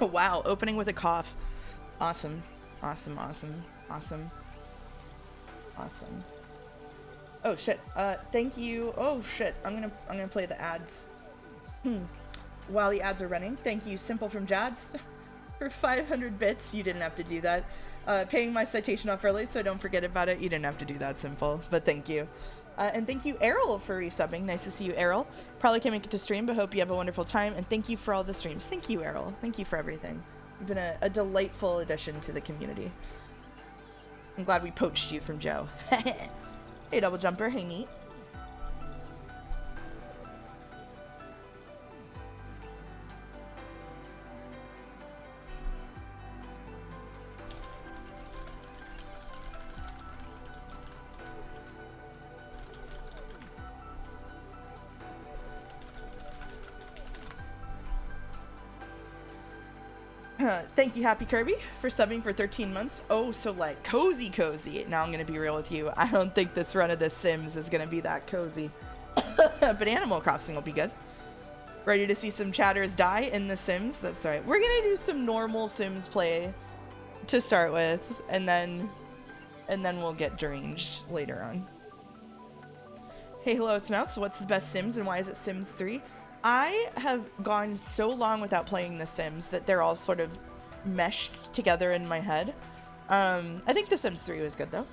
Wow, opening with a cough. Awesome. Awesome, awesome, awesome. Awesome. Oh shit. Thank you. Oh shit. I'm gonna play the ads. While the ads are running. Thank you, Simple from Jads, for 500 bits. You didn't have to do that. Paying my citation off early, so don't forget about it. You didn't have to do that, Simple, but thank you. And thank you, Errol, for resubbing. Nice to see you, Errol. Probably can't make it to stream, but hope you have a wonderful time. And thank you for all the streams. Thank you, Errol. Thank you for everything. You've been a delightful addition to the community. I'm glad we poached you from Joe. Hey, Double Jumper. Hey, Neat. Thank you, Happy Kirby, for subbing for 13 months. Oh, so like cozy. Now I'm gonna be real with you. I don't think this run of The Sims is gonna be that cozy. But Animal Crossing will be good. Ready to see some chatters die in The Sims? That's right. We're gonna do some normal Sims play to start with, and then we'll get deranged later on. Hey, hello, it's Mouse. So what's the best Sims and why is it Sims 3? I have gone so long without playing The Sims that they're all sort of meshed together in my head. I think The Sims 3 was good, though.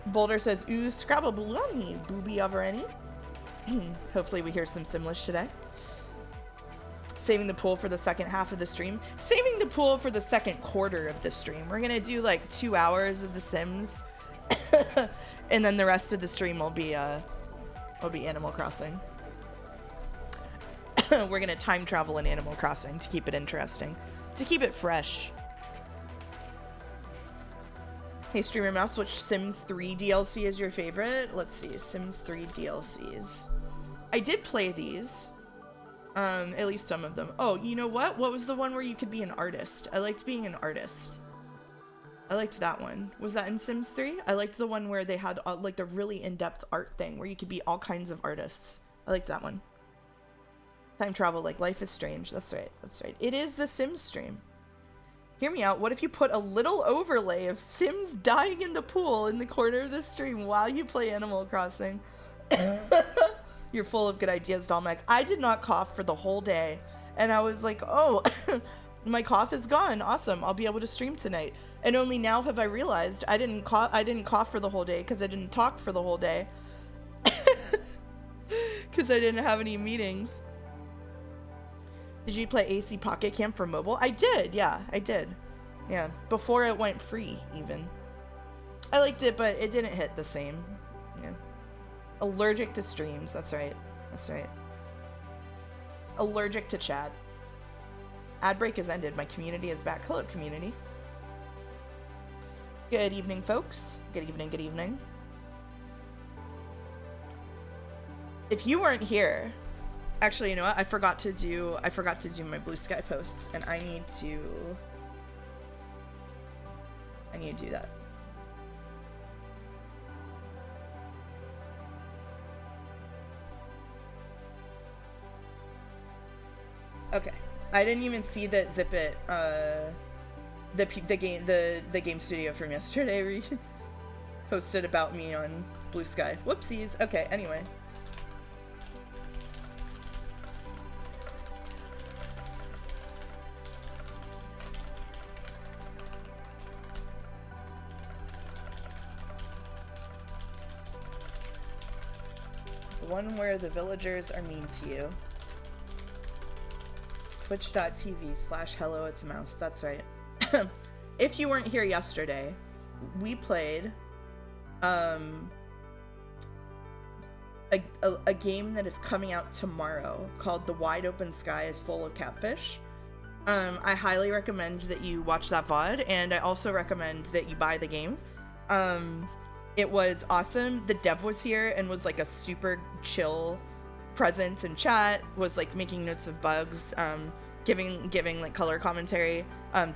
Boulder says, ooh, Scrabble baloney, booby over any. Hopefully we hear some Simlish today. Saving the pool for the second half of the stream. Saving the pool for the second quarter of the stream. We're gonna do like 2 hours of The Sims. And then the rest of the stream will be Animal Crossing. We're gonna time travel in Animal Crossing to keep it interesting, to keep it fresh. Hey, Streamer Mouse, which Sims 3 DLC is your favorite? Let's see, Sims 3 DLCs. I did play these, at least some of them. Oh, you know what? What was the one where you could be an artist? I liked being an artist. I liked that one. Was that in Sims 3? I liked the one where they had like the really in-depth art thing where you could be all kinds of artists. I liked that one. Time travel, like Life is Strange. That's right. That's right. It is the Sims stream. Hear me out. What if you put a little overlay of Sims dying in the pool in the corner of the stream while you play Animal Crossing? You're full of good ideas, Dolmac. I did not cough for the whole day. And I was like, oh, my cough is gone. Awesome. I'll be able to stream tonight. And only now have I realized I didn't cough for the whole day because I didn't talk for the whole day. Because I didn't have any meetings. Did you play AC Pocket Camp for mobile? I did, yeah, I did. Yeah, before it went free, even. I liked it, but it didn't hit the same. Yeah. Allergic to streams, that's right. That's right. Allergic to chat. Ad break has ended. My community is back. Hello, community. Good evening, folks. Good evening, good evening. If you weren't here... Actually, you know what? I forgot to do my Blue Sky posts, and I need to do that. Okay. I didn't even see that Zip It, the game studio from yesterday posted about me on Blue Sky. Whoopsies. Okay, anyway. One where the villagers are mean to you. Twitch.tv/hello it's mouse. That's right. If you weren't here yesterday, we played a game that is coming out tomorrow called The Wide Open Sky is Full of Catfish. I highly recommend that you watch that VOD, and I also recommend that you buy the game. It was awesome. The dev was here and was like a super chill presence in chat, was like making notes of bugs, giving like color commentary.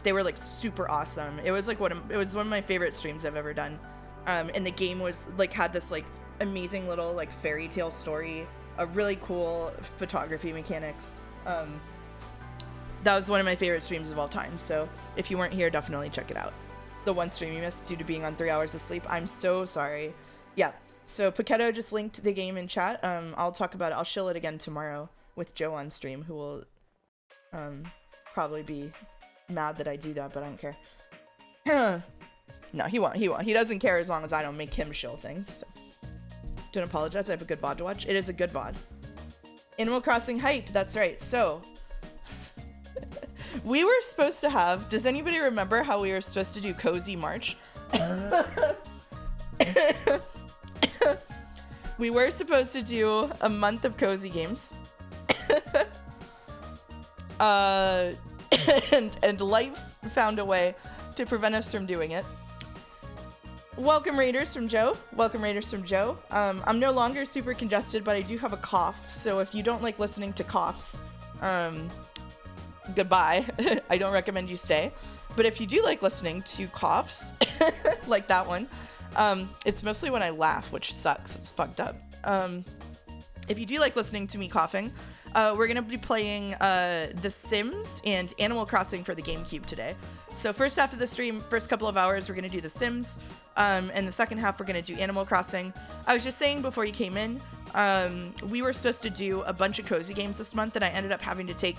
They were like super awesome. It was like it was one of my favorite streams I've ever done. And the game was like had this like amazing little like fairy tale story, a really cool photography mechanics. That was one of my favorite streams of all time. So if you weren't here, definitely check it out. The one stream you missed due to being on 3 hours of sleep. I'm so sorry. Yeah. So Paquetto just linked the game in chat. I'll talk about it. I'll shill it again tomorrow with Joe on stream, who will probably be mad that I do that, but I don't care. No, he won't. He doesn't care as long as I don't make him shill things. So. Don't apologize. I have a good VOD to watch. It is a good VOD. Animal Crossing hype. That's right. So we were supposed to have, does anybody remember how we were supposed to do Cozy March? We were supposed to do a month of cozy games. And life found a way to prevent us from doing it. Welcome Raiders from Joe. Welcome Raiders from Joe. I'm no longer super congested, but I do have a cough. So if you don't like listening to coughs, goodbye. I don't recommend you stay. But if you do like listening to coughs, like that one, it's mostly when I laugh, which sucks. It's fucked up. If you do like listening to me coughing, we're going to be playing The Sims and Animal Crossing for the GameCube today. So first half of the stream, first couple of hours, we're going to do The Sims. And the second half, we're going to do Animal Crossing. I was just saying before you came in, we were supposed to do a bunch of cozy games this month, and I ended up having to take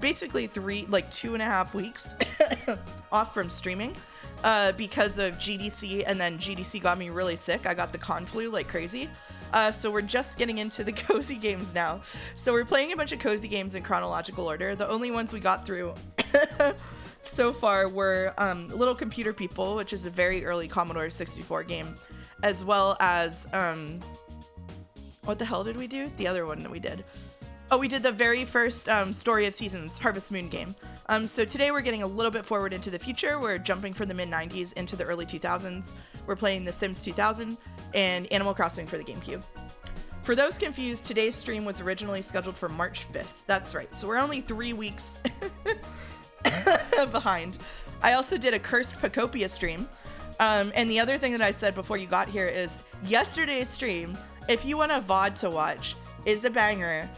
basically 2.5 weeks off from streaming because of GDC, and then GDC got me really sick. I got the con flu like crazy. So we're just getting into the cozy games now. So we're playing a bunch of cozy games in chronological order. The only ones we got through so far were Little Computer People, which is a very early Commodore 64 game, as well as what the hell did we do? The other one that we did. Oh, we did the very first Story of Seasons Harvest Moon game. So today we're getting a little bit forward into the future. We're jumping from the mid-90s into the early 2000s. We're playing The Sims 2000 and Animal Crossing for the GameCube. For those confused, today's stream was originally scheduled for March 5th. That's right. So we're only 3 weeks behind. I also did a Cursed Pacopia stream. And the other thing that I said before you got here is yesterday's stream, if you want a VOD to watch, is a banger.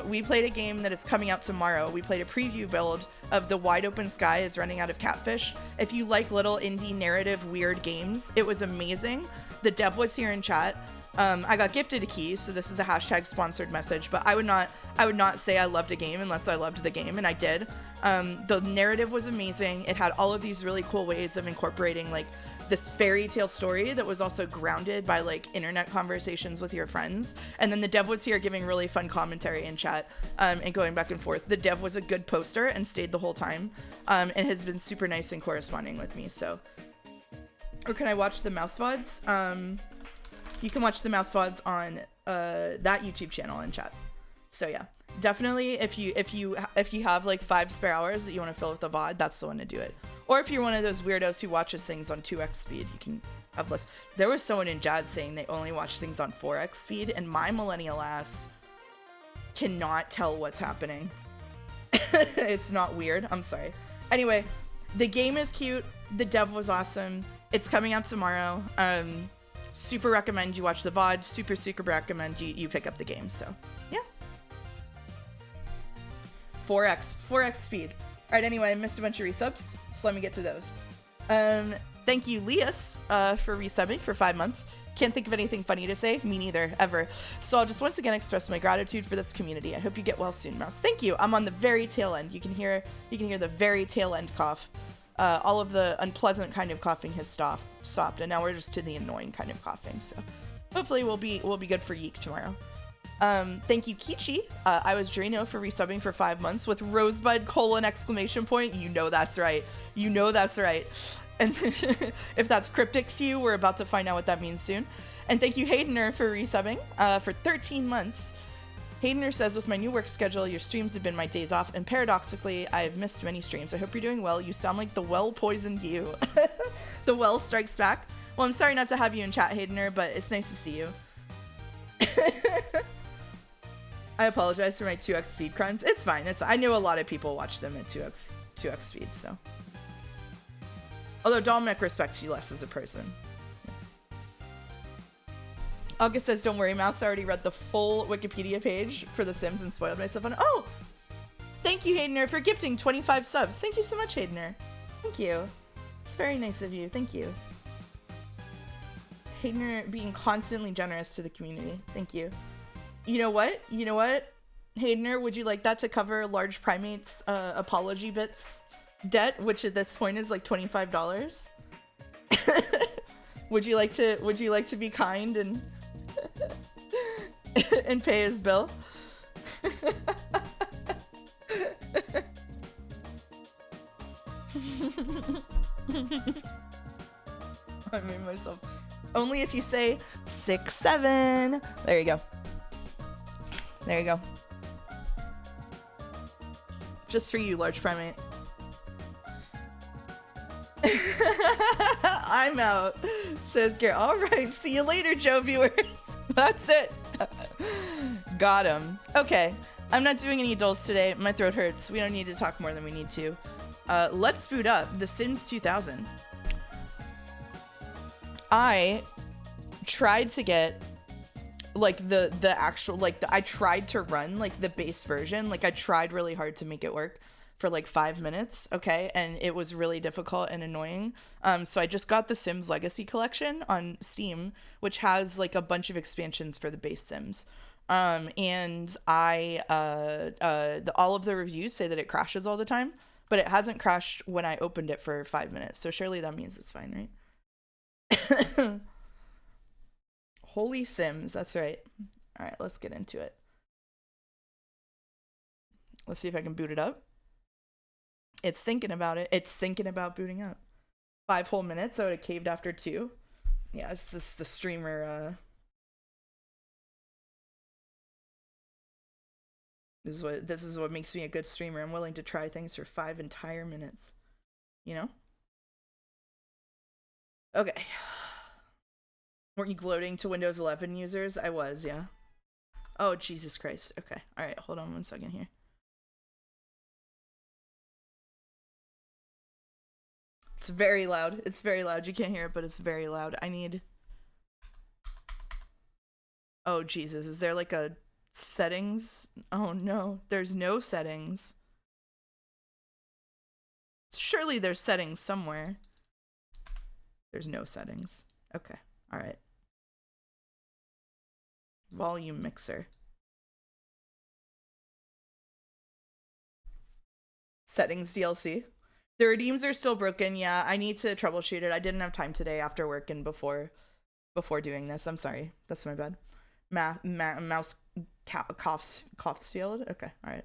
We played a game that is coming out tomorrow. We played a preview build of The Wide Open Sky is Running Out of Catfish. If you like little indie narrative weird games, it was amazing. The dev was here in chat. I got gifted a key, so this is a hashtag sponsored message, but I would not say I loved a game unless I loved the game, and I did. The narrative was amazing. It had all of these really cool ways of incorporating like this fairy tale story that was also grounded by like internet conversations with your friends. And then the dev was here giving really fun commentary in chat and going back and forth. The dev was a good poster and stayed the whole time and has been super nice and corresponding with me. So, or can I watch the mouse VODs? You can watch the mouse VODs on that YouTube channel in chat. So yeah, definitely if you have like 5 spare hours that you want to fill with the VOD, that's the one to do it. Or if you're one of those weirdos who watches things on 2x speed, you can have less. There was someone in Jad saying they only watch things on 4x speed, and my millennial ass cannot tell what's happening. It's not weird. I'm sorry. Anyway, the game is cute. The dev was awesome. It's coming out tomorrow. Super recommend you watch the VOD. Super recommend you pick up the game. So yeah. 4x speed. All right, anyway, I missed a bunch of resubs, so let me get to those. Thank you, Lias, for resubbing for 5 months. Can't think of anything funny to say. Me neither, ever. So I'll just once again express my gratitude for this community. I hope you get well soon, Mouse. Thank you. I'm on the very tail end. You can hear the very tail end cough. All of the unpleasant kind of coughing has stopped, and now we're just to the annoying kind of coughing. So hopefully we'll be good for Yeek tomorrow. Thank you, Kichi. I was Drino for resubbing for 5 months with Rosebud : ! You know that's right. You know that's right. And if that's cryptic to you, we're about to find out what that means soon. And thank you, Haydener, for resubbing for 13 months. Haydener says, with my new work schedule, your streams have been my days off, and paradoxically, I have missed many streams. I hope you're doing well. You sound like the well poisoned you. The well strikes back. Well, I'm sorry not to have you in chat, Haydener, but it's nice to see you. I apologize for my 2x speed crimes. It's fine. It's fine. I know a lot of people watch them at 2x speed, so. Although Dominic respects you less as a person. August says, don't worry, Mouse already read the full Wikipedia page for The Sims and spoiled myself on it. Oh! Thank you, Haydener, for gifting 25 subs. Thank you so much, Haydener. Thank you. It's very nice of you. Thank you. Haydener being constantly generous to the community. Thank you. You know what? You know what? Haydener, would you like that to cover Large Primate's apology bits debt, which at this point is like $25? Would you like to be kind and and pay his bill? I made myself. Only if you say 6-7. There you go. There you go. Just for you, Large Primate. I'm out, says Garrett. All right, see you later, Joe viewers. That's it. Got him. Okay, I'm not doing any dulls today. My throat hurts. We don't need to talk more than we need to. Let's boot up The Sims 2000. I tried to get like the actual, like I tried to run like the base version. Like I tried really hard to make it work for like 5 minutes, okay, and it was really difficult and annoying. So I just got the Sims Legacy Collection on Steam, which has like a bunch of expansions for the base Sims. And I all of the reviews say that it crashes all the time, but it hasn't crashed when I opened it for 5 minutes. So surely that means it's fine, right? Holy Sims, that's right. All right, let's get into it. Let's see if I can boot it up. It's thinking about it. It's thinking about booting up. 5 whole minutes. I would have caved after 2. Yeah, it's this the streamer. This is what makes me a good streamer. I'm willing to try things for 5 entire minutes. You know? Okay. Weren't you gloating to Windows 11 users? I was, yeah. Oh, Jesus Christ. Okay. All right, hold on 1 second here. It's very loud. It's very loud. You can't hear it, but it's very loud. I need... Oh, Jesus. Is there like a settings? Oh, no. There's no settings. Surely there's settings somewhere. There's no settings. Okay. All right. Volume mixer. Settings DLC. The redeems are still broken. Yeah, I need to troubleshoot it. I didn't have time today after work and before doing this. I'm sorry. That's my bad. Mouse coughs sealed. Okay, all right.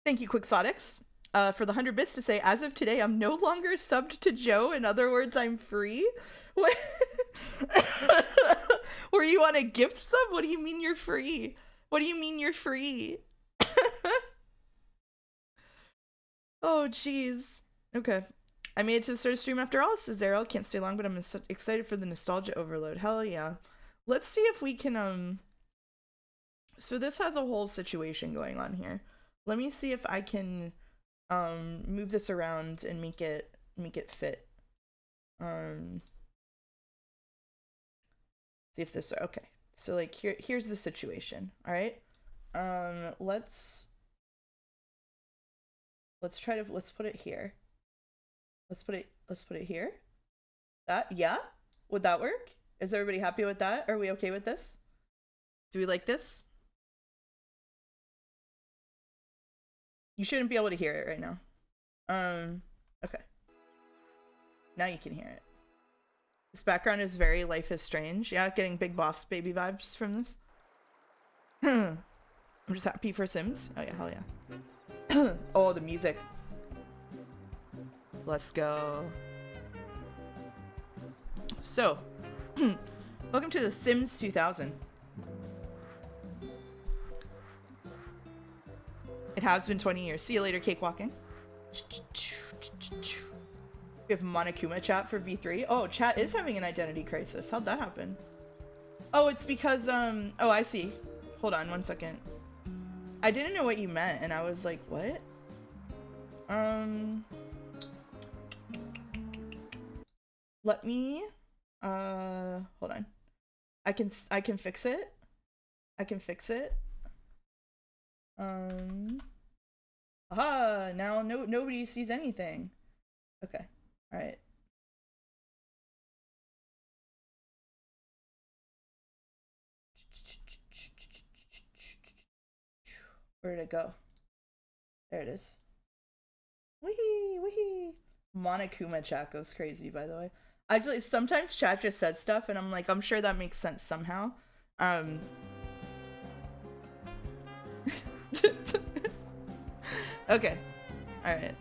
Thank you, Quixotics, for the 100 bits to say, as of today, I'm no longer subbed to Joe. In other words, I'm free. What? Were you on a gift sub? What do you mean you're free? What do you mean you're free? Oh, jeez. Okay. I made it to the start of stream after all, says Daryl. Can't stay long, but I'm excited for the nostalgia overload. Hell yeah. Let's see if we can, so this has a whole situation going on here. Let me see if I can, move this around and make it fit. See if this, okay. So like here's the situation. All right. Let's put it here. Let's put it here. That, yeah? Would that work? Is everybody happy with that? Are we okay with this? Do we like this? You shouldn't be able to hear it right now. Okay. Now you can hear it. This background is very Life is Strange. Yeah, getting Big Boss Baby vibes from this. I'm just happy for Sims. Oh yeah, hell yeah. Oh, the music. Let's go. So, welcome to The Sims 2000. It has been 20 years. See you later, cakewalking. We have Monokuma chat for V3. Oh, chat is having an identity crisis. How'd that happen? Oh, it's because, oh, I see. Hold on 1 second. I didn't know what you meant, and I was like, what? Let me, hold on. I can fix it. I can fix it. Aha! now. Nobody sees anything. Okay. All right. Where did it go? There it is. Wee wee. Monokuma chat goes crazy, by the way. Actually, sometimes chat just says stuff, and I'm like, I'm sure that makes sense somehow. Okay. Alright.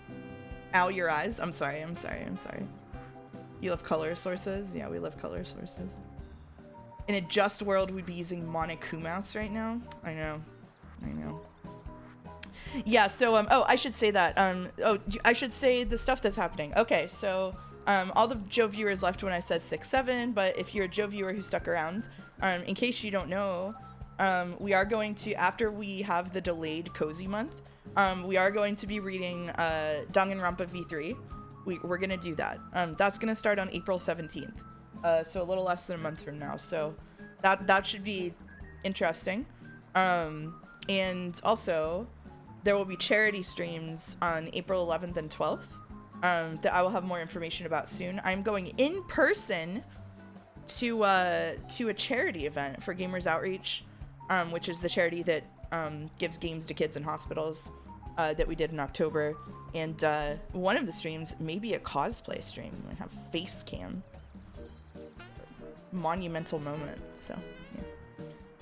Ow, your eyes. I'm sorry. You love color sources? Yeah, we love color sources. In a just world, we'd be using Monokuma right now. I know. Yeah, so, oh, I should say that. I should say the stuff that's happening. Okay, so, all the Joe viewers left when I said 6-7, but if you're a Joe viewer who stuck around, in case you don't know, we are going to, after we have the delayed Cozy Month, we are going to be reading Danganronpa V3. We're going to do that. That's going to start on April 17th, so a little less than a month from now, so that should be interesting. And also, there will be charity streams on April 11th and 12th that I will have more information about soon. I'm going in person to a charity event for Gamers Outreach, which is the charity that gives games to kids in hospitals that we did in October. And one of the streams may be a cosplay stream. We have face cam. Monumental moment, so yeah.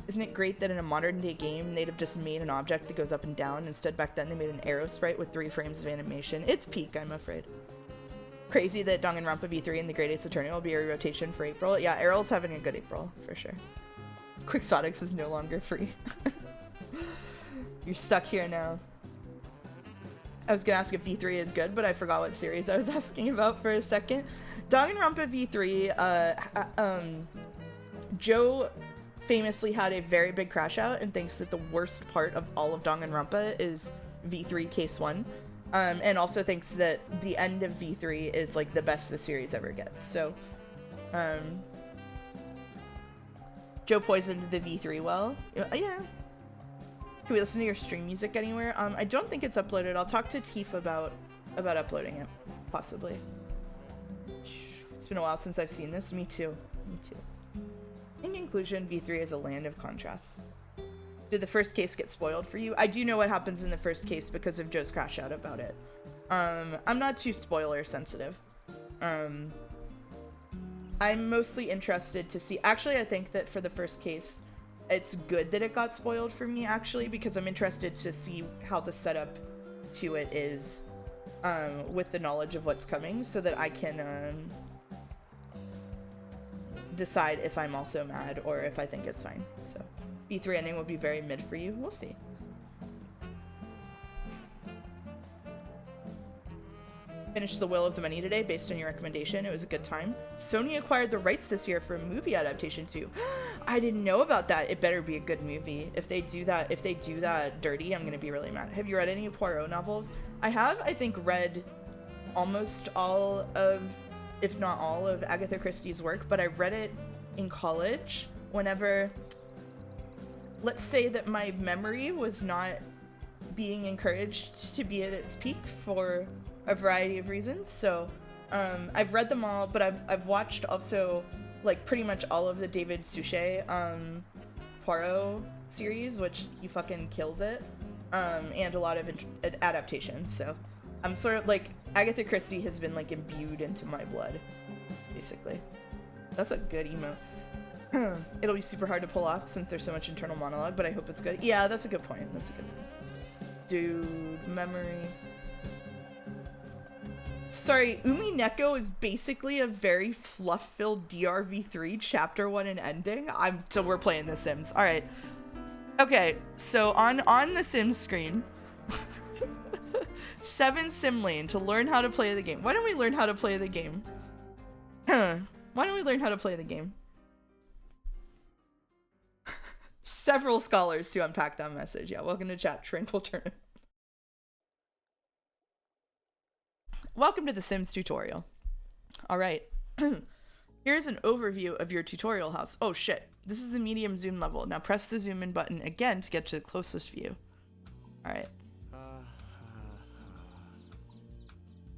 Isn't it great that in a modern day game they'd have just made an object that goes up and down? Instead, back then they made an arrow sprite with 3 frames of animation. It's peak, I'm afraid. Crazy that Danganronpa V3 and the Great Ace Attorney will be a rotation for April. Yeah, Errol's having a good April, for sure. Quixotics is no longer free. You're stuck here now. I was gonna ask if V3 is good, but I forgot what series I was asking about for a second. Danganronpa V3, Joe famously had a very big crash out and thinks that the worst part of all of Danganronpa is V3 Case 1. And also thinks that the end of V3 is like the best the series ever gets. So, Joe poisoned the V3 well. Yeah. Can we listen to your stream music anywhere? I don't think it's uploaded. I'll talk to Tifa about uploading it, possibly. It's been a while since I've seen this. Me too. In conclusion, V3 is a land of contrasts. Did the first case get spoiled for you? I do know what happens in the first case because of Joe's crash out about it. I'm not too spoiler sensitive. I'm mostly interested to see... Actually, I think that for the first case, it's good that it got spoiled for me, actually, because I'm interested to see how the setup to it is with the knowledge of what's coming, so that I can decide if I'm also mad or if I think it's fine. So V3 ending will be very mid for you. We'll see. Finished The Will of the Many today based on your recommendation. It was a good time. Sony acquired the rights this year for a movie adaptation too. I didn't know about that. It better be a good movie. If they do that dirty, I'm gonna be really mad. Have you read any Poirot novels? I have, I think, read almost all of, if not all of, Agatha Christie's work, but I read it in college whenever, let's say that my memory was not being encouraged to be at its peak for a variety of reasons. So I've read them all, but I've watched also like pretty much all of the David Suchet Poirot series, which he fucking kills it, and a lot of adaptations. So I'm sort of like, Agatha Christie has been like imbued into my blood, basically. That's a good emote. It'll be super hard to pull off since there's so much internal monologue, but I hope it's good. Yeah, that's a good point. That's a good point. Dude, memory. Sorry, Umineko is basically a very fluff-filled DRV3 chapter 1 and ending. So we're playing The Sims. All right. Okay, so on the Sims screen, 7 sim lane to learn how to play the game. Why don't we learn how to play the game? Why don't we learn how to play the game? Several scholars to unpack that message. Yeah, welcome to chat. Tranquil Tournament. Welcome to the Sims tutorial. All right. Here's an overview of your tutorial house. Oh shit. This is the medium zoom level. Now press the zoom in button again to get to the closest view. All right.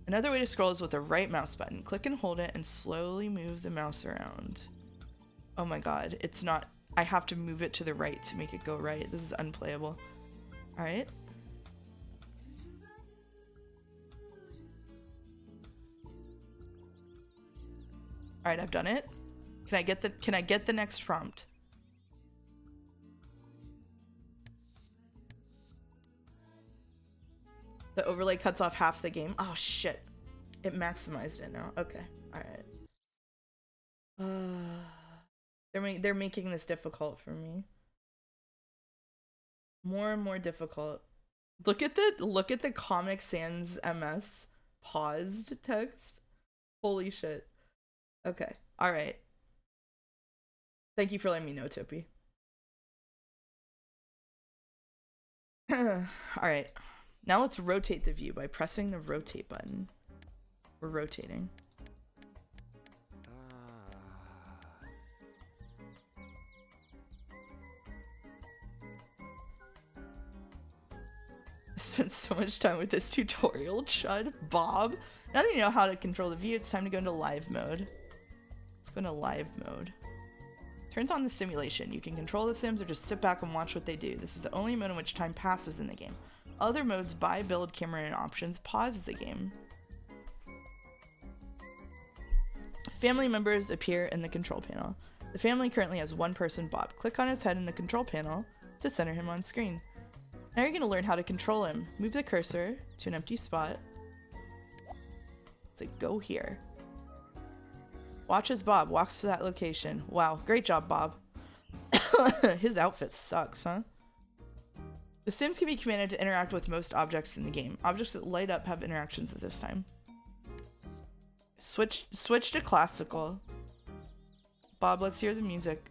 Another way to scroll is with the right mouse button. Click and hold it and slowly move the mouse around. Oh my god, it's not... I have to move it to the right to make it go right. This is unplayable. Alright. Alright, I've done it. Can I get the next prompt? The overlay cuts off half the game. Oh shit. It maximized it now. Okay. Alright. They're making this difficult for me. More and more difficult. Look at the Comic Sans MS paused text. Holy shit. Okay. Alright. Thank you for letting me know, Tippy. Alright. Now let's rotate the view by pressing the rotate button. We're rotating. I spent so much time with this tutorial, Chud. Bob. Now that you know how to control the view, it's time to go into live mode. Let's go into live mode. Turns on the simulation. You can control the Sims or just sit back and watch what they do. This is the only mode in which time passes in the game. Other modes, buy, build, camera, and options, pause the game. Family members appear in the control panel. The family currently has one person, Bob. Click on his head in the control panel to center him on screen. Now you're going to learn how to control him. Move the cursor to an empty spot. Say, go here. Watch as Bob walks to that location. Wow, great job, Bob. His outfit sucks, huh? The Sims can be commanded to interact with most objects in the game. Objects that light up have interactions at this time. Switch to classical. Bob, let's hear the music.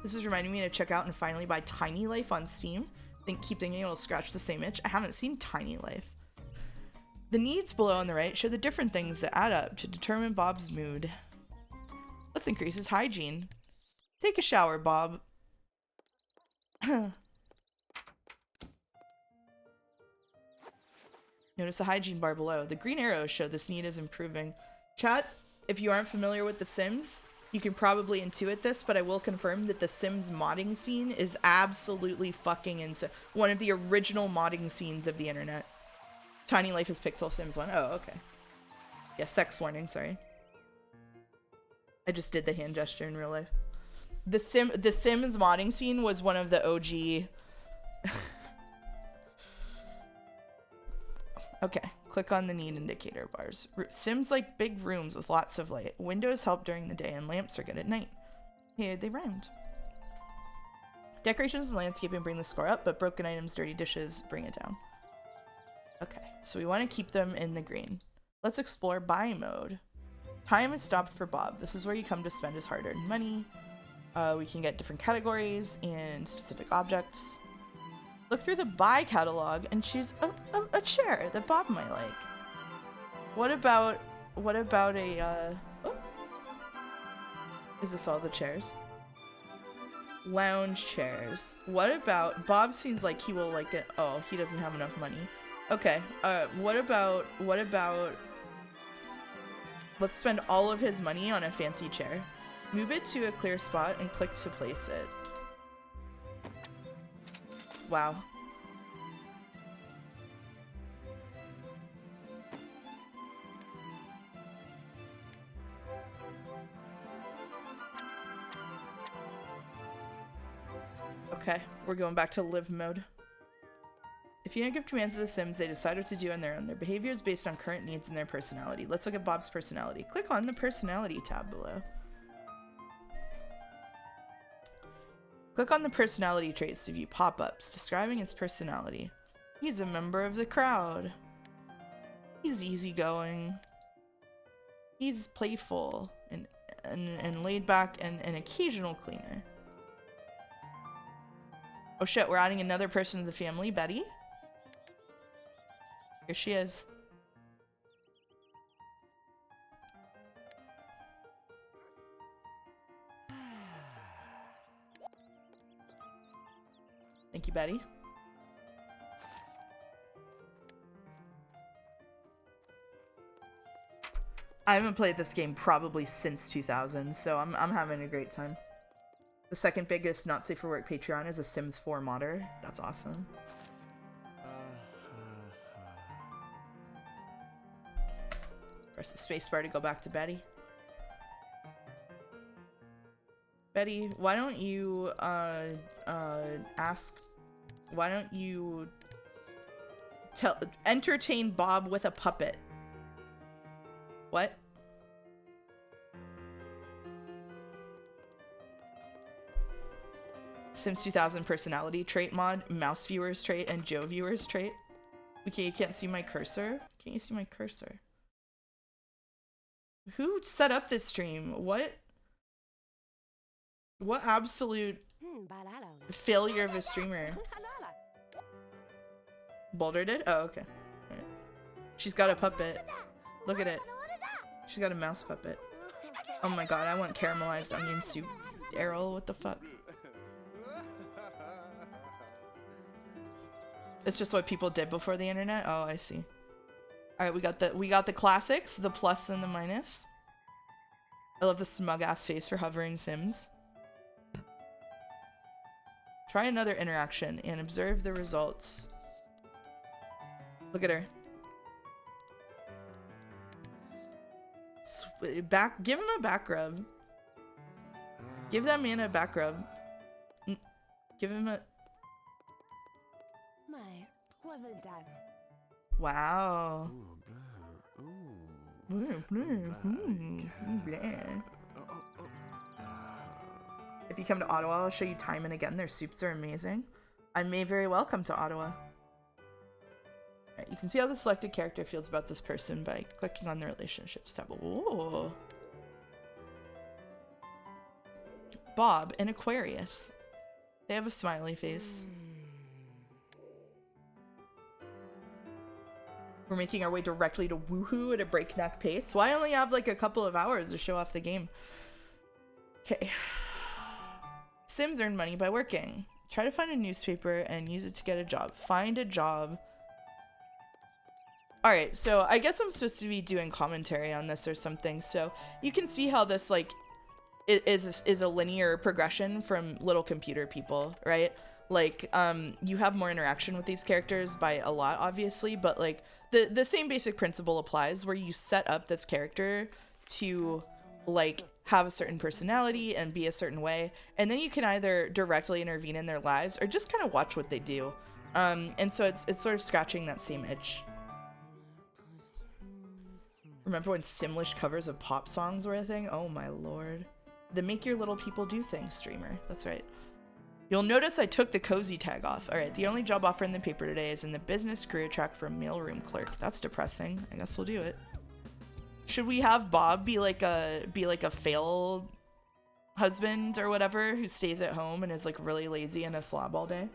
This is reminding me to check out and finally buy Tiny Life on Steam. Keep thinking it'll scratch the same itch. I haven't seen Tiny Life. The needs below on the right show the different things that add up to determine Bob's mood. Let's increase his hygiene. Take a shower, Bob. Notice the hygiene bar below. The green arrows show this need is improving. Chat, if you aren't familiar with The Sims, you can probably intuit this, but I will confirm that the Sims modding scene is absolutely fucking insane. One of the original modding scenes of the internet. Tiny Life is Pixel Sims 1. Oh, okay. Yeah, sex warning, sorry. I just did the hand gesture in real life. The Sims modding scene was one of the OG... Okay, click on the need indicator bars. Sims like big rooms with lots of light. Windows help during the day and lamps are good at night. Hey, they rhymed. Decorations and landscaping bring the score up, but broken items, dirty dishes bring it down. Okay, so we want to keep them in the green. Let's explore buy mode. Time is stopped for Bob. This is where you come to spend his hard-earned money. We can get different categories and specific objects. Look through the buy catalog and choose a chair that Bob might like. What about a, oh. Is this all the chairs? Lounge chairs. What about, Bob seems like he will like it. Oh, he doesn't have enough money. Okay, what about, let's spend all of his money on a fancy chair. Move it to a clear spot and click to place it. Wow. Okay, we're going back to live mode. If you don't give commands to the Sims, they decide what to do on their own. Their behavior is based on current needs and their personality. Let's look at Bob's personality. Click on the personality tab below. Click on the personality traits to view pop-ups describing his personality. He's a member of the crowd. He's easygoing. He's playful and laid back and an occasional cleaner. Oh shit, we're adding another person to the family, Betty. Here she is. Thank you, Betty. I haven't played this game probably since 2000, so I'm having a great time. The second biggest not safe for work Patreon is a Sims 4 modder. That's awesome. Press the spacebar to go back to Betty. Betty, why don't you entertain Bob with a puppet? What? Sims 2000 personality trait mod, mouse viewers trait, and Joe viewers trait. Okay, you can't see my cursor? Can't you see my cursor? Who set up this stream? What absolute failure of a streamer? Boulder did? Oh, okay. All right. She's got a puppet. Look at it. She's got a mouse puppet. Oh my god, I want caramelized onion soup. Errol, what the fuck? It's just what people did before the internet? Oh, I see. Alright, we got the classics, the plus and the minus. I love the smug ass face for hovering Sims. Try another interaction and observe the results. Look at her. Give him a back rub. Give that man a back rub. Give him a... Wow. If you come to Ottawa, I'll show you time and again. Their soups are amazing. I may very well come to Ottawa. Right, you can see how the selected character feels about this person by clicking on the relationships tab. Ooh. Bob and Aquarius. They have a smiley face. We're making our way directly to Woohoo at a breakneck pace. So I only have like a couple of hours to show off the game. Okay. Sims earn money by working. Try to find a newspaper and use it to get a job. Find a job. Alright, so I guess I'm supposed to be doing commentary on this or something. So you can see how this like is a linear progression from little computer people, right? Like, you have more interaction with these characters by a lot, obviously, but like the same basic principle applies where you set up this character to like have a certain personality and be a certain way, and then you can either directly intervene in their lives or just kind of watch what they do. And so it's sort of scratching that same itch. Remember when Simlish covers of pop songs were a thing? Oh my lord. The Make Your Little People Do Things streamer. That's right. You'll notice I took the cozy tag off. Alright, the only job offer in the paper today is in the business career track for a mailroom clerk. That's depressing. I guess we'll do it. Should we have Bob be like a fail husband or whatever who stays at home and is like really lazy and a slob all day?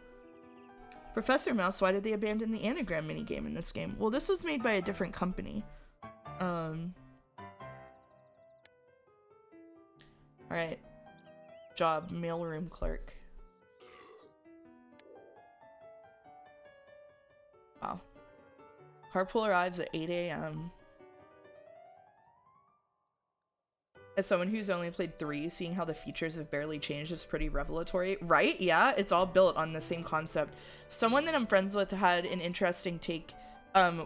Professor Mouse, why did they abandon the anagram minigame in this game? Well, this was made by a different company. Alright. Job, mailroom clerk. Wow. Carpool arrives at 8 a.m. As someone who's only played 3, seeing how the features have barely changed is pretty revelatory. Right? Yeah, it's all built on the same concept. Someone that I'm friends with had an interesting take,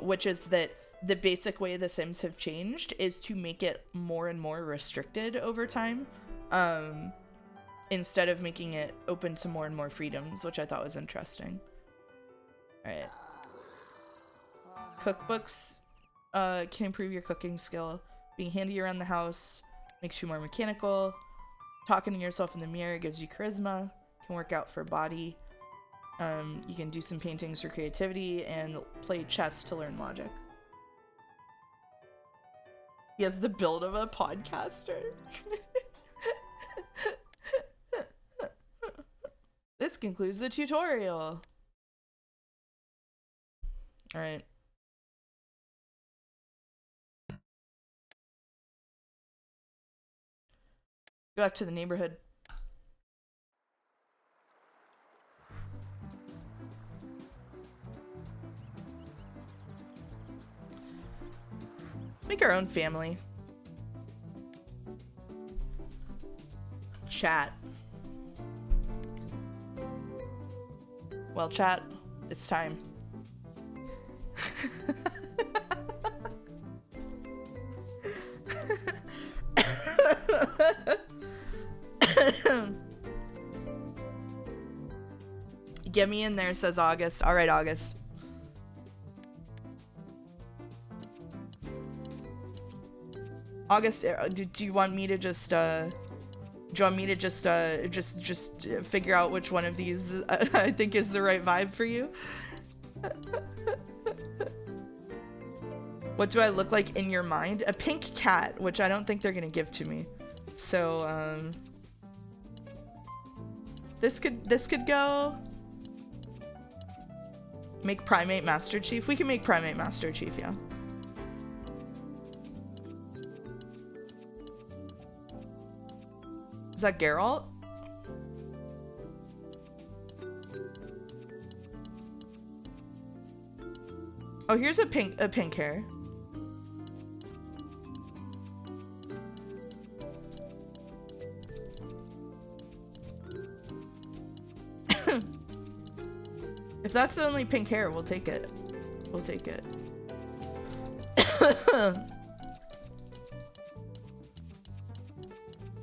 which is that the basic way the Sims have changed is to make it more and more restricted over time, instead of making it open to more and more freedoms, which I thought was interesting. Alright. Cookbooks can improve your cooking skill. Being handy around the house makes you more mechanical. Talking to yourself in the mirror gives you charisma. Can work out for body. You can do some paintings for creativity and play chess to learn logic. He has the build of a podcaster. This concludes the tutorial. Alright. Go back to the neighborhood. Make our own family. Chat. Well, chat, it's time. Get me in there, says August. All right, August. August, do you want me to just just figure out which one of these I think is the right vibe for you? What do I look like in your mind? A pink cat, which I don't think they're gonna give to me. So this could go. Make Primate Master Chief. We can make Primate Master Chief, yeah. Is that Geralt? Oh, here's a pink hair. If that's the only pink hair, we'll take it. We'll take it.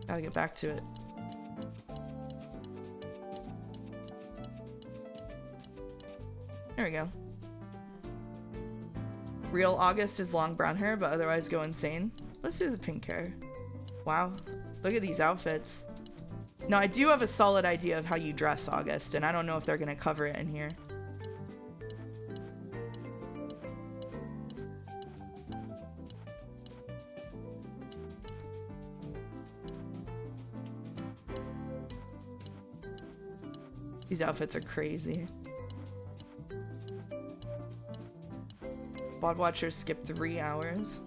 Gotta get back to it. There we go. Real August is long brown hair, but otherwise go insane. Let's do the pink hair. Wow. Look at these outfits. No, I do have a solid idea of how you dress, August, and I don't know if they're gonna cover it in here. These outfits are crazy. Bod Watchers skip 3 hours.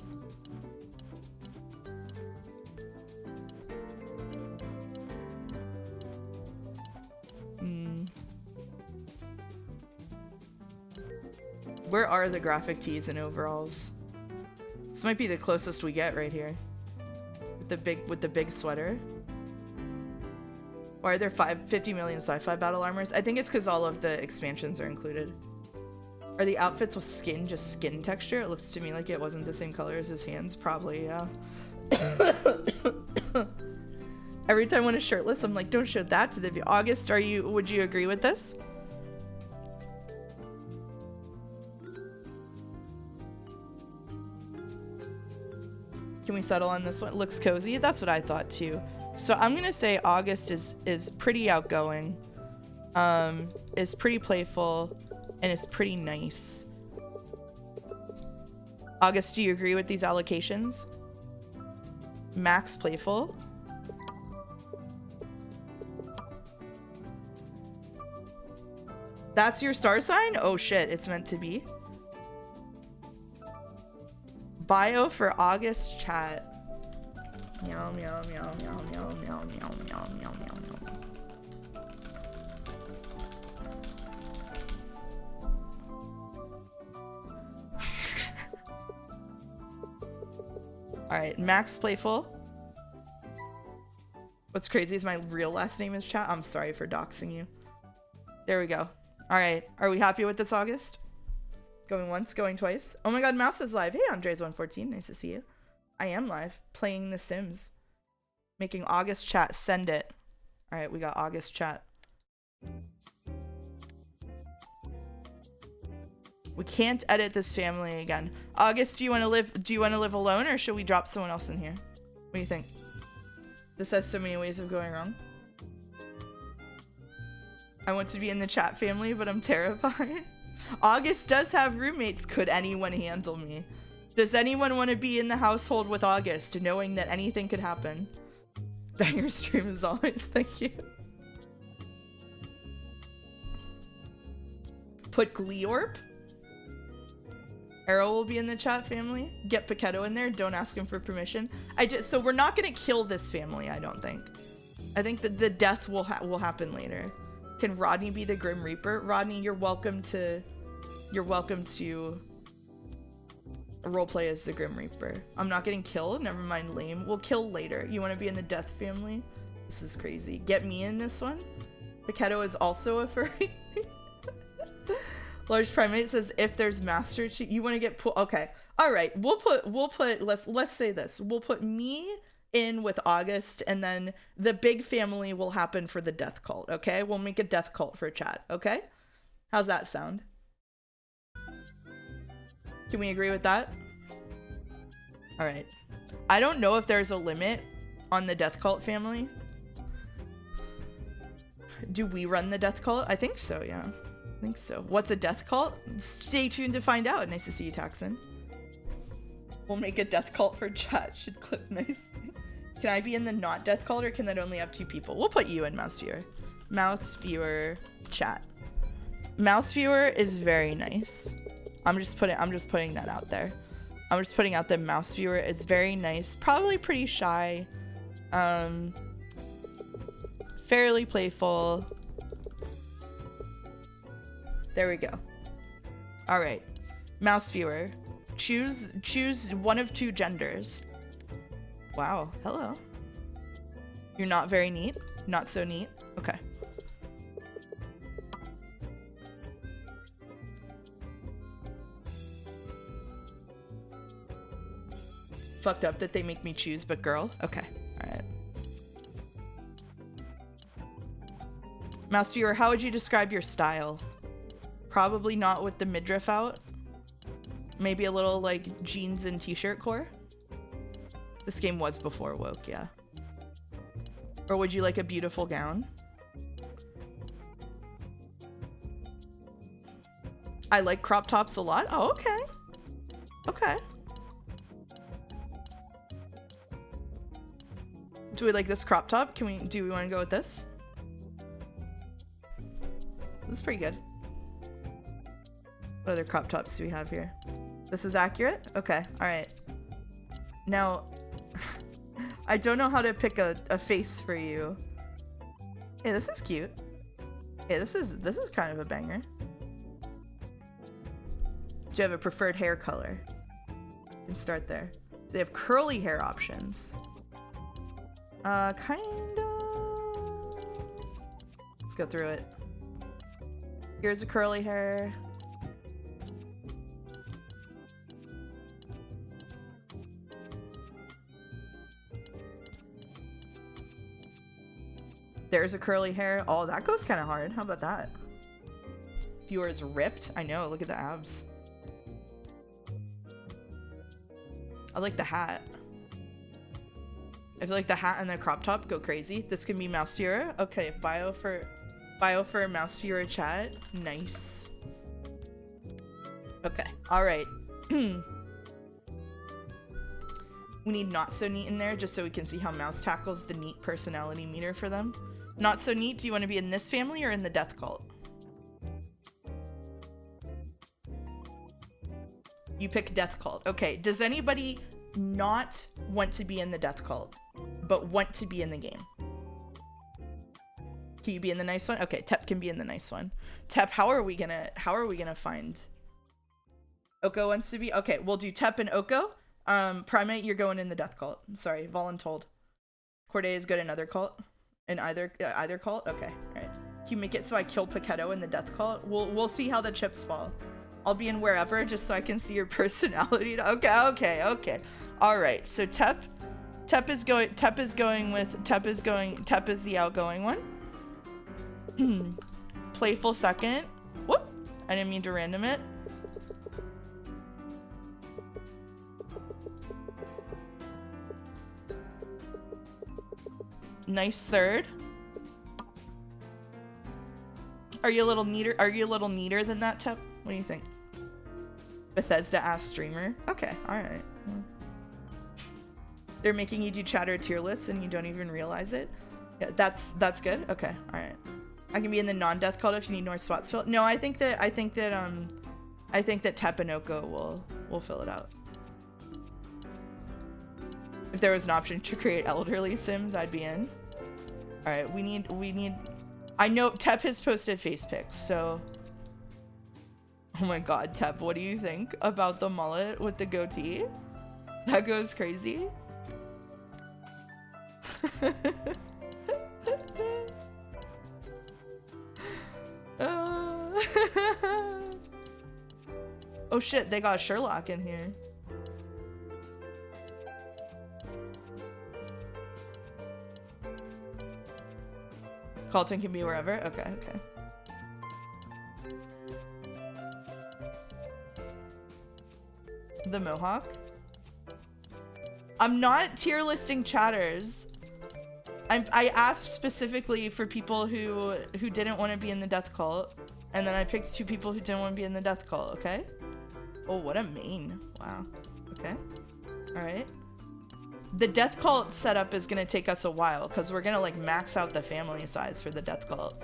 Where are the graphic tees and overalls? This might be the closest we get right here. With the big sweater. Why are there 50 million sci-fi battle armors? I think it's because all of the expansions are included. Are the outfits with skin just skin texture? It looks to me like it wasn't the same color as his hands. Probably, yeah. Every time when it's shirtless, I'm like, don't show that to the view. August, would you agree with this? Can we settle on this one? It looks cozy. That's what I thought too. So I'm gonna say August is pretty outgoing, is pretty playful, and is pretty nice. August, do you agree with these allocations? Max playful. That's your star sign? Oh shit, it's meant to be. Bio for August chat. Meow meow meow meow meow meow meow meow meow meow meow. Alright, Max Playful. What's crazy is my real last name is chat. I'm sorry for doxing you. There we go. Alright, are we happy with this, August? Going once, going twice. Oh my god, Mouse is live. Hey, Andres114, nice to see you. I am live, playing The Sims. Making August chat, send it. Alright, we got August chat. We can't edit this family again. August, do you want to live alone, or should we drop someone else in here? What do you think? This has so many ways of going wrong. I want to be in the chat family, but I'm terrified. August does have roommates. Could anyone handle me? Does anyone want to be in the household with August, knowing that anything could happen? Banger stream as always. Thank you. Put Gleorp. Arrow will be in the chat family. Get Paquetto in there. Don't ask him for permission. So we're not gonna kill this family. I don't think. I think that the death will happen later. Can Rodney be the Grim Reaper? Rodney, you're welcome to roleplay as the Grim Reaper. I'm not getting killed. Never mind lame. We'll kill later. You want to be in the death family? This is crazy. Get me in this one. Paketo is also a furry. Large Primate says if there's Master Chief, you want to get okay. All right, we'll put let's say this. We'll put me in with August, and then the big family will happen for the death cult. Okay, we'll make a death cult for chat. Okay, how's that sound? Can we agree with that? All right. I don't know if there's a limit on the death cult family. Do we run the death cult? I think so, yeah. I think so. What's a death cult? Stay tuned to find out. Nice to see you, Taxon. We'll make a death cult for chat. Should clip nice. Can I be in the not death cult, or can that only have 2 people? We'll put you in, Mouse Viewer. Mouse Viewer chat. Mouse Viewer is very nice. I'm just putting that out there. I'm just putting out that Mouse Viewer is very nice. Probably pretty shy. Fairly playful. There we go. All right. Mouse Viewer. Choose one of 2 genders. Wow. Hello. You're not very neat. Not so neat. Okay. Fucked up that they make me choose, but girl. Okay. All right. Mouse Viewer, how would you describe your style? Probably not with the midriff out. Maybe a little like jeans and t-shirt core. This game was before woke, yeah. Or would you like a beautiful gown? I like crop tops a lot. Oh, okay. Okay. Do we like this crop top? Do we want to go with this? This is pretty good. What other crop tops do we have here? This is accurate? Okay, alright. Now, I don't know how to pick a face for you. Hey, this is cute. Hey, this is kind of a banger. Do you have a preferred hair color? You can start there. They have curly hair options. Kinda. Let's go through it. Here's a curly hair. There's a curly hair. Oh, that goes kind of hard. How about that? Viewer is ripped. I know. Look at the abs. I like the hat. I feel like the hat and the crop top go crazy. This can be Mouse Viewer. Okay, bio for Mouse Viewer chat. Nice. Okay. All right. We need not so neat in there just so we can see how Mouse tackles the neat personality meter for them. Not so neat. Do you want to be in this family or in the death cult? You pick death cult. Okay. Does anybody not want to be in the death cult but want to be in the game? Can you be in the nice one? Okay, Tep can be in the nice one. Tep, how are we gonna find Oko wants to be? Okay, we'll do Tep and Oko. Primate, you're going in the death cult. Sorry, voluntold. Corday is good in other cult. In either cult? Okay, alright. Can you make it so I kill Paketo in the death cult? We'll see how the chips fall. I'll be in wherever just so I can see your personality. Okay. Alright, so Tep is the outgoing one. Playful second. Whoop! I didn't mean to random it. Nice third. Are you a little neater? Are you a little neater than that, Tep? What do you think? Bethesda ass streamer. Okay, all right. They're making you do chatter tier lists and you don't even realize it. Yeah, that's good. Okay, all right. I can be in the non-death cult if you need North spots filled. No, I think that Tep and Oko will fill it out. If there was an option to create elderly Sims, I'd be in. All right, we need. I know Tep has posted face pics, so. Oh my God, Tep, what do you think about the mullet with the goatee? That goes crazy. Oh shit, they got Sherlock in here. Carlton can be wherever? Okay, okay. The Mohawk? I'm not tier listing chatters. I asked specifically for people who didn't want to be in the death cult, and then I picked 2 people who didn't want to be in the death cult, okay? Oh, what a main. Wow. Okay. Alright. The death cult setup is gonna take us a while, because we're gonna like max out the family size for the death cult.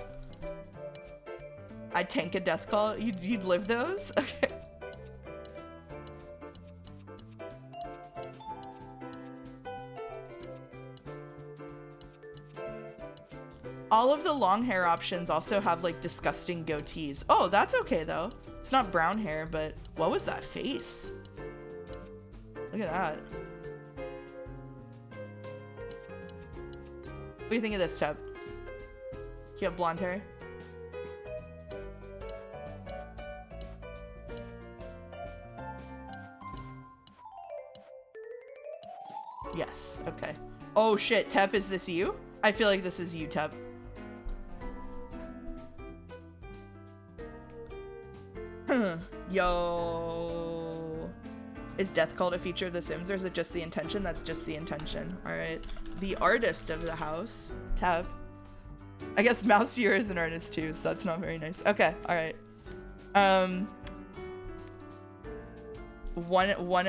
I'd tank a death cult? You'd live those? Okay. All of the long hair options also have like disgusting goatees. Oh, that's okay though. It's not brown hair, but what was that face? Look at that. What do you think of this, Teb? You have blonde hair? Yes, okay. Oh shit, Tep, is this you? I feel like this is you, Tep. Yo. Is death cult a feature of The Sims, or is it just the intention? That's just the intention. Alright. The artist of the house, Tab. I guess Mouse Viewer is an artist too, so that's not very nice. Okay, alright. One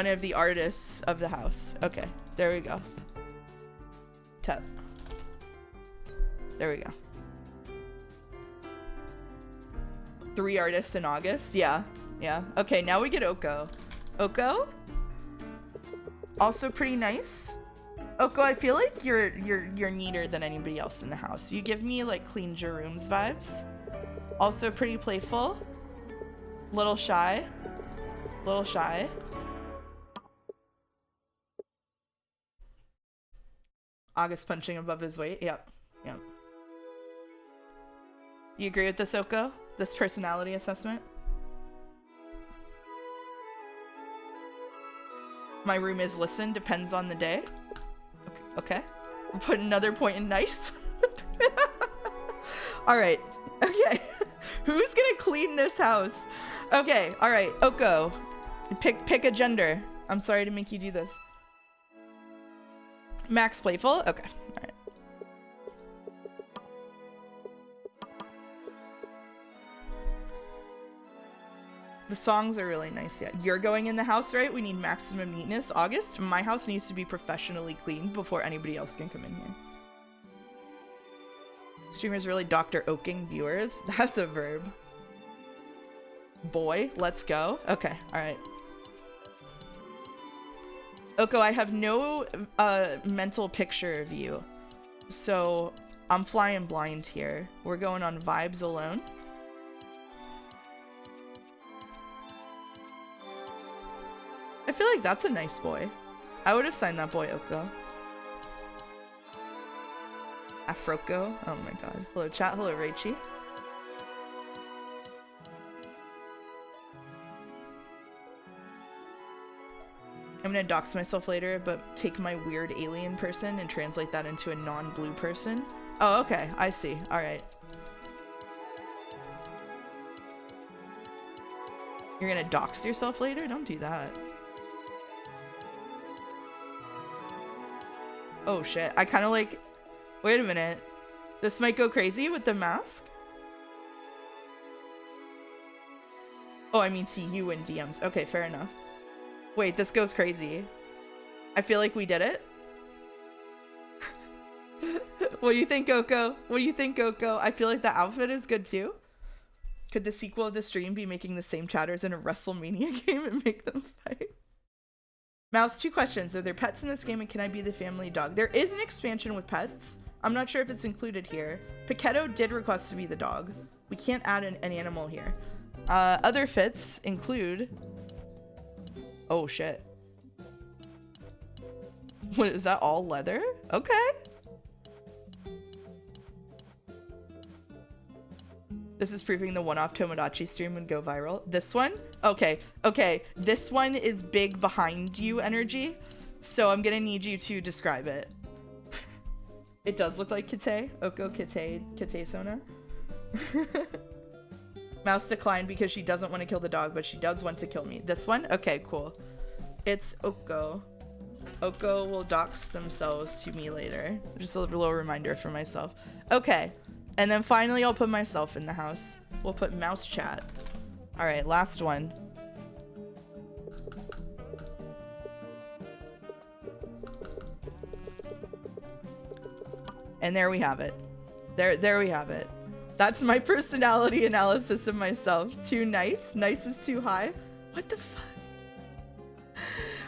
of the artists of the house. Okay, there we go. Tab. There we go. 3 artists in August. Yeah, yeah. Okay, now we get Oko. Oko? Also pretty nice. Oko, I feel like you're neater than anybody else in the house. You give me like clean your rooms vibes. Also pretty playful. Little shy. Little shy. August punching above his weight. Yep. Yep. You agree with this, Oko? This personality assessment? My room is listen, depends on the day. Okay. We'll put another point in nice. Alright. Okay. Who's gonna clean this house? Okay, alright. Oko. Pick a gender. I'm sorry to make you do this. Max playful? Okay. Alright. The songs are really nice, yeah. You're going in the house, right? We need maximum neatness. August, my house needs to be professionally cleaned before anybody else can come in here. Streamers really Dr. Oaking viewers? That's a verb. Boy, let's go. Okay, alright. Oko, I have no mental picture of you. So, I'm flying blind here. We're going on vibes alone. I feel like that's a nice boy. I would assign that boy Oko. Afroko. Oh my god. Hello chat. Hello Raichi. I'm gonna dox myself later, but take my weird alien person and translate that into a non-blue person. Oh, okay. I see. Alright. You're gonna dox yourself later? Don't do that. Oh shit, I kind of like... Wait a minute. This might go crazy with the mask? Oh, I mean to you in DMs. Okay, fair enough. Wait, this goes crazy. I feel like we did it. What do you think, Oko? What do you think, Oko? I feel like the outfit is good too. Could the sequel of the stream be making the same chatters in a WrestleMania game and make them fight? Mouse, 2 questions. Are there pets in this game, and can I be the family dog? There is an expansion with pets. I'm not sure if it's included here. Paquetto did request to be the dog. We can't add an animal here. Other fits include... Oh, shit. What, is that all leather? Okay. This is proving the one-off Tomodachi stream would go viral. This one? Okay, okay. This one is big behind you energy. So I'm gonna need you to describe it. It does look like Kite. Oko Kite Sona. Mouse declined because she doesn't want to kill the dog, but she does want to kill me. This one? Okay, cool. It's Oko. Oko will dox themselves to me later. Just a little reminder for myself. Okay. And then finally I'll put myself in the house. We'll put mouse chat. All right, last one. And there we have it. There we have it. That's my personality analysis of myself. Too nice? Nice is too high? What the fuck?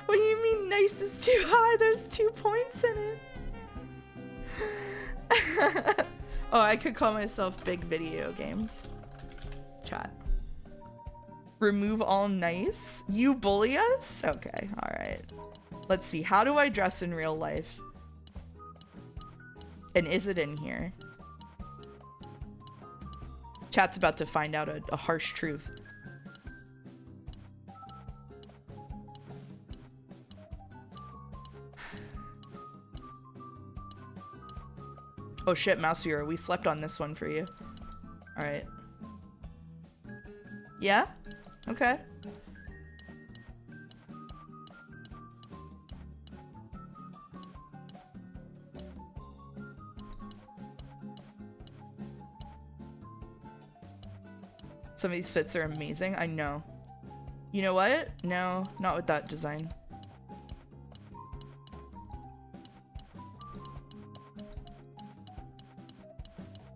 What do you mean nice is too high? There's 2 points in it. Oh, I could call myself big video games. Chat. Remove all nice? You bully us? Okay, alright. Let's see. How do I dress in real life? And is it in here? Chat's about to find out a harsh truth. Oh shit, Mouse Viewer, we slept on this one for you. Alright. Yeah? Okay. Some of these fits are amazing. I know. You know what? No, not with that design.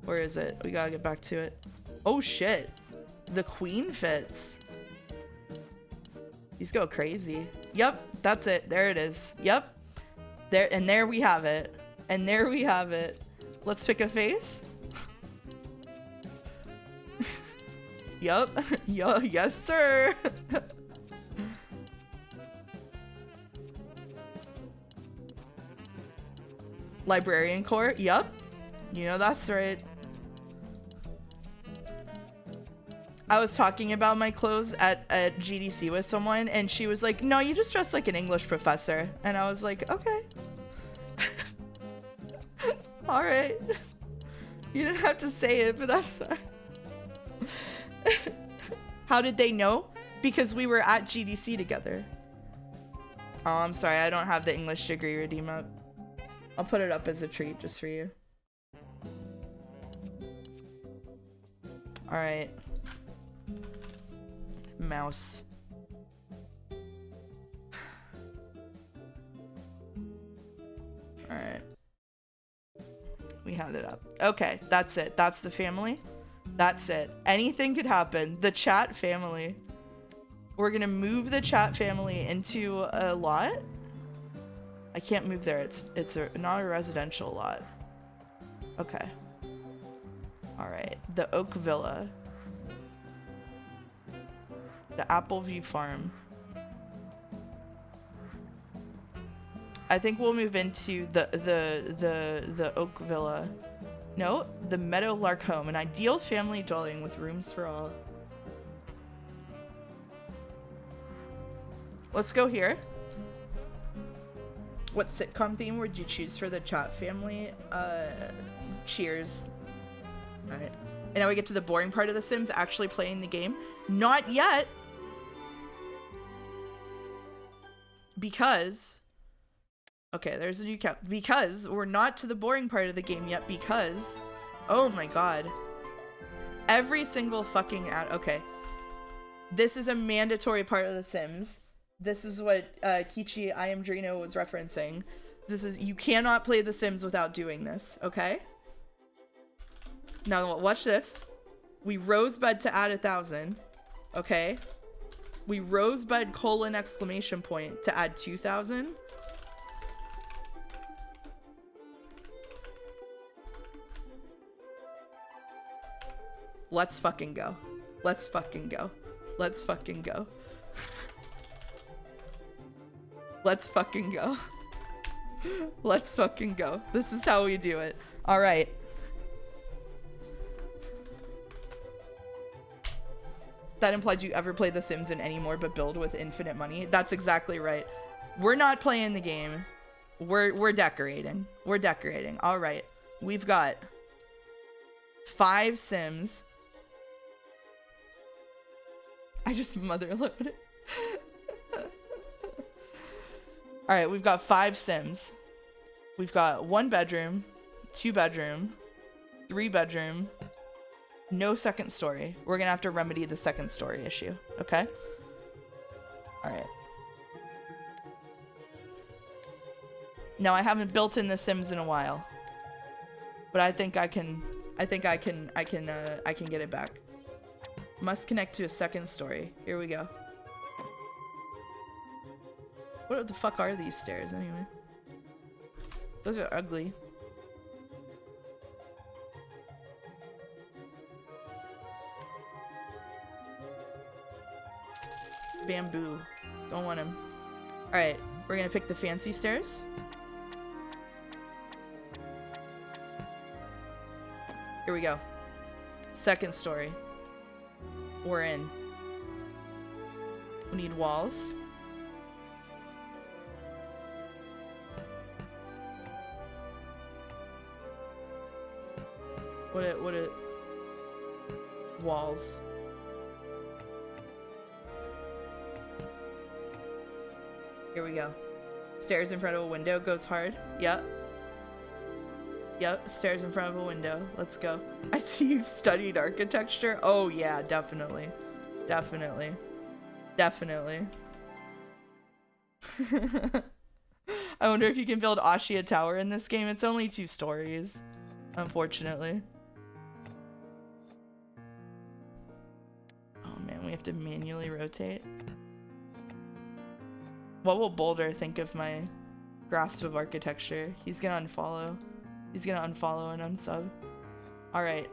Where is it? We gotta get back to it. Oh shit. The queen fits. These go crazy. Yep, that's it. There it is. Yep. There, and there we have it. And there we have it. Let's pick a face. Yup. Yo, yes, sir. Librarian core. Yup. You know that's right. I was talking about my clothes at GDC with someone, and she was like, no, you just dress like an English professor. And I was like, okay. All right. You didn't have to say it, but that's fine. How did they know? Because we were at GDC together. Oh, I'm sorry. I don't have the English degree redeem up. I'll put it up as a treat just for you. All right. Mouse. All right. We have it up. Okay, that's it. That's the family. That's it. Anything could happen. The chat family. We're gonna move the chat family into a lot. I can't move there. It's not a residential lot. Okay. All right. The Oak Villa. The Appleview Farm. I think we'll move into the Oak Villa. No, the Meadowlark Home, an ideal family dwelling with rooms for all. Let's go here. What sitcom theme would you choose for the chat family? Cheers. All right. And now we get to the boring part of The Sims, actually playing the game. Not yet. Because... Okay, there's a new cap. Because we're not to the boring part of the game yet, because... Oh my god. Every single fucking ad... Okay. This is a mandatory part of The Sims. This is what Kichi I Am Drino was referencing. This is... You cannot play The Sims without doing this, okay? Now, watch this. We rosebud to add 1,000. Okay? We rosebud : to add 2,000. Let's fucking go. Let's fucking go. Let's fucking go. Let's fucking go. Let's fucking go. This is how we do it. All right. That implied you ever play The Sims in anymore but build with infinite money. That's exactly right. We're not playing the game. We're decorating. We're decorating. All right. We've got 5 Sims. I just motherloaded. All right, we've got 5 Sims. We've got 1 bedroom, 2 bedroom, 3 bedroom, no second story. We're gonna have to remedy the second story issue, okay? All right. Now I haven't built in The Sims in a while, but I think I can get it back. Must connect to a second story. Here we go. What the fuck are these stairs anyway? Those are ugly. Bamboo. Don't want him. Alright, we're gonna pick the fancy stairs. Here we go. Second story. We're in. We need walls. What a walls. Here we go. Stairs in front of a window goes hard. Yep. Yep, stairs in front of a window. Let's go. I see you've studied architecture. Oh yeah, definitely. Definitely. Definitely. I wonder if you can build Ashia Tower in this game. It's only 2 stories, unfortunately. Oh man, we have to manually rotate. What will Boulder think of my grasp of architecture? He's gonna unfollow. He's gonna unfollow and unsub. Alright.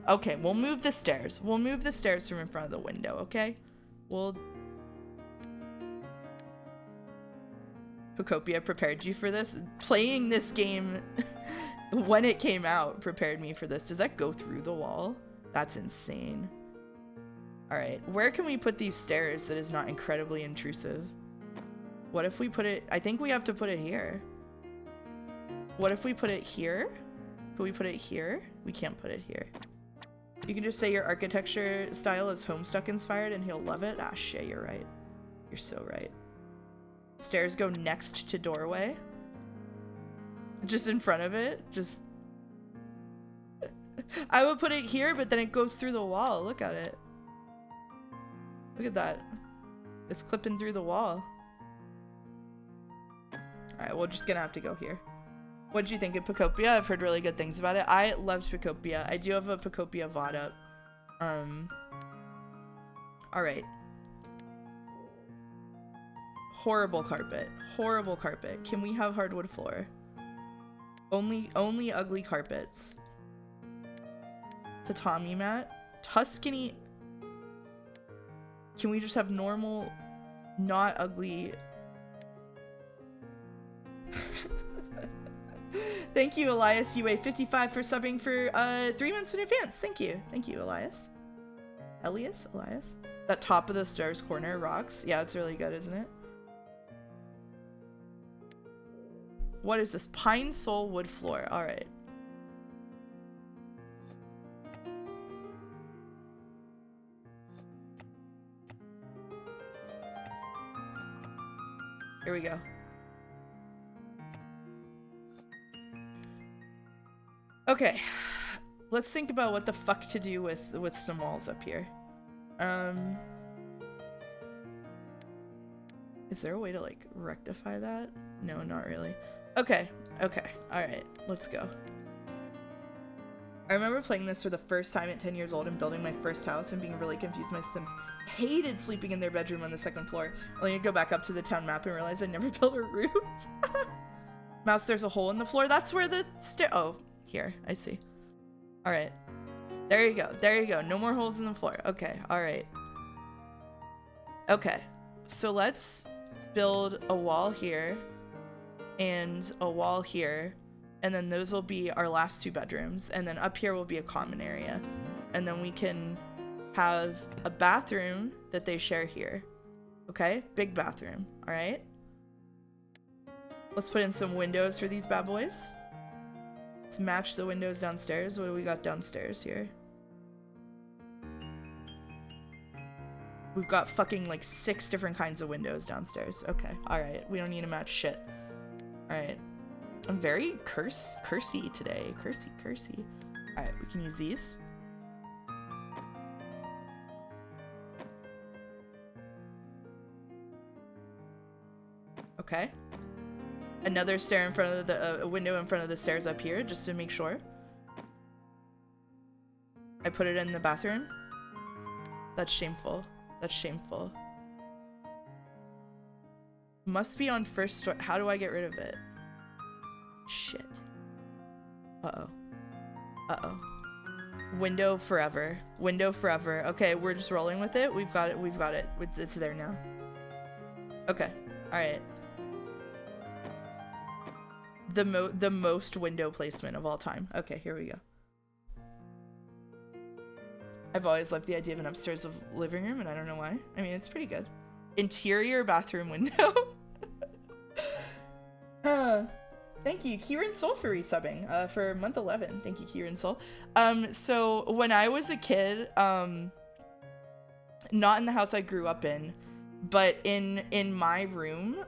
Okay, we'll move the stairs. We'll move the stairs from in front of the window, okay? We'll... Pocopia prepared you for this? Playing this game when it came out prepared me for this. Does that go through the wall? That's insane. Alright, where can we put these stairs that is not incredibly intrusive? What if we put it... I think we have to put it here. What if we put it here? Can we put it here? We can't put it here. You can just say your architecture style is Homestuck inspired and he'll love it. Ah, shit, you're right. You're so right. Stairs go next to doorway. Just in front of it. Just... I would put it here, but then it goes through the wall. Look at it. Look at that. It's clipping through the wall. Alright, we're just gonna have to go here. What did you think of Pocopia? I've heard really good things about it. I loved Pocopia. I do have a Pocopia VOD up. Alright. Horrible carpet. Horrible carpet. Can we have hardwood floor? Only ugly carpets. Tatami mat. Tuscany. Can we just have normal, not ugly? Thank you, Elias UA55 for subbing for 3 months in advance. Thank you. Thank you, Elias. Elias? Elias? That top of the stairs corner rocks. Yeah, it's really good, isn't it? What is this? Pine Sol wood floor. Alright. Here we go. Okay, let's think about what the fuck to do with some walls up here. Is there a way to like rectify that? No, not really. Okay, okay, alright, let's go. I remember playing this for the first time at 10 years old and building my first house and being really confused. My Sims hated sleeping in their bedroom on the 2nd floor. Only to go back up to the town map and realize I never built a roof. Mouse, there's a hole in the floor. That's where the oh, here, I see. All right, there you go. There you go. No more holes in the floor. Okay, all right. Okay, so let's build a wall here and a wall here. And then those will be our last 2 bedrooms. And then up here will be a common area. And then we can have a bathroom that they share here. Okay, big bathroom. All right. Let's put in some windows for these bad boys. Let's match the windows downstairs. What do we got downstairs here? We've got fucking like 6 different kinds of windows downstairs. Okay, all right. We don't need to match shit. All right. I'm very cursey today. Cursey. All right, we can use these. Okay. Another stair in front of the window in front of the stairs up here, just to make sure. I put it in the bathroom. That's shameful. That's shameful. Must be on first story. How do I get rid of it? Shit. Uh-oh. Uh-oh. Window forever. Window forever. Okay, we're just rolling with it. We've got it. We've got it. It's there now. Okay. All right. The most window placement of all time. Okay, here we go. I've always loved the idea of an upstairs living room, and I don't know why. I mean, it's pretty good. Interior bathroom window. Thank you, Kieran Soul, for resubbing for month 11. Thank you, Kieran Soul. So when I was a kid, not in the house I grew up in, but in my room,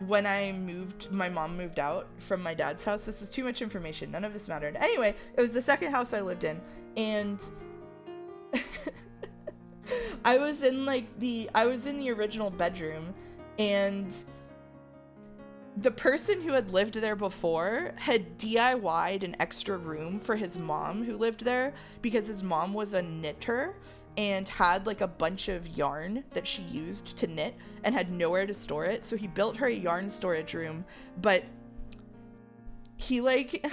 when I moved, my mom moved out from my dad's house. This was too much information. None of this mattered. Anyway, it was the second house I lived in, and I was in the original bedroom, and the person who had lived there before had DIY'd an extra room for his mom who lived there, because his mom was a knitter and had like a bunch of yarn that she used to knit and had nowhere to store it. So he built her a yarn storage room, but he like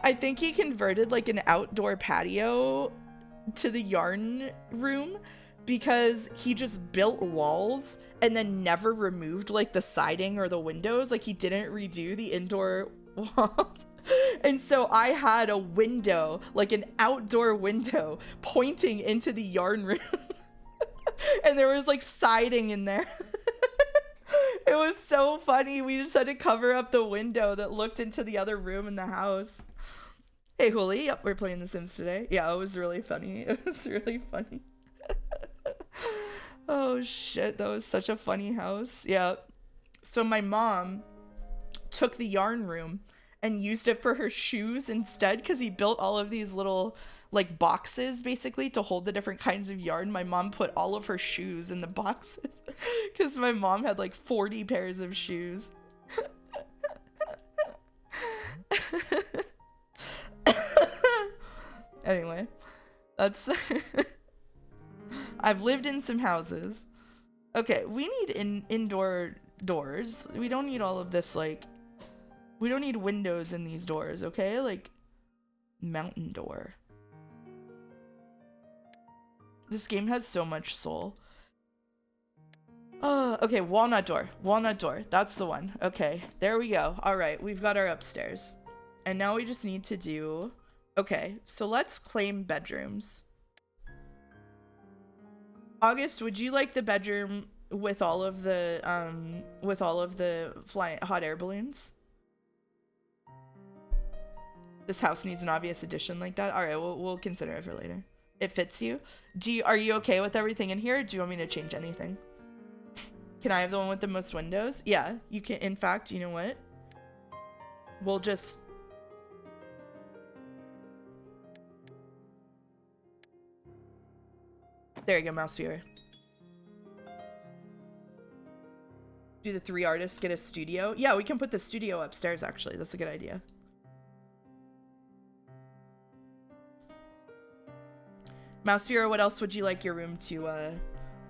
I think he converted like an outdoor patio to the yarn room, because he just built walls and then never removed like the siding or the windows. Like he didn't redo the indoor walls. And so I had a window, like an outdoor window, pointing into the yarn room. And there was like siding in there. It was so funny. We just had to cover up the window that looked into the other room in the house. Hey, Hooli. Yep, we're playing The Sims today. Yeah, it was really funny. It was really funny. Oh, shit. That was such a funny house. Yeah. So my mom took the yarn room and used it for her shoes instead, because he built all of these little like boxes basically to hold the different kinds of yarn. My mom put all of her shoes in the boxes because my mom had like 40 pairs of shoes. Anyway, that's I've lived in some houses. Okay, we need indoor doors. We don't need all of this like, we don't need windows in these doors, okay? Like, mountain door. This game has so much soul. Okay, walnut door. Walnut door. That's the one. Okay, there we go. All right, we've got our upstairs. And now we just need to do... Okay, so let's claim bedrooms. August, would you like the bedroom with all of the flying hot air balloons? This house needs an obvious addition like that. All right, we'll consider it for later. It fits you. Are you okay with everything in here? Or do you want me to change anything? Can I have the one with the most windows? Yeah, you can. In fact, you know what? We'll just... There you go, mouse viewer. Do the 3 artists get a studio? Yeah, we can put the studio upstairs, actually. That's a good idea. Mouse viewer, what else would you like your room to, can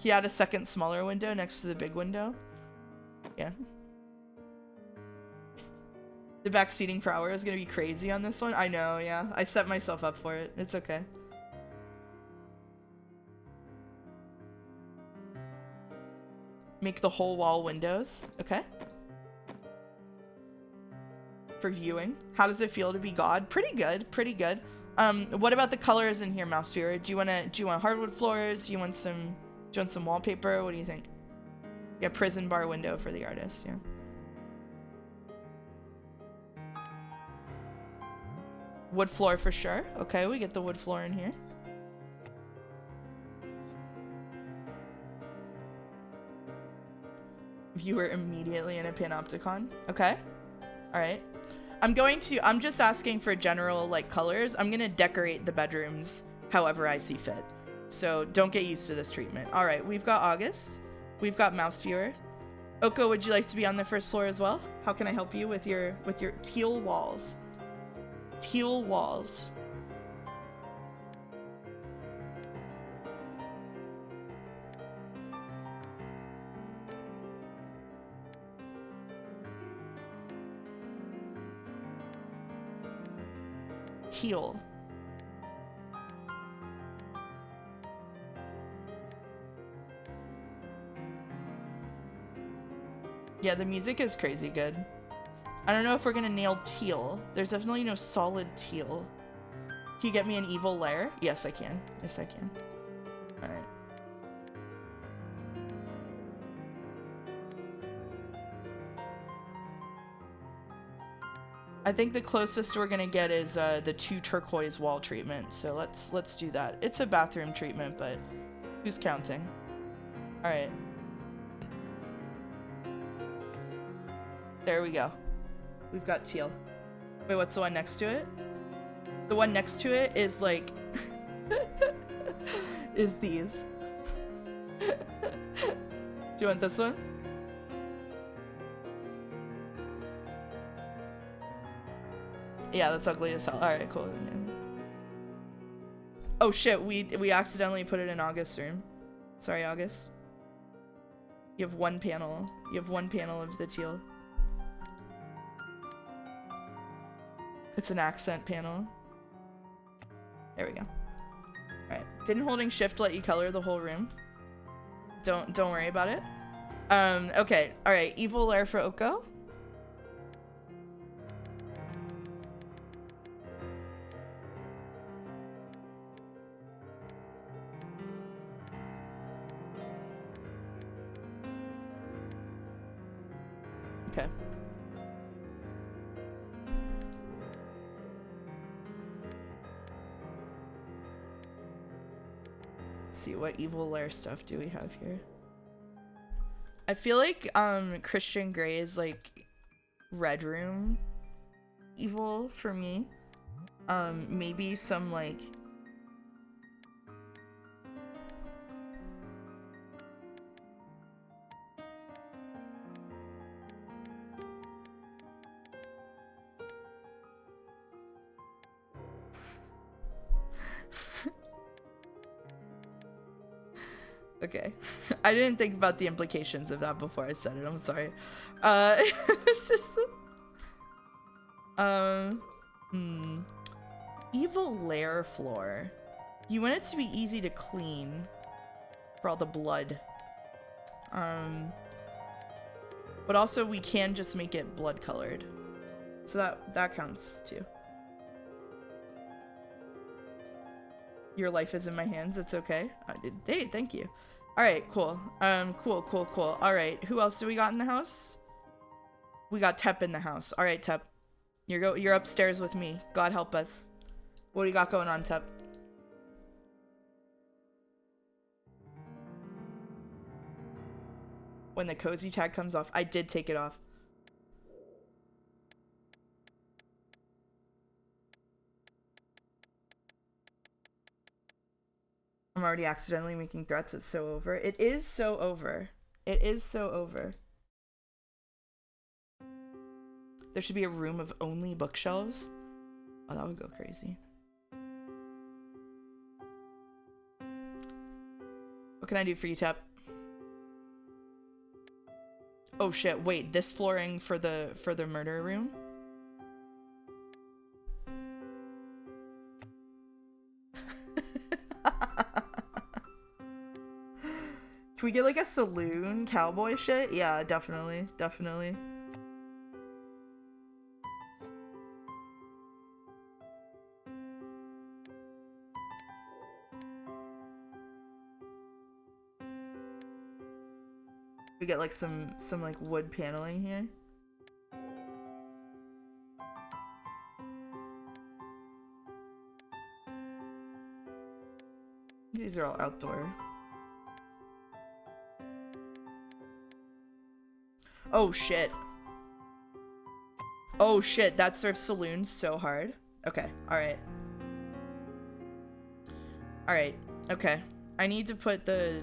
you add a second smaller window next to the big window? Yeah. The back seating per hour is gonna be crazy on this one. I know, yeah. I set myself up for it. It's okay. Make the whole wall windows. Okay. For viewing. How does it feel to be God? Pretty good. Pretty good. What about the colors in here, Mouse Viewer? Do you want hardwood floors? Do you want some wallpaper? What do you think? Yeah, prison bar window for the artist, yeah. Wood floor for sure. Okay, we get the wood floor in here. Viewer immediately in a panopticon. Okay. Alright. I'm just asking for general, like, colors. I'm gonna decorate the bedrooms however I see fit. So don't get used to this treatment. Alright, we've got August. We've got Mouse Viewer. Oko, would you like to be on the first floor as well? How can I help you with your teal walls? Teal walls. Teal. Yeah, the music is crazy good. I don't know if we're gonna nail teal. There's definitely no solid teal. Can you get me an evil lair? Yes, I can. Yes, I can. Alright. I think the closest we're gonna get is the 2 turquoise wall treatment. So let's do that. It's a bathroom treatment, but who's counting? Alright. There we go. We've got teal. Wait, what's the one next to it? The one next to it is like... is these. Do you want this one? Yeah, that's ugly as hell. Alright, cool. Oh shit, we accidentally put it in August's room. Sorry, August. You have one panel. You have one panel of the teal. It's an accent panel. There we go. Alright. Didn't holding shift let you color the whole room? Don't worry about it. Okay. Alright. Evil lair for Oko. Okay. See what evil lair stuff do we have here. I feel like Christian Grey is like red room evil for me. Maybe some like okay. I didn't think about the implications of that before I said it. I'm sorry. It's just evil lair floor. You want it to be easy to clean for all the blood. But also we can just make it blood colored. So that counts too. Your life is in my hands. It's okay. Hey, thank you. All right, cool. Cool. All right, who else do we got in the house? We got Tep in the house. All right, Tep, you're upstairs with me. God help us. What do you got going on, Tep? When the cozy tag comes off, I did take it off. I'm already accidentally making threats. It's so over. It is so over. It is so over. There should be a room of only bookshelves. Oh, that would go crazy. What can I do for you, Tep? Oh shit, wait, this flooring for the murder room? Can we get like a saloon cowboy shit? Yeah, definitely. We get like some like wood paneling here. These are all outdoor. Oh shit. Oh shit, that serves saloons so hard. Okay, alright. Alright, okay. I need to put the...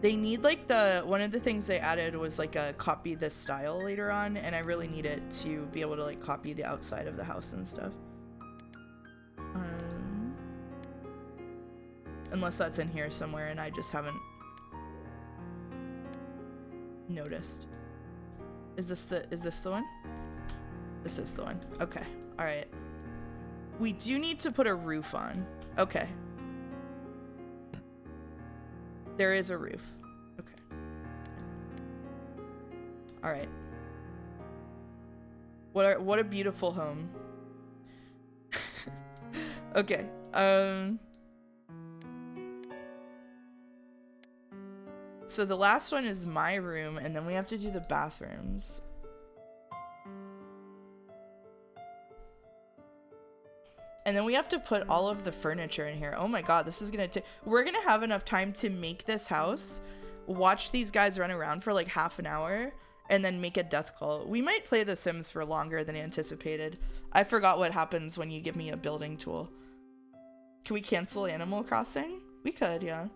They need like the... One of the things they added was like a copy this style later on, and I really need it to be able to like copy the outside of the house and stuff. Unless that's in here somewhere and I just haven't noticed. Is this the one? This is the one. Okay. All right. We do need to put a roof on. Okay. There is a roof. Okay. All right. What a beautiful home. Okay. So the last one is my room, and then we have to do the bathrooms. And then we have to put all of the furniture in here. Oh my god, this is gonna take... We're gonna have enough time to make this house, watch these guys run around for like half an hour, and then make a death call. We might play The Sims for longer than anticipated. I forgot what happens when you give me a building tool. Can we cancel Animal Crossing? We could, yeah.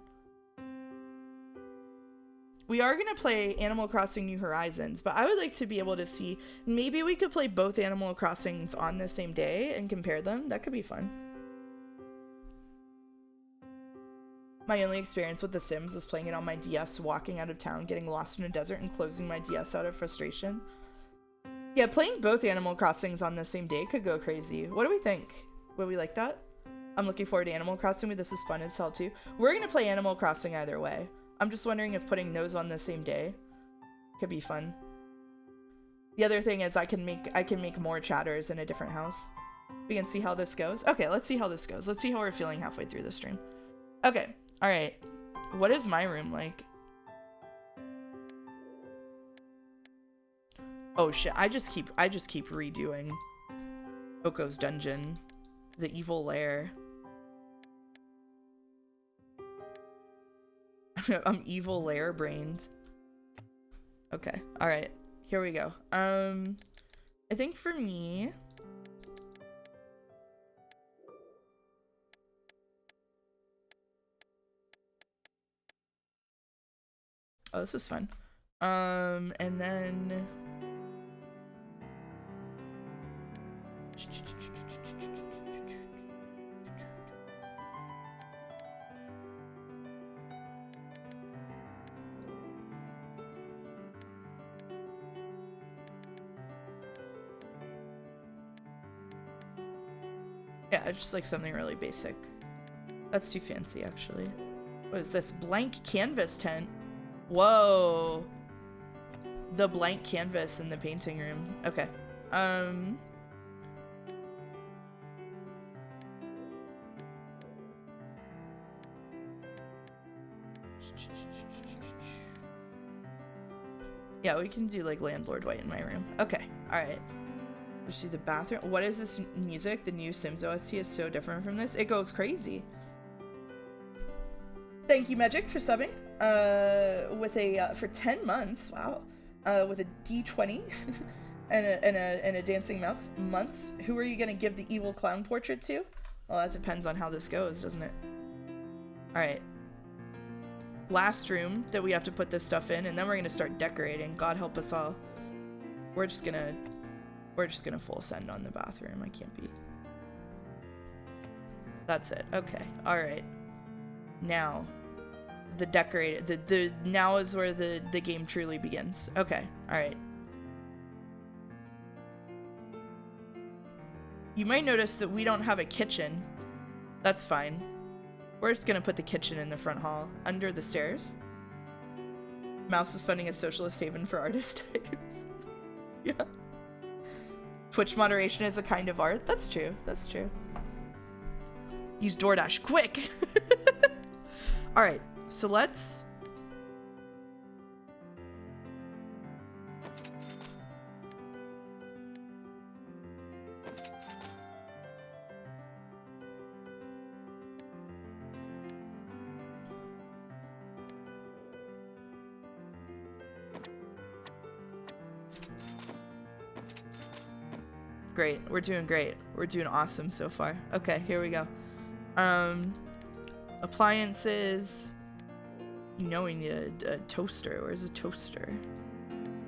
We are going to play Animal Crossing New Horizons, but I would like to be able to see... Maybe we could play both Animal Crossings on the same day and compare them. That could be fun. My only experience with The Sims was playing it on my DS, walking out of town, getting lost in a desert, and closing my DS out of frustration. Yeah, playing both Animal Crossings on the same day could go crazy. What do we think? Would we like that? I'm looking forward to Animal Crossing, but this is fun as hell too. We're going to play Animal Crossing either way. I'm just wondering if putting those on the same day could be fun. The other thing is I can make more chatters in a different house. We can see how this goes. Okay, let's see how this goes. Let's see how we're feeling halfway through the stream. Okay, all right. What is my room like? Oh shit! I just keep redoing Oko's dungeon, the evil lair. I'm evil lair brained. Okay, all right, here we go. I think for me, oh, this is fun. And then yeah, just like something really basic. That's too fancy, actually. What is this? Blank canvas tent? Whoa. The blank canvas in the painting room. Okay. Yeah, we can do like landlord white in my room. Okay. All right. You see the bathroom. What is this music? The new Sims OST is so different from this. It goes crazy. Thank you, Magic, for subbing. With a for 10 months. Wow. With a D20 and a dancing mouse. Months. Who are you gonna give the evil clown portrait to? Well, that depends on how this goes, doesn't it? All right. Last room that we have to put this stuff in, and then we're gonna start decorating. God help us all. We're just gonna full send on the bathroom. I can't be. That's it. Okay. All right. Now, the decorated. The now is where the game truly begins. Okay. All right. You might notice that we don't have a kitchen. That's fine. We're just gonna put the kitchen in the front hall, under the stairs. Mouse is funding a socialist haven for artist types. Yeah. Twitch moderation is a kind of art. That's true. That's true. Use DoorDash quick. All right. So let's Great. We're doing great. We're doing awesome so far. Okay, here we go. Appliances. You know we need a toaster. Where's a toaster?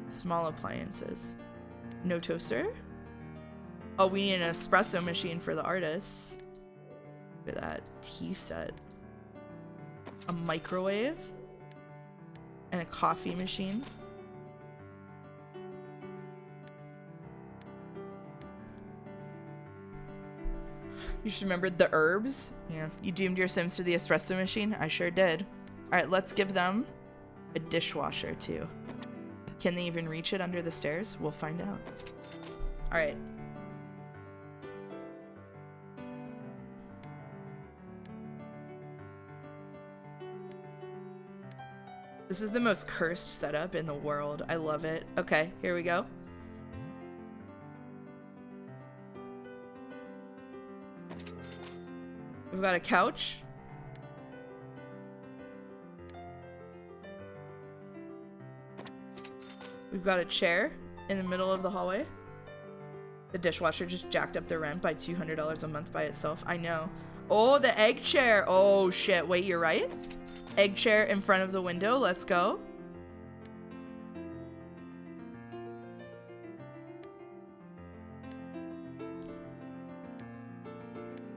Small appliances. No toaster? Oh, we need an espresso machine for the artists. Look at that tea set. A microwave. And a coffee machine. You should remember the herbs. Yeah, you doomed your Sims to the espresso machine? I sure did. Alright, let's give them a dishwasher too. Can they even reach it under the stairs? We'll find out. Alright. This is the most cursed setup in the world. I love it. Okay, here we go. We've got a couch. We've got a chair in the middle of the hallway. The dishwasher just jacked up the rent by $200 a month by itself. I know. Oh, the egg chair. Oh, shit. Wait, you're right? Egg chair in front of the window. Let's go.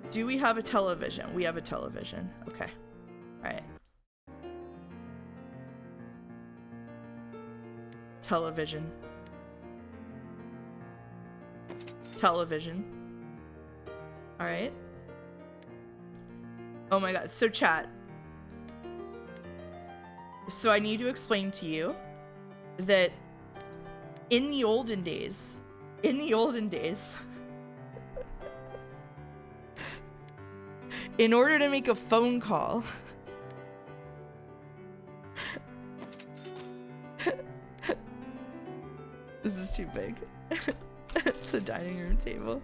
Do we have a television? We have a television. Okay. All right. Television. Television. All right. Oh my god. So chat. So I need to explain to you that in the olden days, in order to make a phone call, this is too big. It's a dining room table.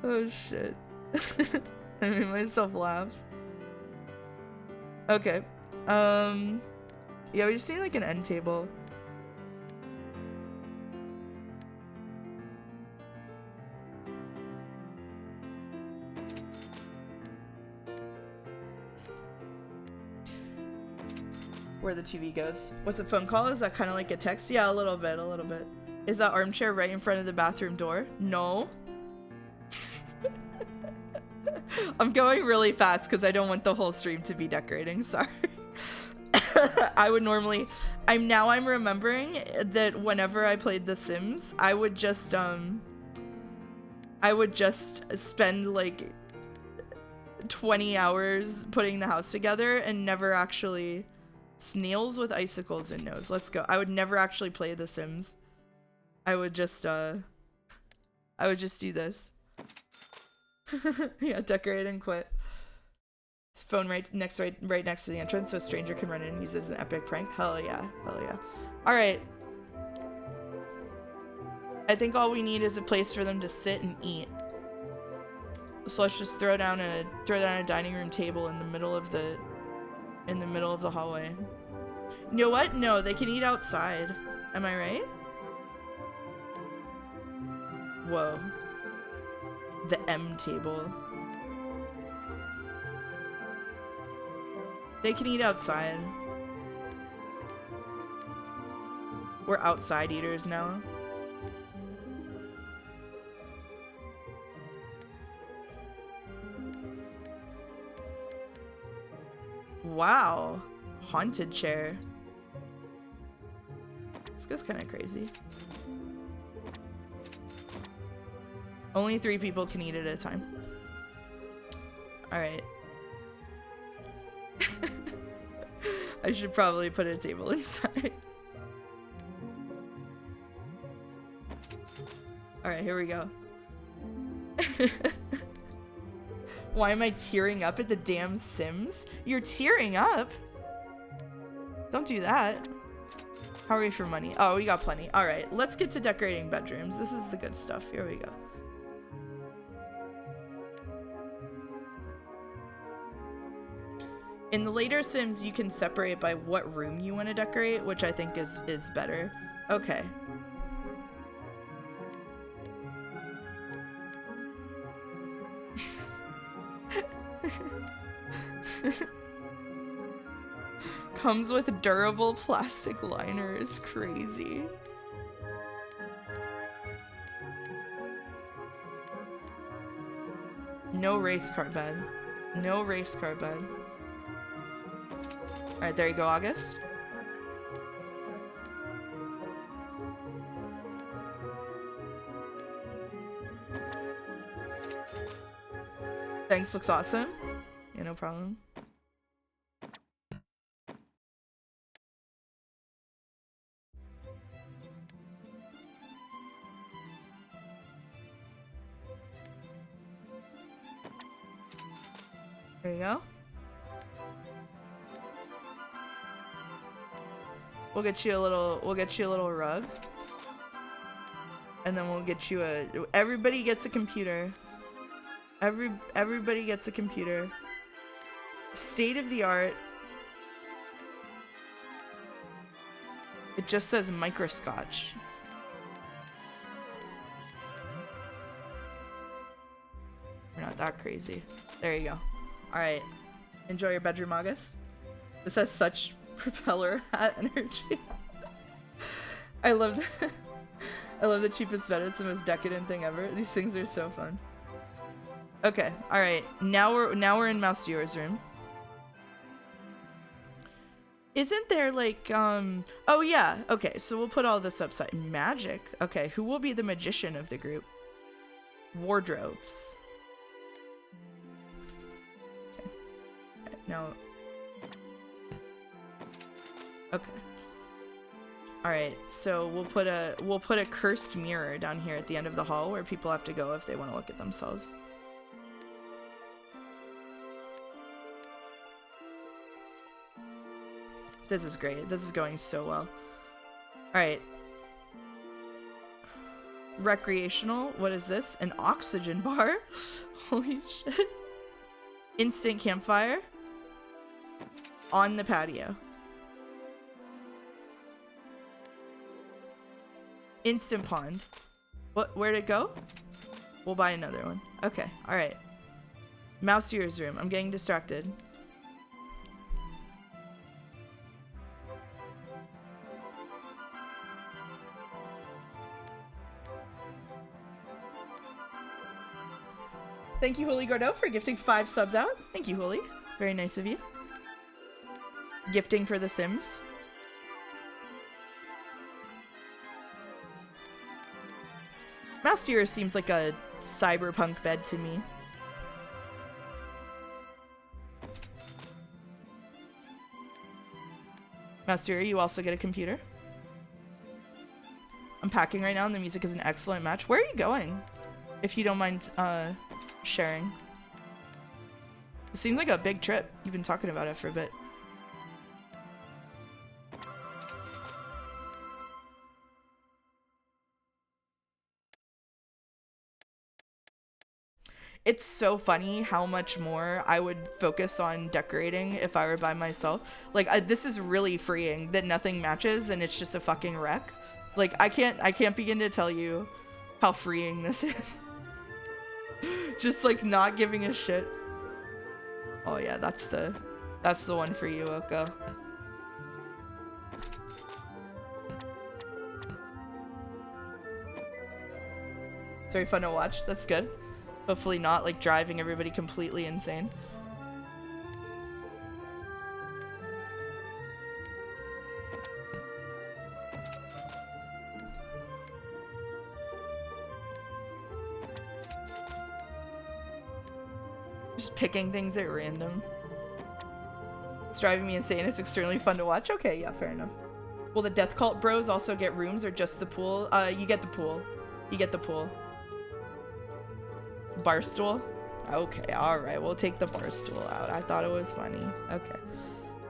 Oh shit. I made myself laugh. Okay. Yeah, we just need like an end table. Where the TV goes. What's a phone call? Is that kind of like a text? Yeah, a little bit, a little bit. Is that armchair right in front of the bathroom door? No. I'm going really fast because I don't want the whole stream to be decorating. Sorry. I would normally... I'm remembering that whenever I played The Sims, I would just spend like 20 hours putting the house together and never actually... Snails with icicles in nose. Let's go. I would never actually play The Sims. I would just do this. Yeah, decorate and quit. His phone right next to the entrance so a stranger can run in and use it as an epic prank. Hell yeah. Hell yeah. Alright. I think all we need is a place for them to sit and eat. So let's just throw down a dining room table in the middle of the hallway. You know what? No, they can eat outside. Am I right? Whoa. The M table. They can eat outside. We're outside eaters now. Wow. Haunted chair. This goes kind of crazy. Only 3 people can eat at a time. Alright. I should probably put a table inside. Alright, here we go. Why am I tearing up at the damn Sims? You're tearing up? Don't do that. How are we for money? Oh, we got plenty. Alright, let's get to decorating bedrooms. This is the good stuff. Here we go. In the later Sims, you can separate by what room you want to decorate, which I think is better. Okay. Comes with durable plastic liner is crazy. No race car bed. No race car bed. Alright, there you go, August. Thanks, looks awesome. Yeah, no problem. There you go. We'll get you a little rug. And then we'll get you everybody gets a computer. Everybody gets a computer. State of the art. It just says microscotch. We're not that crazy. There you go. Alright. Enjoy your bedroom, August. This has such propeller hat energy. I love that. I love the cheapest bed. It's the most decadent thing ever. These things are so fun. Okay, alright. Now we're in Mouse Viewer's room. Isn't there like oh yeah, okay, so we'll put all this upside. Magic. Okay, who will be the magician of the group? Wardrobes. Okay. Now okay. Alright, so we'll put a cursed mirror down here at the end of the hall where people have to go if they want to look at themselves. This is great. This is going so well. Alright. Recreational. What is this? An oxygen bar? Holy shit. Instant campfire. On the patio. Instant pond. What? Where'd it go? We'll buy another one. Okay. Alright. Mouse Viewer's room. I'm getting distracted. Thank you, Holy Gordo, for gifting 5 subs out. Thank you, Holy. Very nice of you. Gifting for the Sims. Mouse Viewer seems like a cyberpunk bed to me. Mouse Viewer, you also get a computer. I'm packing right now and the music is an excellent match. Where are you going? If you don't mind sharing. It seems like a big trip. You've been talking about it for a bit. It's so funny how much more I would focus on decorating if I were by myself. Like, this is really freeing that nothing matches and it's just a fucking wreck. Like, I can't begin to tell you how freeing this is. Just like not giving a shit. Oh yeah, that's the one for you, Oko. It's very fun to watch. That's good. Hopefully not like driving everybody completely insane. Just picking things at random. It's driving me insane. It's extremely fun to watch. Okay, yeah, fair enough. Will the Death Cult bros also get rooms or just the pool? You get the pool. You get the pool. Barstool? Okay, alright. We'll take the barstool out. I thought it was funny. Okay.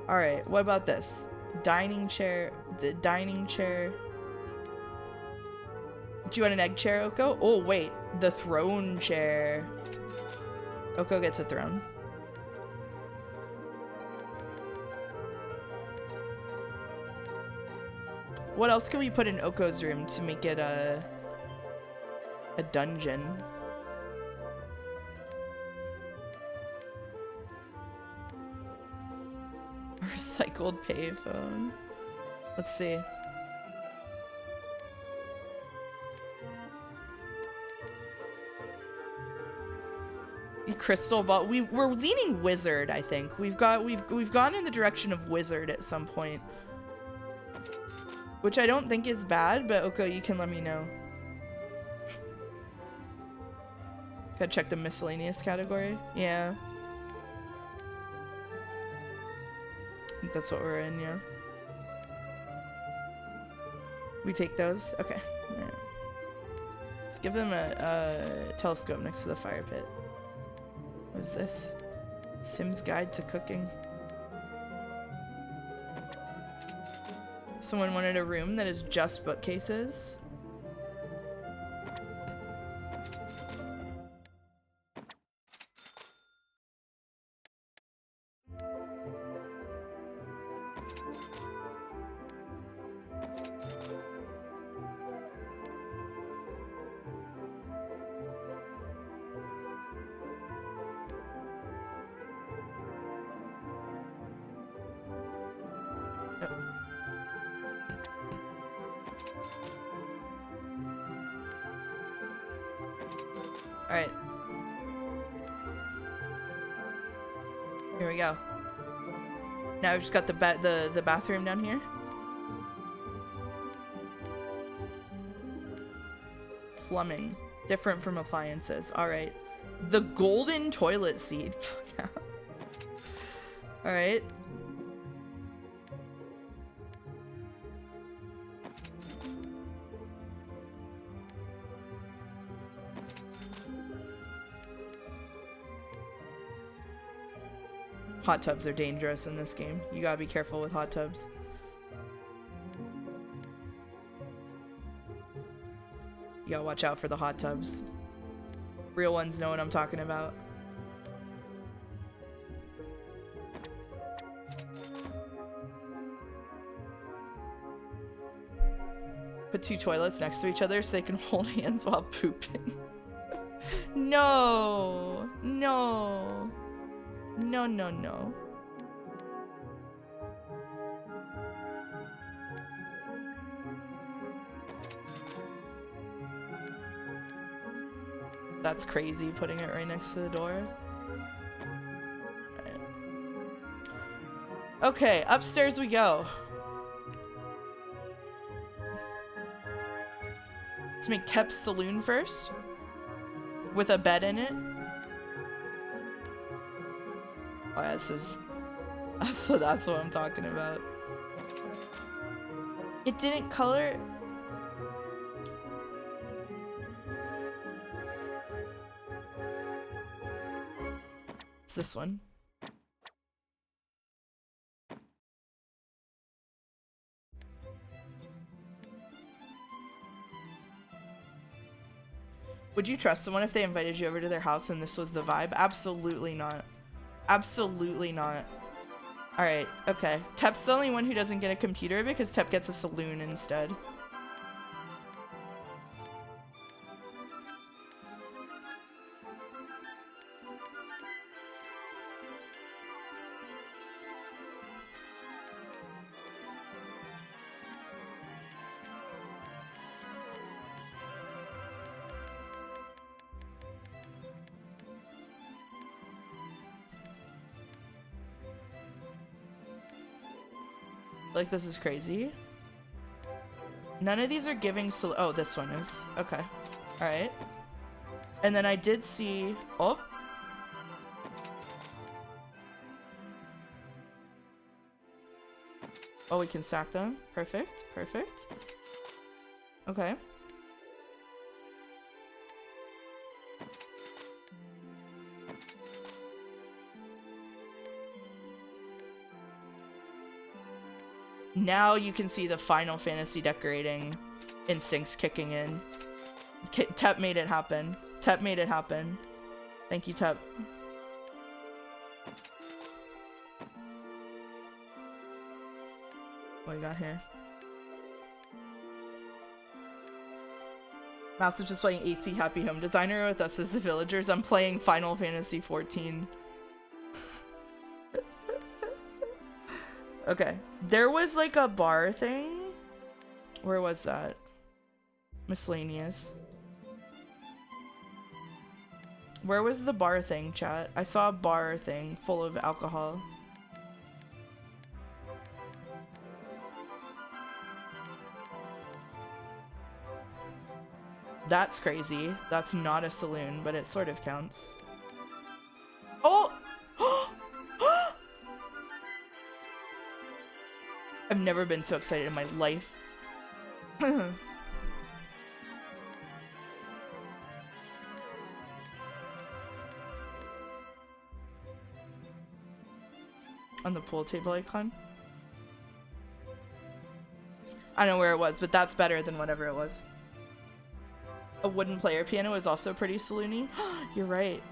Alright, what about this? Dining chair. The dining chair. Do you want an egg chair, Oko? Oh, wait. The throne chair. Oko gets a throne. What else can we put in Oko's room to make it a dungeon? Recycled payphone. Let's see. Crystal ball. We're leaning wizard, I think. We've gone in the direction of wizard at some point. Which I don't think is bad, but Oko, you can let me know. Gotta check the miscellaneous category. Yeah. I think that's what we're in, yeah. We take those? Okay. Right. Let's give them a telescope next to the fire pit. What is this? Sim's Guide to Cooking. Someone wanted a room that is just bookcases. Alright. Here we go. Now we've just got the bathroom down here. Plumbing. Different from appliances. Alright. The golden toilet seat. Alright. Hot tubs are dangerous in this game. You gotta be careful with hot tubs. You gotta watch out for the hot tubs. Real ones know what I'm talking about. Put two toilets next to each other so they can hold hands while pooping. No! No! No, no, no. That's crazy, putting it right next to the door. Right. Okay, upstairs we go. Let's make Tep's saloon first. With a bed in it. Oh yeah, that's what I'm talking about. It didn't color. It's this one. Would you trust someone if they invited you over to their house and this was the vibe? Absolutely not. Absolutely not. Alright, okay. Tep's the only one who doesn't get a computer because Tep gets a saloon instead. Like, this is crazy. None of these are giving oh, this one is. Okay. Alright. And then I did see... Oh! Oh, we can stack them. Perfect. Perfect. Okay. Now you can see the Final Fantasy decorating instincts kicking in. Tep made it happen. Tep made it happen. Thank you, Tep. What do we got here? Mouse is just playing AC Happy Home Designer with us as the villagers. I'm playing Final Fantasy 14. Okay. There was like a bar thing. Where was that? Miscellaneous. Where was the bar thing, chat? I saw a bar thing full of alcohol. That's crazy. That's not a saloon, but it sort of counts. Oh! I've never been so excited in my life. On the pool table icon? I don't know where it was, but that's better than whatever it was. A wooden player piano is also pretty saloony. You're right.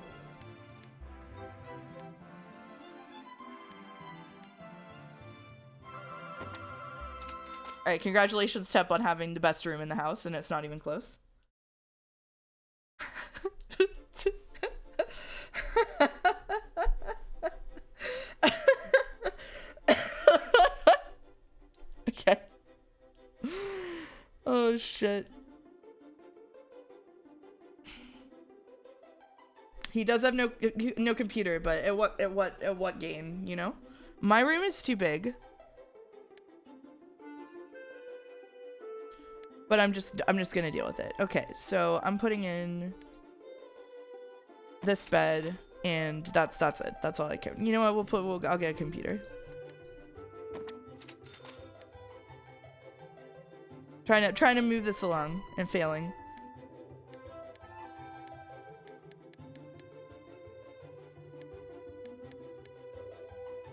Alright, congratulations, Tep, on having the best room in the house, and it's not even close. Okay. Oh, shit. He does have no computer, but at what game, you know? My room is too big. But I'm just gonna deal with it. Okay, so I'm putting in this bed, and that's it. That's all I care. You know what? I'll get a computer. Trying to move this along and failing.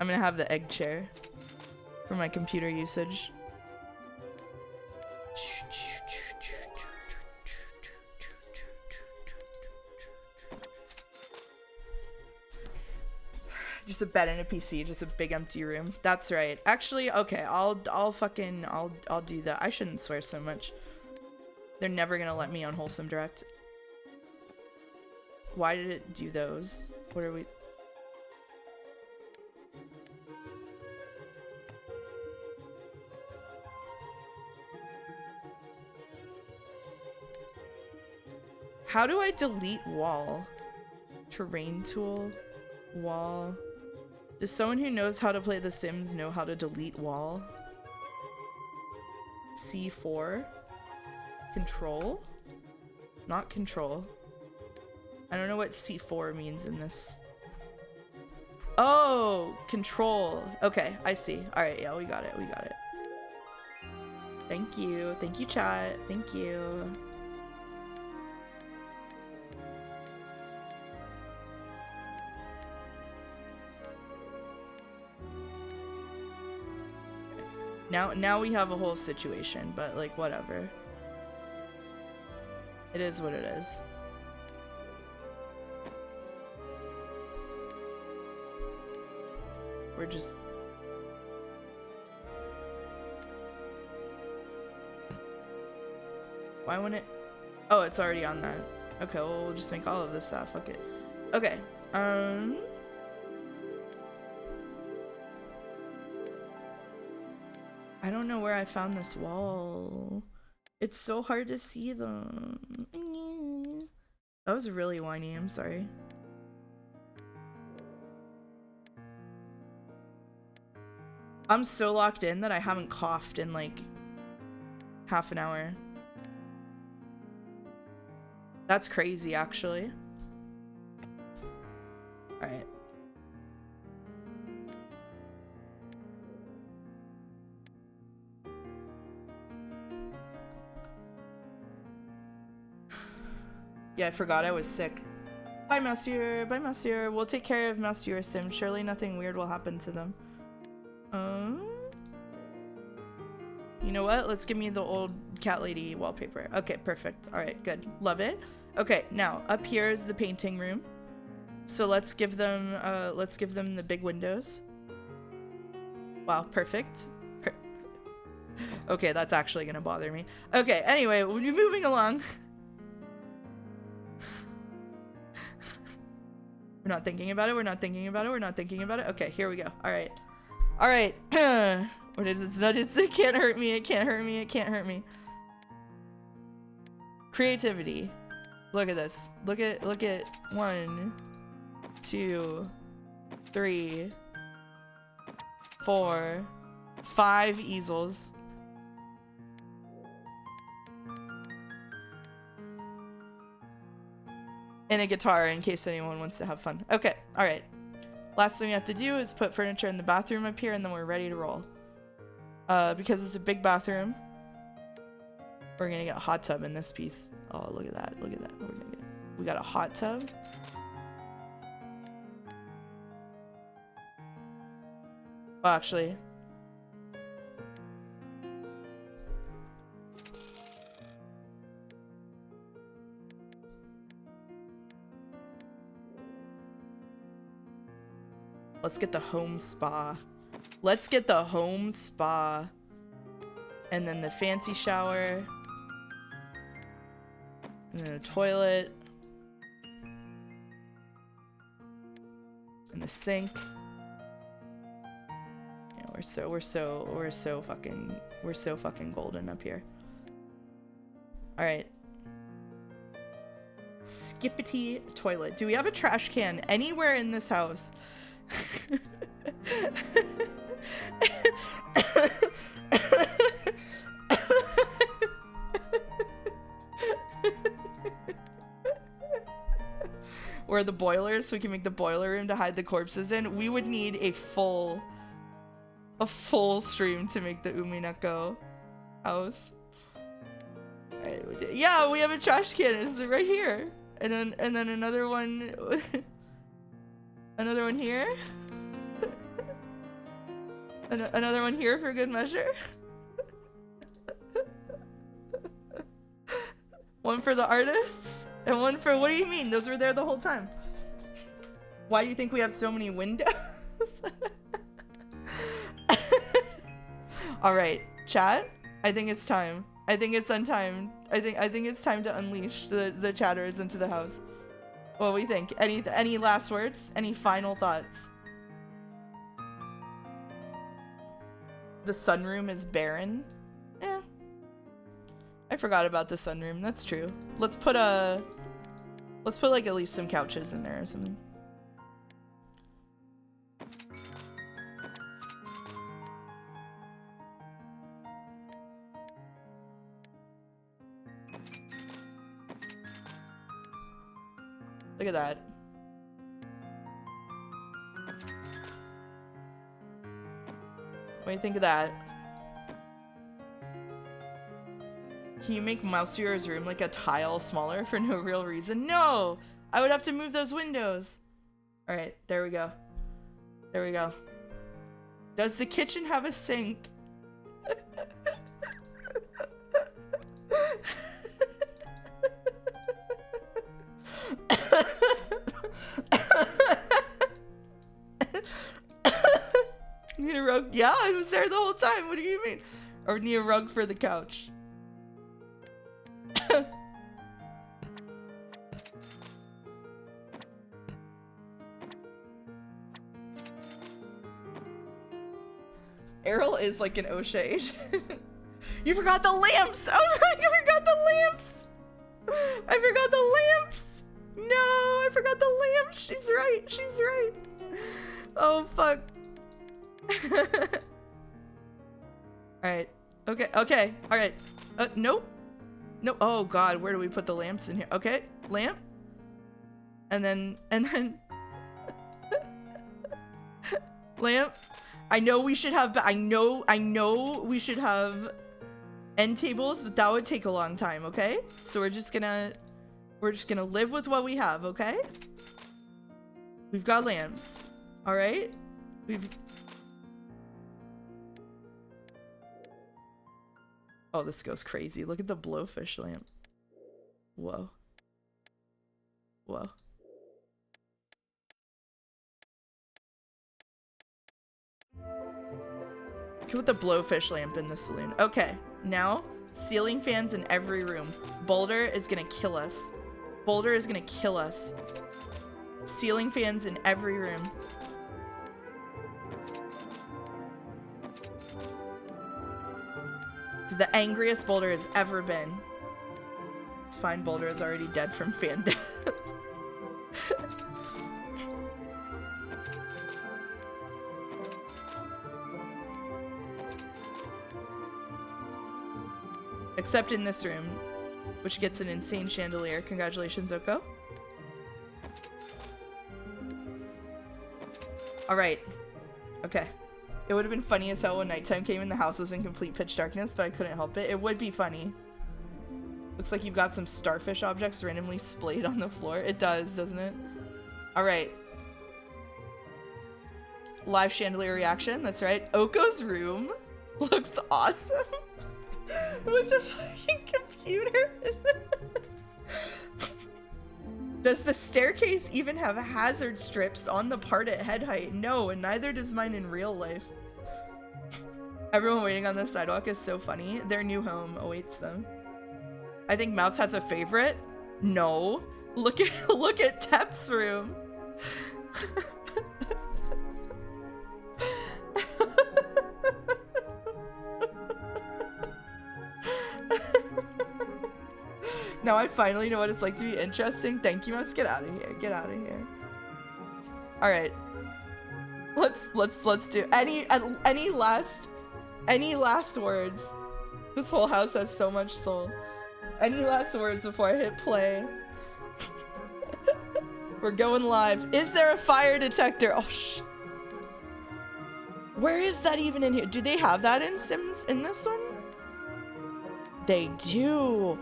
I'm gonna have the egg chair for my computer usage. Just a bed and a PC, just a big empty room. That's right. Actually, okay, I'll do that. I shouldn't swear so much. They're never gonna let me on Wholesome Direct. Why did it do those? What are we? How do I delete wall? Terrain tool, wall. Does someone who knows how to play The Sims know how to delete wall? C4. Control? Not control. I don't know what C4 means in this. Oh, control. Okay, I see. All right, yeah, we got it. We got it. Thank you. Thank you, chat. Thank you. Now we have a whole situation, but like whatever. It is what it is. We're just why wouldn't it? Oh, it's already on that. Okay, well, we'll just make all of this stuff. Fuck it. Okay. I don't know where I found this wall. It's so hard to see them. That was really whiny, I'm sorry. I'm so locked in that I haven't coughed in like half an hour. That's crazy, actually. Alright. Yeah, I forgot I was sick. Bye, Monsieur. Bye, Monsieur. We'll take care of Monsieur Sim. Surely nothing weird will happen to them. You know what? Let's give me the old cat lady wallpaper. Okay, perfect. All right, good. Love it. Okay, now up here is the painting room. So let's give them the big windows. Wow, perfect. Okay, that's actually gonna bother me. Okay, anyway, we'll be moving along. We're not thinking about it. We're not thinking about it. We're not thinking about it. Okay, here we go. All right. All right. What is it? It can't hurt me. It can't hurt me. It can't hurt me. Creativity. Look at this. Look at 1, 2, 3, 4, 5 easels. And a guitar in case anyone wants to have fun. Okay, all right. Last thing we have to do is put furniture in the bathroom up here and then we're ready to roll. Because it's a big bathroom, we're gonna get a hot tub in this piece. Oh, look at that, look at that. We got a hot tub. Oh, actually. Let's get the home spa. Let's get the home spa. And then the fancy shower. And then the toilet. And the sink. Yeah, we're so fucking golden up here. Alright. Skippity toilet. Do we have a trash can anywhere in this house? Or the boilers, so we can make the boiler room to hide the corpses in. We would need a full stream to make the Umineko house. Alright, yeah, we have a trash can. It's right here. And then another one. Another one here. Another one here for good measure. One for the artists and one for, what do you mean? Those were there the whole time. Why do you think we have so many windows? All right, chat. I think it's time. I think it's untimed. I think it's time to unleash the chatters into the house. What do we think? Any last words? Any final thoughts? The sunroom is barren. Yeah. I forgot about the sunroom. That's true. Let's put like at least some couches in there or something. Look at that. What do you think of that? Can you make Mousier's room like a tile smaller for no real reason? No! I would have to move those windows. Alright, there we go. There we go. Does the kitchen have a sink? Need a rug? Yeah, I was there the whole time. What do you mean? Or need a rug for the couch? Errol is like an OSHA agent. You forgot the lamps! Oh my, I forgot the lamps! I forgot the lamps! No, I forgot the lamps! She's right, she's right. Oh fuck. Alright. Okay, okay, alright. Nope. No, oh god, where do we put the lamps in here? Okay, lamp. And then lamp. I know we should have, I know we should have end tables, but that would take a long time, okay? So we're just gonna live with what we have, okay? We've got lamps. Alright? Oh, this goes crazy. Look at the blowfish lamp. Whoa. Whoa. Put the blowfish lamp in the saloon. Okay, now ceiling fans in every room. Boulder is gonna kill us. Boulder is gonna kill us. Ceiling fans in every room. It's the angriest Boulder has ever been. It's fine, Boulder is already dead from fan death. Except in this room, which gets an insane chandelier. Congratulations, Oko. Alright. Okay. It would have been funny as hell when nighttime came and the house was in complete pitch darkness, but I couldn't help it. It would be funny. Looks like you've got some starfish objects randomly splayed on the floor. It does, doesn't it? Alright. Live chandelier reaction, that's right. Oko's room looks awesome. With the fucking computer. Does the staircase even have hazard strips on the part at head height? No, and neither does mine in real life. Everyone waiting on the sidewalk is so funny. Their new home awaits them. I think Mouse has a favorite. No. Look at Tep's room. Now I finally know what it's like to be interesting. Thank you, Mouse. Get out of here. Get out of here. All right. Let's do any last words. This whole house has so much soul. Any last words before I hit play? We're going live. Is there a fire detector? Oh sh. Where is that even in here? Do they have that in Sims in this one? They do.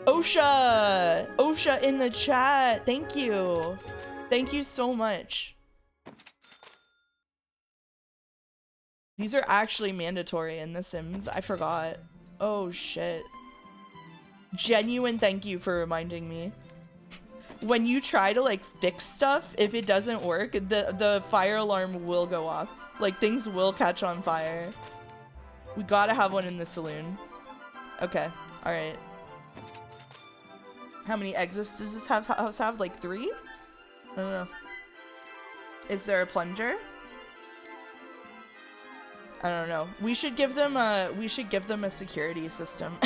Osha in the chat. Thank you. Thank you so much. These are actually mandatory in The Sims. I forgot. Oh shit. Genuine thank you for reminding me. When you try to like fix stuff, if it doesn't work, the fire alarm will go off. Like things will catch on fire. We gotta have one in the saloon. Okay. All right. How many exits does this house have? Like 3? I don't know. Is there a plunger? I don't know. We should give them a security system.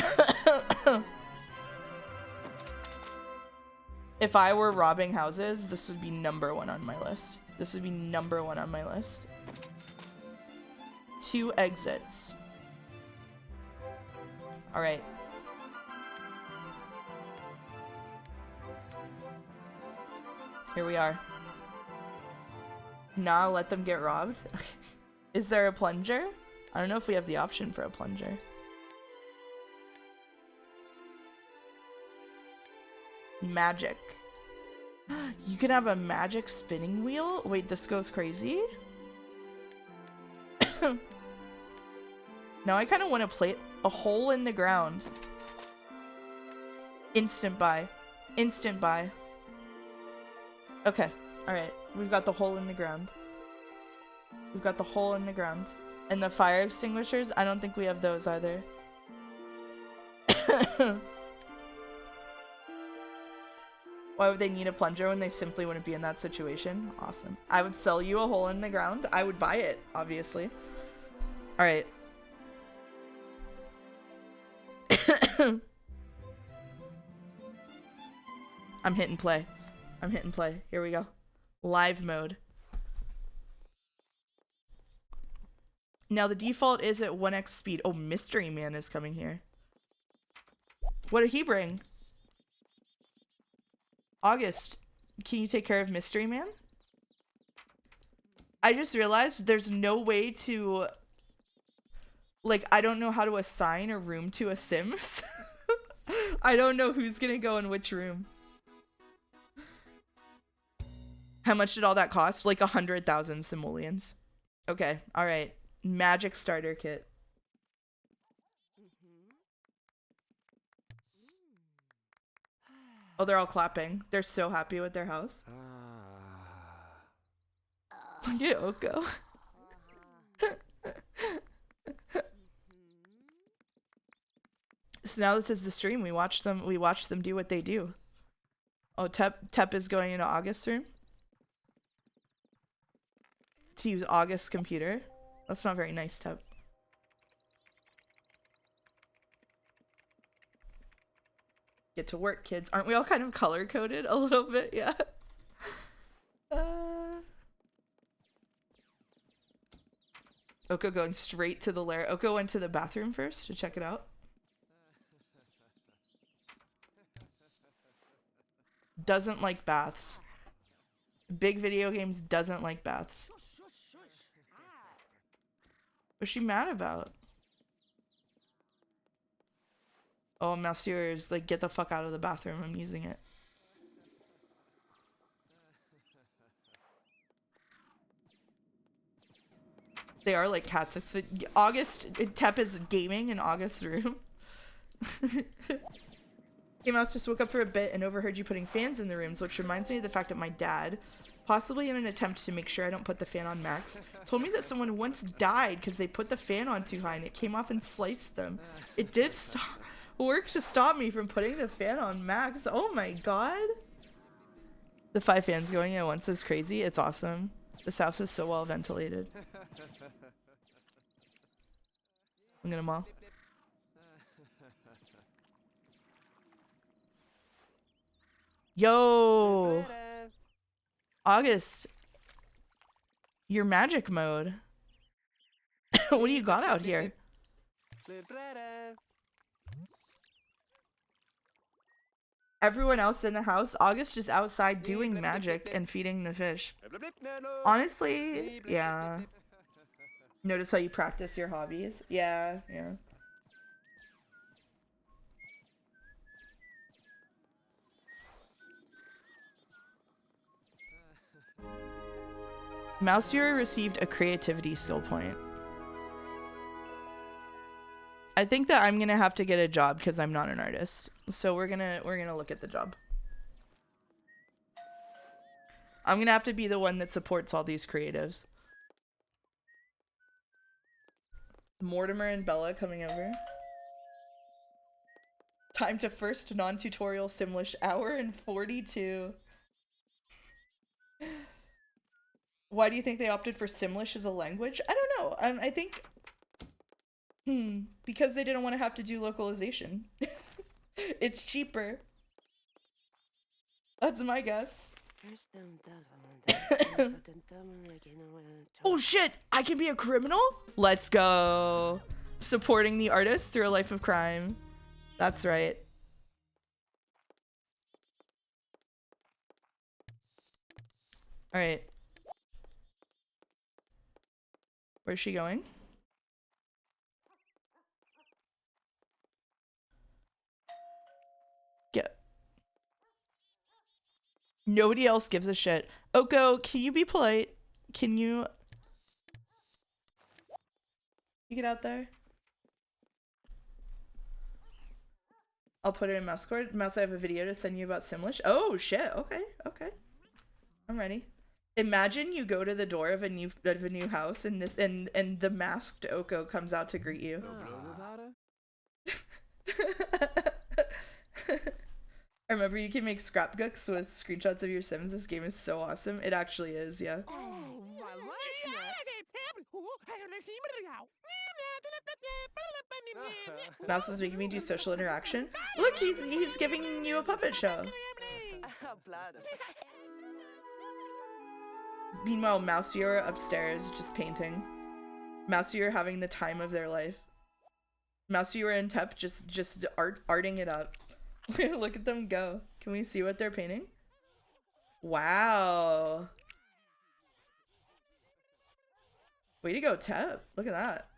If I were robbing houses, this would be #1 on my list. This would be #1 on my list. 2 exits. All right. Here we are. Nah, let them get robbed. Is there a plunger? I don't know if we have the option for a plunger. Magic. You can have a magic spinning wheel? Wait, this goes crazy? Now I kind of want to play a hole in the ground. Instant buy. Instant buy. Okay. Alright. We've got the hole in the ground. We've got the hole in the ground. And the fire extinguishers? I don't think we have those either. Why would they need a plunger when they simply wouldn't be in that situation? Awesome. I would sell you a hole in the ground. I would buy it, obviously. Alright. I'm hitting play. I'm hitting play. Here we go. Live mode. Now the default is at 1x speed. Oh, Mystery Man is coming here. What did he bring? August, can you take care of Mystery Man? I just realized there's no way to... Like, I don't know how to assign a room to a Sims. I don't know who's gonna go in which room. How much did all that cost? Like 100,000 simoleons. Okay, alright. Magic starter kit. Oh, they're all clapping. They're so happy with their house. Look at Oko. So now this is the stream. We watch them do what they do. Oh, Tep is going into August's room to use August's computer. That's not very nice, Tep. Get to work, kids. Aren't we all kind of color-coded a little bit? Yeah. Oko going straight to the lair. Oko went to the bathroom first to check it out. Doesn't like baths. Big video games doesn't like baths. What's she mad about? Oh, Monsieur is like, get the fuck out of the bathroom. I'm using it. They are like cats. August, Tep is gaming in August's room. Hey Mouse, just woke up for a bit and overheard you putting fans in the rooms, which reminds me of the fact that my dad, possibly in an attempt to make sure I don't put the fan on max, told me that someone once died because they put the fan on too high and it came off and sliced them. It did work to stop me from putting the fan on max. Oh my god. The 5 fans going at once is crazy. It's awesome. This house is so well ventilated. I'm gonna maul. Yo! August! Your magic mode. What do you got out here? Everyone else in the house, August just outside doing magic and feeding the fish. Honestly, yeah. Notice how you practice your hobbies? Yeah, yeah. Mouseviewer received a creativity skill point. I think that I'm gonna have to get a job because I'm not an artist. So we're gonna look at the job. I'm gonna have to be the one that supports all these creatives. Mortimer and Bella coming over. Time to first non-tutorial Simlish, hour and 42. Why do you think they opted for Simlish as a language? I don't know. I think... because they didn't want to have to do localization. It's cheaper. That's my guess. Oh shit! I can be a criminal? Let's go. Supporting the artist through a life of crime. That's right. Alright. Where's she going? Get. Nobody else gives a shit. Oko, can you be polite? Can you get out there? I'll put it in Mouse Cord. Mouse, I have a video to send you about Simlish. Oh shit. Okay, okay. I'm ready. Imagine you go to the door of a new house and the masked Oko comes out to greet you. I remember you can make scrapbooks with screenshots of your Sims. This game is so awesome. It actually is, yeah. Mouse is making me do social interaction. Look, he's giving you a puppet show. Meanwhile, Mouseviewer upstairs just painting. Mouseviewer having the time of their life. Mouseviewer and Tep just arting it up. Look at them go. Can we see what they're painting? Wow. Way to go, Tep. Look at that.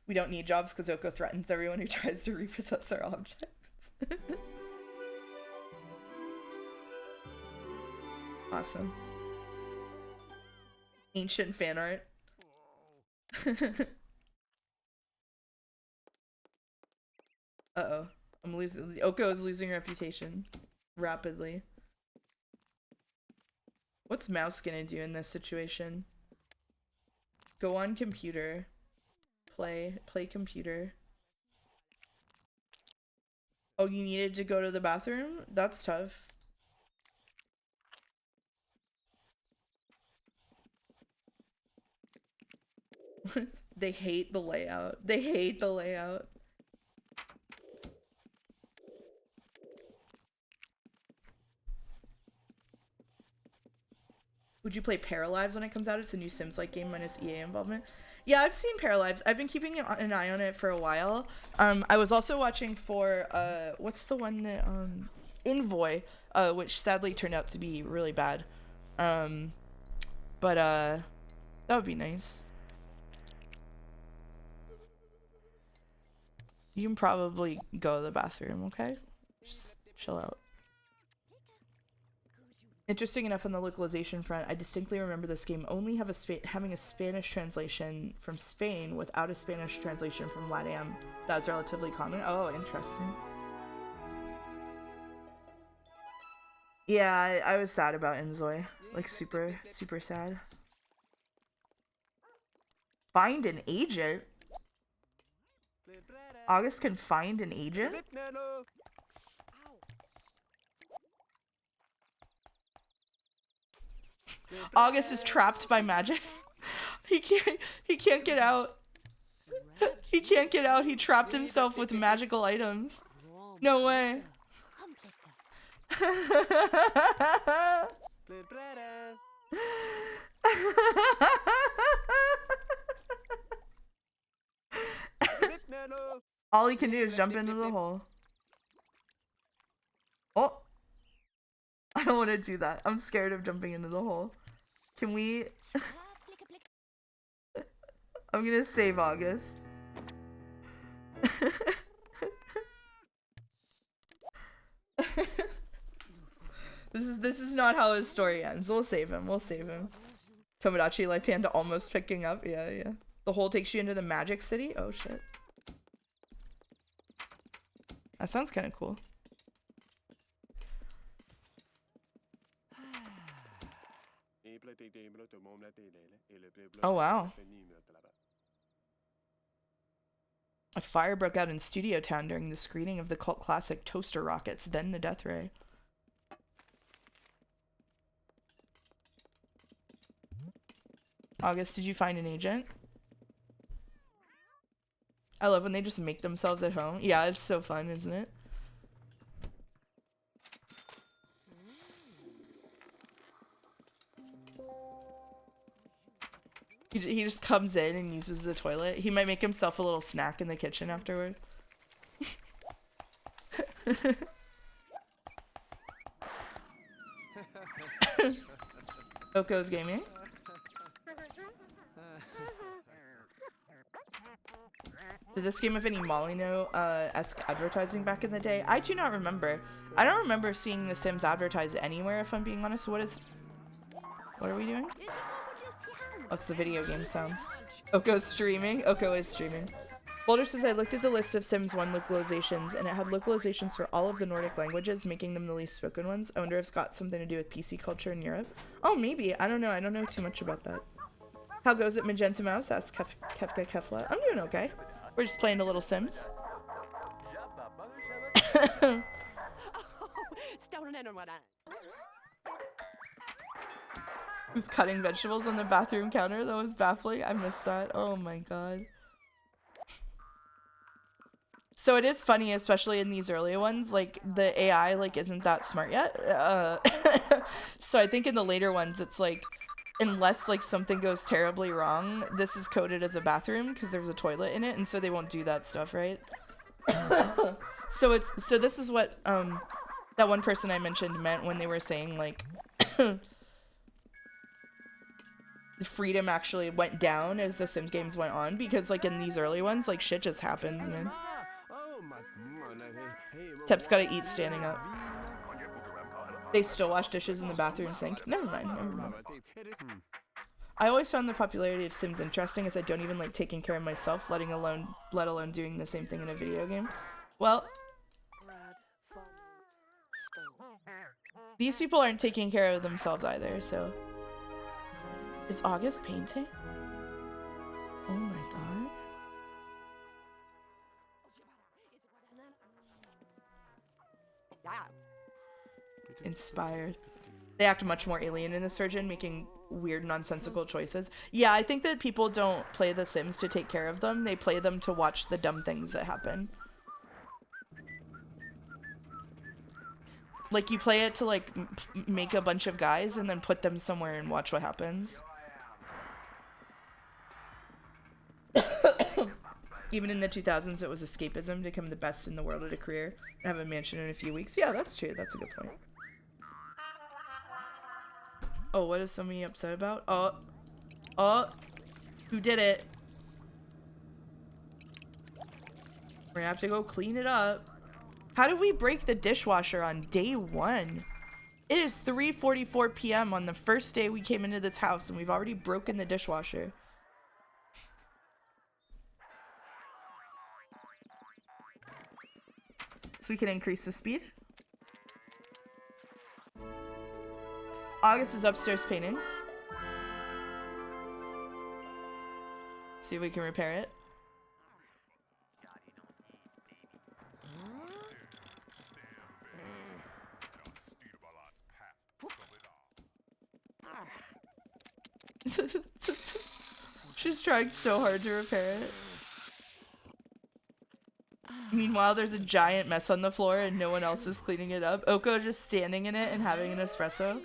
We don't need jobs because Oko threatens everyone who tries to repossess our objects. Awesome. Ancient fan art. Uh-oh. I'm losing. Oko is losing reputation rapidly. What's Mouse gonna do in this situation? Go on computer. Play computer. Oh, you needed to go to the bathroom? That's tough. They hate the layout. They hate the layout. Would you play Paralives when it comes out? It's a new Sims-like game minus EA involvement. Yeah, I've seen Paralives. I've been keeping an eye on it for a while. I was also watching for what's the one that Envoy, which sadly turned out to be really bad. But that would be nice. You can probably go to the bathroom, okay? Just chill out. Interesting enough on the localization front, I distinctly remember this game only having a Spanish translation from Spain without a Spanish translation from LATAM. That's relatively common. Oh, interesting. Yeah, I was sad about Enzoy. Like, super, super sad. Find an agent? August can find an agent? August is trapped by magic. He can't get out. He can't get out. He trapped himself with magical items. No way. All he can do is jump into the hole. Oh. I don't want to do that. I'm scared of jumping into the hole. Can we... I'm gonna save August. This is not how his story ends. We'll save him. We'll save him. Tomodachi Life Hand almost picking up. Yeah, yeah. The hole takes you into the magic city? Oh, shit. That sounds kind of cool. Oh, wow. A fire broke out in Studio Town during the screening of the cult classic Toaster Rockets, then the Death Ray. August, did you find an agent? I love when they just make themselves at home. Yeah, it's so fun, isn't it? He just comes in and uses the toilet. He might make himself a little snack in the kitchen afterward. Oko's gaming. Did this game have any Molyneux-esque advertising back in the day? I do not remember. I don't remember seeing The Sims advertised anywhere, if I'm being honest. What are we doing? What's the video game sounds? Oko's streaming? Oko is streaming. Boulder says, I looked at the list of Sims 1 localizations, and it had localizations for all of the Nordic languages, making them the least spoken ones. I wonder if it's got something to do with PC culture in Europe. Oh, maybe. I don't know. I don't know too much about that. How goes it, Magenta Mouse? Asks Kefka Kefla. I'm doing okay. We're just playing a little Sims. Who's cutting vegetables on the bathroom counter? That was baffling. I missed that. Oh my god. So it is funny, especially in these early ones, like the AI like isn't that smart yet. So I think in the later ones it's like, unless like something goes terribly wrong, this is coded as a bathroom because there's a toilet in it, and so they won't do that stuff, right? So this is what that one person I mentioned meant when they were saying like freedom actually went down as the Sims games went on, because like in these early ones like shit just happens, man. Tep's gotta eat standing up. They still wash dishes in the bathroom sink. Never mind, never mind. I always found the popularity of Sims interesting, as I don't even like taking care of myself, let alone doing the same thing in a video game. Well, these people aren't taking care of themselves either, so. Is August painting? Oh my god. Inspired. They act much more alien in this version, making weird, nonsensical choices. Yeah, I think that people don't play The Sims to take care of them. They play them to watch the dumb things that happen. Like, you play it to, like, make a bunch of guys and then put them somewhere and watch what happens. Even in the 2000s, it was escapism to become the best in the world at a career and have a mansion in a few weeks. Yeah, that's true. That's a good point. Oh, what is somebody upset about? Oh, who did it? We're gonna have to go clean it up. How did we break the dishwasher on day 1? It is 3:44 p.m. on the first day we came into this house, and we've already broken the dishwasher. So we can increase the speed. August is upstairs painting. See if we can repair it. She's trying so hard to repair it. Meanwhile, there's a giant mess on the floor and no one else is cleaning it up. Oko just standing in it and having an espresso.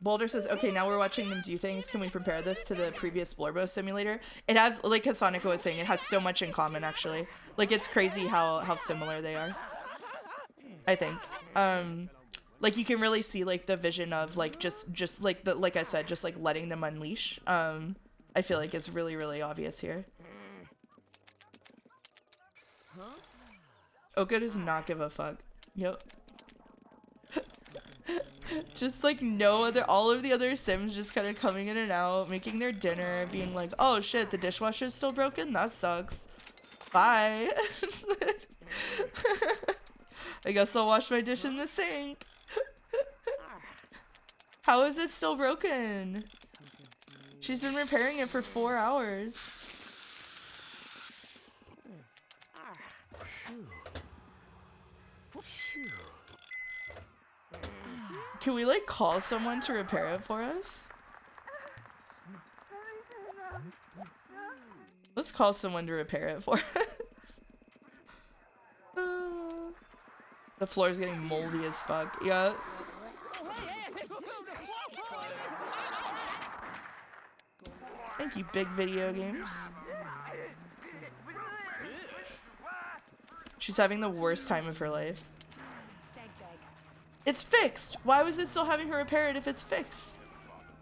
Boulder says, okay, now we're watching them do things. Can we compare this to the previous Blorbo simulator? It has, like Hasaniko was saying, it has so much in common, actually. Like, it's crazy how similar they are, I think. Like, you can really see, like, the vision of, like, just like, like I said, just, like, letting them unleash. I feel like is really, really obvious here. Oka does not give a fuck. Yep. Just like all of the other Sims just kind of coming in and out, making their dinner, being like, oh shit, the dishwasher's still broken? That sucks. Bye. I guess I'll wash my dish in the sink. How is it still broken? She's been repairing it for 4 hours. Can we, like, call someone to repair it for us? Let's call someone to repair it for us. The floor is getting moldy as fuck. Yeah. Thank you, big video games. She's having the worst time of her life. It's fixed! Why was it still having her repair it if it's fixed?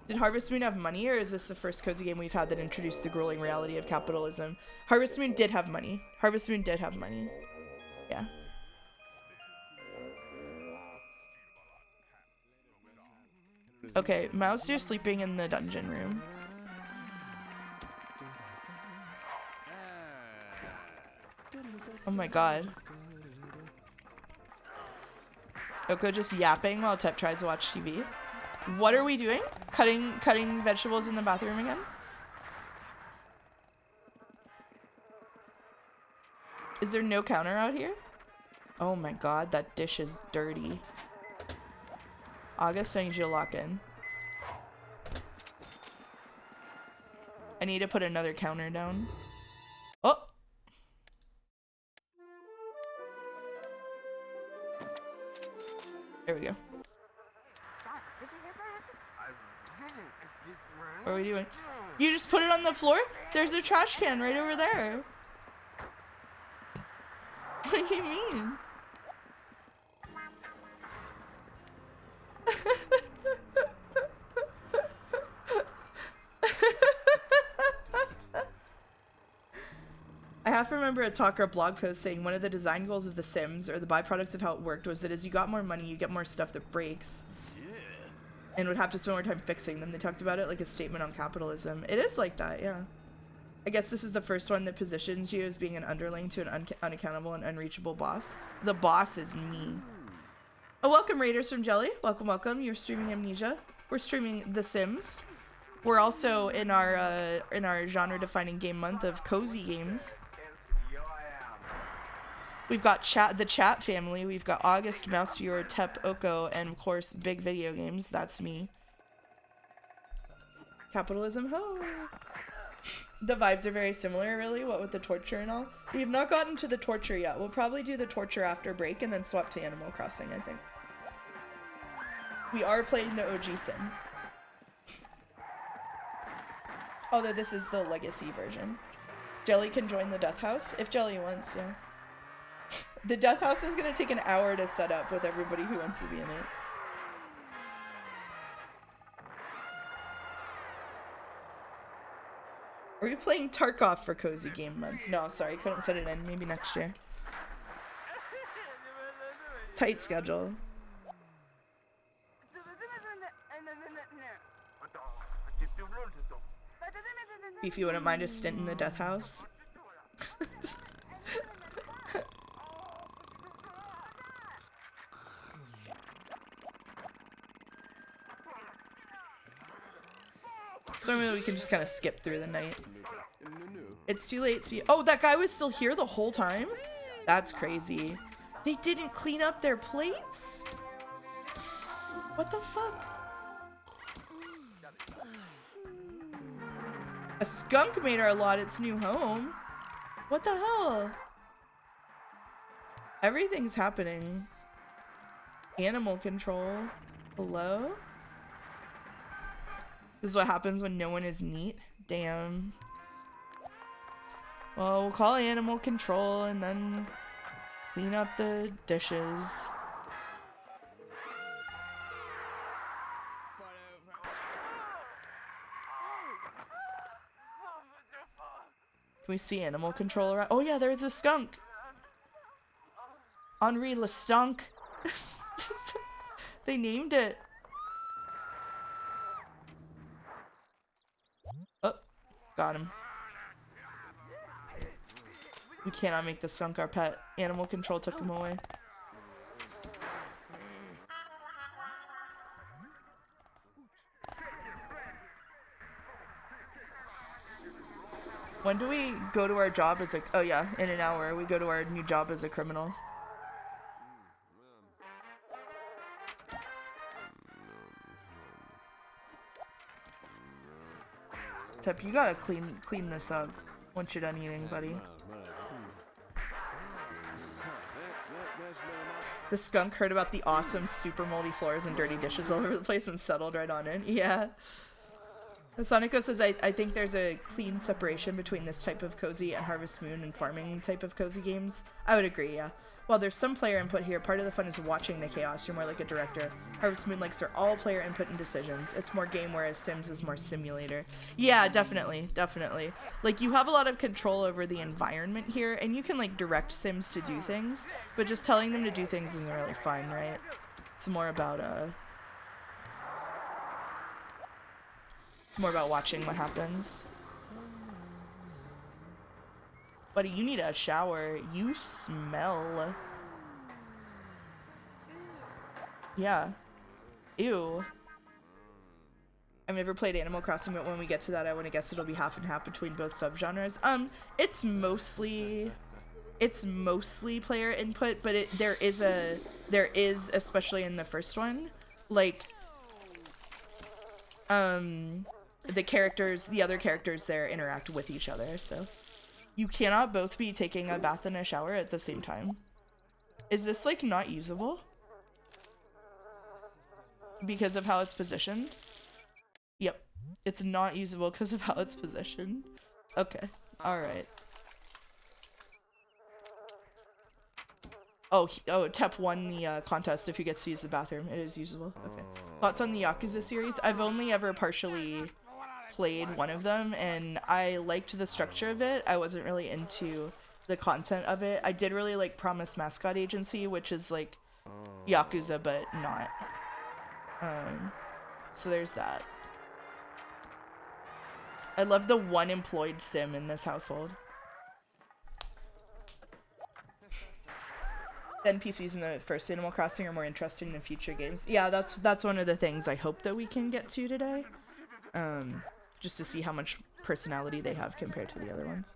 Did Harvest Moon have money, or is this the first cozy game we've had that introduced the grueling reality of capitalism? Harvest Moon did have money. Harvest Moon did have money. Yeah. Okay, Mouse, you're sleeping in the dungeon room. Oh my god. Oko just yapping while Tep tries to watch TV. What are we doing? Cutting vegetables in the bathroom again? Is there no counter out here? Oh my god, that dish is dirty. August, I need you to lock in. I need to put another counter down. Oh! There we go. What are we doing? You just put it on the floor? There's a trash can right over there. What do you mean? I have to remember a Talker blog post saying one of the design goals of The Sims, or the byproducts of how it worked, was that as you got more money, you get more stuff that breaks. And would have to spend more time fixing them. They talked about it like a statement on capitalism. It is like that, yeah. I guess this is the first one that positions you as being an underling to an unaccountable and unreachable boss. The boss is me. Oh, welcome Raiders from Jelly. Welcome, welcome. You're streaming Amnesia. We're streaming The Sims. We're also in our genre-defining game month of cozy games. We've got the chat family. We've got August, Mouse Viewer, Tep, Oko, and of course, Big Video Games. That's me. Capitalism, ho! The vibes are very similar, really, what with the torture and all. We've not gotten to the torture yet. We'll probably do the torture after break and then swap to Animal Crossing, I think. We are playing the OG Sims. Although this is the legacy version. Jelly can join the Death House if Jelly wants, yeah. The Death House is gonna take an hour to set up with everybody who wants to be in it. Are we playing Tarkov for Cozy Game Month? No, sorry, couldn't fit it in. Maybe next year. Tight schedule. If you wouldn't mind a stint in the Death House. So maybe we can just kind of skip through the night. It's too late. See, oh, that guy was still here the whole time? That's crazy. They didn't clean up their plates? What the fuck? A skunk made our lot its new home. What the hell? Everything's happening. Animal control. Hello? This is what happens when no one is neat. Damn. Well, we'll call animal control and then clean up the dishes. Can we see animal control around? Oh yeah, there's a skunk. Henri Le Stunk. They named it. Oh, got him. We cannot make the skunk our pet. Animal control took him away. When do we go to our job as a... Oh yeah, in an hour. We go to our new job as a criminal. Tep, you gotta clean this up once you're done eating, buddy. The skunk heard about the awesome super moldy floors and dirty dishes all over the place and settled right on it. Yeah. Sonico says, I think there's a clean separation between this type of cozy and Harvest Moon and farming type of cozy games. I would agree, yeah. While there's some player input here, part of the fun is watching the chaos. You're more like a director. Harvest Moon likes are all player input and decisions. It's more game, whereas Sims is more simulator. Yeah, definitely, definitely. Like, you have a lot of control over the environment here, and you can, like, direct Sims to do things, but just telling them to do things isn't really fun, right? It's more about, It's more about watching what happens. Buddy, you need a shower. You smell. Yeah. Ew. I've never played Animal Crossing, but when we get to that, I want to guess it'll be half and half between both subgenres. It's mostly player input, but there is, especially in the first one, like, the other characters there interact with each other, so you cannot both be taking a bath and a shower at the same time. Is this, like, not usable? Because of how it's positioned? Yep. It's not usable because of how it's positioned. Okay. Alright. Oh, Tep won the contest if he gets to use the bathroom. It is usable. Okay. Thoughts on the Yakuza series? I've only ever partially played one of them, and I liked the structure of it. I wasn't really into the content of it. I did really like Promise Mascot Agency, which is like Yakuza, but not. So there's that. I love the one employed sim in this household. The NPCs in the first Animal Crossing are more interesting than future games. Yeah, that's one of the things I hope that we can get to today. Just to see how much personality they have compared to the other ones.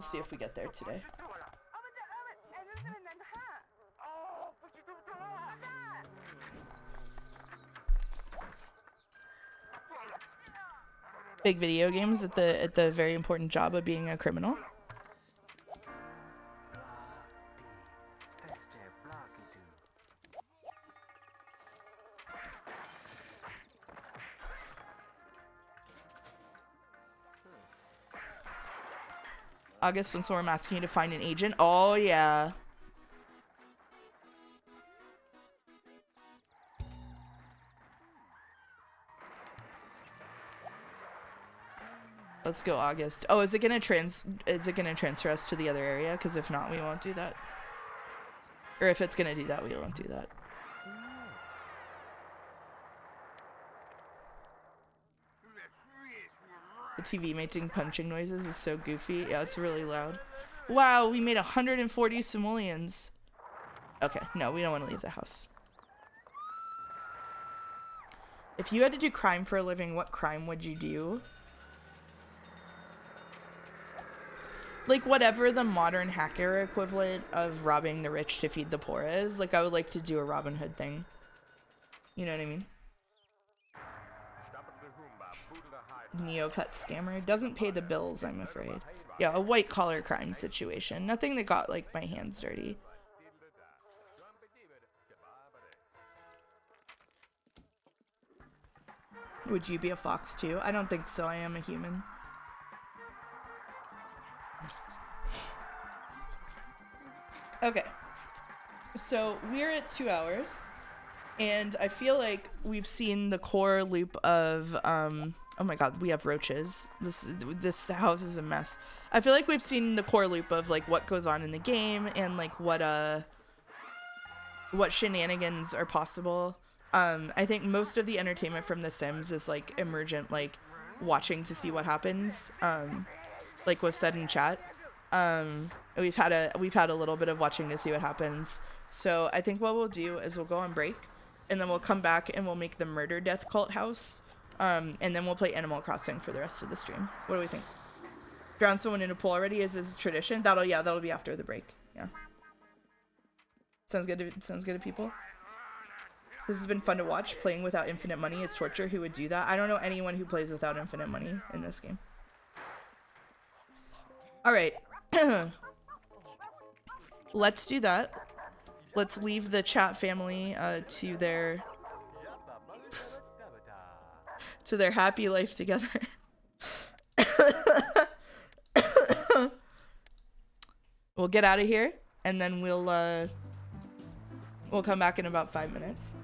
Let's see if we get there today. Big video games at the very important job of being a criminal. August, when someone asking you to find an agent. Oh yeah. Let's go, August. Oh, is it gonna transfer us to the other area? Because if not, we won't do that. Or if it's gonna do that, we won't do that. The TV making punching noises is so goofy. Yeah, it's really loud. Wow, we made 140 simoleons. Okay, no, we don't want to leave the house. If you had to do crime for a living, what crime would you do? Like, whatever the modern hacker equivalent of robbing the rich to feed the poor is. Like, I would like to do a Robin Hood thing. You know what I mean? Neopet scammer. Doesn't pay the bills, I'm afraid. Yeah, a white-collar crime situation. Nothing that got, like, my hands dirty. Would you be a fox, too? I don't think so. I am a human. Okay. So, we're at 2 hours. And I feel like we've seen the core loop of, oh my god, we have roaches. This house is a mess. I feel like we've seen the core loop of, like, what goes on in the game and, like, what shenanigans are possible. I think most of the entertainment from The Sims is, like, emergent, like, watching to see what happens, like was said in chat. We've had a little bit of watching to see what happens. So I think what we'll do is we'll go on break, and then we'll come back and we'll make the murder death cult house, and then we'll play Animal Crossing for the rest of the stream. What do we think? Drown someone in a pool already is this tradition? That'll be after the break. Yeah. Sounds good to people. This has been fun to watch. Playing without infinite money is torture. Who would do that? I don't know anyone who plays without infinite money in this game. All right. Let's do that. Let's leave the chat family to their happy life together. We'll get out of here, and then we'll come back in about 5 minutes.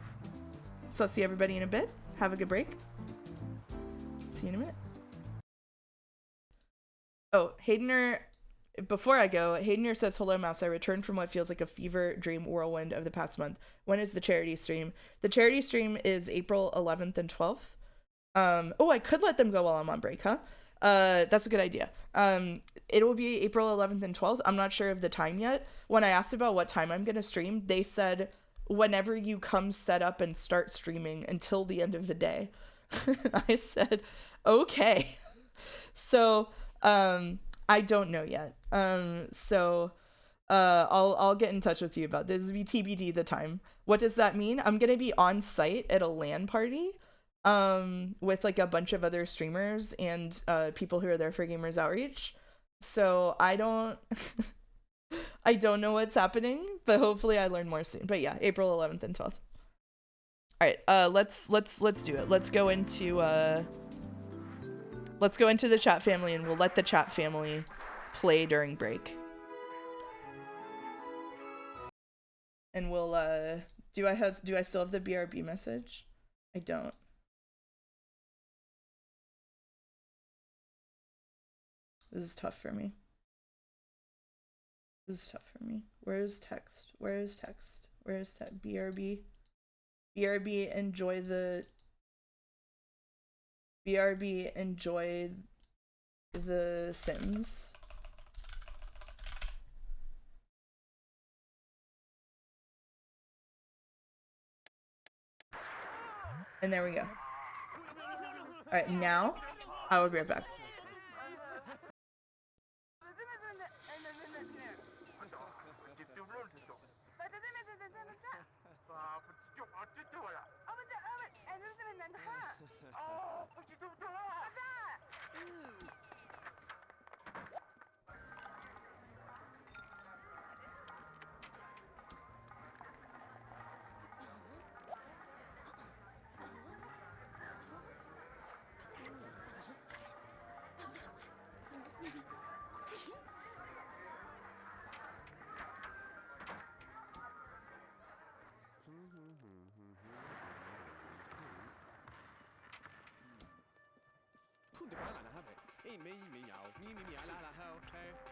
So I'll see everybody in a bit. Have a good break. See you in a minute. Oh, Haydener, before I go, Haydener says, hello, Mouse. I returned from what feels like a fever dream whirlwind of the past month. When is the charity stream? The charity stream is April 11th and 12th. Oh, I could let them go while I'm on break, huh? That's a good idea. It will be April 11th and 12th. I'm not sure of the time yet. When I asked about what time I'm going to stream, they said, whenever you come set up and start streaming until the end of the day. I said, okay. So, I don't know yet. I'll get in touch with you about this. This will be TBD the time. What does that mean? I'm going to be on site at a LAN party, with like a bunch of other streamers and, people who are there for Gamers Outreach. So I don't know what's happening, but hopefully I learn more soon. But yeah, April 11th and 12th. All right, let's do it. Let's go into the chat family, and we'll let the chat family play during break. And we'll do I still have the BRB message? I don't. This is tough for me. Where is text? BRB. BRB, enjoy the Sims. And there we go. Alright, now I will be right back. Punto para la nave. Me la hey.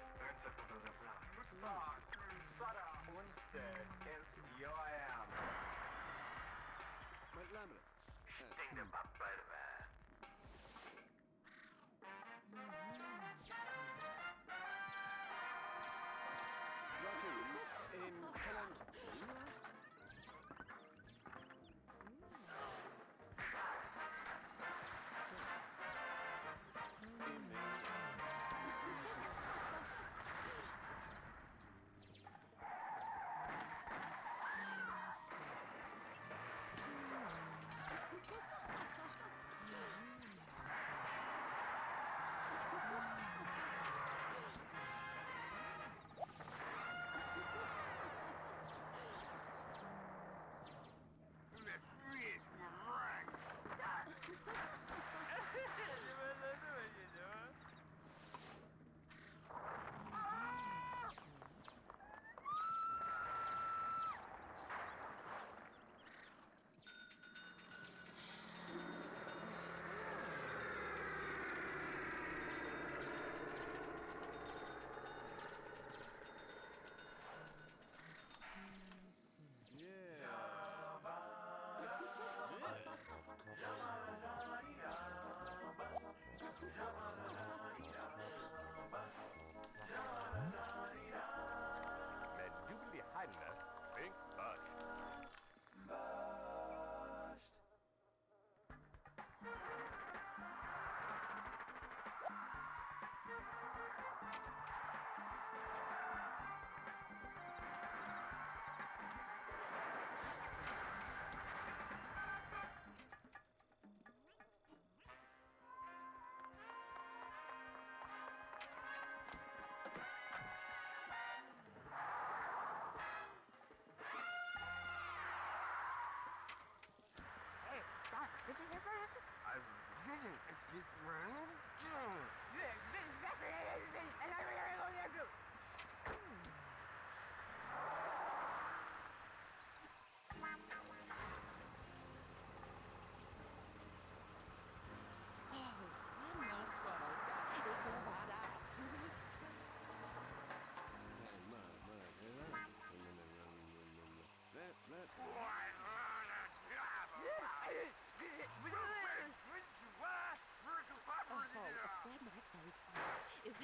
Is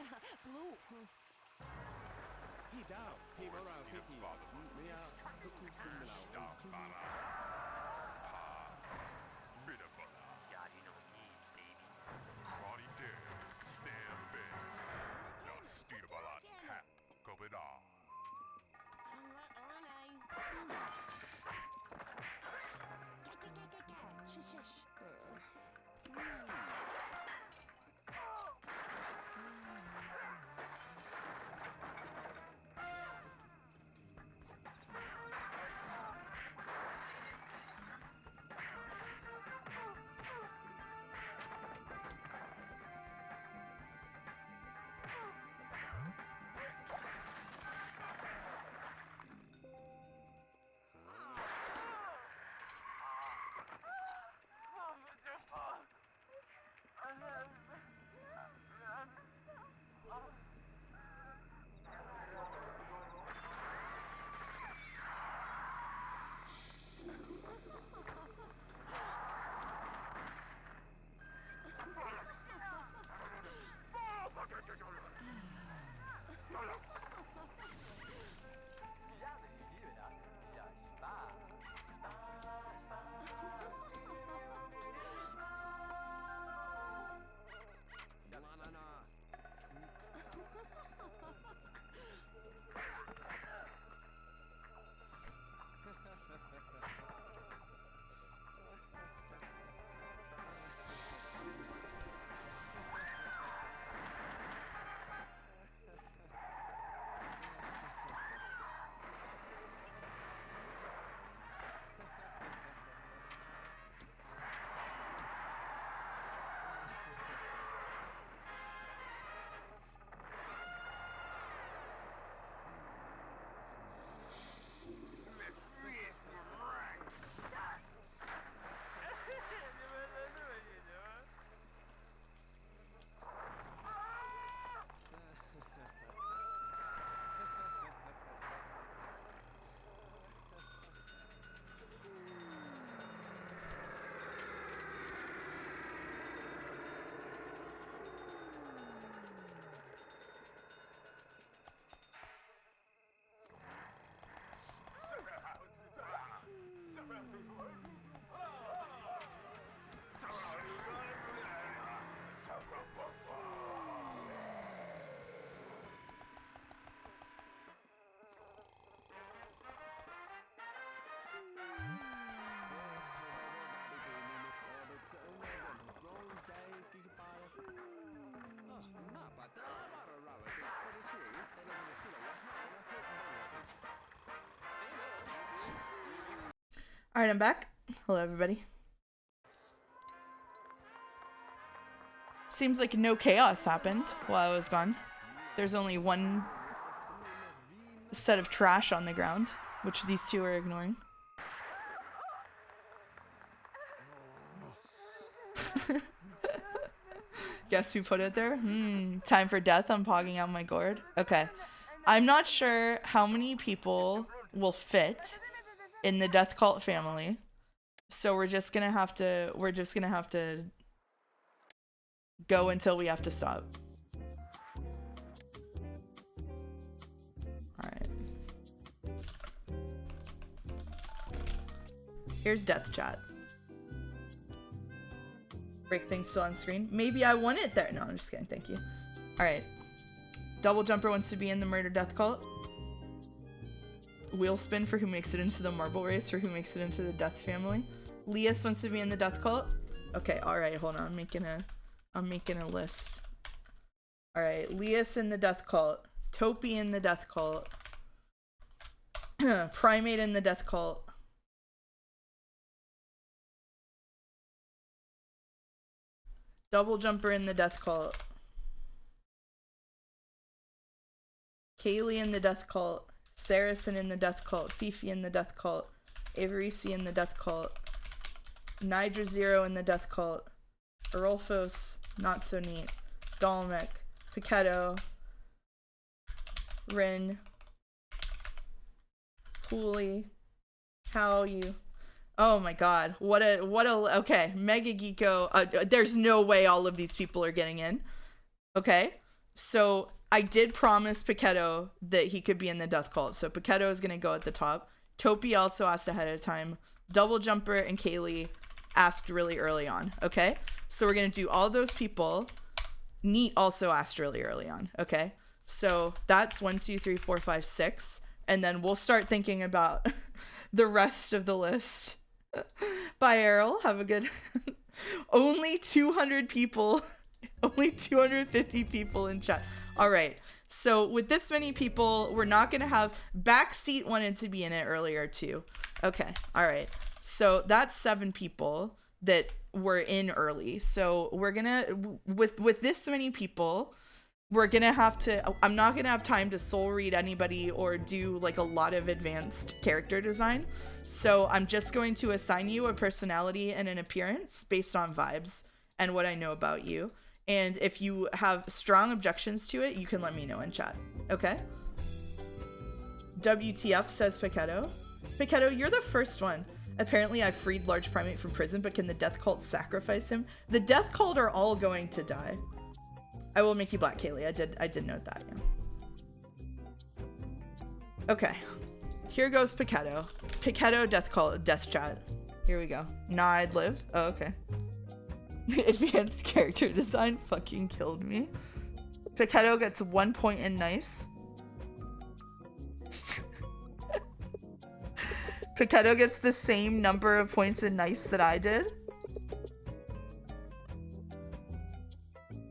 blue. He down. He around. He me out. Body dead, stand big. Now steer about tap, go it on. Shush. Alright, I'm back. Hello, everybody. Seems like no chaos happened while I was gone. There's only one set of trash on the ground, which these two are ignoring. Guess who put it there? Time for death. I'm pogging out my gourd. Okay. I'm not sure how many people will fit in the death cult family. So we're just gonna have to go until we have to stop. Alright. Here's death chat. Break things still on screen. Maybe I want it there. No, I'm just kidding. Thank you. Alright. Double Jumper wants to be in the murder death cult. Wheel spin for who makes it into the marble race or who makes it into the death family. Leas wants to be in the death cult. Okay, alright, hold on. I'm making a list. Alright, Leas in the death cult. Topi in the death cult. Primate in the death cult. Double Jumper in the death cult. Kaylee in the death cult. Saracen in the death cult. Fifi in the death cult. Avarisi in the death cult. Nidra Zero in the death cult. Arolfos, not so neat. Dalmek. Pichetto. Rin. Hooli. How you? Oh my god. Okay. Mega Geeko. There's no way all of these people are getting in. Okay. So I did promise Pichetto that he could be in the death cult. So Pichetto is going to go at the top. Topi also asked ahead of time. Double Jumper and Kaylee asked really early on. Okay. So we're going to do all those people. Neat also asked really early on. Okay. So that's 1, 2, 3, 4, 5, 6. And then we'll start thinking about the rest of the list. Bye, Errol. Have a good... Only 200 people. Only 250 people in chat. All right. So with this many people, we're not going to have... Backseat wanted to be in it earlier, too. Okay. All right. So that's 7 people that were in early. So we're going to... With this many people... We're gonna have to, I'm not gonna have time to soul read anybody or do like a lot of advanced character design. So I'm just going to assign you a personality and an appearance based on vibes and what I know about you. And if you have strong objections to it, you can let me know in chat. Okay? WTF says Pichetto. Pichetto, you're the first one. Apparently I freed Large Primate from prison, but can the Death Cult sacrifice him? The Death Cult are all going to die. I will make you black, Kaylee. I did note that, yeah. Okay. Here goes Pichetto. Pichetto death chat. Here we go. Nah, I'd live. Oh, okay. Advanced character design fucking killed me. Pichetto gets 1 point in nice. Pichetto gets the same number of points in nice that I did.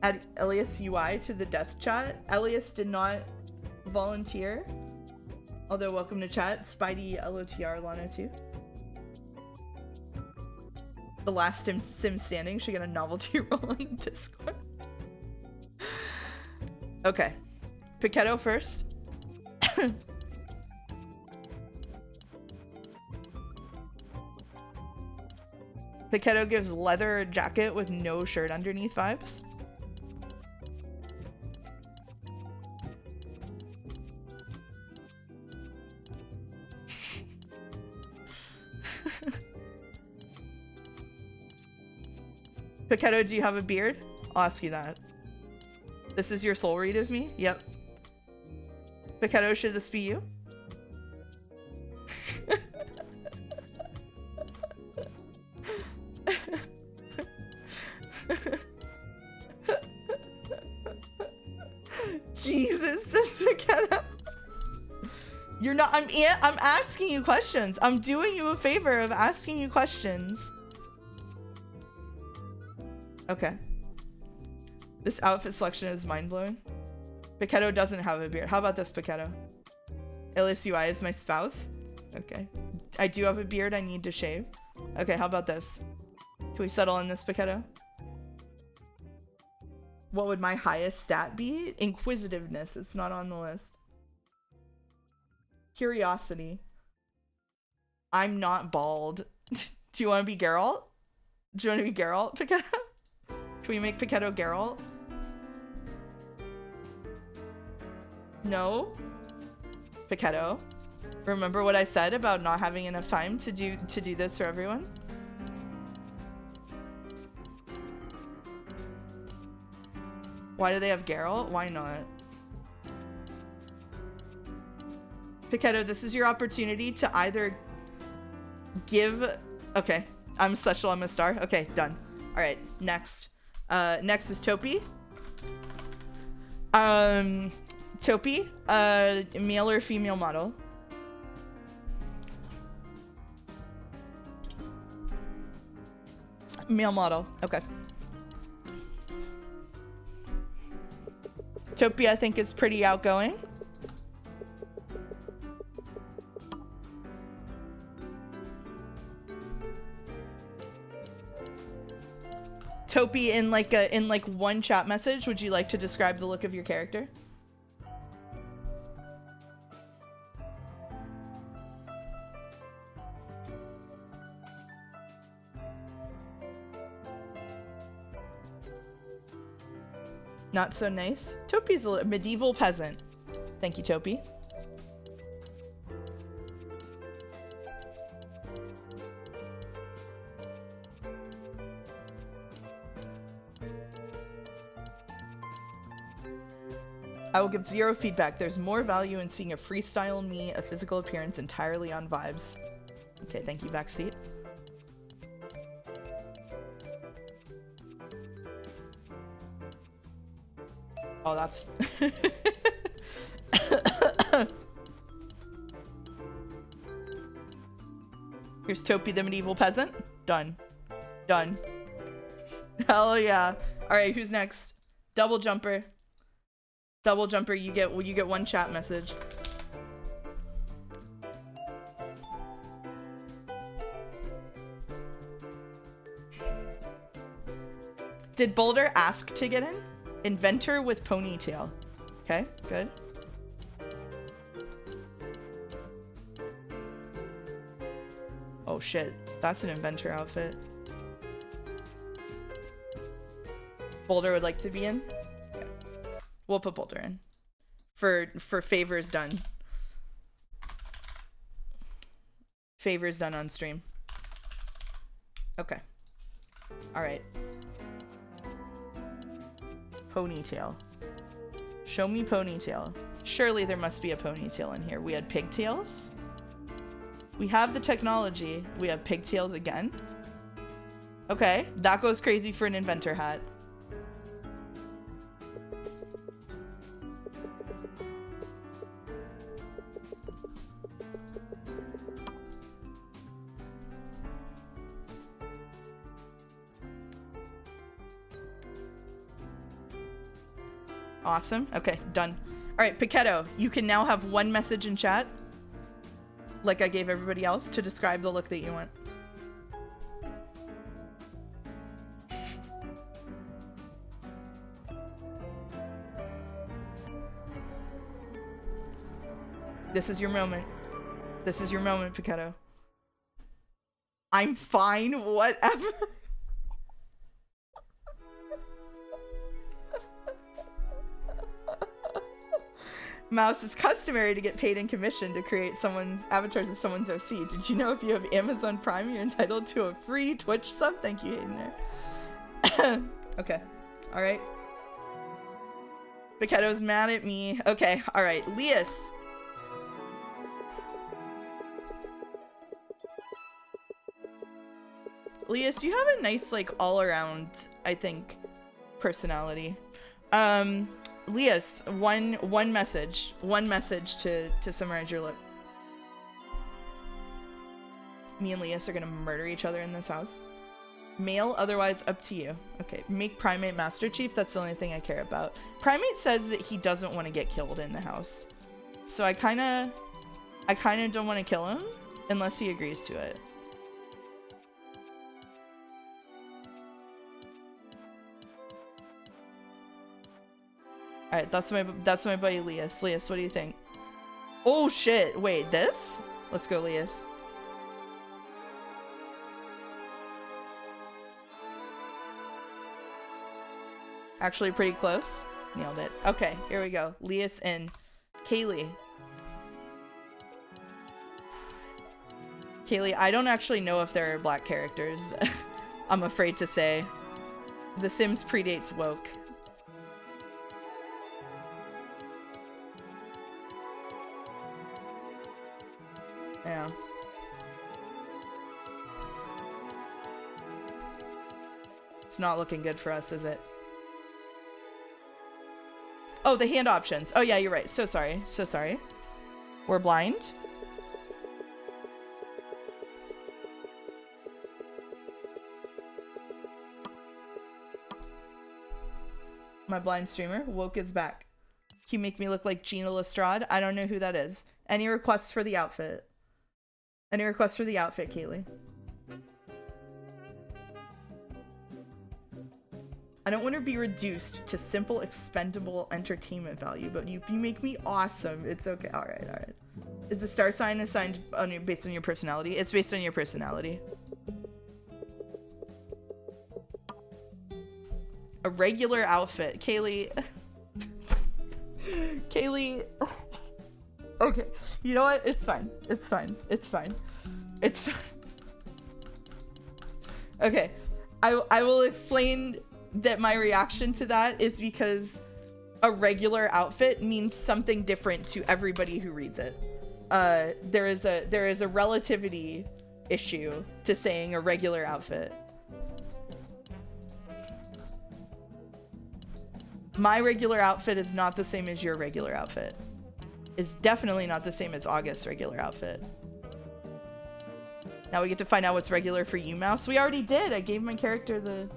Add Elias UI to the death chat. Elias did not volunteer. Although welcome to chat. Spidey LOTR Lana too. The last sim standing should get a novelty roll on Discord. Okay. Pichetto first. Pichetto gives leather jacket with no shirt underneath vibes. Pichetto, do you have a beard? I'll ask you that. This is your soul read of me? Yep. Pichetto, should this be you? Jesus, says Pichetto. You're not, I'm asking you questions. I'm doing you a favor of asking you questions. Okay. This outfit selection is mind-blowing. Pichetto doesn't have a beard. How about this, Pichetto? Alias UI is my spouse? Okay. I do have a beard I need to shave. Okay, how about this? Can we settle on this, Pichetto? What would my highest stat be? Inquisitiveness. It's not on the list. Curiosity. I'm not bald. Do you want to be Geralt? Do you want to be Geralt, Pichetto? Can we make Pichetto Geralt? No? Pichetto? Remember what I said about not having enough time to do this for everyone? Why do they have Geralt? Why not? Pichetto, this is your opportunity to either give... Okay, I'm special, I'm a star. Okay, done. Alright, next. Next is Topi. Topi, male or female model? Male model, okay. Topi, I think, is pretty outgoing. Topi, in like one chat message, would you like to describe the look of your character? Not so nice. Topi's a medieval peasant. Thank you, Topi. I will give 0 feedback. There's more value in seeing a freestyle me, a physical appearance entirely on vibes. Okay, thank you, backseat. Oh, that's... Here's Topi the medieval peasant. Done. Done. Hell yeah. Alright, who's next? Double jumper. Double jumper, you get one chat message. Did Boulder ask to get in? Inventor with ponytail. Okay, good. Oh shit, that's an inventor outfit. Boulder would like to be in? Okay. We'll put Boulder in. For favors done. Favors done on stream. Okay. Alright. Ponytail. Show me ponytail. Surely there must be a ponytail in here. We had pigtails. We have the technology. We have pigtails again. Okay, that goes crazy for an inventor hat. Awesome. Okay, done. All right, Pichetto, you can now have one message in chat, like I gave everybody else, to describe the look that you want. This is your moment. This is your moment, Pichetto. I'm fine, whatever. Mouse, is customary to get paid in commission to create someone's avatars of someone's OC. Did you know if you have Amazon Prime, you're entitled to a free Twitch sub? Thank you, Hayden. Okay. All right. Pichetto's mad at me. Okay. All right. Lias. Lias, you have a nice, like, all-around, I think, personality. Lias, one message to summarize your look. Me and Lias are gonna murder each other in this house. Male, otherwise up to you. Okay, make Primate Master Chief. That's the only thing I care about. Primate says that he doesn't want to get killed in the house, so I kind of don't want to kill him unless he agrees to it. All right, that's my buddy Leas. Leas, what do you think? Oh shit! Wait, this? Let's go, Leas. Actually, pretty close. Nailed it. Okay, here we go. Leas and Kaylee. Kaylee, I don't actually know if there are black characters. I'm afraid to say. The Sims predates woke. Yeah. It's not looking good for us, is it? Oh, the hand options. Oh yeah, you're right. So sorry. So sorry. We're blind. My blind streamer. Woke is back. You make me look like Gina Lestrade. I don't know who that is. Any requests for the outfit? Any requests for the outfit, Kaylee? I don't want to be reduced to simple expendable entertainment value, but if you make me awesome, it's okay. All right, all right. Is the star sign assigned based on your personality? It's based on your personality. A regular outfit. Kaylee. Kaylee. Okay. You know what? It's fine. It's fine. It's fine. It's fine. Okay. I will explain that my reaction to that is because a regular outfit means something different to everybody who reads it. There is a relativity issue to saying a regular outfit. My regular outfit is not the same as your regular outfit. It's definitely not the same as August's regular outfit. Now we get to find out what's regular for you, Mouse. We already did. I gave my character the...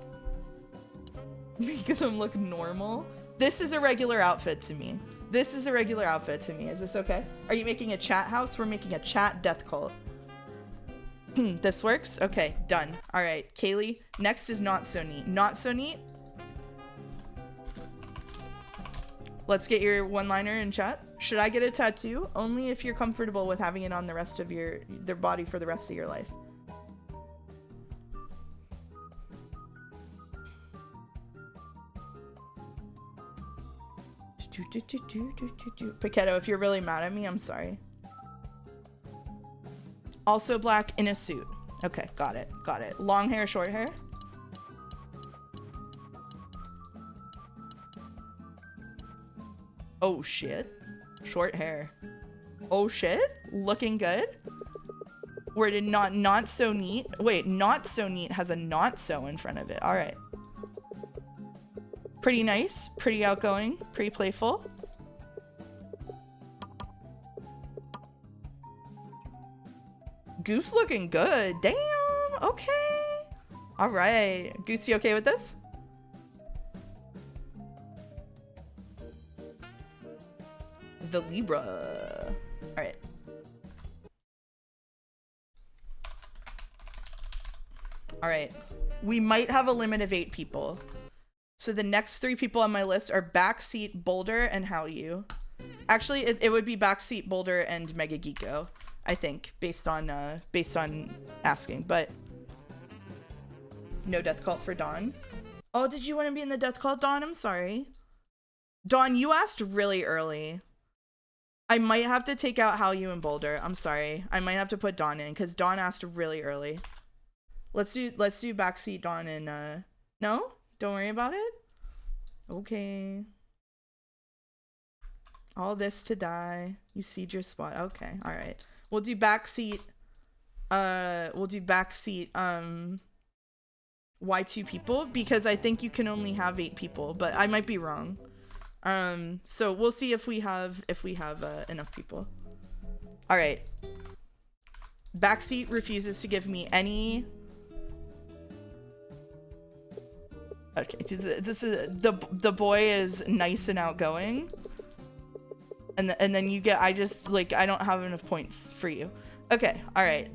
Make them look normal. This is a regular outfit to me. This is a regular outfit to me. Is this okay? Are you making a chat house? We're making a chat death cult. This works? Okay, done. All right, Kaylee. Next is not so neat. Not so neat. Let's get your one-liner in chat. Should I get a tattoo? Only if you're comfortable with having it on the rest of their body for the rest of your life. Paquetto, if you're really mad at me, I'm sorry. Also black in a suit. Okay, got it. Got it. Long hair, short hair? Oh shit. Short hair. Oh shit. Looking good. Where did not so neat? Wait, not so neat has a not so in front of it. All right. Pretty nice, pretty outgoing, pretty playful. Goose looking good. Damn. Okay. All right. Goose, you okay with this? The Libra. All right. All right. We might have a limit of 8 people. So the next 3 people on my list are Backseat, Boulder, and How You. Actually, it would be Backseat, Boulder, and Mega Geeko, I think, based on asking. But no death cult for Dawn. Oh, did you want to be in the death cult, Dawn? I'm sorry. Dawn, you asked really early. I might have to take out How You and Boulder. I'm sorry. I might have to put Dawn in because Dawn asked really early. Let's do Backseat, Dawn, and no? Don't worry about it? Okay. All this to die. You cede your spot. Okay, alright. We'll do backseat. Why 2 people? Because I think you can only have 8 people, but I might be wrong. So we'll see if we have enough people. Alright. Backseat refuses to give me any... Okay, this is the boy is nice and outgoing, and then you get I don't have enough points for you. Okay, alright.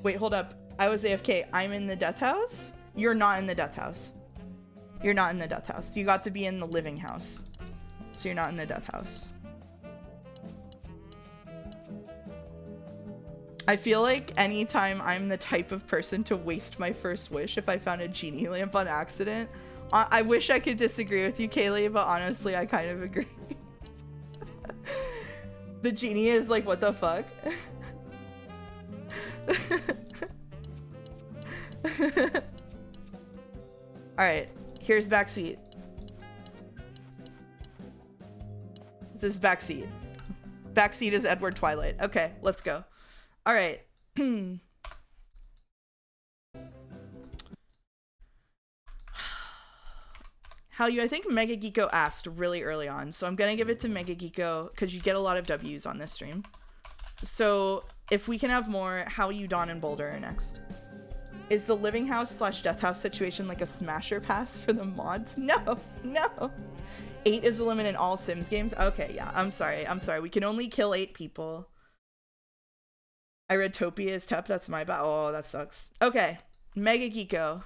Wait, hold up. I was AFK. I'm in the death house? You're not in the death house. You're not in the death house. You got to be in the living house. So you're not in the death house. I feel like anytime I'm the type of person to waste my first wish if I found a genie lamp on accident. I wish I could disagree with you, Kaylee, but honestly, I kind of agree. The genie is like, what the fuck? Alright, here's backseat. This is backseat. Backseat is Edward Twilight. Okay, let's go. Alright. How you, I think Mega Geeko asked really early on, so I'm gonna give it to Mega Geeko because you get a lot of W's on this stream. So if we can have more, how you, Dawn, and Boulder are next. Is the living house slash death house situation like a smasher pass for the mods? No, no. 8 is the limit in all Sims games? Okay, yeah, I'm sorry. We can only kill 8 people. I read Topia as Tep, that's my bad. Oh, that sucks. Okay, Mega Geeko.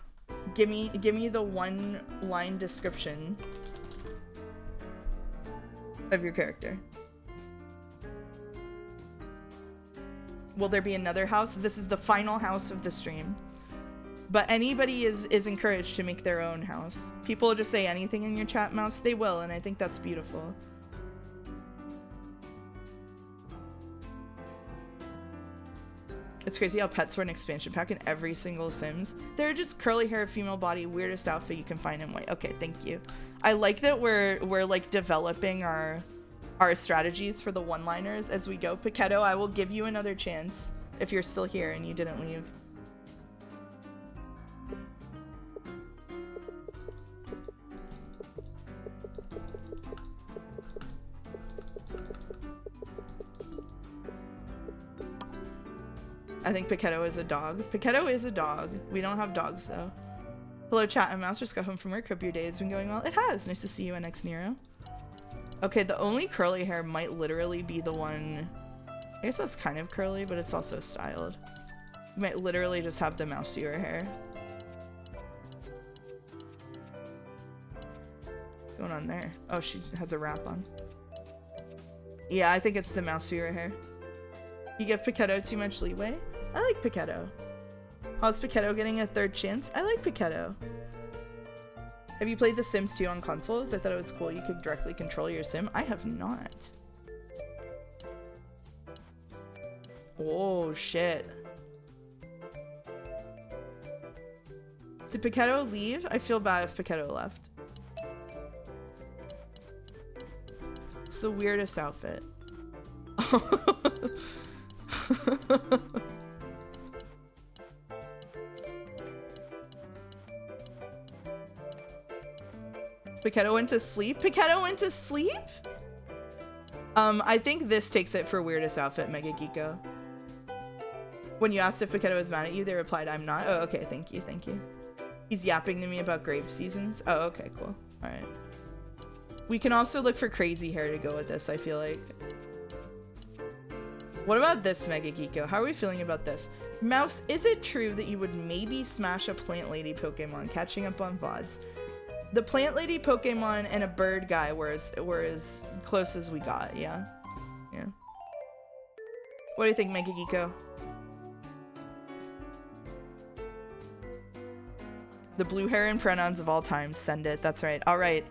Give me the one-line description of your character. Will there be another house? This is the final house of the stream. But anybody is encouraged to make their own house. People will just say anything in your chat, Mouse. They will, and I think that's beautiful. It's crazy how pets were an expansion pack in every single Sims. They're just curly hair, female body, weirdest outfit you can find in white. Okay, thank you. I like that we're like developing our strategies for the one-liners as we go. Paquetto, I will give you another chance if you're still here and you didn't leave. I think Paquetto is a dog. Paquetto is a dog. We don't have dogs though. Hello chat, I'm Mouse, just got home from work. Hope your day has been going well. It has. Nice to see you, NX Nero. Okay, the only curly hair might literally be the one. I guess that's kind of curly, but it's also styled. You might literally just have the mouse viewer hair. What's going on there? Oh, she has a wrap on. Yeah, I think it's the mouse viewer hair. You give Paquetto too much leeway? I like Paquetto. How's Paquetto getting a third chance? I like Paquetto. Have you played The Sims 2 on consoles? I thought it was cool you could directly control your sim. I have not. Oh, shit. Did Paquetto leave? I feel bad if Paquetto left. It's the weirdest outfit. Paquetto went to sleep? Paquetto went to sleep? I think this takes it for weirdest outfit, Mega Geeko. When you asked if Paquetto was mad at you, they replied, I'm not. Oh, okay, thank you, thank you. He's yapping to me about grave seasons. Oh, okay, cool. Alright. We can also look for crazy hair to go with this, I feel like. What about this, Mega Geeko? How are we feeling about this? Mouse, is it true that you would maybe smash a plant lady Pokemon, catching up on VODs? The plant lady Pokemon and a bird guy were as close as we got, yeah? Yeah. What do you think, Mega Geeko? The blue hair and pronouns of all time. Send it. That's right. All right.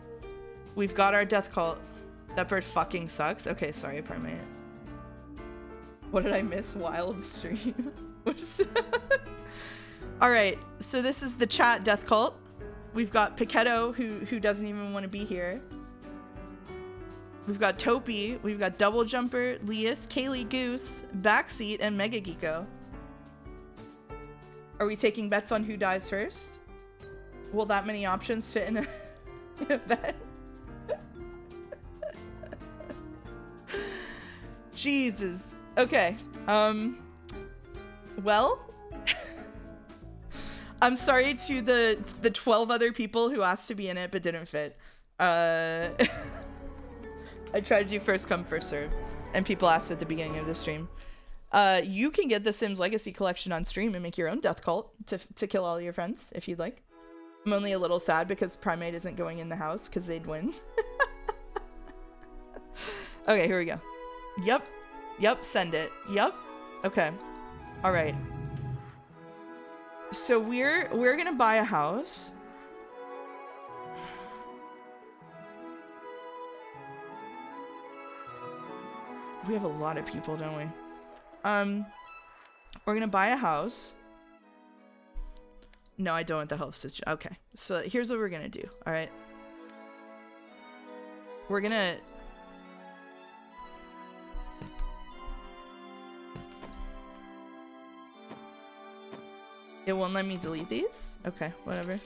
We've got our death cult. That bird fucking sucks. Okay, sorry, pardon me. What did I miss? Wild stream. All right. So this is the chat death cult. We've got Paquetto, who doesn't even want to be here. We've got Topi. We've got Double Jumper, Lias, Kaylee Goose, Backseat, and Mega Geeko. Are we taking bets on who dies first? Will that many options fit in a bet? Jesus. Okay. Well, I'm sorry to the 12 other people who asked to be in it but didn't fit. I tried to do first come first serve, and people asked at the beginning of the stream. You can get the Sims Legacy Collection on stream and make your own death cult to kill all your friends if you'd like. I'm only a little sad because Primate isn't going in the house because they'd win. Okay, here we go. Yep, send it. Yep. Okay. All right. So we're gonna buy a house. We have a lot of people, don't we? We're gonna buy a house. No, I don't want the house to. Okay, so here's what we're gonna do. All right. We're gonna. It won't let me delete these? Okay, whatever.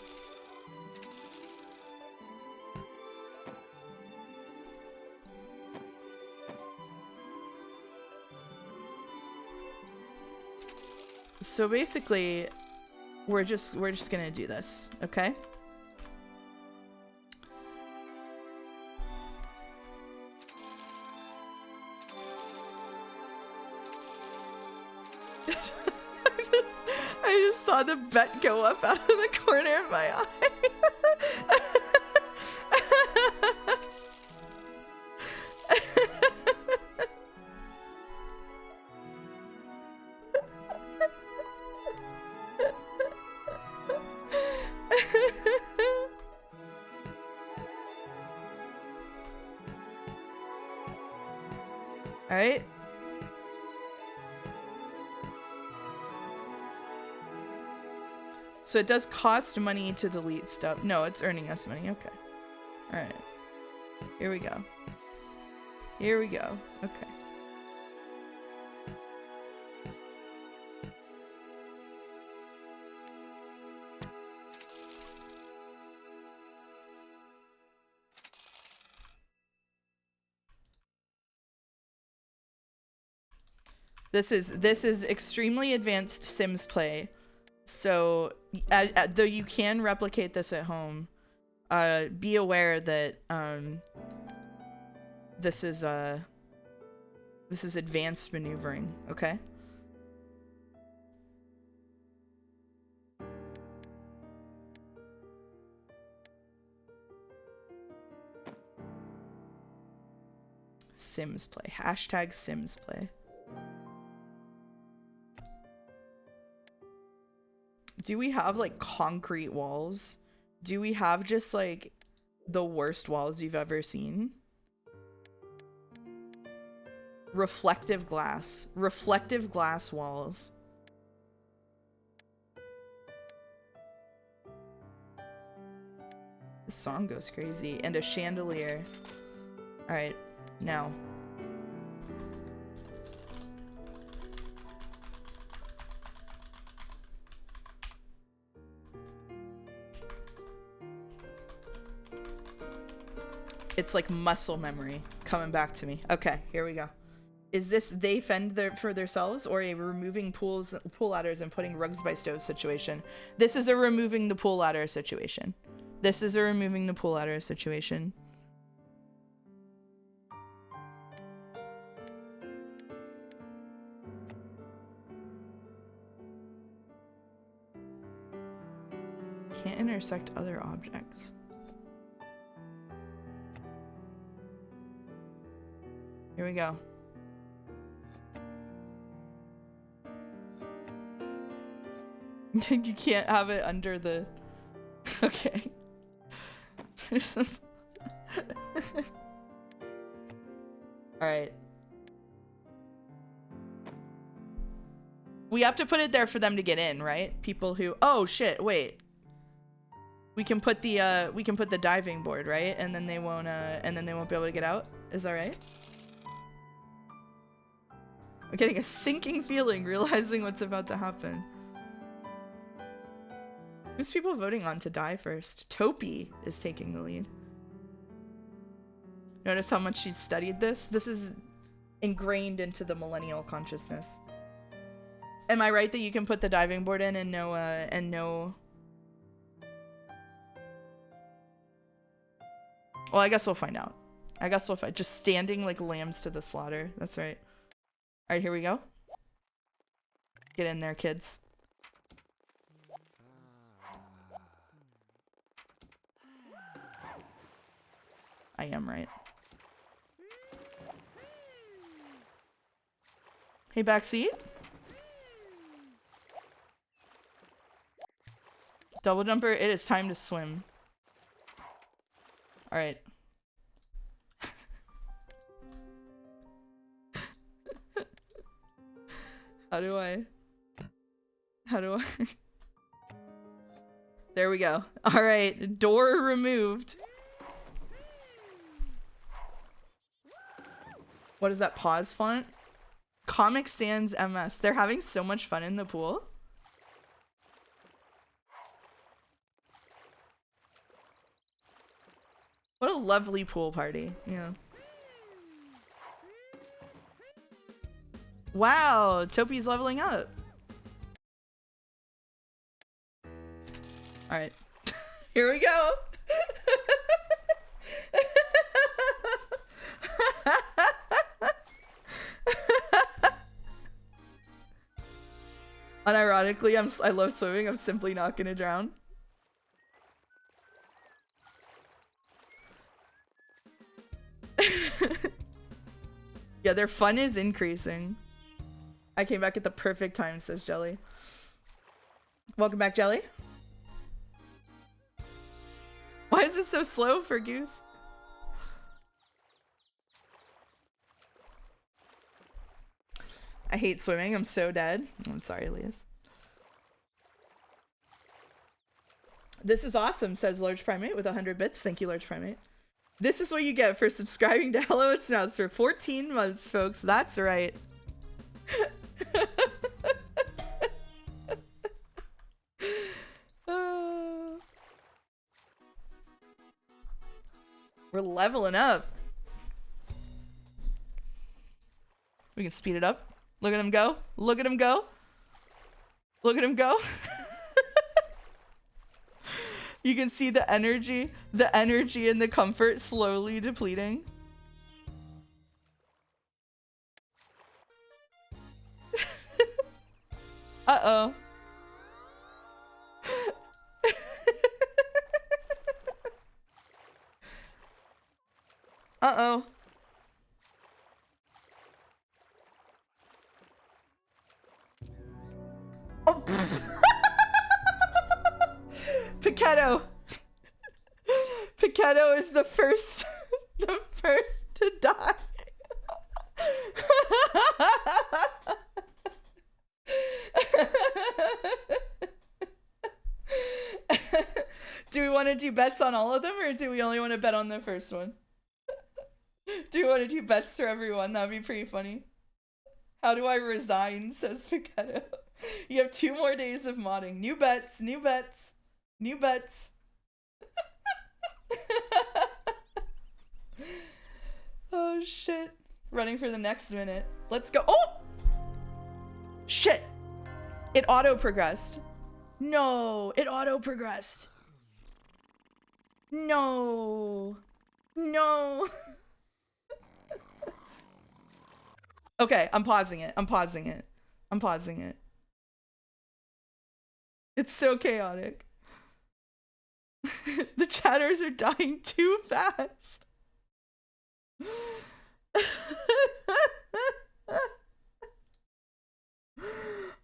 So basically, we're just gonna do this, okay? I just saw the bet go up out of the corner of my eye. All right. So it does cost money to delete stuff. No, it's earning us money. Okay. All right. Here we go. Here we go. Okay. This is extremely advanced Sims play. So, though you can replicate this at home, be aware that this is advanced maneuvering. Okay. Sims play. Hashtag Sims play. Do we have like concrete walls? Do we have just like the worst walls you've ever seen? Reflective glass walls. This song goes crazy. And a chandelier. All right, now. It's like muscle memory coming back to me. Okay, here we go. Is this they fend for themselves or a removing pool ladders and putting rugs by stoves situation? This is a removing the pool ladder situation. This is a removing the pool ladder situation. Can't intersect other objects. Here we go. You can't have it under the... Okay. Alright. We have to put it there for them to get in, right? People who... Oh, shit, wait. We can put the diving board, right? And then they won't be able to get out? Is that right? I'm getting a sinking feeling realizing what's about to happen. Who's people voting on to die first? Topi is taking the lead. Notice how much she's studied this? This is ingrained into the millennial consciousness. Am I right that you can put the diving board in and no Well, I guess we'll find out. I guess we'll find. Just standing like lambs to the slaughter. That's right. All right, here we go. Get in there, kids. I am right. Hey, backseat. Double jumper, it is time to swim. All right. How do I? There we go. All right, door removed. What is that pause font? Comic Sans MS. They're having so much fun in the pool. What a lovely pool party. Yeah. Wow, Topi's leveling up. All right. Here we go. Unironically, I love swimming. I'm simply not gonna drown. Yeah, their fun is increasing. I came back at the perfect time, says Jelly. Welcome back, Jelly. Why is this so slow for Goose? I hate swimming. I'm so dead. I'm sorry, Elias. This is awesome, says Large Primate with 100 bits. Thank you, Large Primate. This is what you get for subscribing to Hello It's Nuts for 14 months, folks. That's right. We're leveling up. We can speed it up. Look at him go. Look at him go. Look at him go. You can see the energy and the comfort slowly depleting. Uh-oh. Uh-oh. Oh. Pichetto. Pichetto is the first to die. Do we want to do bets on all of them, or do we only want to bet on the first one? Do we want to do bets for everyone? That'd be pretty funny. How do I resign, says Pichetto. You have 2 more days of modding. New bets, new bets, new bets. Oh shit. Running for the next minute. Let's go. Oh! Shit. It auto-progressed. No, it auto-progressed. No. No. Okay, I'm pausing it. I'm pausing it. I'm pausing it. It's so chaotic. The chatters are dying too fast.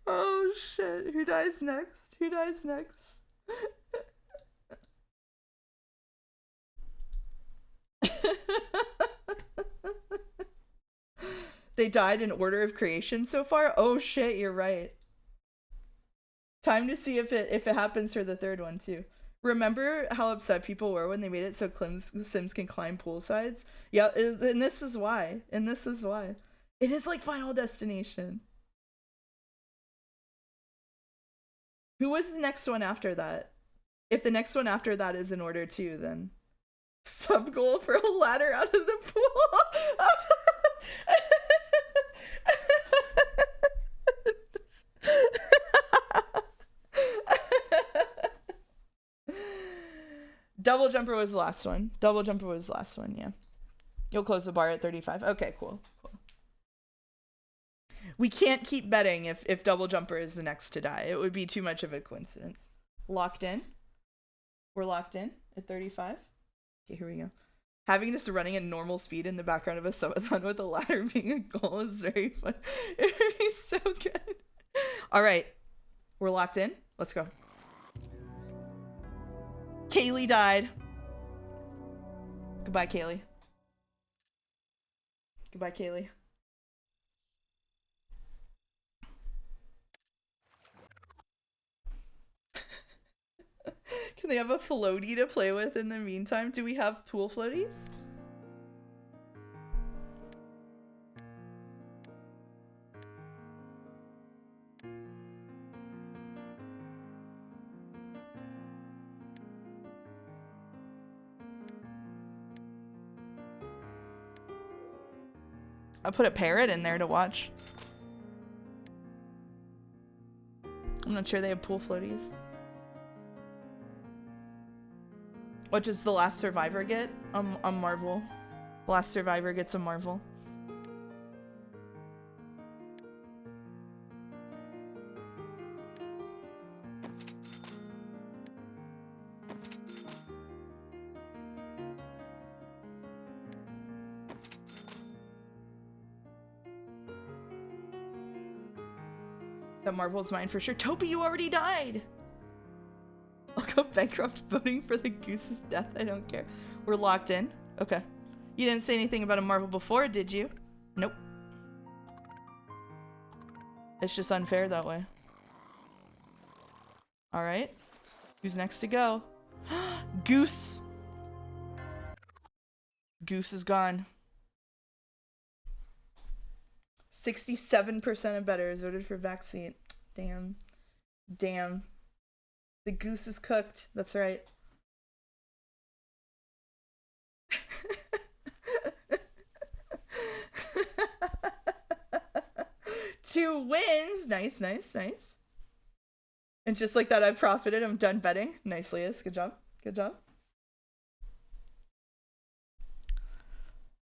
Oh shit. Who dies next? Who dies next? They died in order of creation so far? Oh shit, you're right. Time to see if it happens for the third one too. Remember how upset people were when they made it so Sims can climb pool sides? Yeah, and this is why. And this is why. It is like Final Destination. Who was the next one after that? If the next one after that is in order too, then sub goal for a ladder out of the pool. Double jumper was the last one. Double jumper was the last one, yeah. You'll close the bar at 35. Okay, cool. We can't keep betting if double jumper is the next to die. It would be too much of a coincidence. Locked in. We're locked in at 35. Okay, here we go. Having this running at normal speed in the background of a subathon with a ladder being a goal is very fun. It would be so good. All right. We're locked in. Let's go. Kaylee died. Goodbye, Kaylee. Goodbye, Kaylee. Can they have a floaty to play with in the meantime? Do we have pool floaties? I'll put a parrot in there to watch. I'm not sure they have pool floaties. What does the last survivor get? A Marvel. The last survivor gets a Marvel. The Marvel's mine for sure. Toby, you already died! I'll go bankrupt voting for the goose's death. I don't care. We're locked in. Okay. You didn't say anything about a Marvel before, did you? Nope. It's just unfair that way. Alright. Who's next to go? Goose! Goose is gone. 67% of bettors voted for vaccine. Damn. Damn. The goose is cooked. That's right. Two wins. Nice, nice, nice. And just like that, I've profited. I'm done betting. Nice, Leas. Good job. Good job.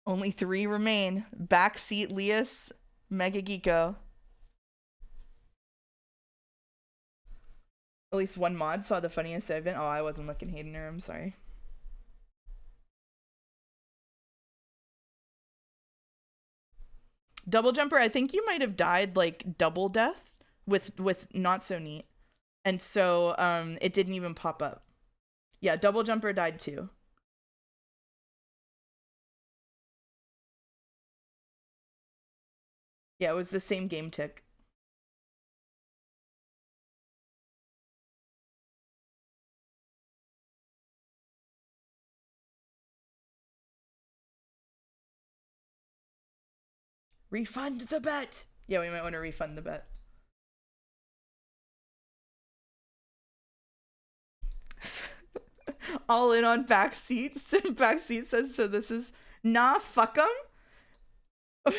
Only 3 remain. Backseat, Leas, Mega Geeko. At least one mod saw the funniest event. Oh, I wasn't looking, Haydener. I'm sorry. Double jumper, I think you might have died like double death with not so neat. And so it didn't even pop up. Yeah, double jumper died too. Yeah, it was the same game tick. Refund the bet! Yeah, we might want to refund the bet. All in on backseat. Backseat says, so this is... Nah, fuck 'em?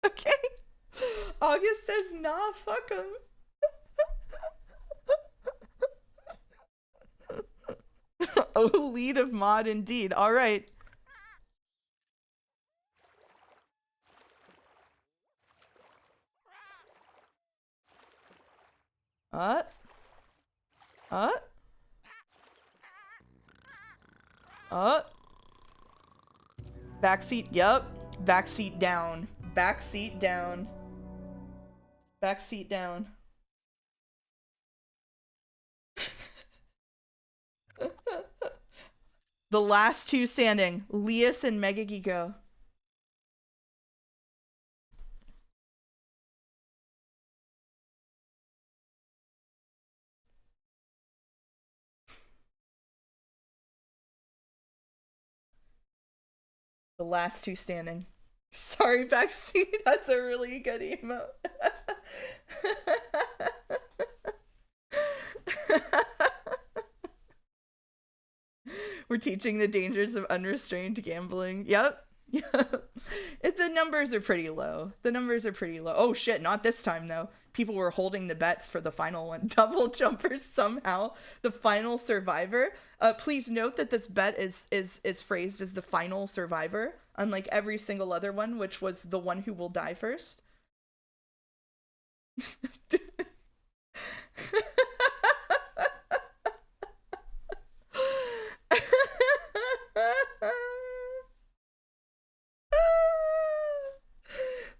Okay. August says, nah, fuck 'em. Oh, lead of mod indeed. All right. Backseat, yep. Backseat down. Backseat down. Backseat down. The last 2 standing. Leas and Mega Geeko. The last 2 standing. Sorry, backseat. That's a really good emote. We're teaching the dangers of unrestrained gambling. Yep. Yep. It's a numbers are pretty low. The numbers are pretty low. Oh shit, not this time though. People were holding the bets for the final one. Double jumpers somehow. The final survivor. Please note that this bet is phrased as the final survivor, unlike every single other one, which was the one who will die first.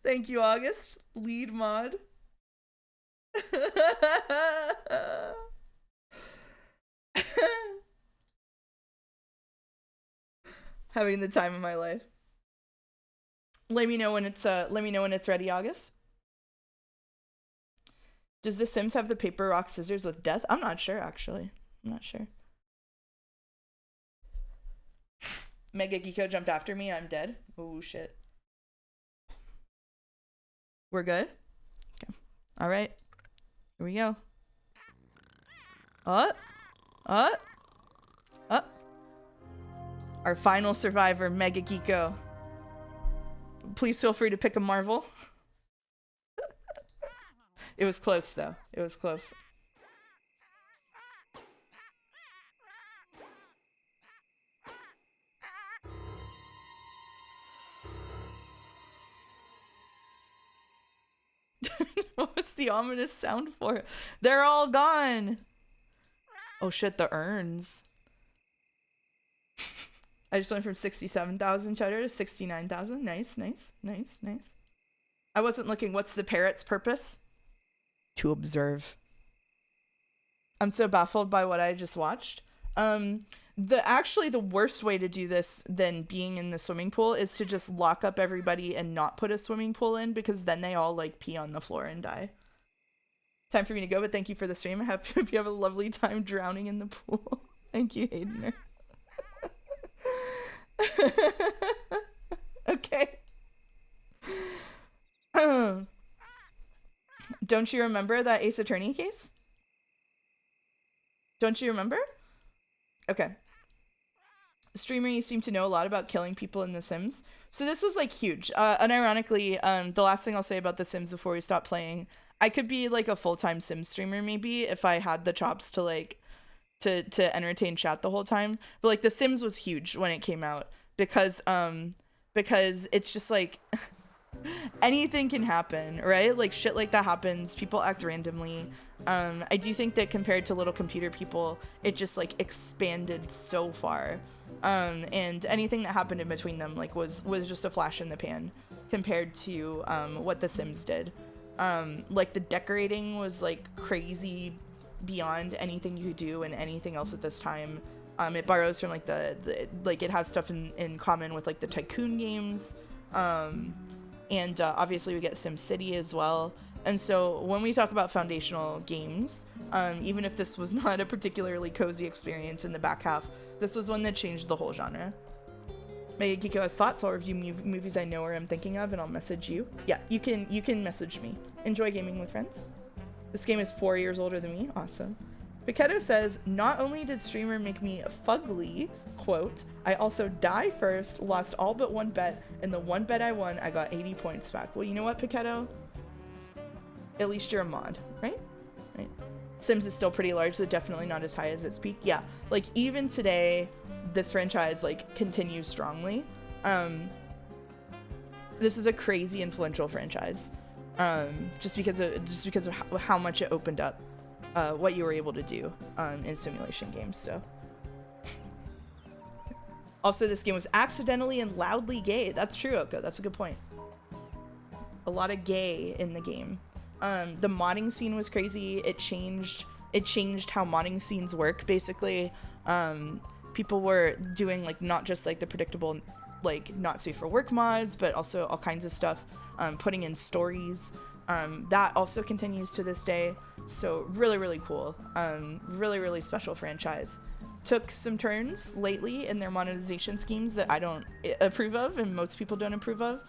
Thank you, August. Lead mod. Having the time of my life. Let me know when it's ready, August. Does The Sims have the paper, rock, scissors with death? I'm not sure, actually. I'm not sure. Mega Geeko jumped after me. I'm dead. Oh, shit. We're good? Okay. All right. Here we go. Our final survivor, Mega Geeko. Please feel free to pick a Marvel. It was close, though. It was close. What was the ominous sound for? They're all gone. Oh shit, the urns. I just went from 67,000 cheddar to 69,000. Nice, nice, nice, nice. I wasn't looking. What's the parrot's purpose? To observe. I'm so baffled by what I just watched. Actually the worst way to do this than being in the swimming pool is to just lock up everybody and not put a swimming pool in, because then they all like pee on the floor and die. Time for me to go, but thank you for the stream. I hope you have a lovely time drowning in the pool. Thank you, Haydener. Okay. Don't you remember that Ace Attorney case? Don't you remember? Okay. Streamer, you seem to know a lot about killing people in The Sims. So this was like huge. Unironically, the last thing I'll say about The Sims before we stop playing, I could be like a full-time Sims streamer maybe if I had the chops to like to entertain chat the whole time. But like The Sims was huge when it came out because it's just like anything can happen, right? Like shit like that happens. People act randomly. I do think that compared to Little Computer People, it just like expanded so far. And anything that happened in between them like was just a flash in the pan compared to what The Sims did. Like the decorating was like crazy beyond anything you could do and anything else at this time. It borrows from like the like it has stuff in common with like the Tycoon games. And obviously we get SimCity as well. And so when we talk about foundational games, even if this was not a particularly cozy experience in the back half, this was one that changed the whole genre. Mega Geeko has thoughts. I'll review movies I know or am thinking of, and I'll message you. Yeah, you can message me. Enjoy gaming with friends. This game is 4 years older than me. Awesome. Piquetto says, not only did streamer make me fugly, quote, I also die first, lost all but one bet, and the one bet I won, I got 80 points back. Well, you know what, Piquetto? At least you're a mod, right? Right. Sims is still pretty large, so definitely not as high as its peak. Yeah, like even today, this franchise like continues strongly. This is a crazy influential franchise, just because of how much it opened up what you were able to do in simulation games. So, also this game was accidentally and loudly gay. That's true, Oko. That's a good point. A lot of gay in the game. The modding scene was crazy. It changed how modding scenes work. Basically, people were doing like not just like the predictable like not safe for work mods, but also all kinds of stuff, putting in stories. That also continues to this day. So really, really cool. Really, really special franchise. Took some turns lately in their monetization schemes that I don't approve of, and most people don't approve of,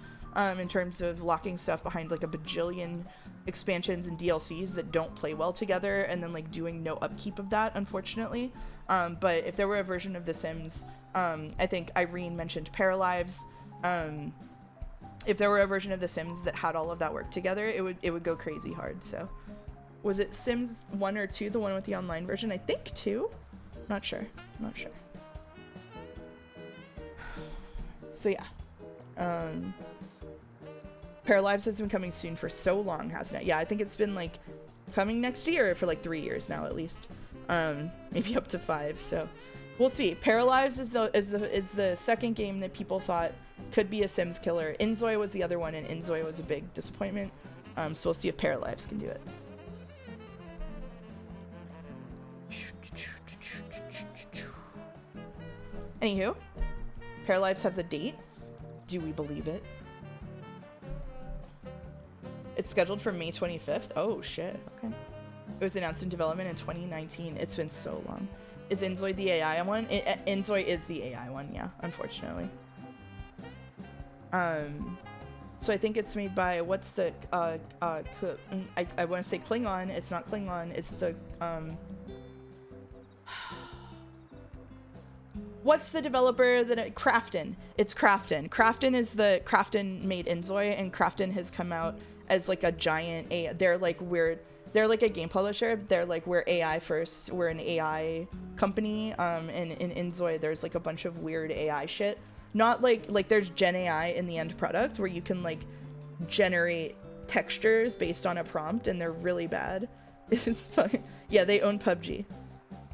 in terms of locking stuff behind like a bajillion expansions and DLCs that don't play well together, and then like doing no upkeep of that, unfortunately. But if there were a version of The Sims, I think Irene mentioned Paralives, if there were a version of The Sims that had all of that work together, it would go crazy hard. So was it Sims 1 or 2, the one with the online version? I think 2. Not sure. So yeah. Paralives has been coming soon for so long, hasn't it? Yeah, I think it's been like coming next year for like 3 years now at least. Maybe up to 5. So we'll see. Paralives is the second game that people thought could be a Sims killer. Inzoi was the other one, and Inzoi was a big disappointment. So we'll see if Paralives can do it. Anywho, Paralives has a date. Do we believe it? It's scheduled for May 25th. Oh shit. Okay. It was announced in development in 2019. It's been so long. Is Inzoi the AI one? Inzoi is the AI one, yeah, unfortunately. So I think it's made by, what's the, I want to say Klingon. It's not Klingon. It's the, what's the developer that, Kapp'n. It's Kapp'n. Kapp'n made Inzoi, and Kapp'n has come out as like a giant AI. They're like a game publisher. They're like, we're AI first. We're an AI company. And in Inzoi, there's like a bunch of weird AI shit. Not like there's Gen AI in the end product where you can like generate textures based on a prompt, and they're really bad. It's fun. Yeah, they own PUBG.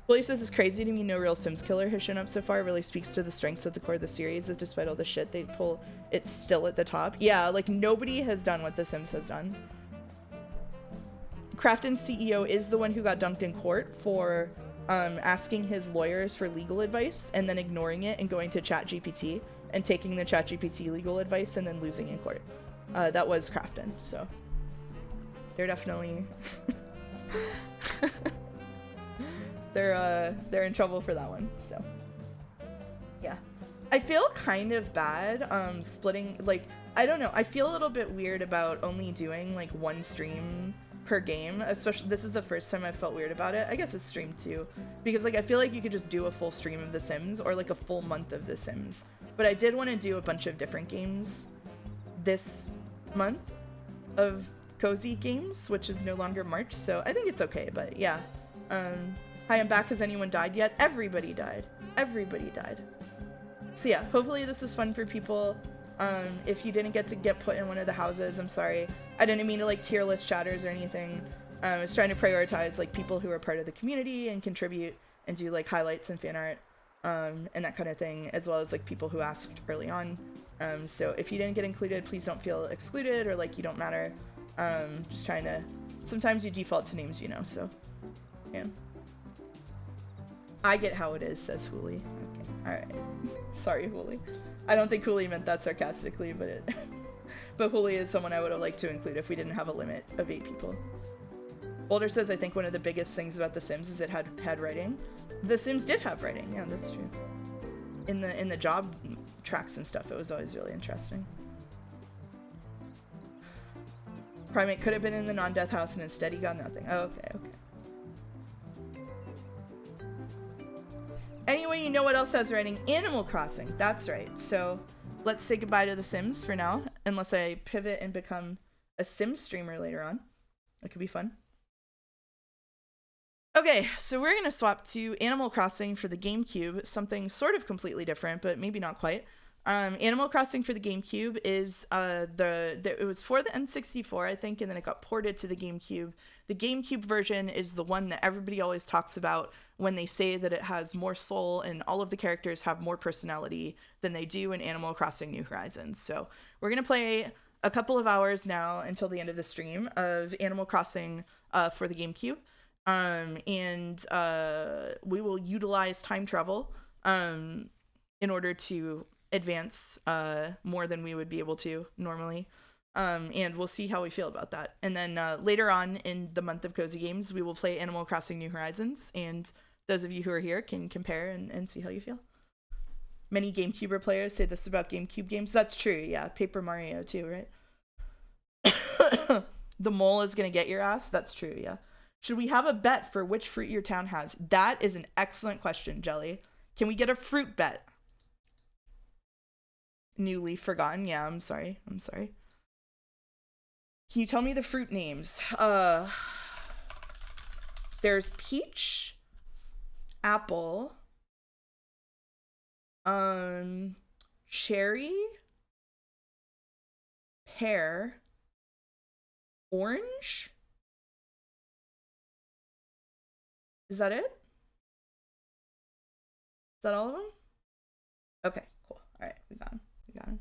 Willie says it's crazy to me no real Sims killer has shown up so far. It really speaks to the strengths of the core of the series, that despite all the shit they pull, it's still at the top. Yeah, like nobody has done what The Sims has done. Kapp'n's CEO is the one who got dunked in court for asking his lawyers for legal advice and then ignoring it and going to ChatGPT and taking the ChatGPT legal advice and then losing in court. That was Kapp'n, so they're definitely they're in trouble for that one. So yeah, I feel kind of bad splitting, like, I don't know, I feel a little bit weird about only doing like one stream per game, especially this is the first time I felt weird about it. I guess it's stream 2, because like I feel like you could just do a full stream of The Sims or like a full month of The Sims, but I did want to do a bunch of different games this month of cozy games, which is no longer March, so I think it's okay. But yeah, hi, I'm back. Has anyone died yet? Everybody died. So yeah, hopefully this is fun for people. If you didn't get put in one of the houses, I'm sorry. I didn't mean to like tier list chatters or anything. I was trying to prioritize like people who are part of the community and contribute and do like highlights and fan art and that kind of thing, as well as like people who asked early on. So if you didn't get included, please don't feel excluded or like you don't matter. Just trying to, sometimes you default to names, you know, so yeah. I get how it is, says Hooli. Okay, alright. Sorry, Hooli. I don't think Hooli meant that sarcastically, but but Hooli is someone I would have liked to include if we didn't have a limit of 8 people. Boulder says, I think one of the biggest things about The Sims is it had writing. The Sims did have writing, yeah, that's true. In the job tracks and stuff, it was always really interesting. Primate could have been in the non-death house and instead he got nothing. Oh, okay. Anyway, you know what else has writing? Animal Crossing. That's right. So let's say goodbye to The Sims for now, unless I pivot and become a Sims streamer later on. That could be fun. Okay, so we're going to swap to Animal Crossing for the GameCube, something sort of completely different, but maybe not quite. Animal Crossing for the GameCube is it was for the N64, I think, and then it got ported to the GameCube. The GameCube version is the one that everybody always talks about when they say that it has more soul and all of the characters have more personality than they do in Animal Crossing New Horizons. So we're going to play a couple of hours now until the end of the stream of Animal Crossing for the GameCube. And we will utilize time travel in order to advance more than we would be able to normally. And we'll see how we feel about that. And then later on in the month of Cozy Games, we will play Animal Crossing New Horizons, and those of you who are here can compare and see how you feel. Many GameCuber players say this about GameCube games. That's true, yeah. Paper Mario too, right? The mole is gonna get your ass. That's true, yeah. Should we have a bet for which fruit your town has? That is an excellent question, Jelly. Can we get a fruit bet? newly forgotten. Yeah, I'm sorry. I'm sorry. Can you tell me the fruit names? There's peach, apple, cherry, pear, orange. Is that it? Is that all of them? Okay, cool. All right, we got him. We got him.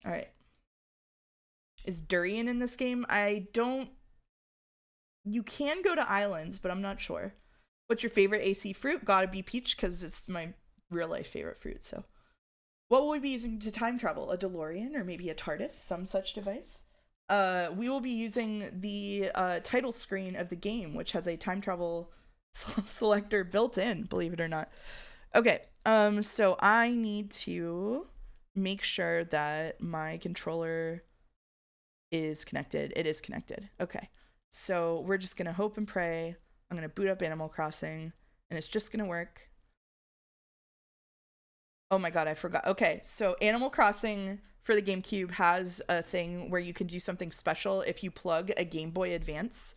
All right. Is durian in this game? I don't. You can go to islands, but I'm not sure. What's your favorite AC fruit? Gotta be peach, because it's my real life favorite fruit. So, what will we be using to time travel? A DeLorean or maybe a TARDIS, some such device? We will be using the title screen of the game, which has a time travel selector built in, believe it or not. Okay, so I need to make sure that my controller is connected. It is connected. Okay, so we're just gonna hope and pray. I'm gonna boot up Animal Crossing, and it's just gonna work. Oh my god, I forgot. Okay, so Animal Crossing for the GameCube has a thing where you can do something special if you plug a Game Boy Advance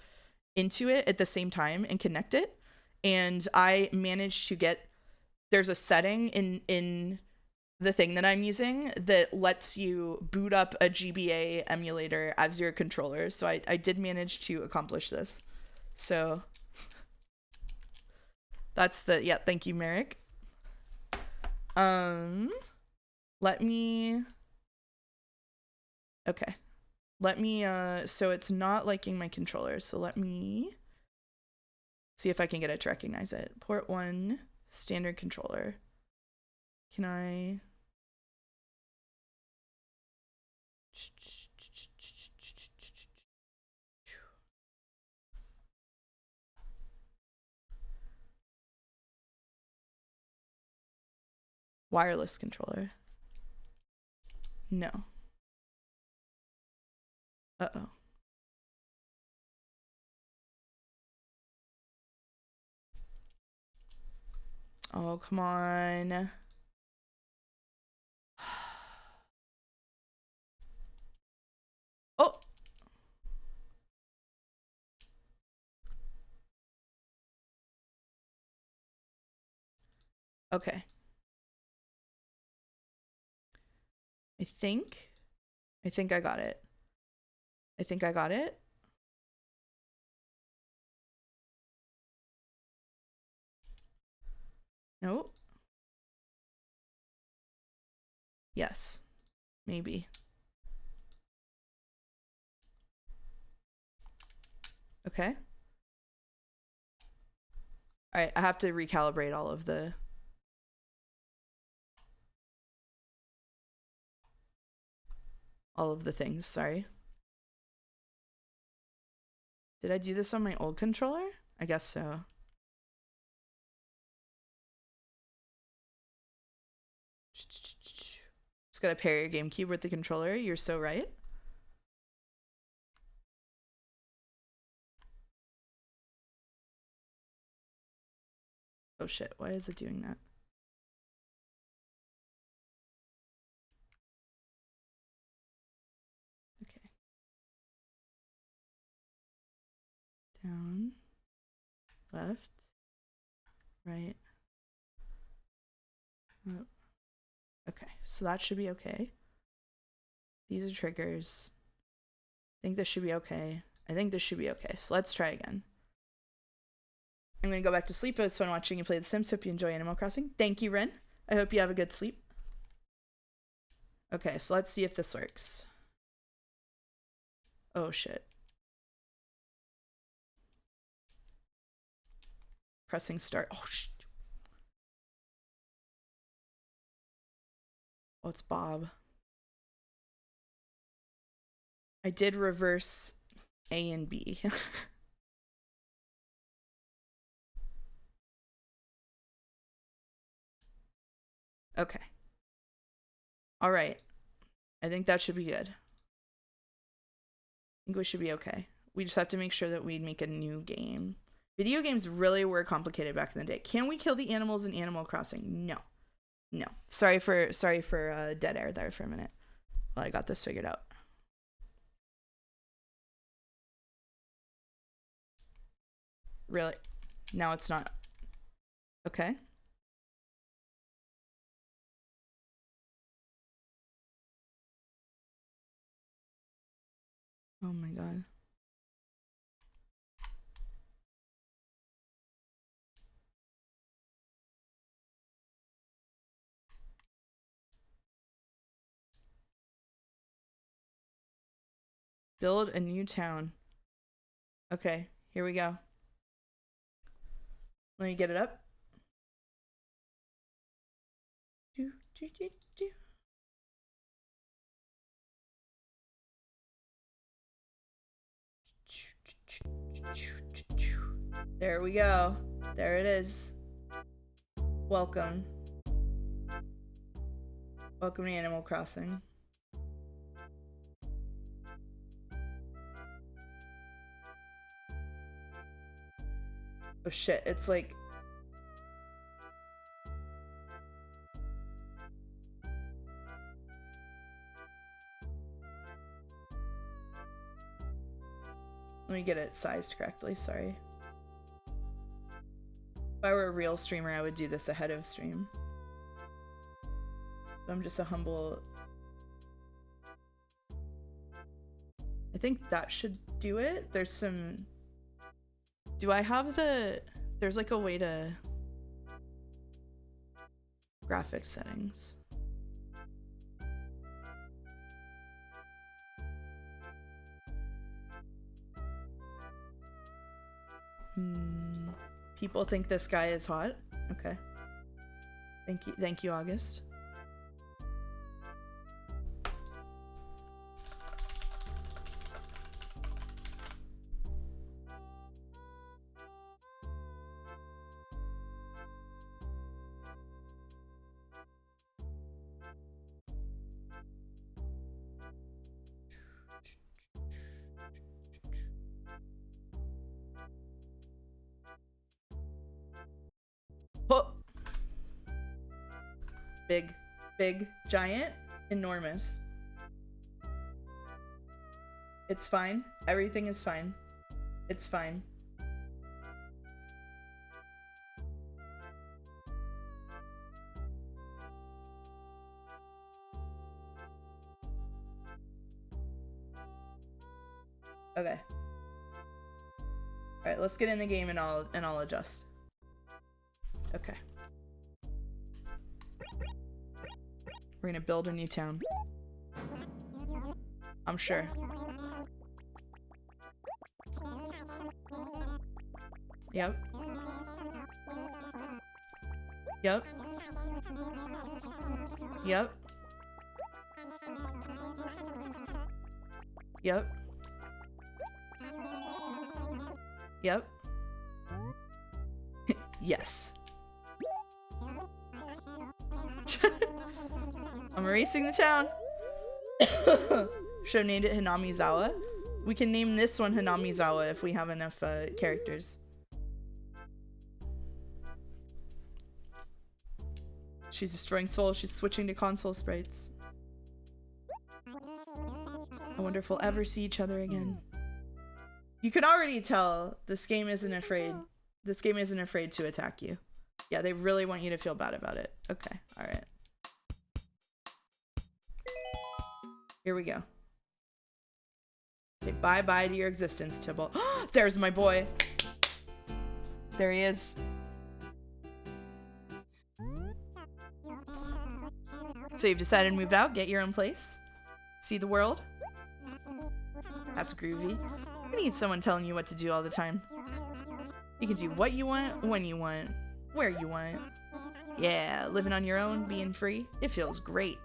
into it at the same time and connect it. And I managed to get, there's a setting in the thing that I'm using that lets you boot up a GBA emulator as your controller. So I did manage to accomplish this. So that's the, yeah, thank you, Merrick. Let me, okay. Let me, so it's not liking my controller. So let me see if I can get it to recognize it. Port 1, standard controller. Can I? Wireless controller. No. Uh-oh. Oh, come on. Oh! Okay. I think I got it. I think I got it. Nope. Yes. Maybe. Okay. All right, I have to recalibrate all of the things, sorry. Did I do this on my old controller? I guess so. Just gotta pair your GameCube with the controller. You're so right. Oh shit, why is it doing that? Okay. Down, left, right, up. Okay, so that should be okay. These are triggers. I think this should be okay. I think this should be okay. So let's try again. I'm gonna go back to sleep. It was fun watching you play The Sims. Hope you enjoy Animal Crossing. Thank you, Ren. I hope you have a good sleep. Okay, so let's see if this works. Oh shit. Pressing start. Oh shit. Oh, it's Bob. I did reverse A and B. Okay. All right. I think that should be good. I think we should be okay. We just have to make sure that we make a new game. Video games really were complicated back in the day. Can we kill the animals in Animal Crossing? No. No. Sorry for dead air there for a minute. Well, I got this figured out. Really? Now it's not. Okay. Oh my god. Build a new town. Okay, here we go. Let me get it up. Do, do, do, do. There we go. There it is. Welcome. Welcome to Animal Crossing. Oh shit, it's like... Let me get it sized correctly, sorry. If I were a real streamer, I would do this ahead of stream. But I'm just a humble... I think that should do it. There's some... Do I have the... There's like a way to... Graphics settings. People think this guy is hot. Okay. Thank you, August. Oh. Big, giant, enormous. It's fine. Everything is fine. It's fine. Okay. Alright, let's get in the game and I'll adjust. Okay. We're gonna build a new town. I'm sure. Yep. Yep. Yep. Yep. Yep. Yes. I'm erasing the town. Should have named it Hanamizawa. We can name this one Hanamizawa if we have enough characters. She's destroying souls. She's switching to console sprites. I wonder if we'll ever see each other again. You can already tell this game isn't afraid. This game isn't afraid to attack you. Yeah, they really want you to feel bad about it. Okay, alright. Here we go. Say bye-bye to your existence, Tibble. There's my boy. There he is. So you've decided to move out, get your own place, see the world? That's groovy. You need someone telling you what to do all the time. You can do what you want, when you want, where you want. Yeah, living on your own, being free, it feels great.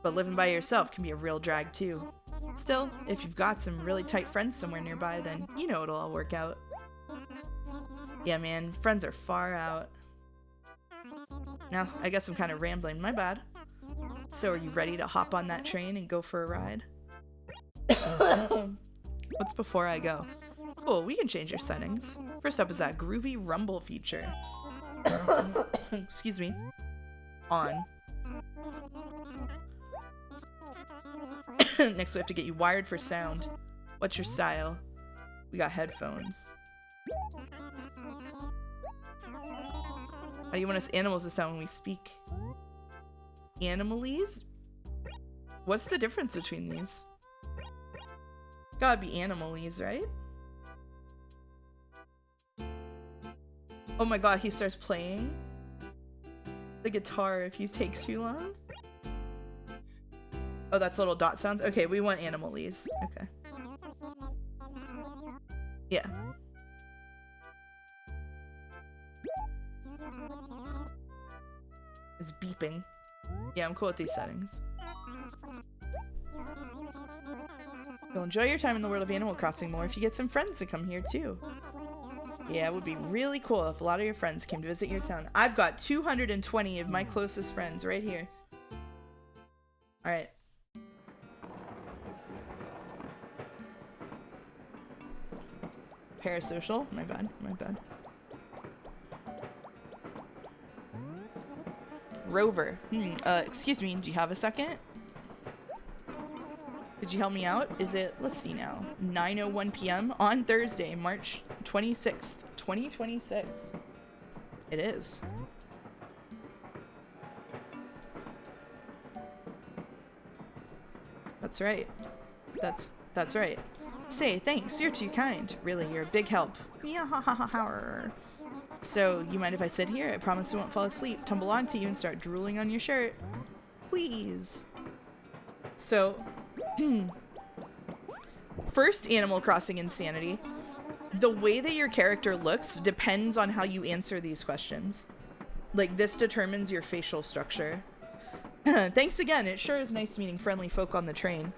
But living by yourself can be a real drag too. Still, if you've got some really tight friends somewhere nearby, then you know it'll all work out. Yeah man, friends are far out. Now, I guess I'm kind of rambling, my bad. So are you ready to hop on that train and go for a ride? What's before I go? Oh, we can change your settings. First up is that groovy rumble feature. Excuse me. On. Next we have to get you wired for sound. What's your style? We got headphones. How do you want us animals to sound when we speak? Animalese? What's the difference between these? Gotta be animalese, right? Oh my god, he starts playing the guitar if he takes too long. Oh, that's little dot sounds? Okay, we want animalese. Okay. Yeah. It's beeping. Yeah, I'm cool with these settings. You'll enjoy your time in the world of Animal Crossing more if you get some friends to come here too. Yeah, it would be really cool if a lot of your friends came to visit your town. I've got 220 of my closest friends right here. Alright. Parasocial? My bad, my bad. Rover. Excuse me, do you have a second? Could you help me out? Is it, let's see now, 9:01 p.m. on Thursday, March 26th, 2026. It is. That's right. That's right. Say, thanks, you're too kind. Really, you're a big help. So, you mind if I sit here? I promise I won't fall asleep, tumble onto you, and start drooling on your shirt. Please. So, first Animal Crossing insanity. The way that your character looks depends on how you answer these questions. Like, this determines your facial structure. Thanks again. It sure is nice meeting friendly folk on the train.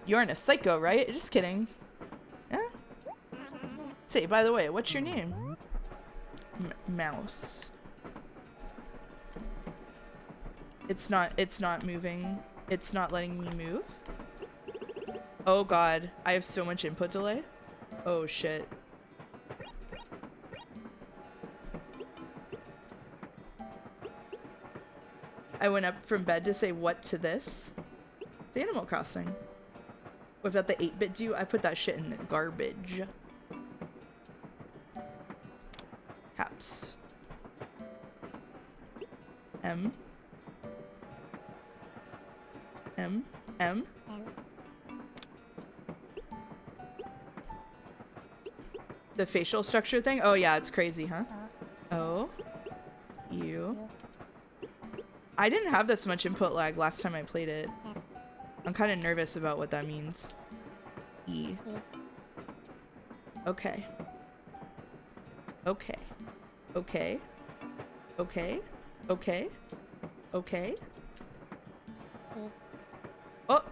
You aren't a psycho, right? Just kidding. Yeah? Say, by the way, what's your name? Mouse. It's not moving. It's not letting me move. Oh god, I have so much input delay. Oh shit. I went up from bed to say what to this. It's Animal Crossing. Without the 8-bit do, I put that shit in the garbage. Caps. M. M. M. The facial structure thing? Oh yeah, it's crazy, huh? O. U. I didn't have this much input lag last time I played it. I'm kind of nervous about what that means. E. Okay. Okay. Okay. Okay. Okay. Okay. Oh!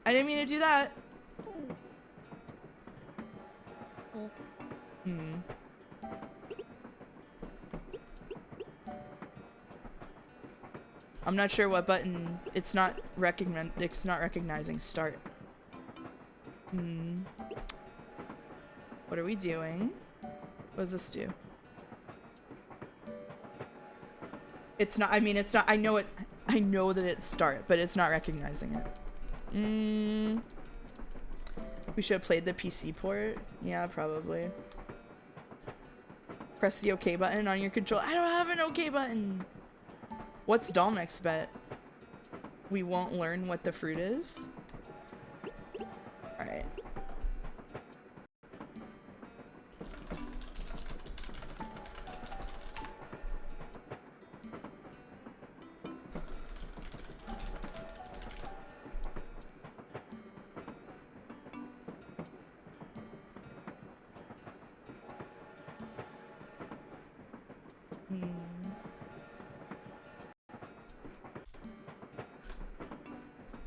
I didn't mean to do that. Hmm. I'm not sure what button. It's not recognizing start. Hmm. What are we doing? What does this do? It's not, I mean, it's not, I know that it's start, but it's not recognizing it. We should have played the PC port. Yeah, probably. Press the OK button on your controller. I don't have an OK button. What's Dominick's bet? We won't learn what the fruit is? Alright.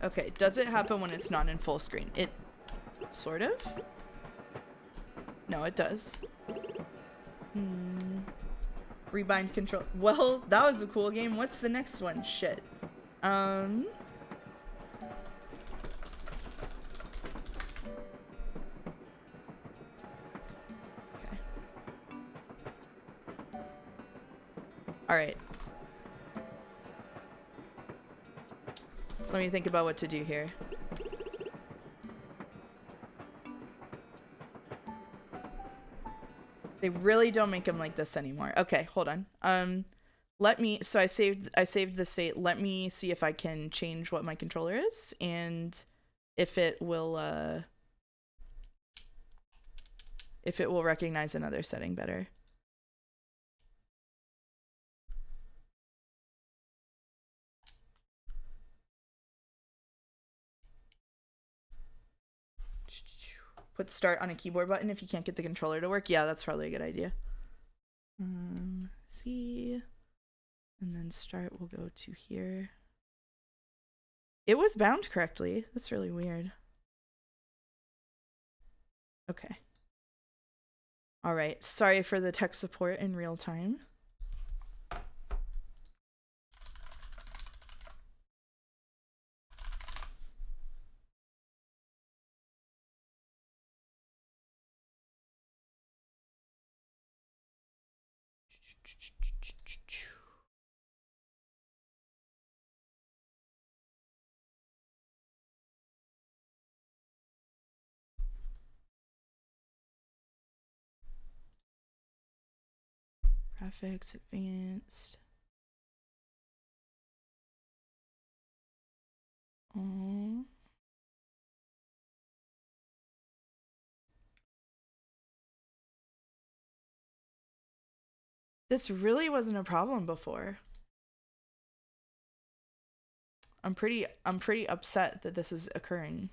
Okay, does it happen when it's not in full screen? It sort of? No, it does. Rebind control. Well, that was a cool game. What's the next one? Shit. All right. Let me think about what to do here. They really don't make them like this anymore. Okay, hold on. Let me, so I saved the state. Let me see if I can change what my controller is and if it will recognize another setting better. Put start on a keyboard button if you can't get the controller to work. Yeah, that's probably a good idea. See, and then start will go to here. It was bound correctly. That's really weird. Okay. All right. Sorry for the tech support in real time. Graphics advanced. This really wasn't a problem before. I'm pretty upset that this is occurring.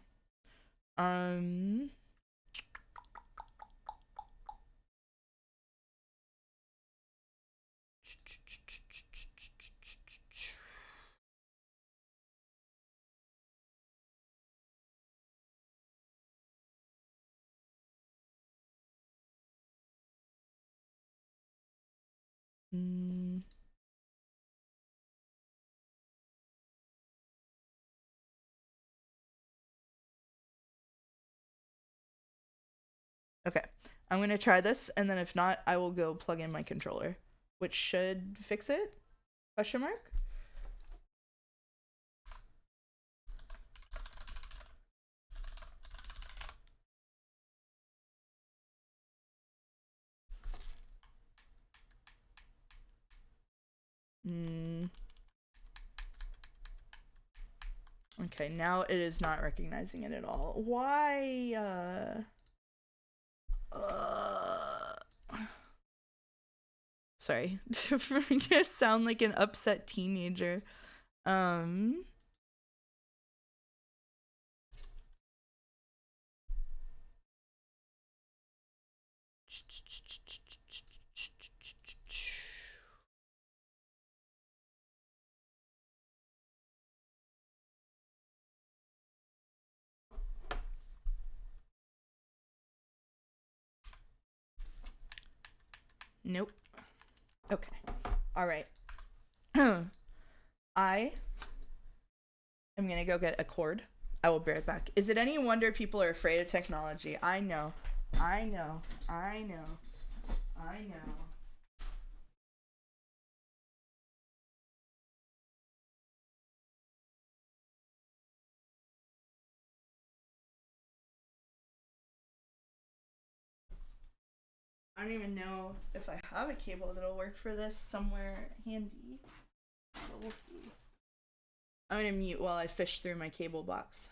Okay, I'm gonna try this, and then if not, I will go plug in my controller, which should fix it? Question mark? Okay, now it is not recognizing it at all. Why, sorry. I'm gonna sound like an upset teenager. Nope. Okay. All right. I am gonna go get a cord. I will be right back. Is it any wonder people are afraid of technology? I know. I know. I know. I know. I don't even know if I have a cable that'll work for this somewhere handy. But we'll see. I'm gonna mute while I fish through my cable box.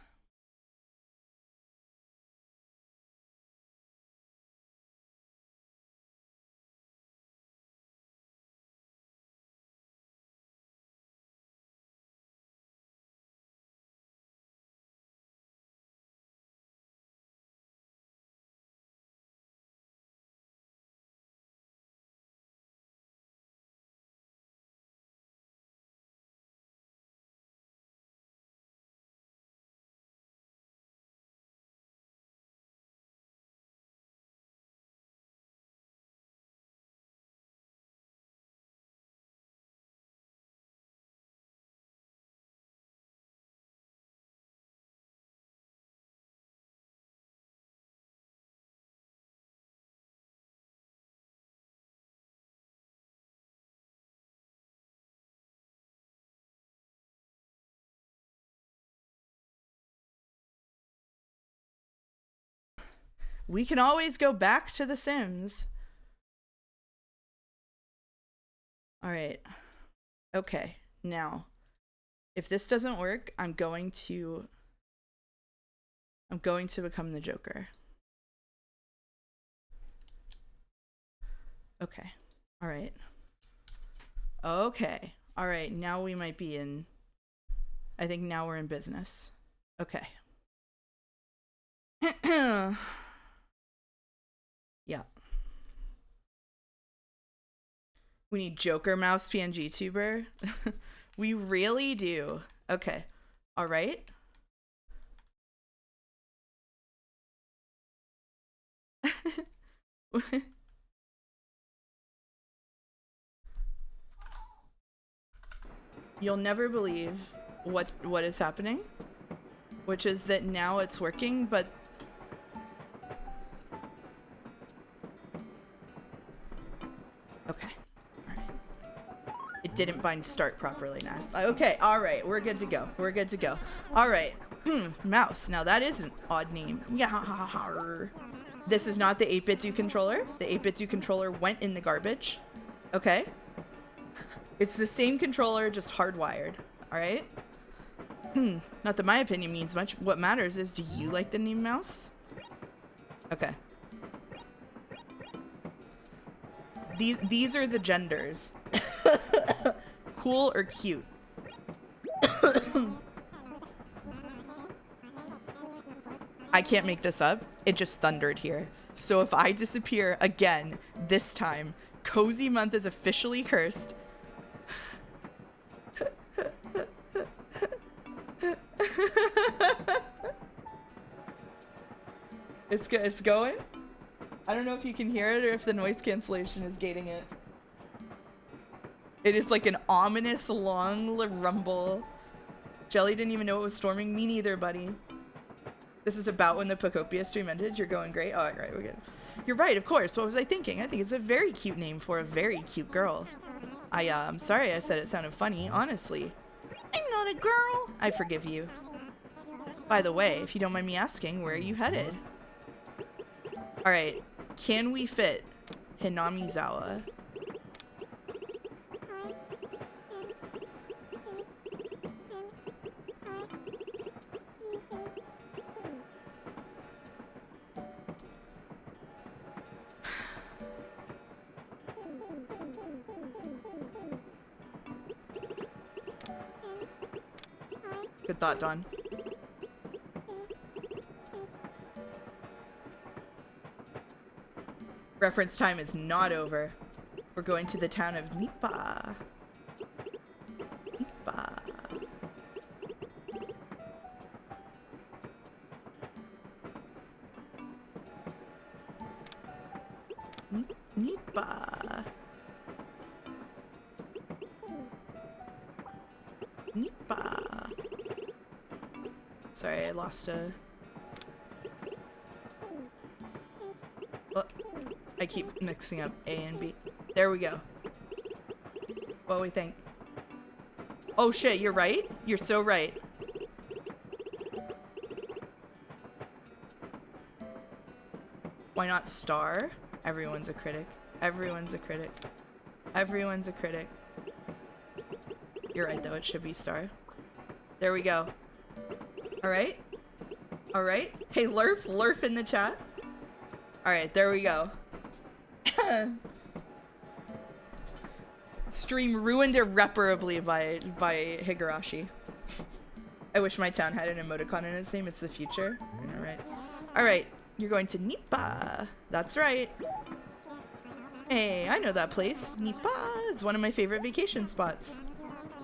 We can always go back to The Sims. All right. Okay, now, if this doesn't work, I'm going to become the Joker. Okay. All right. Okay. All right, now we might be in... I think now we're in business. Okay. Yeah. We need Joker Mouse PNG tuber. We really do. Okay. All right. You'll never believe what is happening, which is that now it's working, but okay. All right. It didn't bind start properly now. Okay, all right. We're good to go. We're good to go. All right. Mouse. Now that is an odd name. Yeah. This is not the 8-bit do controller. The 8-bit do controller went in the garbage. Okay. It's the same controller, just hardwired. All right. Not that my opinion means much. What matters is, do you like the name Mouse? Okay. These are the genders. Cool or cute? I can't make this up. It just thundered here. So if I disappear again, this time, Cozy Month is officially cursed. It's going. I don't know if you can hear it or if the noise cancellation is gating it. It is like an ominous long rumble. Jelly didn't even know it was storming. Me neither, buddy. This is about when the Pocopia stream ended. You're going great. Oh, all right, we're good. You're right, of course. What was I thinking? I think it's a very cute name for a very cute girl. I'm sorry I said it sounded funny, honestly. I'm not a girl. I forgive you. By the way, if you don't mind me asking, where are you headed? All right, can we fit Hinamizawa? Good thought, Dawn. Reference time is not over. We're going to the town of Nipa. Nipa. Nipa. Nipa. Sorry, I lost a... Oh, I keep mixing up A and B. There we go. What do we think? Oh shit, you're right? You're so right. Why not star? Everyone's a critic. Everyone's a critic. Everyone's a critic. You're right though, it should be star. There we go. Alright? Alright? Hey, Lurf in the chat. Alright, there we go. Stream ruined irreparably by Higurashi. I wish my town had an emoticon in its name. It's the future. Alright. Alright, you're going to Nipa. That's right. Hey, I know that place. Nipa is one of my favorite vacation spots.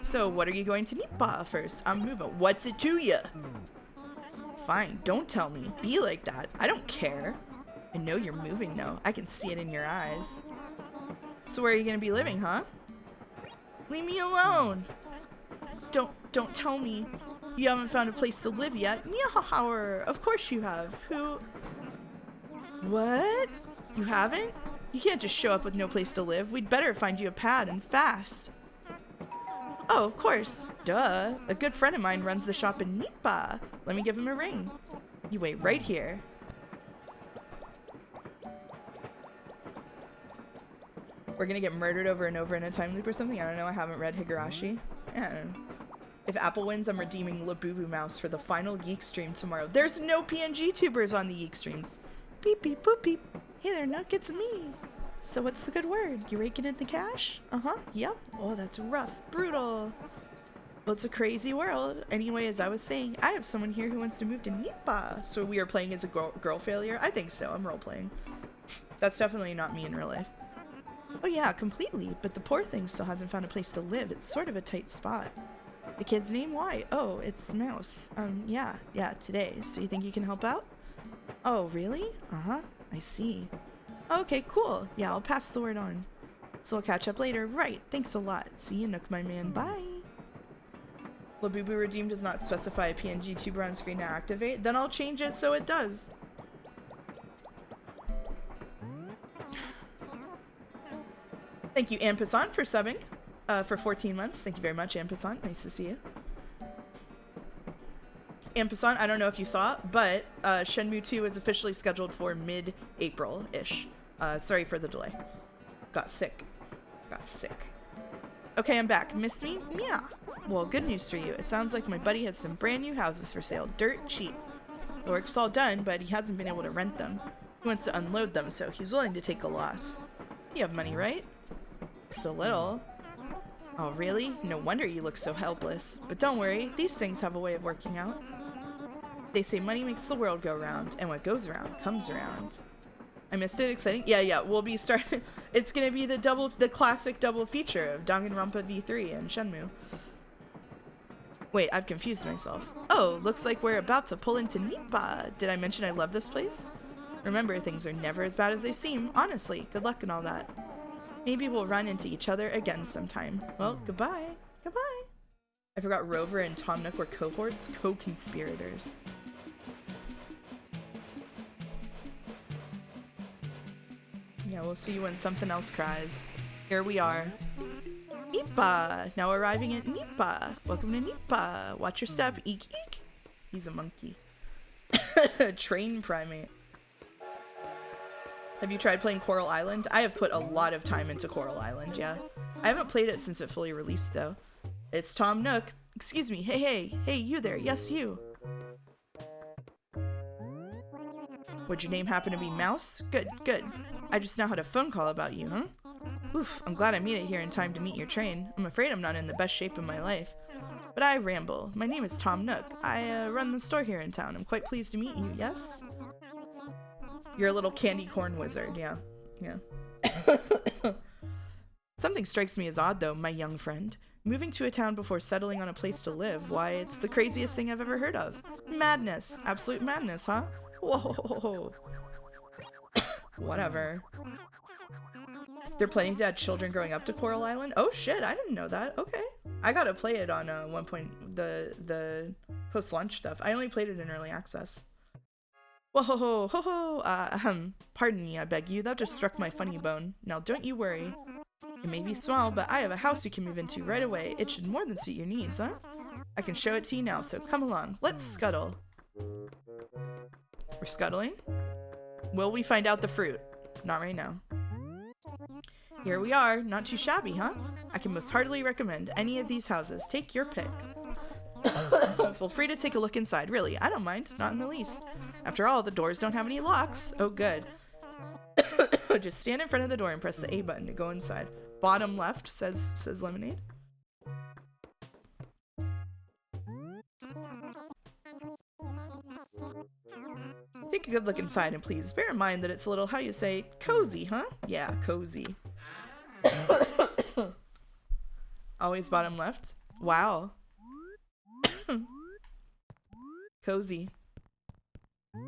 So, what are you going to Nipa first? I'm moving. What's it to ya? Fine, don't tell me. Be like that. I don't care. I know you're moving though. I can see it in your eyes. So where are you gonna be living, huh? Leave me alone. Don't tell me. You haven't found a place to live yet. Yeah, of course you have. Who? What? You haven't? You can't just show up with no place to live. We'd better find you a pad and fast. Oh, of course. Duh. A good friend of mine runs the shop in Nipa. Let me give him a ring. You wait right here. We're gonna get murdered over and over in a time loop or something? I don't know, I haven't read Higurashi. Yeah, I don't know. If Apple wins, I'm redeeming Labubu Mouse for the final Geek stream tomorrow. There's no PNG tubers on the Geek streams. Beep beep boop beep. Hey there, Nook, it's me. So what's the good word? You raking in the cash? Uh-huh, yep. Oh, that's rough. Brutal. Well, it's a crazy world. Anyway, as I was saying, I have someone here who wants to move to Nippa. So we are playing as a girl failure? I think so. I'm role-playing. That's definitely not me in real life. Oh yeah, completely. But the poor thing still hasn't found a place to live. It's sort of a tight spot. The kid's name? Why? Oh, it's Mouse. Yeah, today. So you think you can help out? Oh, really? Uh-huh. I see. Okay, cool. Yeah, I'll pass the word on. So we'll catch up later. Right. Thanks a lot. See you, Nook, my man. Bye. Labubu Redeem does not specify a PNG tuber on screen to activate. Then I'll change it so it does. Thank you, Ampasant, for subbing for 14 months. Thank you very much, Ampasant. Nice to see you. Ampasant, I don't know if you saw, but Shenmue 2 is officially scheduled for mid-April-ish. Sorry for the delay. Got sick. Okay, I'm back. Missed me? Yeah. Well, good news for you. It sounds like my buddy has some brand new houses for sale. Dirt cheap. The work's all done, but he hasn't been able to rent them. He wants to unload them, so he's willing to take a loss. You have money, right? Just a little. Oh, really? No wonder you look so helpless. But don't worry, these things have a way of working out. They say money makes the world go round, and what goes around comes around. I missed it. Exciting. Yeah, we'll be starting. It's gonna be the classic double feature of Danganronpa V3 and Shenmue. Wait, I've confused myself. Oh, looks like we're about to pull into Nippa. Did I mention I love this place? Remember, things are never as bad as they seem. Honestly, good luck and all that. Maybe we'll run into each other again sometime. Well, goodbye. Goodbye. I forgot Rover and Tom Nook were cohorts, co-conspirators. Yeah, we'll see you when something else cries. Here we are. Nippa! Now arriving at Nippa. Welcome to Nippa. Watch your step. Eek eek. He's a monkey. Train primate. Have you tried playing Coral Island? I have put a lot of time into Coral Island, yeah. I haven't played it since it fully released, though. It's Tom Nook. Excuse me. Hey, you there. Yes, you. Would your name happen to be Mouse? Good. I just now had a phone call about you, huh? Oof, I'm glad I made it here in time to meet your train. I'm afraid I'm not in the best shape of my life. But I ramble. My name is Tom Nook. I run the store here in town. I'm quite pleased to meet you, yes? You're a little candy corn wizard, yeah. Something strikes me as odd, though, my young friend. Moving to a town before settling on a place to live, why, it's the craziest thing I've ever heard of. Madness. Absolute madness, huh? Whoa. Whatever. They're planning to add children growing up to Coral Island? Oh shit, I didn't know that. Okay. I gotta play it on one point, the post-launch stuff. I only played it in early access. Whoa, pardon me, I beg you. That just struck my funny bone. Now, don't you worry. It may be small, but I have a house you can move into right away. It should more than suit your needs, huh? I can show it to you now, so come along. Let's scuttle. We're scuttling? Will we find out the fruit? Not right now. Here we are. Not too shabby, huh? I can most heartily recommend any of these houses. Take your pick. Feel free to take a look inside. Really, I don't mind. Not in the least. After all, the doors don't have any locks. Oh, good. Just stand in front of the door and press the A button to go inside. Bottom left, says Lemonade. Take a good look inside and please bear in mind that it's a little, how you say, cozy, huh? Yeah, cozy. Always bottom left. Wow. Cozy. I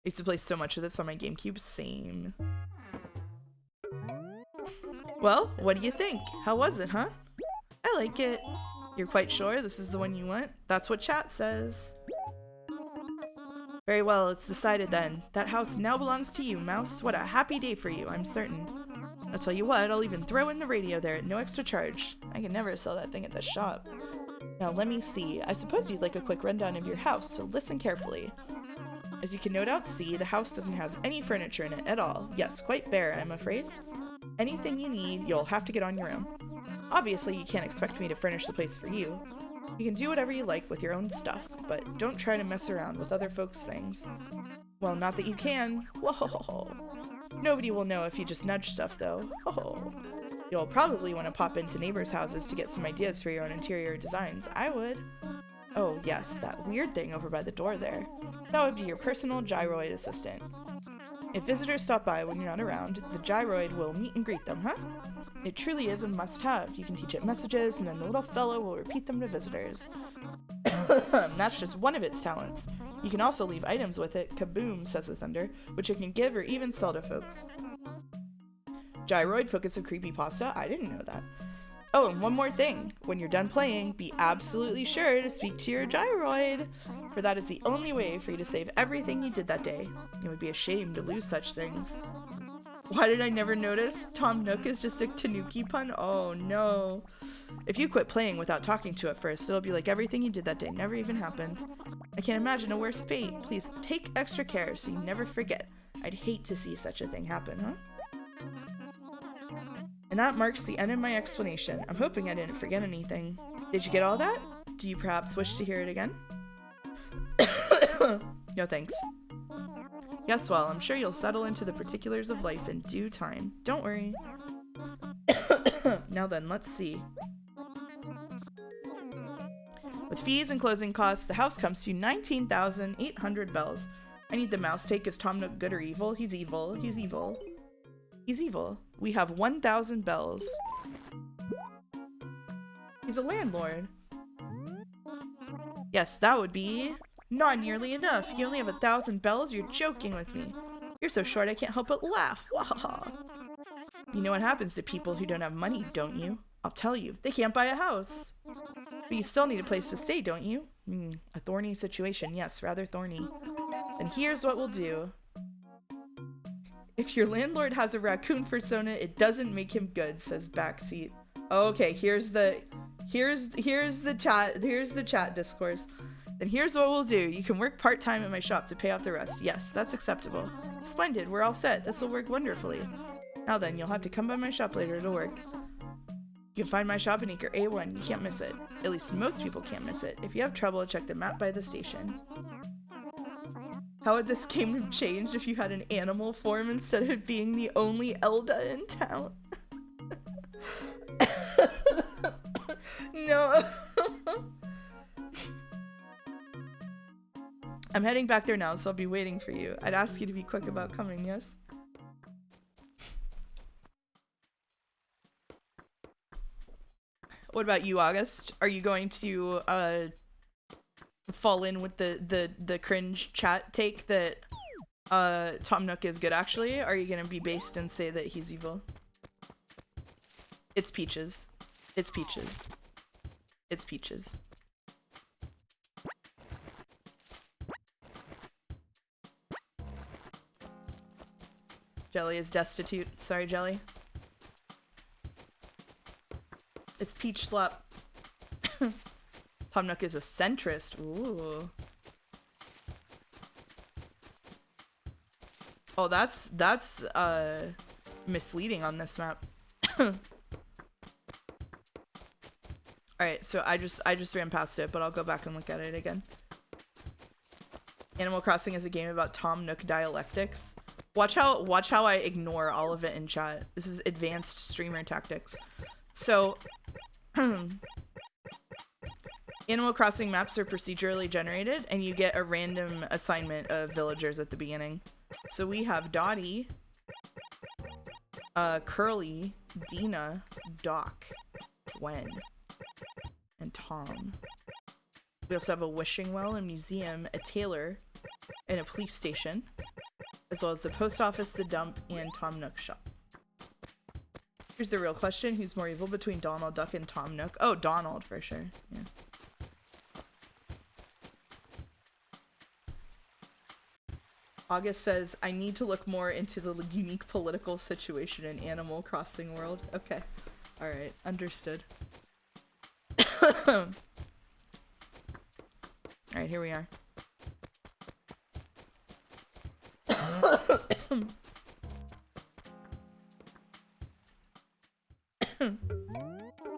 used to play so much of this on my Gamecube. Same. Well, what do you think? How was it, huh? I like it. You're quite sure this is the one you want? That's what chat says. Very well, it's decided then. That house now belongs to you, Mouse. What a happy day for you, I'm certain. I'll tell you what, I'll even throw in the radio there at no extra charge. I can never sell that thing at the shop. Now let me see. I suppose you'd like a quick rundown of your house, so listen carefully. As you can no doubt see, the house doesn't have any furniture in it at all. Yes, quite bare, I'm afraid. Anything you need, you'll have to get on your own. Obviously, you can't expect me to furnish the place for you. You can do whatever you like with your own stuff, but don't try to mess around with other folks' things. Well, not that you can. Whoa. Nobody will know if you just nudge stuff, though. Whoa. You'll probably want to pop into neighbors' houses to get some ideas for your own interior designs. I would. Oh, yes, that weird thing over by the door there. That would be your personal gyroid assistant. If visitors stop by when you're not around, the gyroid will meet and greet them, huh? It truly is a must-have. You can teach it messages, and then the little fellow will repeat them to visitors. That's just one of its talents. You can also leave items with it, kaboom, says the thunder, which it can give or even sell to folks. Gyroid, focus of creepypasta? I didn't know that. Oh, and one more thing. When you're done playing, be absolutely sure to speak to your gyroid, for that is the only way for you to save everything you did that day. It would be a shame to lose such things. Why did I never notice? Tom Nook is just a tanuki pun? Oh no. If you quit playing without talking to it first, it'll be like everything you did that day never even happened. I can't imagine a worse fate. Please take extra care so you never forget. I'd hate to see such a thing happen, huh? And that marks the end of my explanation. I'm hoping I didn't forget anything. Did you get all that? Do you perhaps wish to hear it again? No thanks. Yes, well, I'm sure you'll settle into the particulars of life in due time. Don't worry. Now then, let's see. With fees and closing costs, the house comes to 19,800 bells. I need the mouse take. Is Tom Nook good or evil? He's evil. He's evil. He's evil. We have 1,000 bells. He's a landlord. Yes, that would be not nearly enough. You only have 1,000 bells? You're joking with me. You're so short I can't help but laugh. Wahaha. You know what happens to people who don't have money, don't you? I'll tell you. They can't buy a house. But you still need a place to stay, don't you? A thorny situation. Yes, rather thorny. Then here's what we'll do. If your landlord has a raccoon persona, it doesn't make him good, says Backseat. Okay, here's the chat discourse. Then here's what we'll do. You can work part-time at my shop to pay off the rest. Yes, that's acceptable. Splendid, we're all set. This will work wonderfully. Now then, you'll have to come by my shop later to work. You can find my shop in Acre A1. You can't miss it. At least most people can't miss it. If you have trouble, check the map by the station. How would this game have changed if you had an animal form instead of being the only Elda in town? No. I'm heading back there now, so I'll be waiting for you. I'd ask you to be quick about coming, yes? What about you, August? Are you going to fall in with the cringe chat take that Tom Nook is good actually? Are you gonna be based and say that he's evil? It's Peaches. It's Peaches. It's Peaches. Jelly is destitute. Sorry, Jelly. It's Peach Slap. Tom Nook is a centrist. Ooh. Oh, that's misleading on this map. Alright, so I just ran past it, but I'll go back and look at it again. Animal Crossing is a game about Tom Nook dialectics. Watch how I ignore all of it in chat. This is advanced streamer tactics. So Animal Crossing maps are procedurally generated, and you get a random assignment of villagers at the beginning. So we have Dottie, Curly, Dina, Doc, Gwen, and Tom. We also have a wishing well, a museum, a tailor, and a police station, as well as the post office, the dump, and Tom Nook's shop. Here's the real question. Who's more evil between Donald Duck and Tom Nook? Oh, Donald, for sure. Yeah. August says, I need to look more into the unique political situation in Animal Crossing world. Okay. Alright. Understood. Alright, here we are.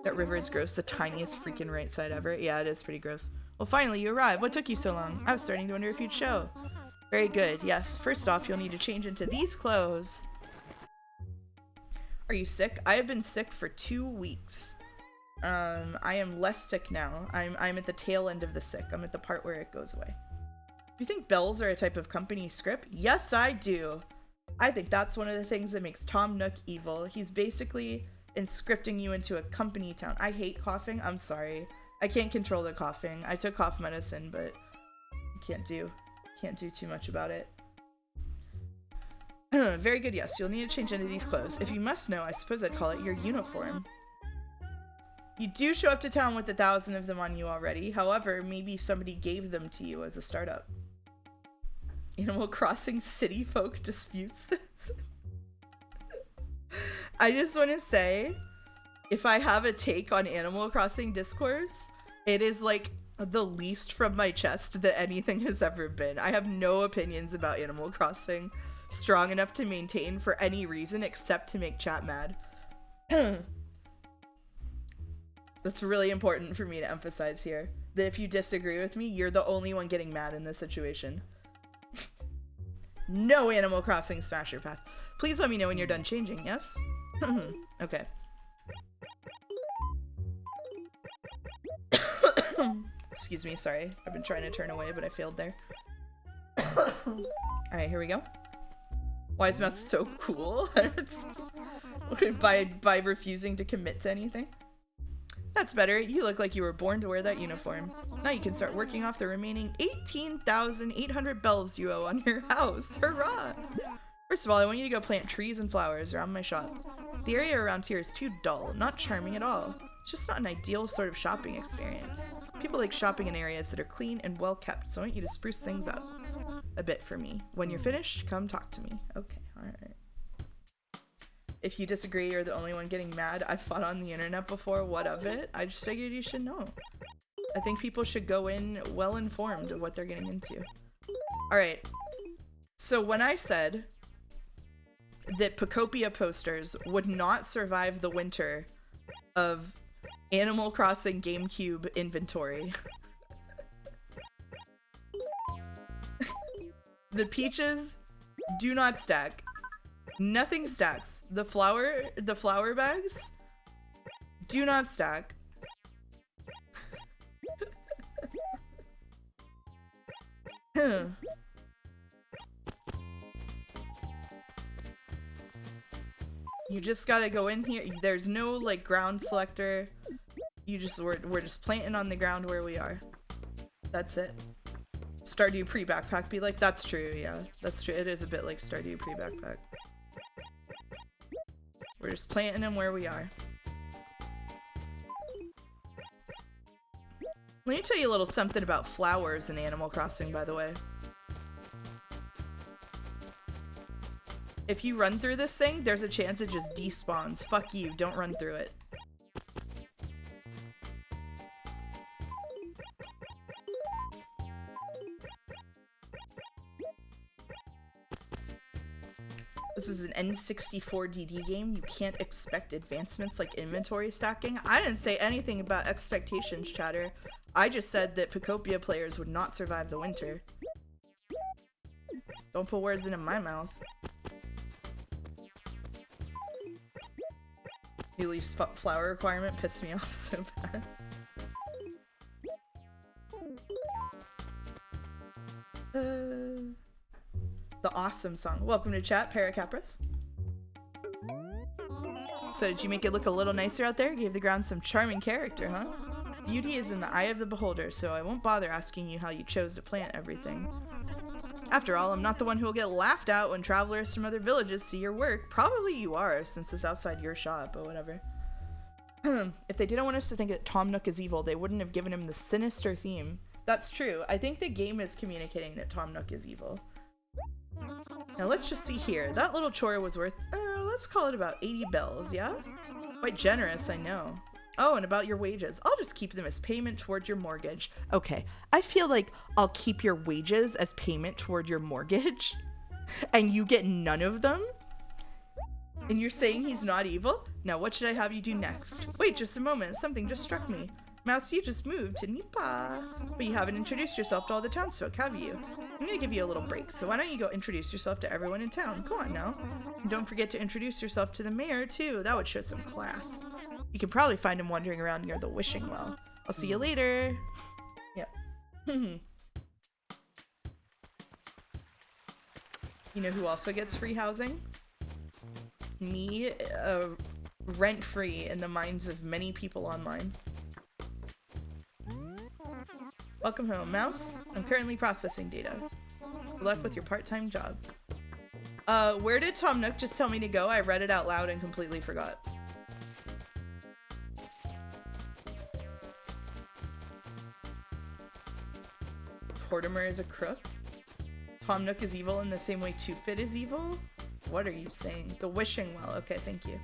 That river is gross. The tiniest freaking right side ever. Yeah, it is pretty gross. Well, finally, you arrived. What took you so long? I was starting to wonder if you'd show. Very good. Yes. First off, you'll need to change into these clothes. Are you sick? I have been sick for 2 weeks. I am less sick now. I'm at the tail end of the sick. I'm at the part where it goes away. Do you think bells are a type of company script? Yes, I do. I think that's one of the things that makes Tom Nook evil. He's basically scripting you into a company town. I hate coughing. I'm sorry. I can't control the coughing. I took cough medicine, but can't do too much about it. Very good, yes. You'll need to change into these clothes. If you must know, I suppose I'd call it your uniform. You do show up to town with 1,000 of them on you already. However, maybe somebody gave them to you as a startup. Animal Crossing city folk disputes this. I just want to say, if I have a take on Animal Crossing discourse, it is like the least from my chest that anything has ever been. I have no opinions about Animal Crossing strong enough to maintain for any reason except to make chat mad. That's really important for me to emphasize here. That if you disagree with me, you're the only one getting mad in this situation. No Animal Crossing Smasher Pass. Please let me know when you're done changing, yes? Okay. Excuse me, sorry. I've been trying to turn away, but I failed there. Alright, here we go. Wise Mouse so cool. by refusing to commit to anything. That's better. You look like you were born to wear that uniform. Now you can start working off the remaining 18,800 bells you owe on your house. Hurrah! First of all, I want you to go plant trees and flowers around my shop. The area around here is too dull, not charming at all. It's just not an ideal sort of shopping experience. People like shopping in areas that are clean and well kept, so I want you to spruce things up a bit for me. When you're finished, come talk to me. Okay, alright. If you disagree, you're the only one getting mad. I've fought on the internet before. What of it? I just figured you should know. I think people should go in well informed of what they're getting into. Alright. So when I said that Pacopia posters would not survive the winter of Animal Crossing GameCube inventory, the peaches do not stack. Nothing stacks. The flower bags do not stack. You just gotta go in here. There's no like ground selector. We're just planting on the ground where we are. That's it. Stardew pre-backpack be like, that's true, yeah. That's true. It is a bit like Stardew pre-backpack. We're just planting them where we are. Let me tell you a little something about flowers in Animal Crossing, by the way. If you run through this thing, there's a chance it just despawns. Fuck you, don't run through it. This is an N64 DD game. You can't expect advancements like inventory stacking. I didn't say anything about expectations, chatter. I just said that Pacopia players would not survive the winter. Don't put words into my mouth. New Leaf's flower requirement pissed me off so bad. The awesome song. Welcome to chat, Paracapras. So did you make it look a little nicer out there? Gave the ground some charming character, huh? Beauty is in the eye of the beholder, so I won't bother asking you how you chose to plant everything. After all, I'm not the one who will get laughed at when travelers from other villages see your work. Probably you are, since it's outside your shop, but whatever. If they didn't want us to think that Tom Nook is evil, they wouldn't have given him the sinister theme. That's true. I think the game is communicating that Tom Nook is evil. Now let's just see here. That little chore was worth, let's call it about 80 bells, yeah? Quite generous, I know. Oh, and about your wages. I'll just keep them as payment toward your mortgage. Okay, I feel like I'll keep your wages as payment toward your mortgage. And you get none of them? And you're saying he's not evil? Now what should I have you do next? Wait just a moment, something just struck me. Mouse, you just moved to Nipa. But you haven't introduced yourself to all the townsfolk, have you? I'm gonna give you a little break, so why don't you go introduce yourself to everyone in town? Come on now. And don't forget to introduce yourself to the mayor too, that would show some class. You can probably find him wandering around near the wishing well. I'll see you later. Yep. You know who also gets free housing? Me, rent-free in the minds of many people online. Welcome home, Mouse. I'm currently processing data. Good luck with your part-time job. Where did Tom Nook just tell me to go? I read it out loud and completely forgot. Tortimer is a crook? Tom Nook is evil in the same way Two-Fit is evil? What are you saying? The wishing well. Okay, thank you.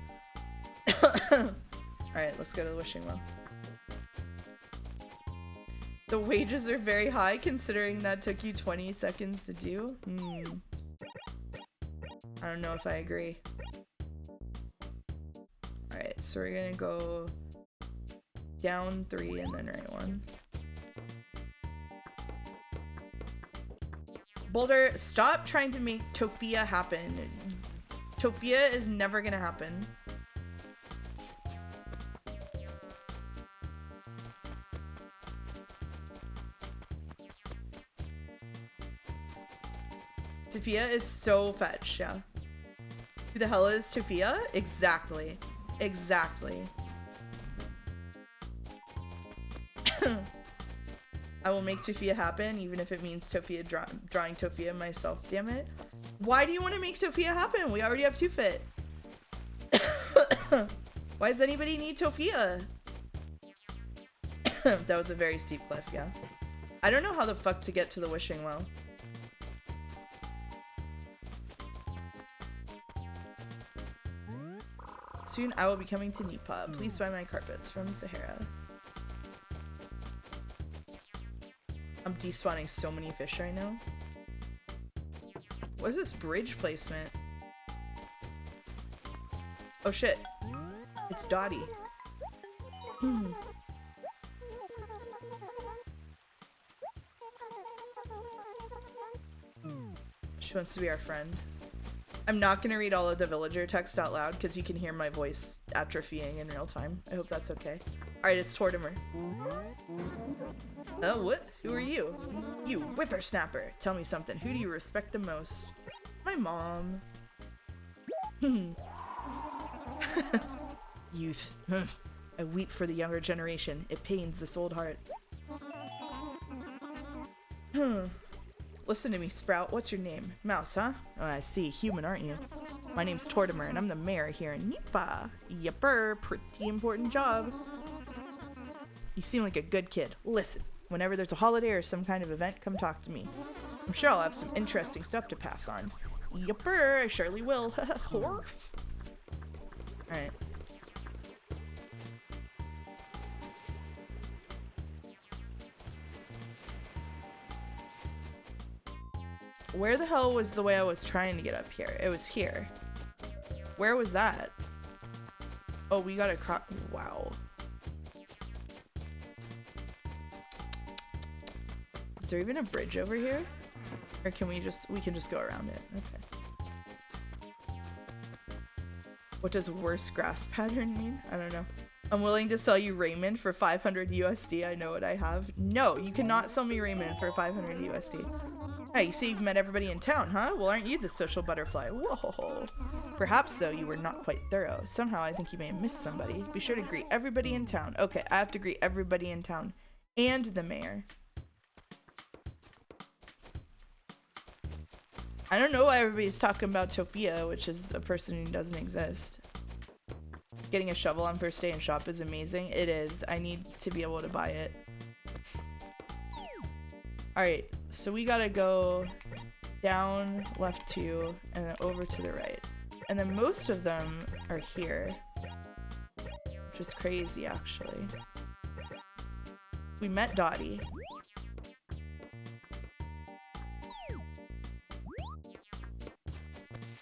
Alright, let's go to the wishing well. The wages are very high considering that took you 20 seconds to do. I don't know if I agree. Alright, so we're gonna go down 3 and then right 1. Boulder, stop trying to make Tofia happen. Tofia is never gonna happen. Tofia is so fetch, yeah. Who the hell is Tofia? Exactly. Exactly. I will make Tofia happen, even if it means Tofia drawing Tofia myself, damn it. Why do you want to make Tofia happen? We already have Two-Fit. Why does anybody need Tofia? That was a very steep cliff, yeah. I don't know how the fuck to get to the wishing well. Soon I will be coming to Nipa. Please buy my carpets from Sahara. I'm despawning so many fish right now. What is this bridge placement? Oh shit. It's Dottie. She wants to be our friend. I'm not gonna read all of the villager text out loud because you can hear my voice atrophying in real time. I hope that's okay. Alright, it's Tortimer. Oh, what? Who are you? You whippersnapper. Tell me something. Who do you respect the most? My mom. Youth. I weep for the younger generation. It pains this old heart. Listen to me, Sprout. What's your name? Mouse, huh? Oh, I see. Human, aren't you? My name's Tortimer, and I'm the mayor here in Nipa. Yepper. Pretty important job. You seem like a good kid. Listen, whenever there's a holiday or some kind of event, come talk to me. I'm sure I'll have some interesting stuff to pass on. Yepper, I surely will. Horf. Alright. Where the hell was the way I was trying to get up here? It was here. Where was that? Oh, we got a wow. Is there even a bridge over here? Or can we can just go around it? Okay. What does worse grass pattern mean? I don't know. I'm willing to sell you Raymond for 500 USD. I know what I have. No, you cannot sell me Raymond for 500 USD. Hey, you see you've met everybody in town, huh? Well, aren't you the social butterfly? Whoa. Perhaps, though, you were not quite thorough. Somehow I think you may have missed somebody. Be sure to greet everybody in town. Okay, I have to greet everybody in town. And the mayor. I don't know why everybody's talking about Tofia, which is a person who doesn't exist. Getting a shovel on first day in shop is amazing. It is. I need to be able to buy it. Alright, so we gotta go down, left 2, and then over to the right. And then most of them are here. Which is crazy, actually. We met Dottie.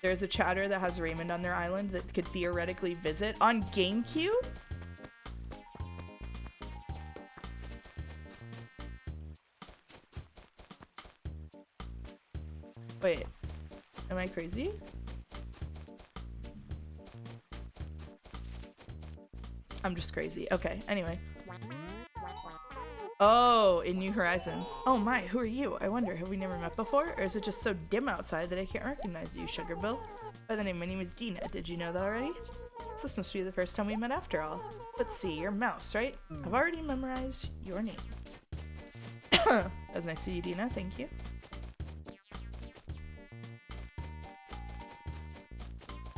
There's a chatter that has Raymond on their island that could theoretically visit on Gamecube? Wait, am I crazy? I'm just crazy. Okay, anyway. Oh, in New Horizons. Oh my, who are you? I wonder, have we never met before? Or is it just so dim outside that I can't recognize you, Sugar Bill? By the name, my name is Dina. Did you know that already? So this must be the first time we met after all. Let's see, you're Mouse, right? I've already memorized your name. That was nice to see you, Dina. Thank you.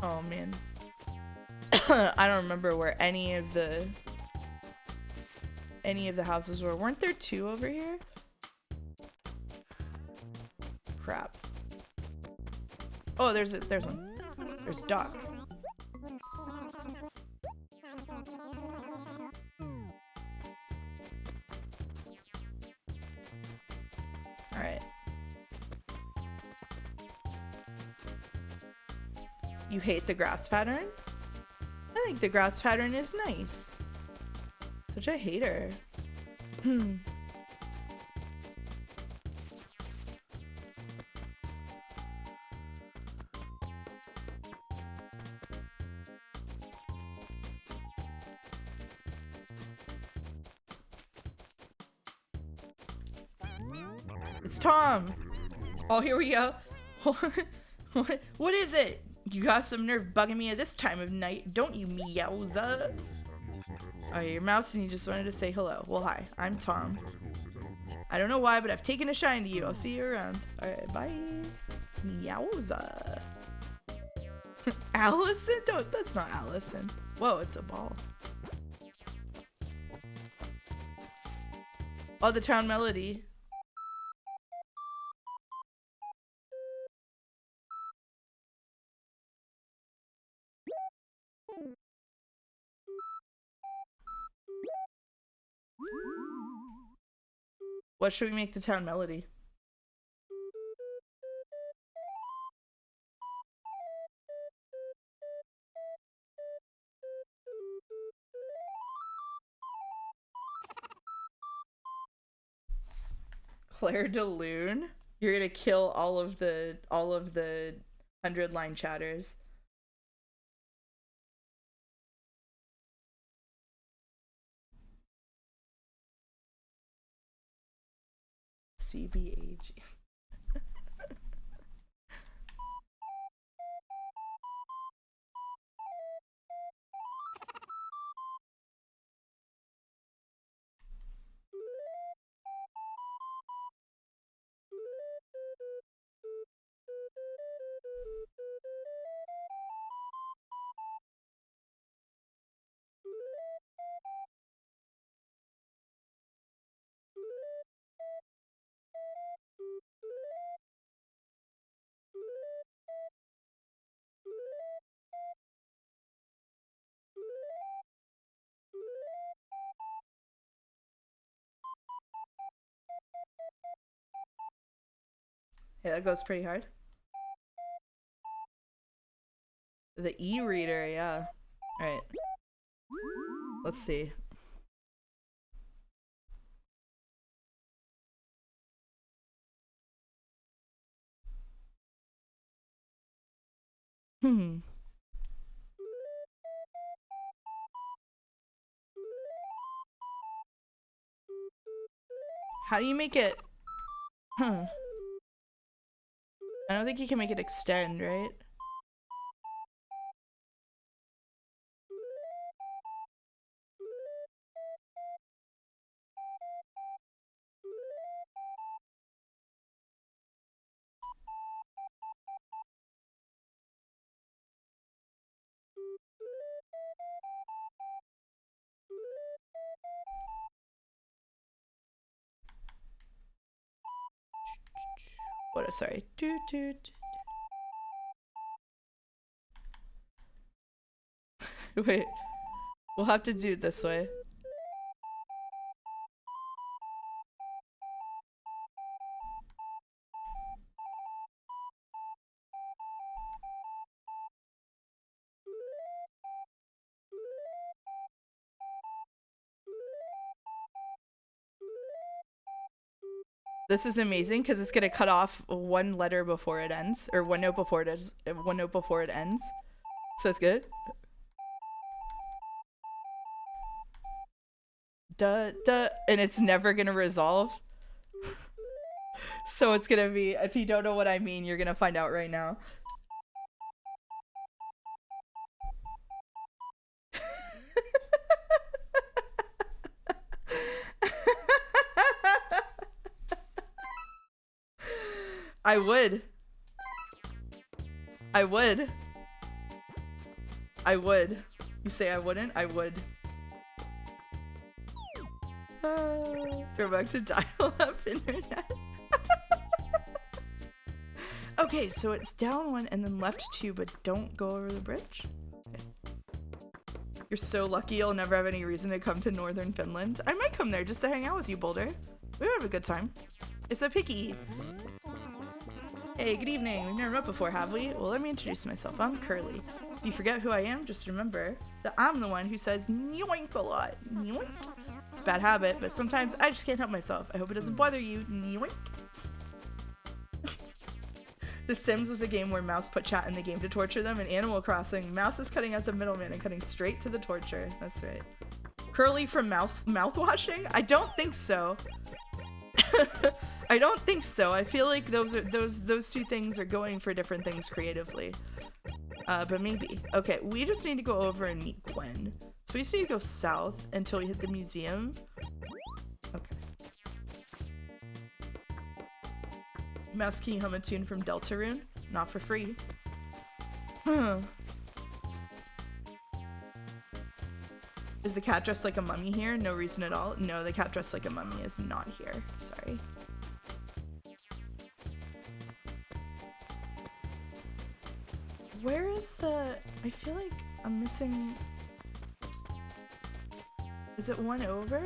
Oh man. I don't remember where any of the houses were. Weren't there two over here? Crap. Oh, there's one. There's Doc. All right. You hate the grass pattern? I think the grass pattern is nice. Such a hater. It's Tom. Oh, here we go. What is it? You got some nerve bugging me at this time of night, don't you, Meowza? Oh, you're Mouse and you just wanted to say hello. Well, hi, I'm Tom. I don't know why, but I've taken a shine to you. I'll see you around. Alright, bye. Meowza. Allison? Don't, that's not Allison. Whoa, it's a ball. Oh, the town melody. What should we make the town melody? Claire de Lune? You're gonna kill all of the 100-line chatters. CBAG. Yeah, that goes pretty hard. The e-reader, yeah. Alright. Let's see. Hmm. How do you make it? Huh. I don't think you can make it extend, right? What? Sorry. Doot doot. Wait. We'll have to do it this way. This is amazing because it's gonna cut off one letter before it ends, or one note before it ends. So it's good. Duh, and it's never gonna resolve. So it's gonna be, if you don't know what I mean, you're gonna find out right now. I would. You say I wouldn't? I would. Throw back to dial-up internet. Okay, so it's down 1 and then left 2, but don't go over the bridge. Okay. You're so lucky you'll never have any reason to come to northern Finland. I might come there just to hang out with you, Boulder. We would have a good time. It's a picky. Hey, good evening. We've never met before, have we? Well, let me introduce myself. I'm Curly. If you forget who I am, just remember that I'm the one who says yoink a lot. Yoink. It's a bad habit, but sometimes I just can't help myself. I hope it doesn't bother you. Yoink. The Sims was a game where Mouse put chat in the game to torture them, and Animal Crossing, Mouse is cutting out the middleman and cutting straight to the torture. That's right. Curly from mouthwashing? I don't think so. I don't think so. I feel like those two things are going for different things creatively. But maybe. Okay, we just need to go over and meet Gwen. So we just need to go south until we hit the museum. Okay. Mouse, can you hum a tune from Deltarune? Not for free. Is the cat dressed like a mummy here? No reason at all. No, the cat dressed like a mummy is not here. Sorry. Where is the... I feel like I'm missing... Is it one over?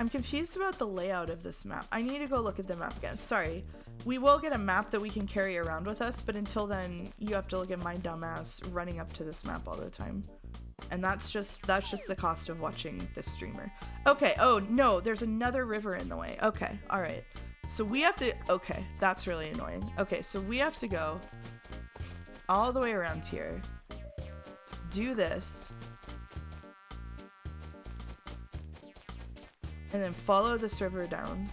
I'm confused about the layout of this map. I need to go look at the map again. Sorry. We will get a map that we can carry around with us, but until then, you have to look at my dumbass running up to this map all the time. And that's just the cost of watching this streamer. Okay, oh no, there's another river in the way. Okay, alright. So we have to, okay, that's really annoying. Okay, so we have to go all the way around here. Do this. And then follow this river down.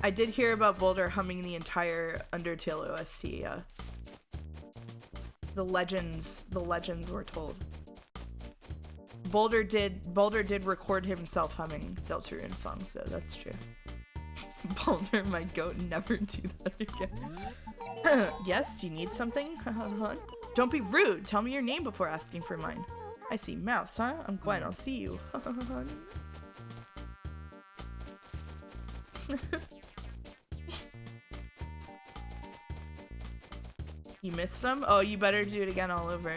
I did hear about Boulder humming the entire Undertale OST, yeah. The legends were told. Boulder did record himself humming Deltarune songs, though, that's true. Boulder, my goat, never do that again. Yes, do you need something? Don't be rude. Tell me your name before asking for mine. I see. Mouse, huh? I'm Gwen. I'll see you. You missed some? Oh, you better do it again all over.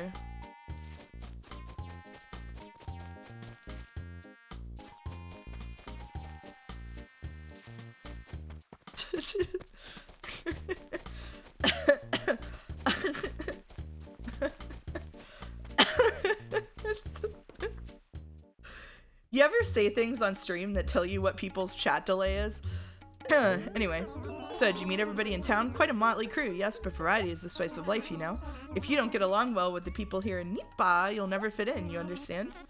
You ever say things on stream that tell you what people's chat delay is? Anyway, so did you meet everybody in town? Quite a motley crew, yes, but variety is the spice of life, you know? If you don't get along well with the people here in Nipa, you'll never fit in, you understand?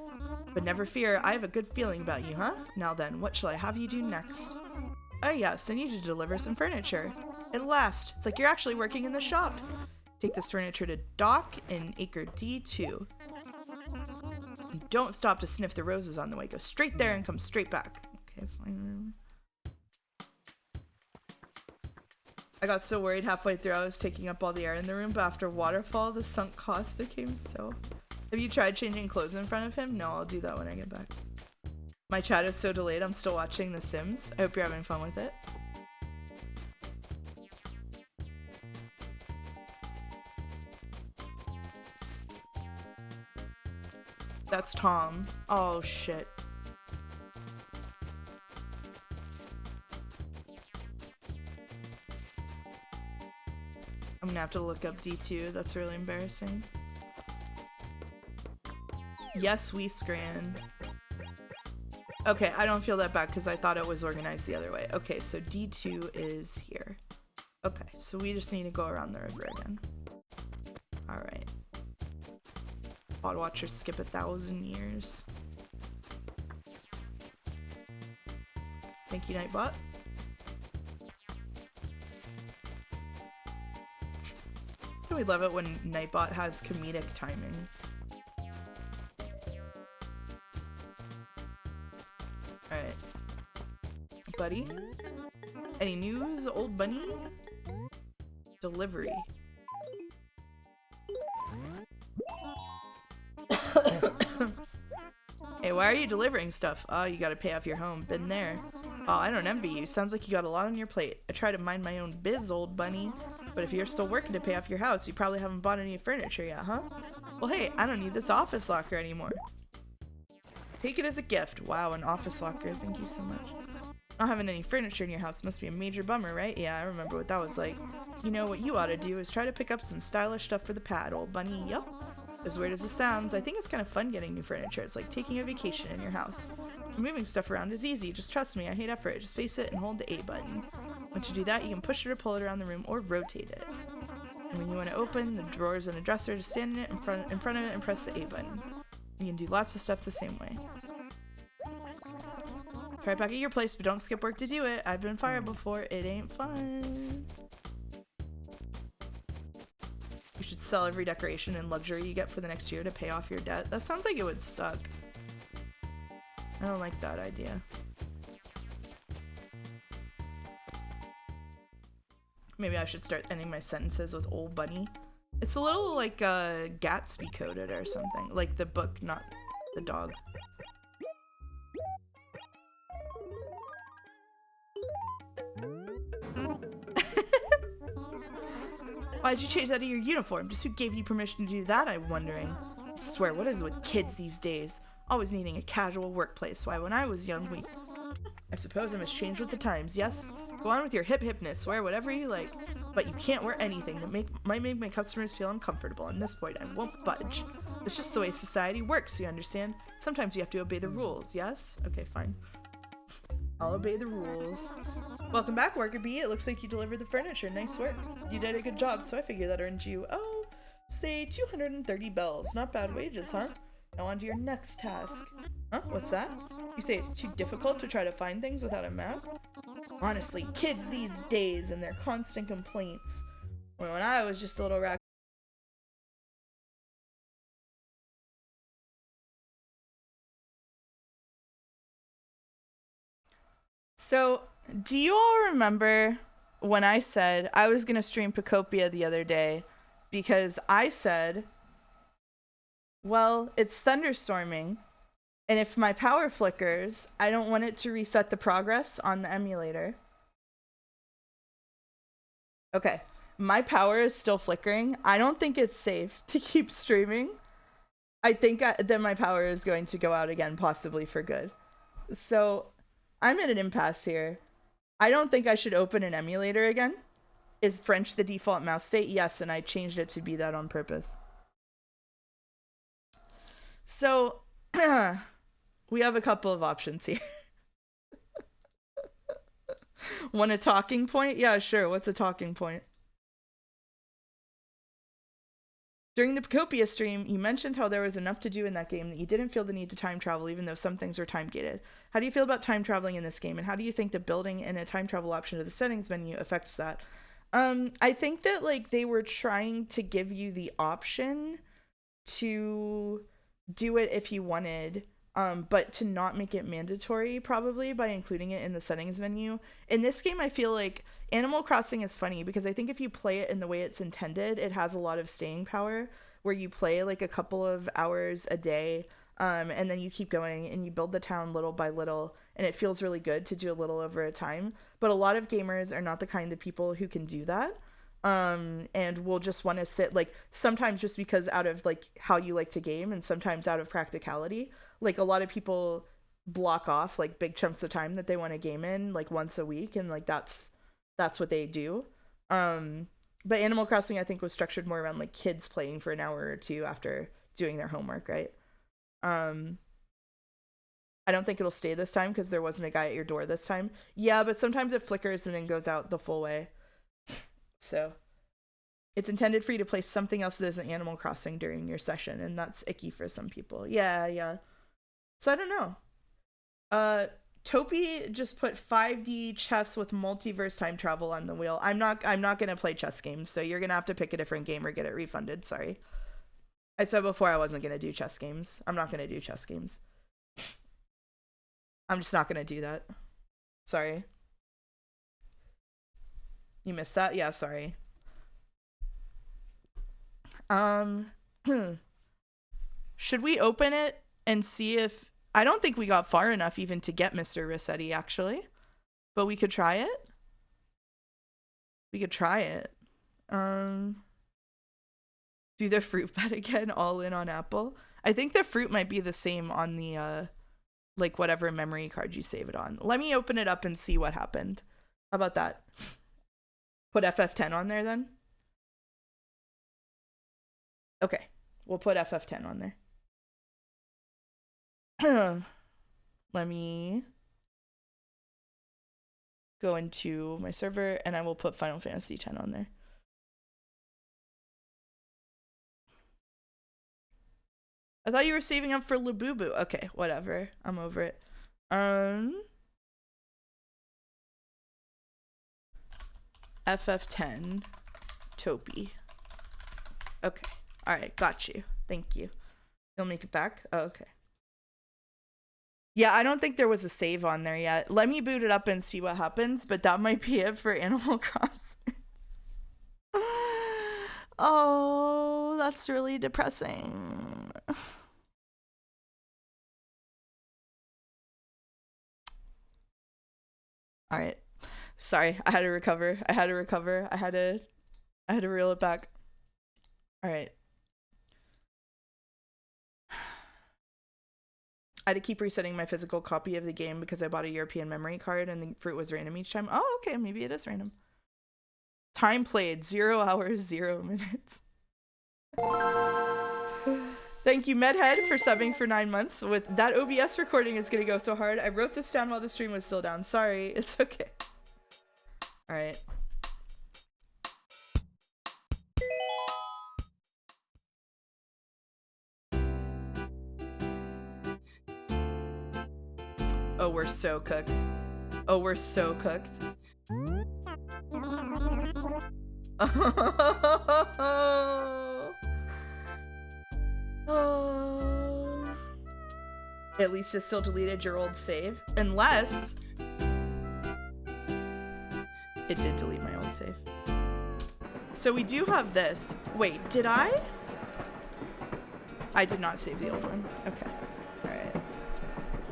But never fear, I have a good feeling about you, huh? Now then, what shall I have you do next? Oh yes, I need you to deliver some furniture. At last, it's like you're actually working in the shop. Take this furniture to Dock in Acre D2. And don't stop to sniff the roses on the way. Go straight there and come straight back. Okay, fine. I got so worried halfway through I was taking up all the air in the room, but after Waterfall, the sunk cost became so... Have you tried changing clothes in front of him? No, I'll do that when I get back. My chat is so delayed, I'm still watching The Sims. I hope you're having fun with it. That's Tom. Oh, shit. I'm gonna have to look up D2. That's really embarrassing. Yes, we scran. Okay, I don't feel that bad because I thought it was organized the other way. Okay, so D2 is here. Okay, so we just need to go around the river again. Alright. Bot Watchers skip 1,000 years. Thank you, Nightbot. We love it when Nightbot has comedic timing. Alright. Buddy? Any news, old bunny? Delivery. Hey, why are you delivering stuff? Oh, you gotta pay off your home. Been there. Oh, I don't envy you. Sounds like you got a lot on your plate. I try to mind my own biz, old bunny. But if you're still working to pay off your house, you probably haven't bought any furniture yet, huh? Well, hey, I don't need this office locker anymore. Take it as a gift. Wow, an office locker. Thank you so much. Not having any furniture in your house must be a major bummer, right? Yeah, I remember what that was like. You know, what you ought to do is try to pick up some stylish stuff for the pad, old bunny. Yup. As weird as it sounds, I think it's kind of fun getting new furniture. It's like taking a vacation in your house. Moving stuff around is easy. Just trust me, I hate effort. Just face it and hold the A button. Once you do that, you can push it or pull it around the room or rotate it. And when you want to open the drawers and a dresser, just stand in it in front of it and press the A button. You can do lots of stuff the same way. Try it back at your place, but don't skip work to do it. I've been fired before. It ain't fun. You should sell every decoration and luxury you get for the next year to pay off your debt. That sounds like it would suck. I don't like that idea. Maybe I should start ending my sentences with old bunny. It's a little like Gatsby coded or something. Like the book, not the dog. Why'd you change that to your uniform? Just who gave you permission to do that, I'm wondering. I swear, what is it with kids these days? Always needing a casual workplace. Why, when I was young, I suppose I must change with the times, yes? Go on with your hip-hipness, wear whatever you like. But you can't wear anything that might make my customers feel uncomfortable. On this point, I won't budge. It's just the way society works, you understand? Sometimes you have to obey the rules, yes? Okay, fine. I'll obey the rules. Welcome back, Worker Bee. It looks like you delivered the furniture. Nice work. You did a good job, so I figure that earned you, say 230 bells. Not bad wages, huh? Now on to your next task. Huh? What's that? You say it's too difficult to try to find things without a map? Honestly, kids these days and their constant complaints. When I was just a little raccoon. So, do you all remember when I said I was going to stream Pacopia the other day because I said, well, it's thunderstorming, and if my power flickers, I don't want it to reset the progress on the emulator. Okay, my power is still flickering. I don't think it's safe to keep streaming. I think that my power is going to go out again, possibly for good. So I'm at an impasse here. I don't think I should open an emulator again. Is French the default mouse state? Yes, and I changed it to be that on purpose. So, we have a couple of options here. Want a talking point? Yeah, sure. What's a talking point? During the Pacopia stream, you mentioned how there was enough to do in that game that you didn't feel the need to time travel, even though some things are time gated. How do you feel about time traveling in this game, and how do you think that building in a time travel option to the settings menu affects that? I think that like they were trying to give you the option to do it if you wanted, but to not make it mandatory, probably by including it in the settings menu. In this game, I feel like Animal Crossing is funny because I think if you play it in the way it's intended, it has a lot of staying power where you play like a couple of hours a day, and then you keep going and you build the town little by little, and it feels really good to do a little over a time. But a lot of gamers are not the kind of people who can do that, and will just want to sit, like, sometimes just because out of like how you like to game, and sometimes out of practicality. Like a lot of people block off like big chunks of time that they want to game in like once a week, and like that's what they do. But Animal Crossing, I think, was structured more around like kids playing for an hour or two after doing their homework, right? I don't think it'll stay this time because there wasn't a guy at your door this time. Yeah, but sometimes it flickers and then goes out the full way. So it's intended for you to play something else that isn't Animal Crossing during your session, and that's icky for some people. Yeah. So I don't know. Topi just put 5D chess with multiverse time travel on the wheel. I'm not gonna play chess games, so you're gonna have to pick a different game or get it refunded. Sorry. I said before I wasn't gonna do chess games. I'm not gonna do chess games. I'm just not gonna do that. Sorry. You missed that? Yeah, sorry. Should we open it and see if... I don't think we got far enough even to get Mr. Resetti, actually. But we could try it. We could try it. Do the fruit bet again, all in on Apple. I think the fruit might be the same on the, like, whatever memory card you save it on. Let me open it up and see what happened. How about that? Put FF10 on there, then? Okay, we'll put FF10 on there. Let me go into my server and I will put Final Fantasy X on there. I thought you were saving up for Labubu. Okay, whatever. I'm over it. FF10 Topi. Okay. All right, got you. Thank you. You'll make it back? Oh, okay. Yeah, I don't think there was a save on there yet. Let me boot it up and see what happens, but that might be it for Animal Crossing. Oh, that's really depressing. All right. Sorry, I had to recover. I had to reel it back. All right. I had to keep resetting my physical copy of the game because I bought a European memory card and the fruit was random each time. Oh, okay, maybe it is random. Time played, 0 hours, 0 minutes. Thank you, Medhead, for subbing for 9 months. With that OBS recording is gonna go so hard. I wrote this down while the stream was still down. Sorry, it's okay. All right. Oh, we're so cooked. Oh, we're so cooked. Oh. At least it still deleted your old save. Unless... it did delete my old save. So we do have this. Wait, did I? I did not save the old one. Okay. Alright.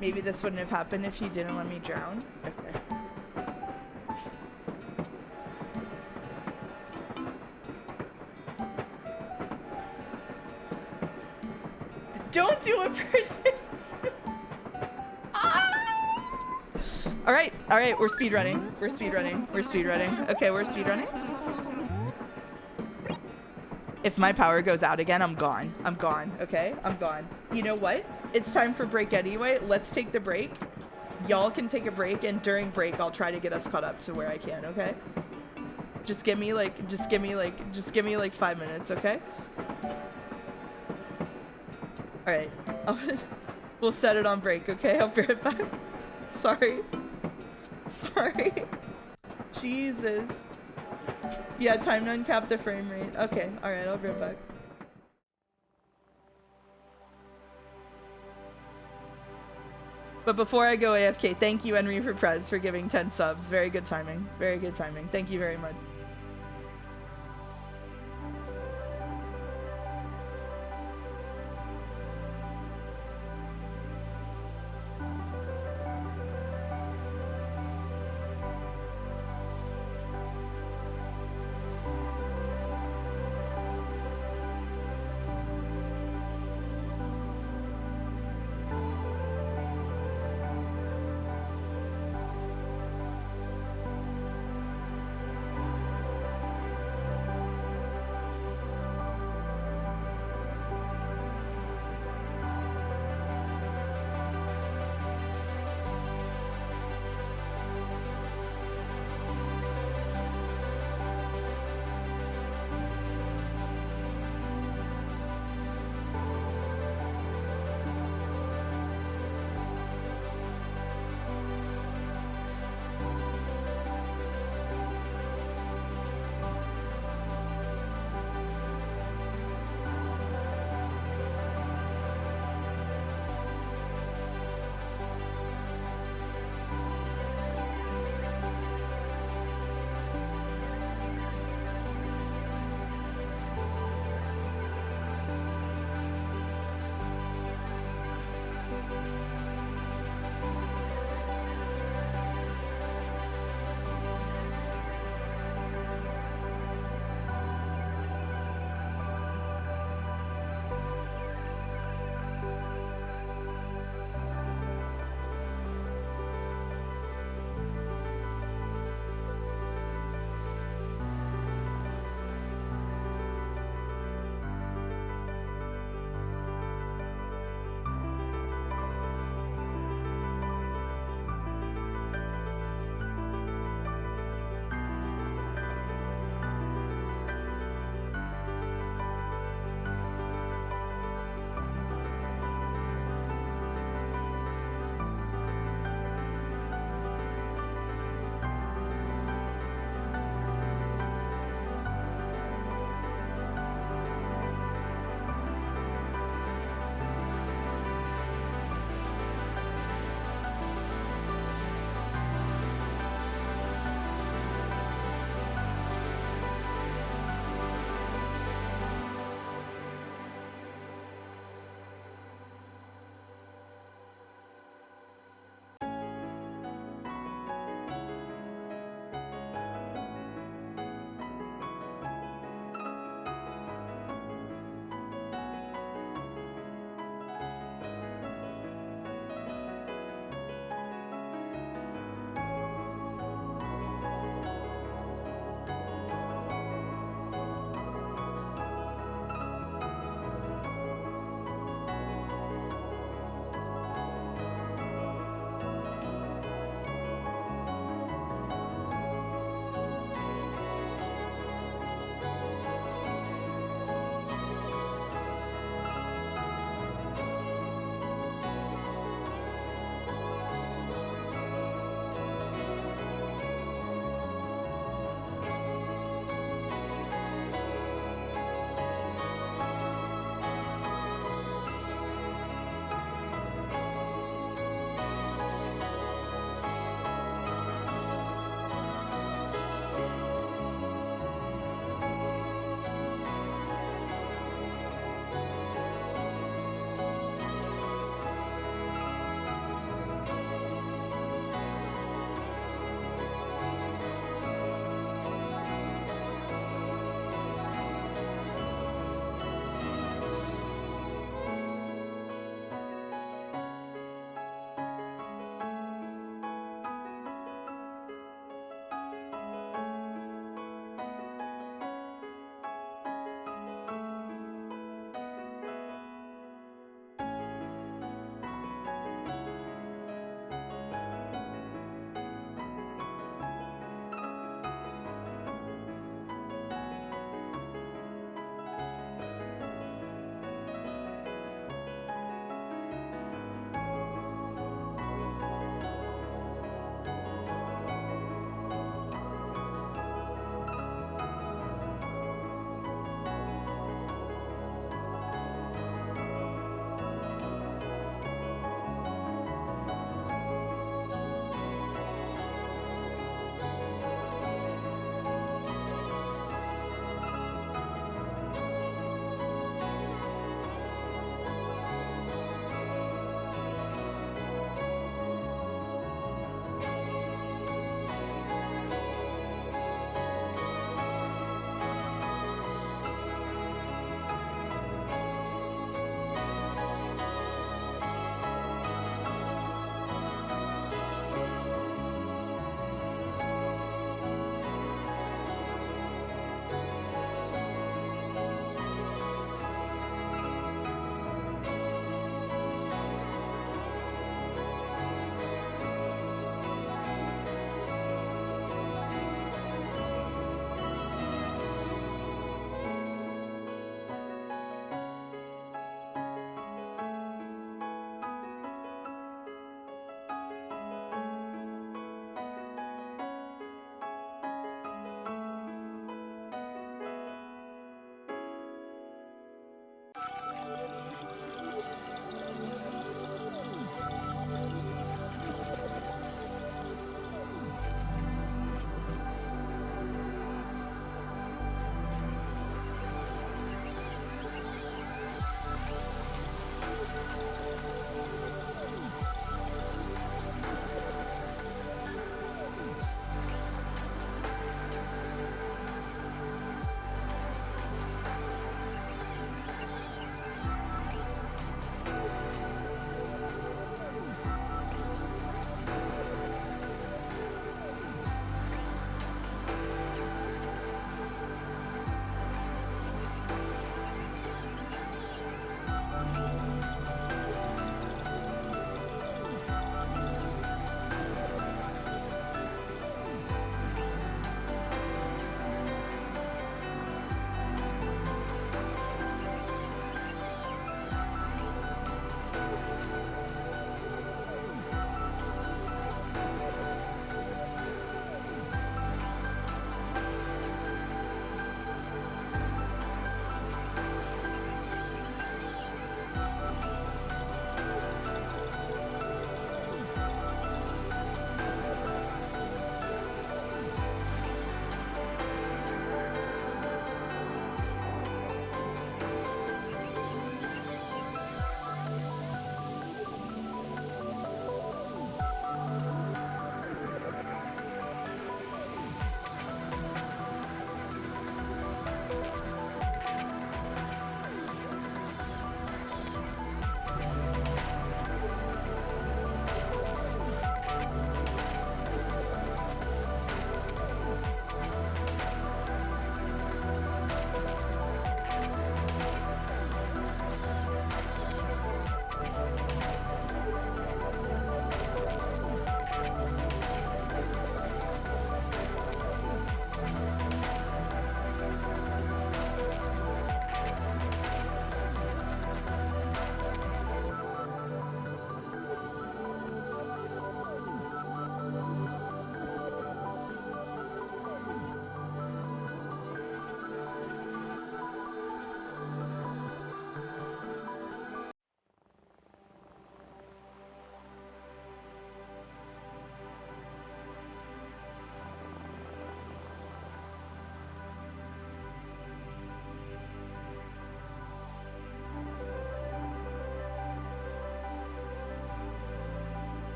Maybe this wouldn't have happened if you didn't let me drown. Okay. Don't do it, Brittany! Alright, we're speedrunning. We're speedrunning. Okay, we're speedrunning. If my power goes out again, I'm gone. Okay? I'm gone. You know what? It's time for break anyway. Let's take the break. Y'all can take a break, and during break, I'll try to get us caught up to where I can, okay? Just give me like 5 minutes, okay? Alright. We'll set it on break, okay? I'll be right back. Sorry. Jesus. Yeah, time to uncap the frame rate. Okay, alright, I'll be right back. But before I go AFK, thank you, Henry, for Prez, for giving 10 subs. Very good timing. Very good timing. Thank you very much.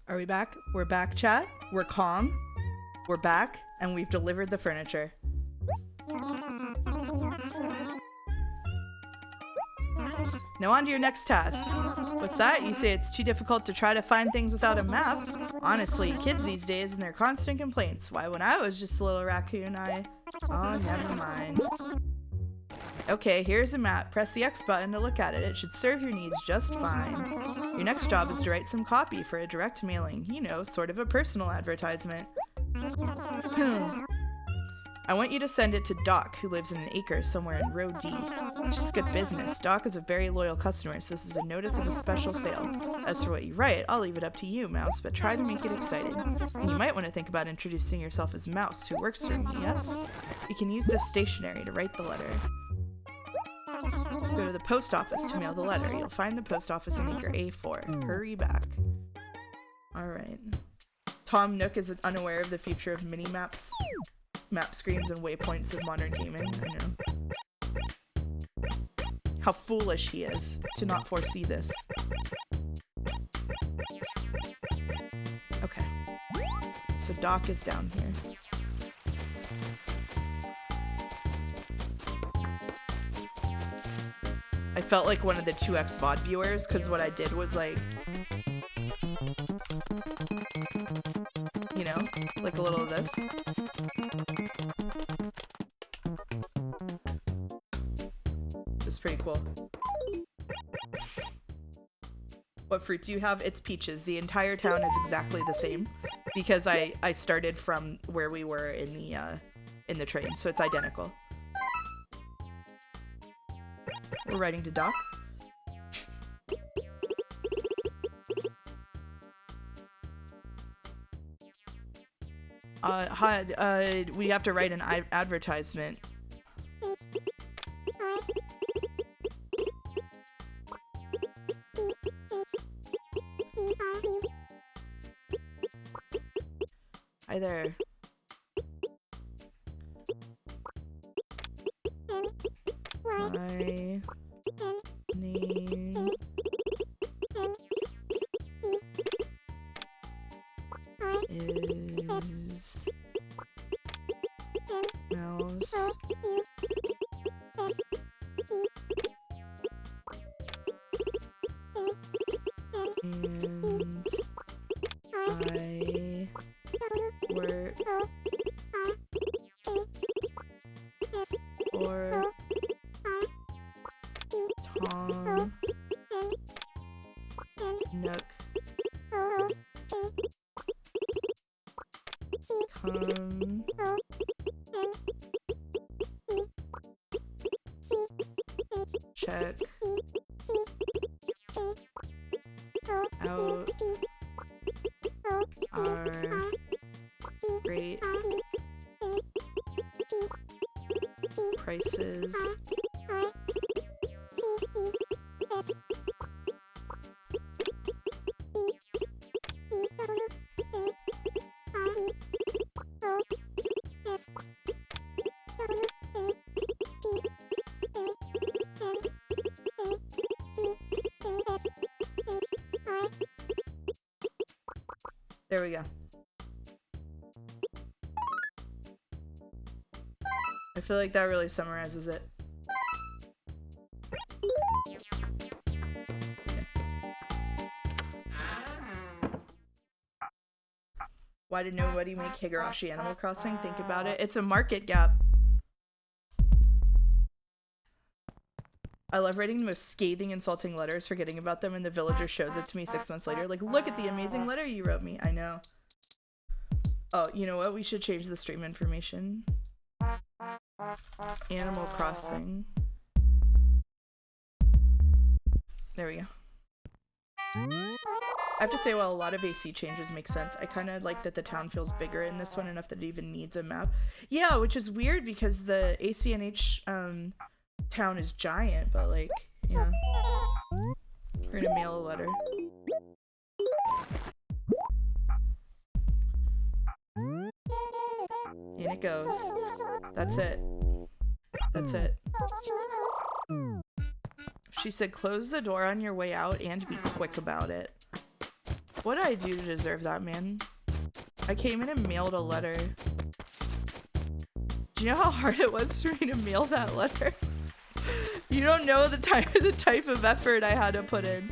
Are we back? We're back, chat. We're calm. We're back, and we've delivered the furniture. Now on to your next task. What's that? You say it's too difficult to try to find things without a map? Honestly, kids these days and their constant complaints. Why, when I was just a little raccoon, Oh, never mind. Okay, here's a map. Press the X button to look at it. It should serve your needs just fine. Your next job is to write some copy for a direct mailing. You know, sort of a personal advertisement. I want you to send it to Doc, who lives in an acre somewhere in row D. It's just good business. Doc is a very loyal customer, so this is a notice of a special sale. As for what you write, I'll leave it up to you, Mouse, but try to make it exciting. And you might want to think about introducing yourself as Mouse, who works for me, yes? You can use this stationery to write the letter. Go to the post office to mail the letter. You'll find the post office in acre A4. Hurry back. Alright. Tom Nook is unaware of the future of mini-maps, map screens, and waypoints of modern gaming. I know. How foolish he is to not foresee this. Okay. So Doc is down here. I felt like one of the 2X VOD viewers, because what I did was like, you know, like a little of this. It's pretty cool. What fruit do you have? It's peaches. The entire town is exactly the same because I started from where we were in the train, so it's identical. We're writing to Doc. Hi, we have to write an advertisement. Hi there. My name is Mouse. And I work for Tom Nook. Come check out our great prices. There we go. I feel like that really summarizes it. Why did nobody make Higurashi Animal Crossing? Think about it. It's a market gap. I love writing the most scathing, insulting letters, forgetting about them, and the villager shows it to me 6 months later. Like, look at the amazing letter you wrote me. I know. Oh, you know what? We should change the stream information. Animal Crossing. There we go. I have to say, while a lot of AC changes make sense, I kind of like that the town feels bigger in this one, enough that it even needs a map. Yeah, which is weird because the ACNH town is giant, but like, yeah. We're gonna mail a letter. In it goes. That's it. That's it. She said, close the door on your way out and be quick about it. What did I do to deserve that, man? I came in and mailed a letter. Do you know how hard it was for me to mail that letter? You don't know the type of effort I had to put in.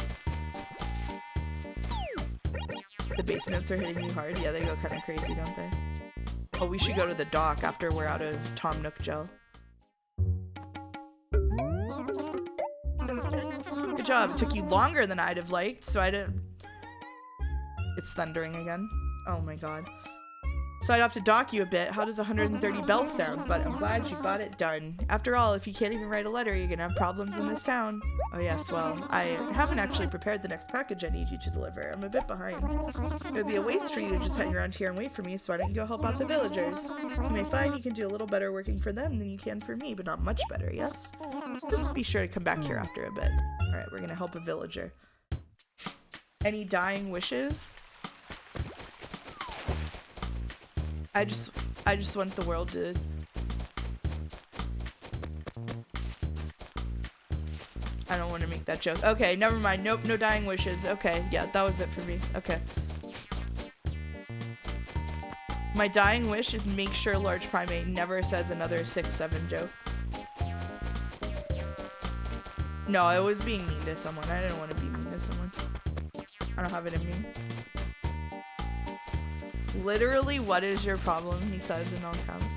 The bass notes are hitting you hard. Yeah, they go kind of crazy, don't they? Oh, we should go to the dock after we're out of Tom Nook gel. Good job. It took you longer than I'd have liked, so I didn't... It's thundering again. Oh my god. So I'd have to dock you a bit. How does 130 bells sound? But I'm glad you got it done. After all, if you can't even write a letter, you're gonna have problems in this town. Oh yes, well, I haven't actually prepared the next package I need you to deliver. I'm a bit behind. It would be a waste for you to just hang around here and wait for me, so why don't you go help out the villagers? You may find you can do a little better working for them than you can for me, but not much better, yes? Just be sure to come back here after a bit. Alright, we're gonna help a villager. Any dying wishes? I just want the world to... I don't want to make that joke. Okay, never mind. Nope, no dying wishes. Okay, yeah, that was it for me. Okay. My dying wish is make sure Large Primate never says another 6-7 joke. No, I was being mean to someone. I didn't want to be mean to someone. I don't have it in me. Literally, what is your problem? He says in all caps.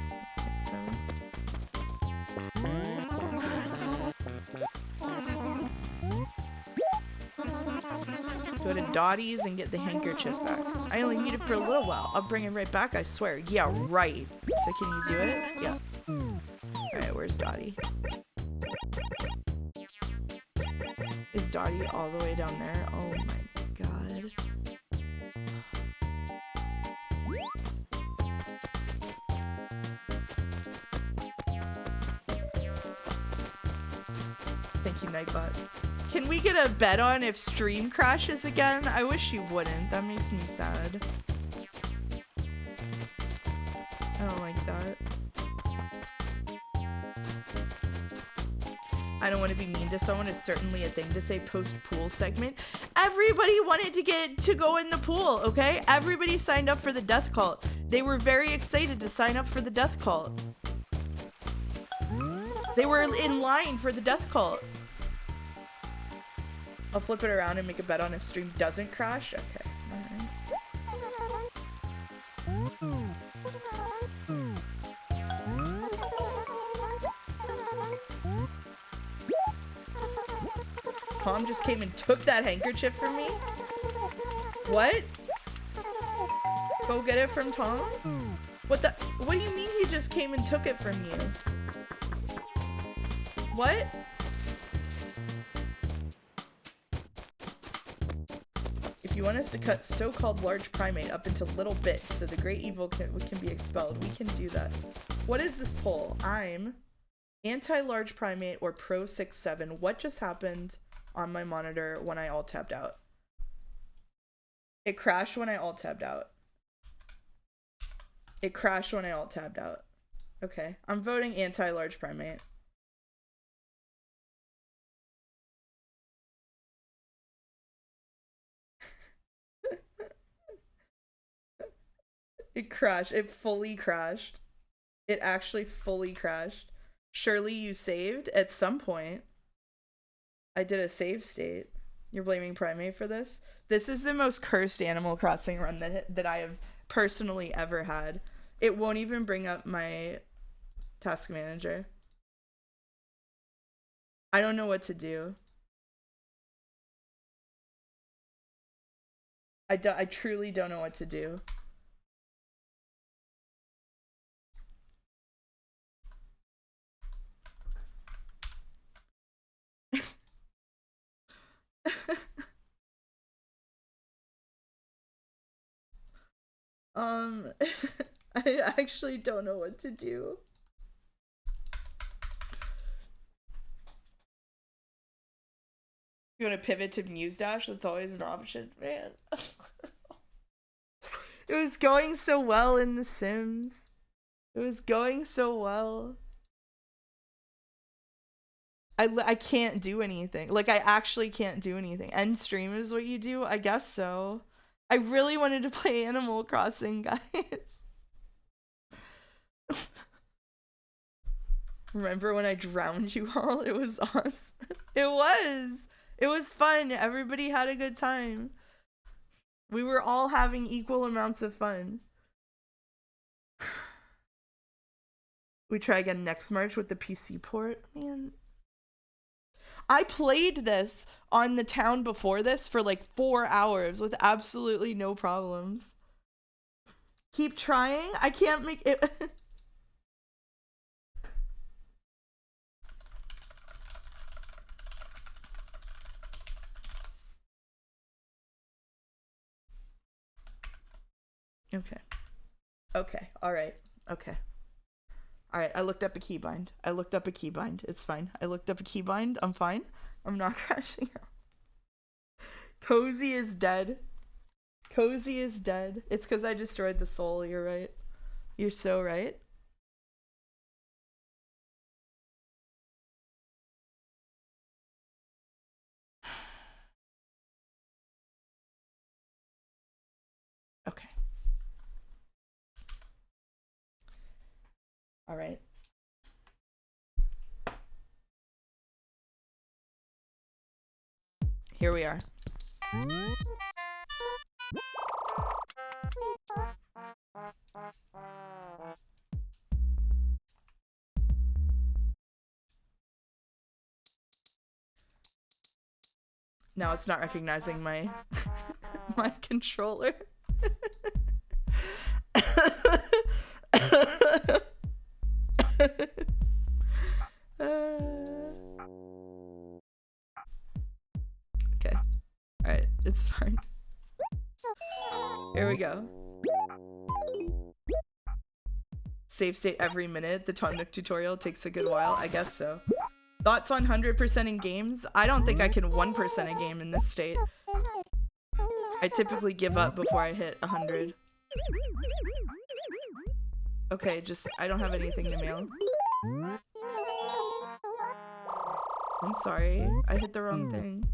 Go to Dottie's and get the handkerchief back. I only need it for a little while. I'll bring it right back, I swear. Yeah, right. So can you do it? Yeah. Alright, where's Dottie? Is Dottie all the way down there? Oh my god. Thank you, Nightbot. Can we get a bet on if stream crashes again? I wish you wouldn't. That makes me sad. I don't like that. I don't want to be mean to someone is certainly a thing to say post-pool segment. Everybody wanted to go in the pool, okay? Everybody signed up for the death cult. They were very excited to sign up for the death cult. They were in line for the death cult. I'll flip it around and make a bet on if stream doesn't crash. Okay. Tom just came and took that handkerchief from me? What? Go get it from Tom? What do you mean he just came and took it from you? What? If you want us to cut so-called large primate up into little bits so the great evil can be expelled, we can do that. What is this poll? I'm anti-large primate or pro 6-7. What just happened on my monitor when I alt-tabbed out? It crashed when I alt-tabbed out. It crashed when I alt-tabbed out. Okay, I'm voting anti-large primate. It crashed. It fully crashed. It actually fully crashed. Surely you saved at some point. I did a save state. You're blaming Primate for this? This is the most cursed Animal Crossing run that I have personally ever had. It won't even bring up my task manager. I don't know what to do. I truly don't know what to do. I actually don't know what to do. You want to pivot to Muse Dash? That's always an option, man. It was going so well in The Sims. It was going so well. I can't do anything. Like, I actually can't do anything. End stream is what you do? I guess so. I really wanted to play Animal Crossing, guys. Remember when I drowned you all? It was awesome. It was. It was fun. Everybody had a good time. We were all having equal amounts of fun. We try again next March with the PC port. Man. I played this on the town before this for like 4 hours with absolutely no problems. Keep trying. I can't make it. Okay. Okay. All right. Okay. All right. I looked up a keybind. I looked up a keybind. It's fine. I looked up a keybind. I'm fine. I'm not crashing out. Cozy is dead. Cozy is dead. It's because I destroyed the soul. You're right. You're so right. Okay. All right. Here we are. Now it's not recognizing my my controller. Okay. Alright, it's fine. Here we go. Save state every minute. The Tonic tutorial takes a good while. I guess so. Thoughts on 100% in games? I don't think I can 1% a game in this state. I typically give up before I hit 100. Okay, just, I don't have anything to mail. I'm sorry, I hit the wrong thing.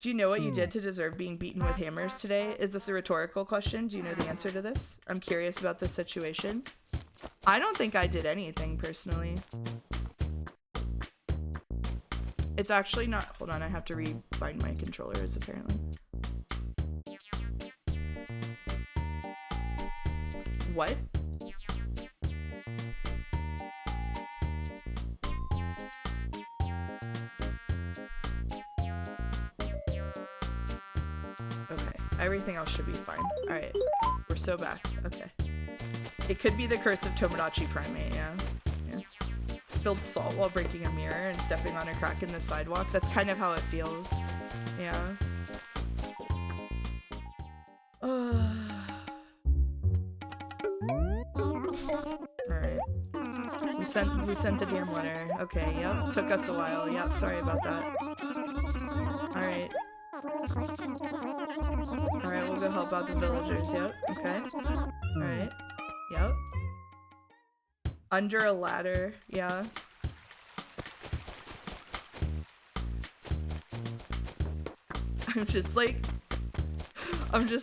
Do you know what you did to deserve being beaten with hammers today? Is this a rhetorical question? Do you know the answer to this? I'm curious about this situation. I don't think I did anything personally. It's actually not. Hold on, I have to rebind my controllers apparently. What? Okay, everything else should be fine. Alright, we're so back. Okay. It could be the curse of Tomodachi Primate, yeah. Spilled salt while breaking a mirror and stepping on a crack in the sidewalk. That's kind of how it feels. Yeah. Alright. We sent the damn letter. Okay, yep. Took us a while. Yep, sorry about that. Alright. Alright, we'll go help out the villagers. Yep. Okay. Alright. Yep. Under a ladder. Yeah. I'm just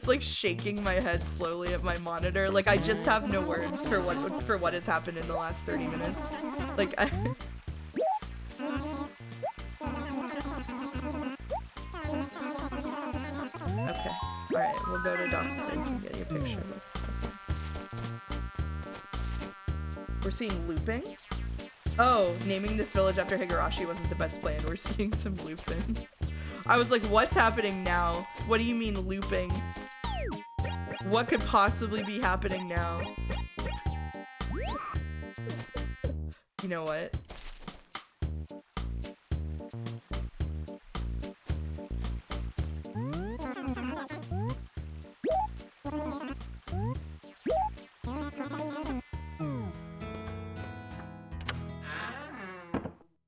like shaking my head slowly at my monitor. Like I just have no words for what has happened in the last 30 minutes. Like I Okay. Alright, we'll go to Doc's place and get your picture. We're seeing looping? Oh, naming this village after Higurashi wasn't the best plan. We're seeing some looping. I was like, what's happening now? What do you mean looping? What could possibly be happening now? You know what?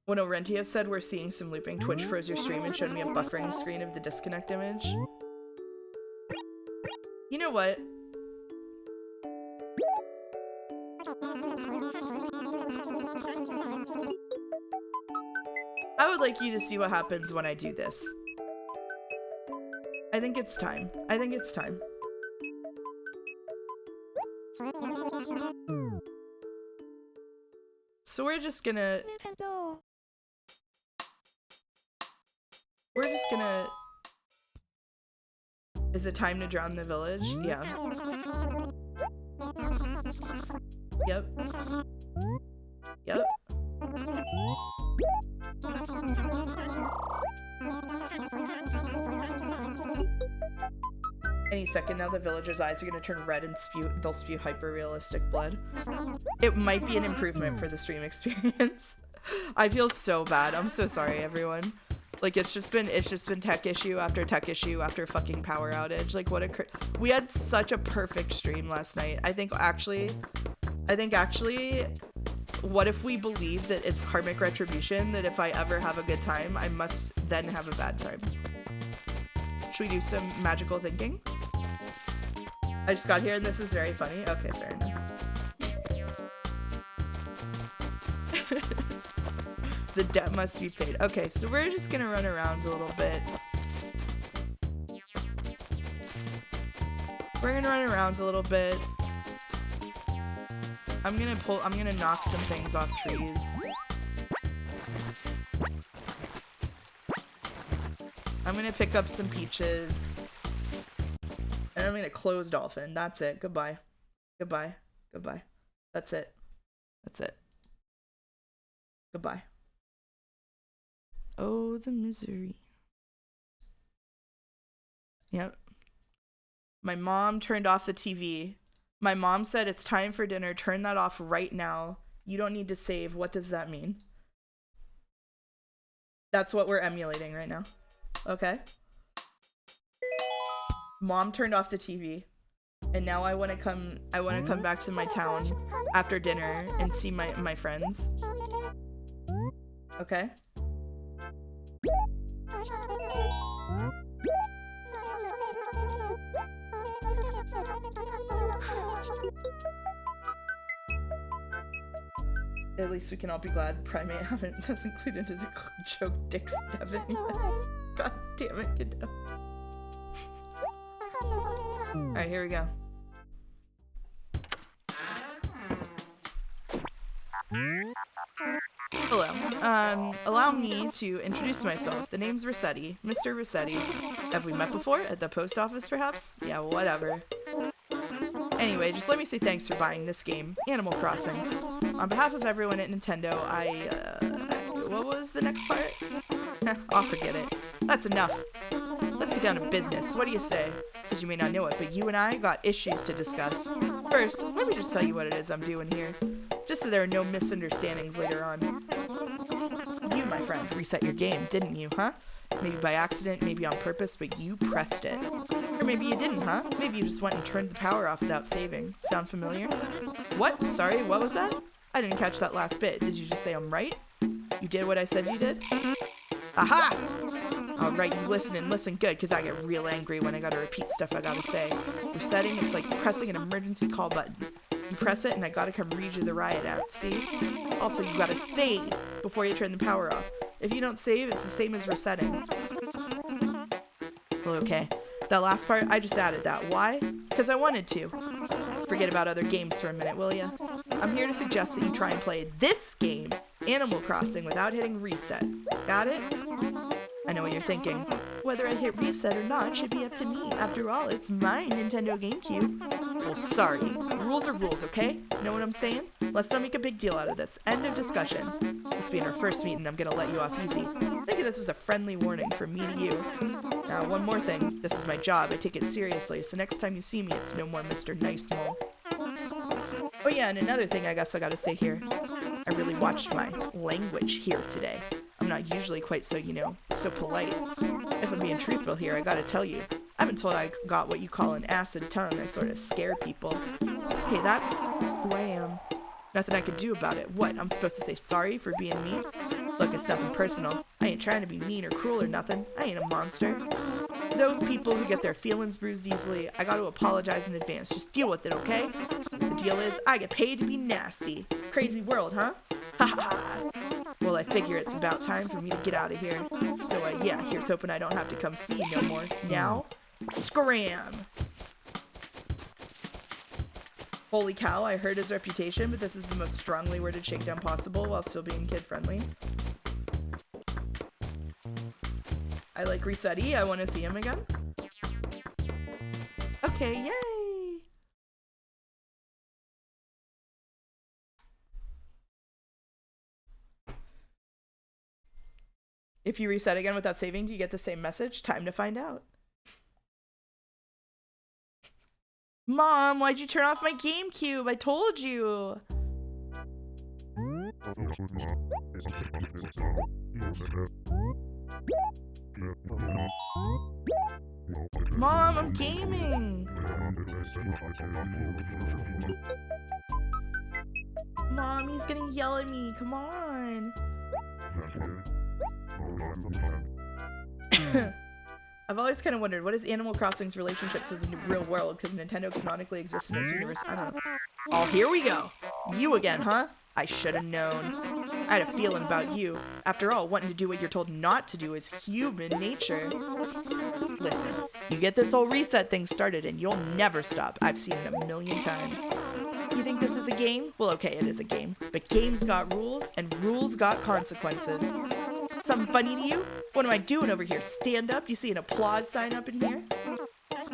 When Orentia said we're seeing some looping, Twitch froze your stream and showed me a buffering screen of the disconnect image. You know what? I would like you to see what happens when I do this. I think it's time. I think it's time. So we're just gonna... We're just gonna... Is it time to drown the village? Yeah. Yep. Yep. Any second now, the villagers' eyes are gonna turn red and they'll spew hyper-realistic blood. It might be an improvement for the stream experience. I feel so bad. I'm so sorry, everyone. Like, it's just been tech issue after tech issue after fucking power outage. Like, what a we had such a perfect stream last night. I think actually, what if we believe that it's karmic retribution, that if I ever have a good time, I must then have a bad time? Should we do some magical thinking? I just got here and this is very funny. Okay, fair enough. The debt must be paid. Okay, so we're just gonna run around a little bit. We're gonna run around a little bit. I'm gonna knock some things off trees. I'm gonna pick up some peaches. And I'm gonna close dolphin. That's it. Goodbye. Goodbye. Goodbye. That's it. That's it. Goodbye. Oh, the misery. Yep. My mom turned off the TV. My mom said it's time for dinner. Turn that off right now. You don't need to save. What does that mean? That's what we're emulating right now. Okay. Mom turned off the TV. And now I want to come back to my town after dinner and see my friends. Okay? At least we can all be glad Primate has included as a joke Dick's Devin. God damn it, kiddo. Alright, here we go. Hello. Allow me to introduce myself. The name's Resetti. Mr. Resetti. Have we met before? At the post office, perhaps? Yeah, whatever. Anyway, just let me say thanks for buying this game, Animal Crossing. On behalf of everyone at Nintendo, what was the next part? I'll forget it. That's enough. Let's get down to business. What do you say? Because you may not know it, but you and I got issues to discuss. First, let me just tell you what it is I'm doing here. Just so there are no misunderstandings later on. You, my friend, reset your game, didn't you, huh? Maybe by accident, maybe on purpose, but you pressed it. Or maybe you didn't, huh? Maybe you just went and turned the power off without saving. Sound familiar? What? Sorry, what was that? I didn't catch that last bit. Did you just say I'm right? You did what I said you did? Aha! Alright, you listen and listen good, because I get real angry when I gotta repeat stuff I gotta say. Resetting, it's like pressing an emergency call button. You press it and I gotta come read you the riot act, see? Also, you gotta save before you turn the power off. If you don't save, it's the same as resetting. Well, okay. That last part, I just added that. Why? Because I wanted to. Forget about other games for a minute, will ya? I'm here to suggest that you try and play this game, Animal Crossing, without hitting reset. Got it? I know what you're thinking. Whether I hit reset or not should be up to me. After all, it's my Nintendo Gamecube. Well, sorry. Rules are rules, okay? Know what I'm saying? Let's not make a big deal out of this. End of discussion. This being our first meeting, I'm gonna let you off easy. Think of this as a friendly warning from me to you. Now, one more thing. This is my job. I take it seriously, so next time you see me, it's no more Mr. Nice Mole. Oh yeah, and another thing I guess I gotta say here. I really watched my language here today. I'm not usually quite so, so polite. If I'm being truthful here, I gotta tell you, I've been told I got what you call an acid tongue. I sort of scare people. Hey, that's who I am. Nothing I can do about it. What, I'm supposed to say sorry for being mean? Look, it's nothing personal. I ain't trying to be mean or cruel or nothing. I ain't a monster. Those people who get their feelings bruised easily, I gotta apologize in advance. Just deal with it, okay? The deal is, I get paid to be nasty. Crazy world, huh? Ha ha. Well, I figure it's about time for me to get out of here. So, yeah, here's hoping I don't have to come see you no more. Now, Scram! Holy cow, I heard his reputation, but this is the most strongly worded shakedown possible while still being kid-friendly. I like Resetti. I want to see him again. Okay, yay! If you reset again without saving, do you get the same message? Time to find out. Mom, why'd you turn off my Gamecube? I told you. Mom, I'm gaming. Mom, he's gonna yell at me. Come on. I've always kind of wondered, what is Animal Crossing's relationship to the real world? Because Nintendo canonically exists in this universe. I don't know. Oh, here we go. You again, huh? I should have known. I had a feeling about you. After all, wanting to do what you're told not to do is human nature. Listen, you get this whole reset thing started and you'll never stop. I've seen it a million times. You think this is a game? Well, okay, it is a game. But games got rules and rules got consequences. Something funny to you? What am I doing over here? Stand up? You see an applause sign up in here?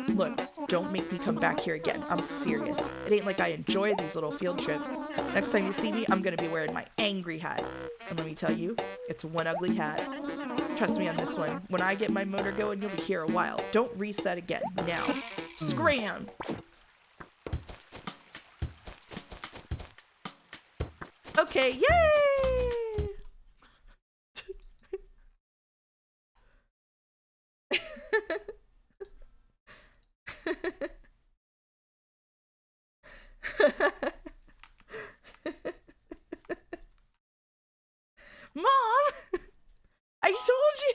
Look, don't make me come back here again. I'm serious. It ain't like I enjoy these little field trips. Next time you see me, I'm gonna be wearing my angry hat. And let me tell you, it's one ugly hat. Trust me on this one. When I get my motor going, you'll be here a while. Don't reset again. Now. Scram! Okay, yay! Mom! I told you!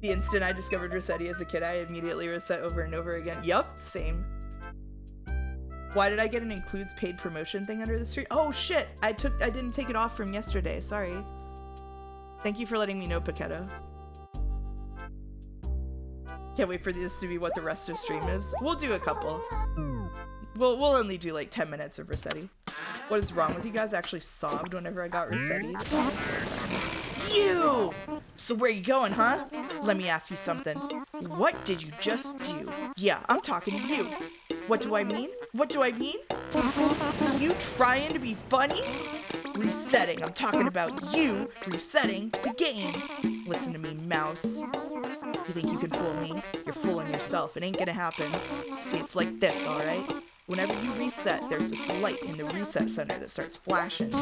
The instant I discovered Resetti as a kid, I immediately reset over and over again. Yup, same. Why did I get an includes paid promotion thing under the street? Oh shit! I didn't take it off from yesterday, sorry. Thank you for letting me know, Paquetto. Can't wait for this to be what the rest of stream is. We'll do a couple. We'll only do like 10 minutes of Resetti. What is wrong with you guys? I actually sobbed whenever I got Resetti. You! So where you going, huh? Let me ask you something. What did you just do? Yeah, I'm talking to you. What do I mean? What do I mean? You trying to be funny? Resetting. I'm talking about you resetting the game. Listen to me, mouse. You think you can fool me? You're fooling yourself. It ain't gonna happen. See, it's like this, alright? Whenever you reset, there's this light in the reset center that starts flashing.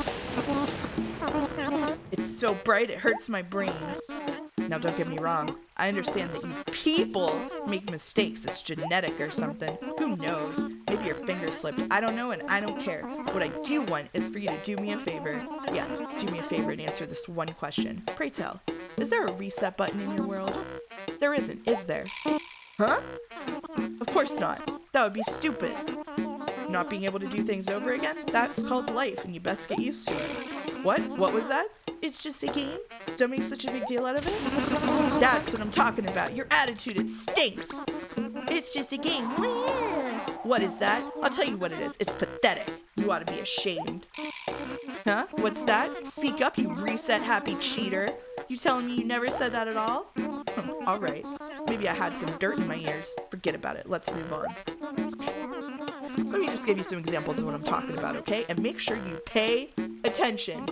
It's so bright, it hurts my brain. Now, don't get me wrong. I understand that you people make mistakes. It's genetic or something. Who knows? Maybe your finger slipped. I don't know and I don't care. What I do want is for you to do me a favor. Yeah, do me a favor and answer this one question. Pray tell, is there a reset button in your world? There isn't, is there? Huh? Of course not. That would be stupid. Not being able to do things over again? That's called life and you best get used to it. What? What was that? It's just a game? Don't make such a big deal out of it? That's what I'm talking about. Your attitude, it stinks. It's just a game. What is that? I'll tell you what it is. It's pathetic. You ought to be ashamed. Huh? What's that? Speak up, you reset happy cheater. You telling me you never said that at all? All right. Maybe I had some dirt in my ears. Forget about it. Let's move on. Let me just give you some examples of what I'm talking about, okay? And make sure you pay attention.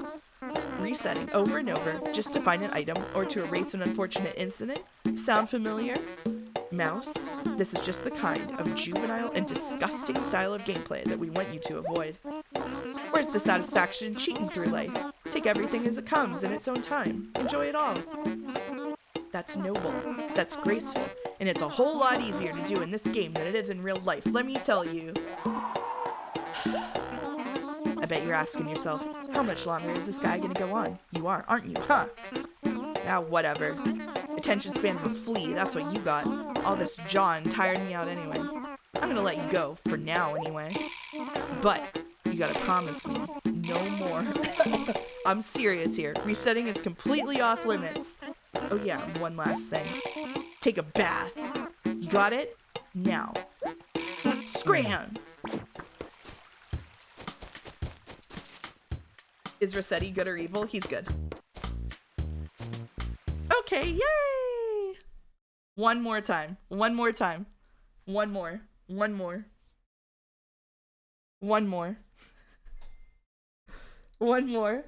Resetting over and over just to find an item or to erase an unfortunate incident. Sound familiar? Mouse, this is just the kind of juvenile and disgusting style of gameplay that we want you to avoid. Where's the satisfaction in cheating through life? Take everything as it comes in its own time. Enjoy it all. That's noble. That's graceful. And it's a whole lot easier to do in this game than it is in real life, let me tell you. I bet you're asking yourself, how much longer is this guy gonna go on? You are, aren't you, huh? Ah, whatever. Attention span of a flea, that's what you got. All this jawing tired me out anyway. I'm gonna let you go, for now anyway. But, you gotta promise me, no more. I'm serious here. Resetting is completely off limits. Oh yeah, one last thing. Take a bath. You got it? Now. Scram! Is Resetti good or evil? He's good. Okay, yay! One more time. One more time. One more. One more. One more. One more.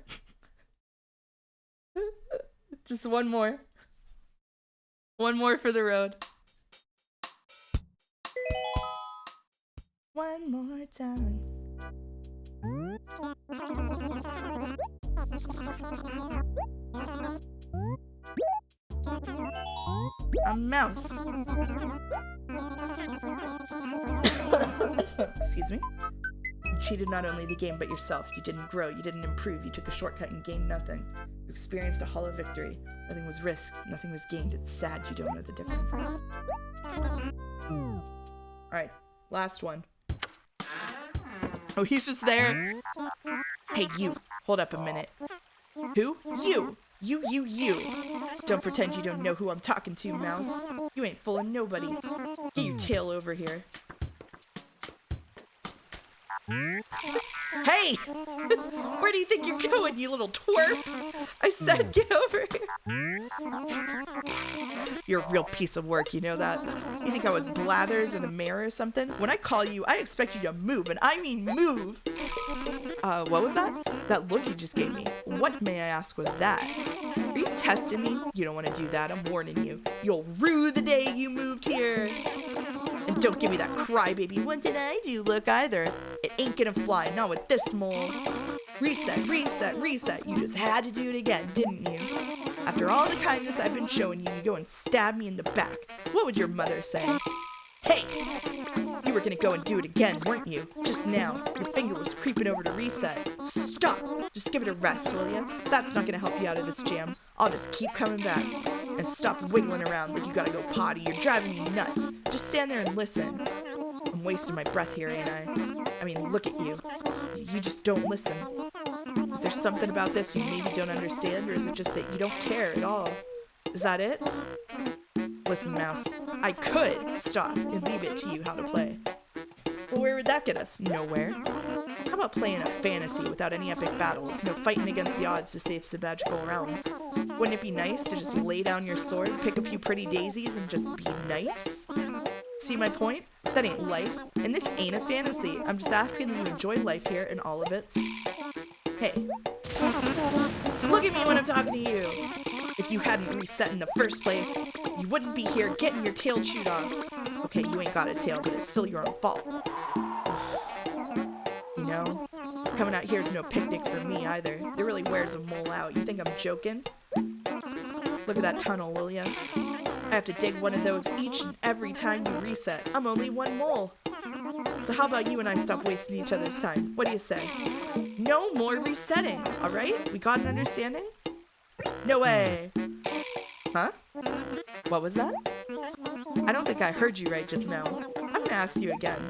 Just one more. One more for the road. One more time. A mouse. Excuse me. You cheated not only the game but yourself. You didn't grow, you didn't improve, you took a shortcut and gained nothing. You experienced a hollow victory. Nothing was risked, nothing was gained. It's sad you don't know the difference. Alright, last one. Oh, he's just there. Hey, you. Hold up a minute. Who? You! You. Don't pretend you don't know who I'm talking to, mouse. You ain't fooling nobody. Get your tail over here. Hey! Where do you think you're going, you little twerp? I said get over here. You're a real piece of work, you know that? You think I was Blathers or the mayor or something? When I call you, I expect you to move, and I mean move! What was that? That look you just gave me. What, may I ask, was that? Are you testing me? You don't want to do that, I'm warning you. You'll rue the day you moved here. And don't give me that crybaby, what did I do look either. It ain't gonna fly, not with this mole. Reset, reset, reset. You just had to do it again, didn't you? After all the kindness I've been showing you, you go and stab me in the back. What would your mother say? Hey! You were gonna go and do it again, weren't you? Just now. Your finger was creeping over to reset. Stop! Just give it a rest, will ya? That's not gonna help you out of this jam. I'll just keep coming back. And stop wiggling around like you gotta go potty. You're driving me nuts. Just stand there and listen. I'm wasting my breath here, ain't I mean, look at you. You just don't listen. Is there something about this you maybe don't understand, or is it just that you don't care at all? Is that it? Listen, mouse. I could stop and leave it to you how to play. Well, where would that get us? Nowhere. How about playing a fantasy without any epic battles? No fighting against the odds to save symmetrical round. Wouldn't it be nice to just lay down your sword, pick a few pretty daisies, and just be nice? See my point? That ain't life. And this ain't a fantasy. I'm just asking that you enjoy life here and all of its... Hey. Look at me when I'm talking to you! If you hadn't reset in the first place, you wouldn't be here getting your tail chewed off. Okay, you ain't got a tail, but it's still your own fault. You know, coming out here is no picnic for me either. It really wears a mole out. You think I'm joking? Look at that tunnel, will ya? I have to dig one of those each and every time you reset. I'm only one mole. So how about you and I stop wasting each other's time? What do you say? No more resetting, alright? We got an understanding? No way! Huh? What was that? I don't think I heard you right just now. I'm gonna ask you again.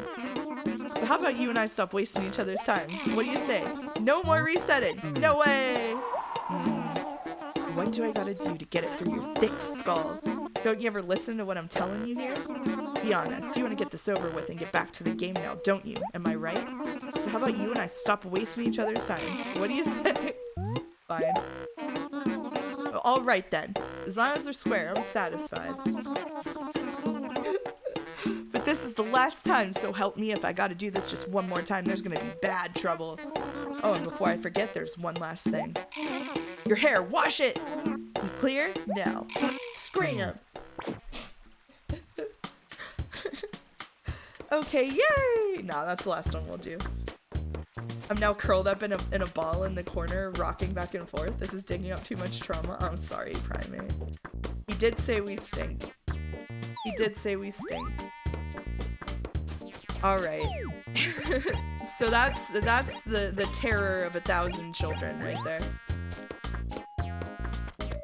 So how about you and I stop wasting each other's time? What do you say? No more resetting! No way! What do I gotta do to get it through your thick skull? Don't you ever listen to what I'm telling you here? Be honest, you want to get this over with and get back to the game now, don't you? Am I right? So how about you and I stop wasting each other's time? What do you say? Fine. Alright then. As long as we're square, I'm satisfied. But this is the last time, so help me if I gotta do this just one more time, there's gonna be bad trouble. Oh, and before I forget, there's one last thing. Your hair, wash it! You clear? Now. Scram! Okay, yay! Nah, that's the last one we'll do. I'm now curled up in a ball in the corner, rocking back and forth. This is digging up too much trauma. I'm sorry, Primate. He did say we stink. He did say we stink. Alright. So that's the terror of 1,000 children right there.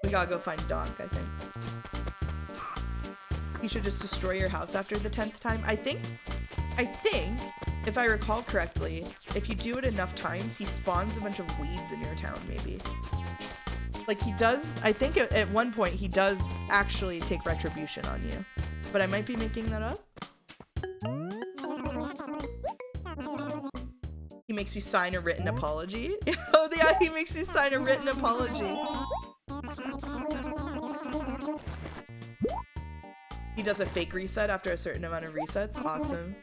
We gotta go find Donk, I think. He should just destroy your house after the 10th time. I think, if I recall correctly, if you do it enough times, he spawns a bunch of weeds in your town, maybe. Like, he does, I think at one point, he does actually take retribution on you. But I might be making that up. He makes you sign a written apology. Oh, yeah, he makes you sign a written apology. He does a fake reset after a certain amount of resets. Awesome.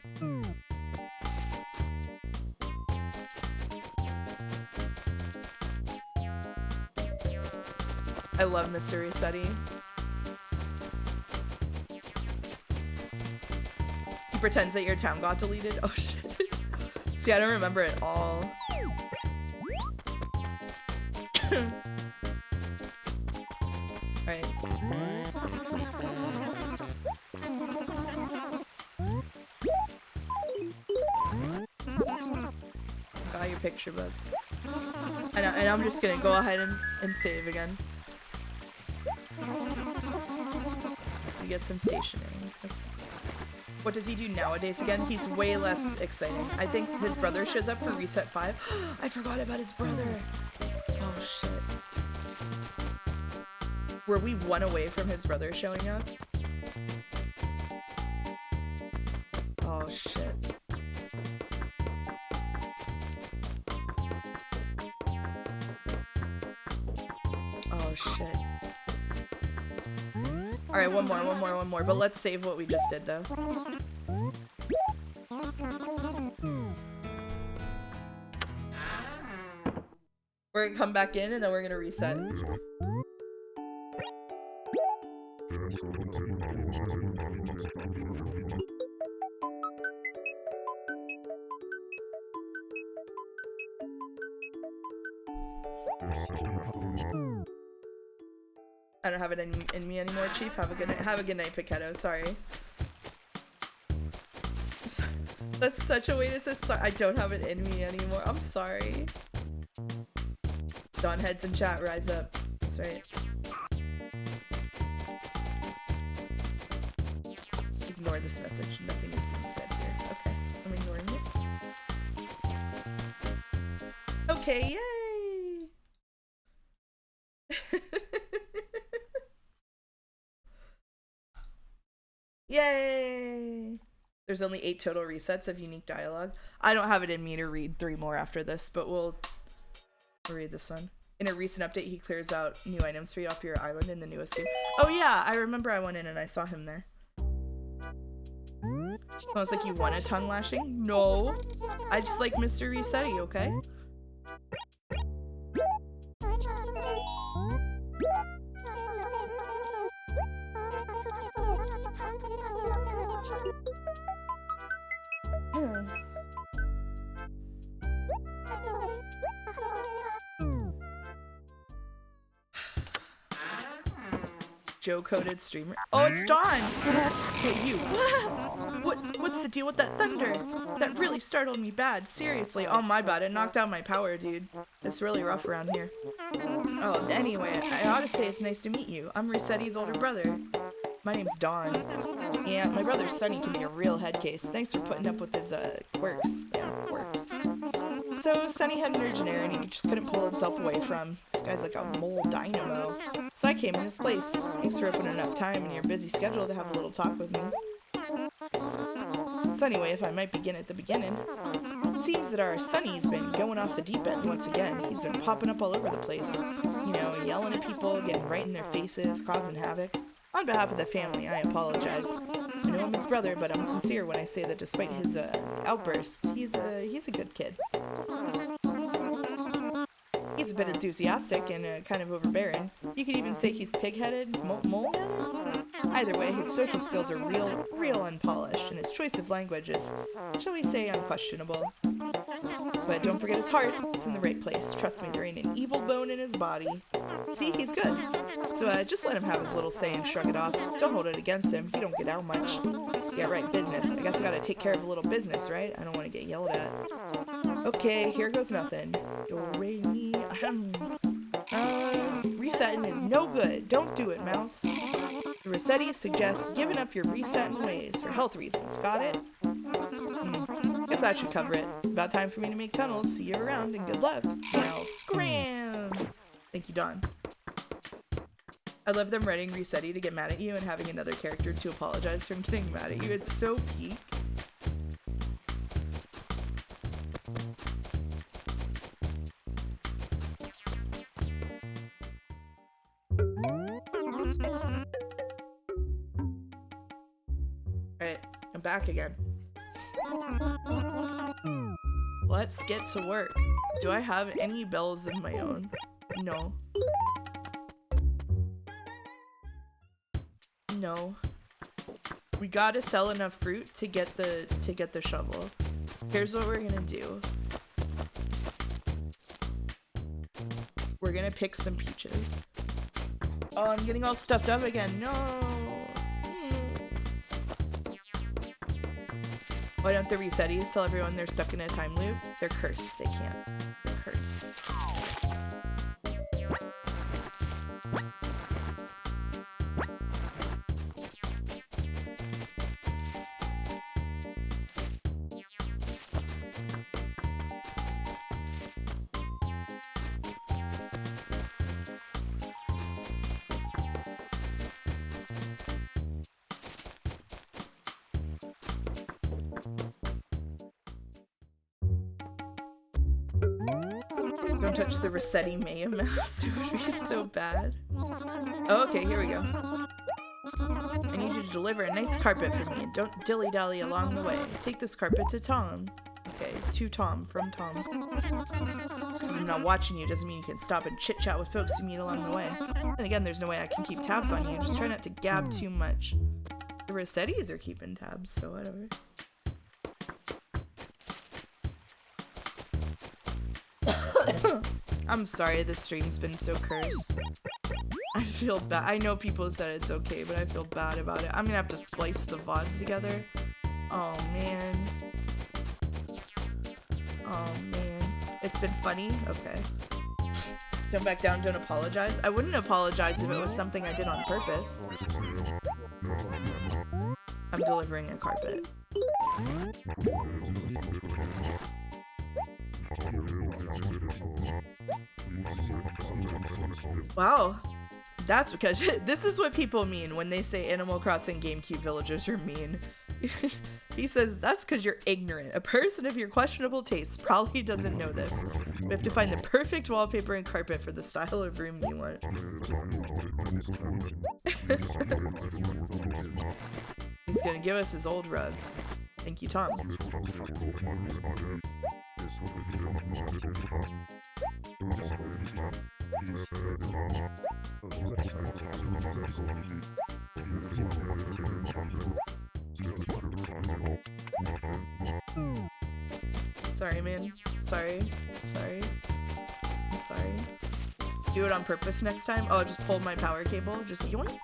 I love Mr. Resetti. He pretends that your town got deleted. Oh shit. See, I don't remember it all. Alright. Got your picture book. And I'm just gonna go ahead and save again. You get some stationery. Okay. What does he do nowadays again? He's way less exciting. I think his brother shows up for Reset 5. I forgot about his brother. Oh shit. Were we one away from his brother showing up? Oh shit. Oh shit. Alright, one more. But let's save what we just did though. We're gonna come back in and then we're gonna reset. I don't have it in me anymore, Chief. Have a good night. Have a good night, Pichetto. Sorry. That's such a way to say sorry. I don't have it in me anymore. I'm sorry. Don heads in chat, rise up. That's right. Ignore this message. Nothing is being said here. Okay, I'm ignoring it. Okay, yay! Yay! There's only 8 total resets of unique dialogue. I don't have it in me to read 3 more after this, but we'll read this one. In a recent update, he clears out new items for you off your island in the newest game. Oh yeah, I remember I went in and I saw him there. Smells like you want a tongue lashing? No. I just like Mr. Resetti, okay? Joe-coded streamer. Oh, it's Dawn! Hey, you. What's the deal with that thunder? That really startled me bad. Seriously. Oh, my bad. It knocked out my power, dude. It's really rough around here. Oh, anyway, I ought to say it's nice to meet you. I'm Resetti's older brother. My name's Dawn. Yeah, my brother Sonny can be a real head case. Thanks for putting up with his, quirks. Yeah, quirks. So, Sonny had an urgent errand he just couldn't pull himself away from. This guy's like a mole dynamo. So I came in his place. Thanks for opening up time in your busy schedule to have a little talk with me. So anyway, if I might begin at the beginning. It seems that our Sonny's been going off the deep end once again. He's been popping up all over the place. You know, yelling at people, getting right in their faces, causing havoc. On behalf of the family, I apologize. I know I'm his brother, but I'm sincere when I say that despite his outbursts, he's a good kid. He's a bit enthusiastic and kind of overbearing. You could even say he's pig-headed, mole-headed? Either way, his social skills are real unpolished, and his choice of language is, shall we say, unquestionable. But don't forget his heart. It's in the right place. Trust me, there ain't an evil bone in his body. See, he's good. So just let him have his little say and shrug it off. Don't hold it against him. He don't get out much. Yeah, right, business. I guess I gotta take care of a little business, right? I don't want to get yelled at. Okay, here goes nothing. Do, re, mi, ahem. Resetting is no good. Don't do it, mouse. The Resetti suggests giving up your resetting ways for health reasons. Got it? Guess that should cover it. About time for me to make tunnels. See you around and good luck. Now scram! Thank you, Dawn. I love them writing Resetti to get mad at you and having another character to apologize for him getting mad at you. It's so peak. Alright, I'm back again. Let's get to work. Do I have any bells of my own? No. No. We gotta sell enough fruit to get the shovel. Here's what we're gonna do. We're gonna pick some peaches. Oh, I'm getting all stuffed up again. No. Why don't the Resettis tell everyone they're stuck in a time loop? They're cursed. They can't. They're cursed. Don't touch the Resetti Maya mouse. It would be so bad. Oh, okay, here we go. I need you to deliver a nice carpet for me and don't dilly-dally along the way. Take this carpet to Tom. Okay, to Tom, from Tom. Just because I'm not watching you doesn't mean you can stop and chit-chat with folks you meet along the way. And again, there's no way I can keep tabs on you. Just try not to gab too much. The Resettis are keeping tabs, so whatever. I'm sorry this stream's been so cursed. I feel bad. I know people said it's okay, but I feel bad about it. I'm gonna have to splice the VODs together. Oh man. Oh man. It's been funny? Okay. Don't back down, don't apologize. I wouldn't apologize if it was something I did on purpose. I'm delivering a carpet. Wow, that's because this is what people mean when they say Animal Crossing Gamecube villagers are mean. He says that's because you're ignorant. A person of your questionable tastes probably doesn't know this. We have to find the perfect wallpaper and carpet for the style of room you want. He's gonna give us his old rug. Thank you, Tom. Sorry, man. Sorry. Sorry. I'm sorry. Do it on purpose next time? Oh, just pull my power cable. Just yoink.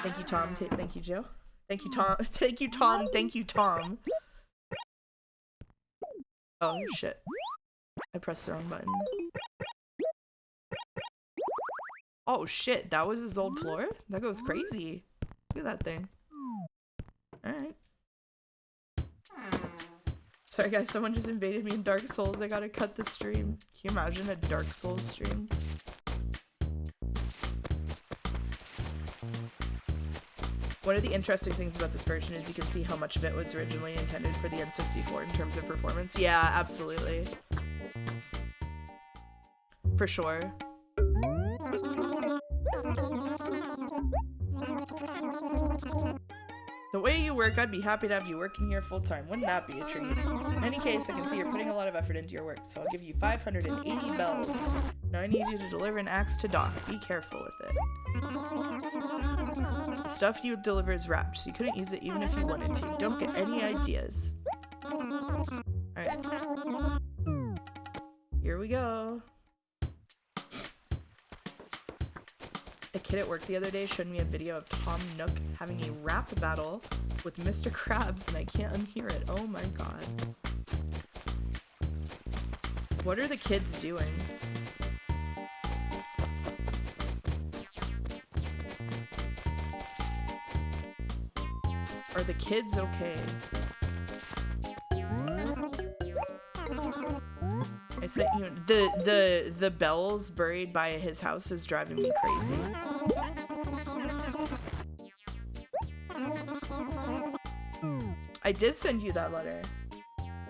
Thank you, Tom. Thank you, Joe. Thank you, Tom. Thank you, Tom. Thank you, Tom. Oh, shit. I pressed the wrong button. Oh, shit. That was his old floor? That goes crazy. Look at that thing. Alright. Sorry, guys. Someone just invaded me in Dark Souls. I gotta cut the stream. Can you imagine a Dark Souls stream? One of the interesting things about this version is you can see how much of it was originally intended for the N64 in terms of performance. Yeah, absolutely. For sure. The way you work, I'd be happy to have you working here full time. Wouldn't that be a treat? In any case, I can see you're putting a lot of effort into your work, so I'll give you 580 bells. Now I need you to deliver an axe to Doc. Be careful with it. The stuff you deliver is wrapped, so you couldn't use it even if you wanted to. Don't get any ideas. Alright. Here we go. A kid at work the other day showed me a video of Tom Nook having a rap battle with Mr. Krabs, and I can't unhear it. Oh my god. What are the kids doing? Are the kids okay? I said, you know, the bells buried by his house is driving me crazy. I did send you that letter.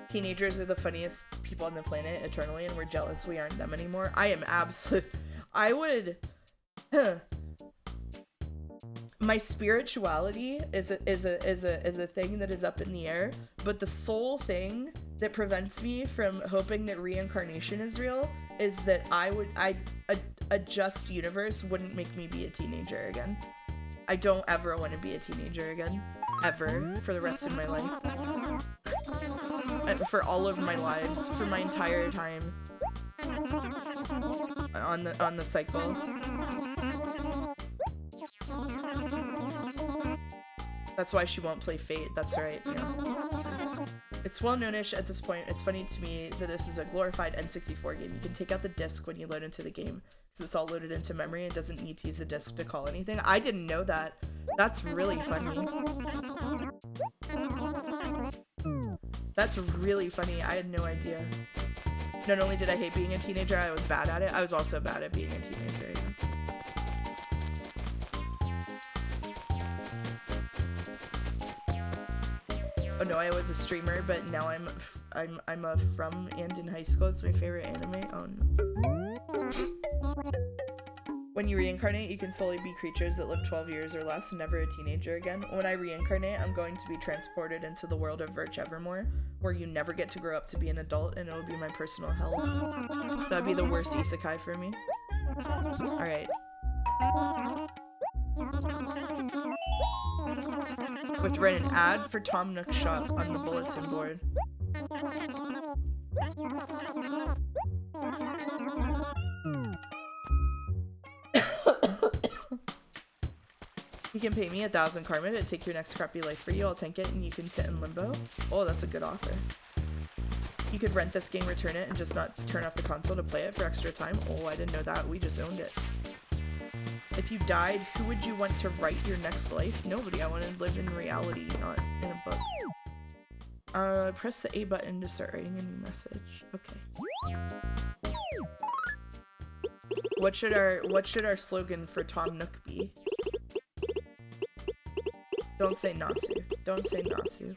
Teenagers are the funniest people on the planet eternally, and we're jealous we aren't them anymore. I am absolute. I would. My spirituality is a thing that is up in the air, but the sole thing that prevents me from hoping that reincarnation is real is that a just universe wouldn't make me be a teenager again. I don't ever want to be a teenager again, ever, for the rest of my life. For all of my lives, for my entire time on the cycle. That's why she won't play Fate. That's right. Yeah. It's well known-ish at this point. It's funny to me that this is a glorified N64 game. You can take out the disc when you load into the game because it's all loaded into memory and doesn't need to use the disc to call anything. I didn't know that. That's really funny. That's really funny. I had no idea. Not only did I hate being a teenager, I was bad at it. I was also bad at being a teenager. Yeah. Oh no, I was a streamer, but now I'm a From and in high school is my favorite anime. Oh no. When you reincarnate, you can solely be creatures that live 12 years or less and never a teenager again. When I reincarnate, I'm going to be transported into the world of Virch Evermore, where you never get to grow up to be an adult, and it'll be my personal hell. That'd be the worst isekai for me. Alright. We have to write an ad for Tom Nook's shop on the bulletin board. You can pay me 1,000 karma to take your next crappy life for you. I'll tank it and you can sit in limbo. Oh, that's a good offer. You could rent this game, return it, and just not turn off the console to play it for extra time. Oh, I didn't know that. We just owned it. If you died, who would you want to write your next life? Nobody. I want to live in reality, not in a book. Press the A button to start writing a new message. Okay. What should our slogan for Tom Nook be? Don't say Nasu. Don't say Nasu.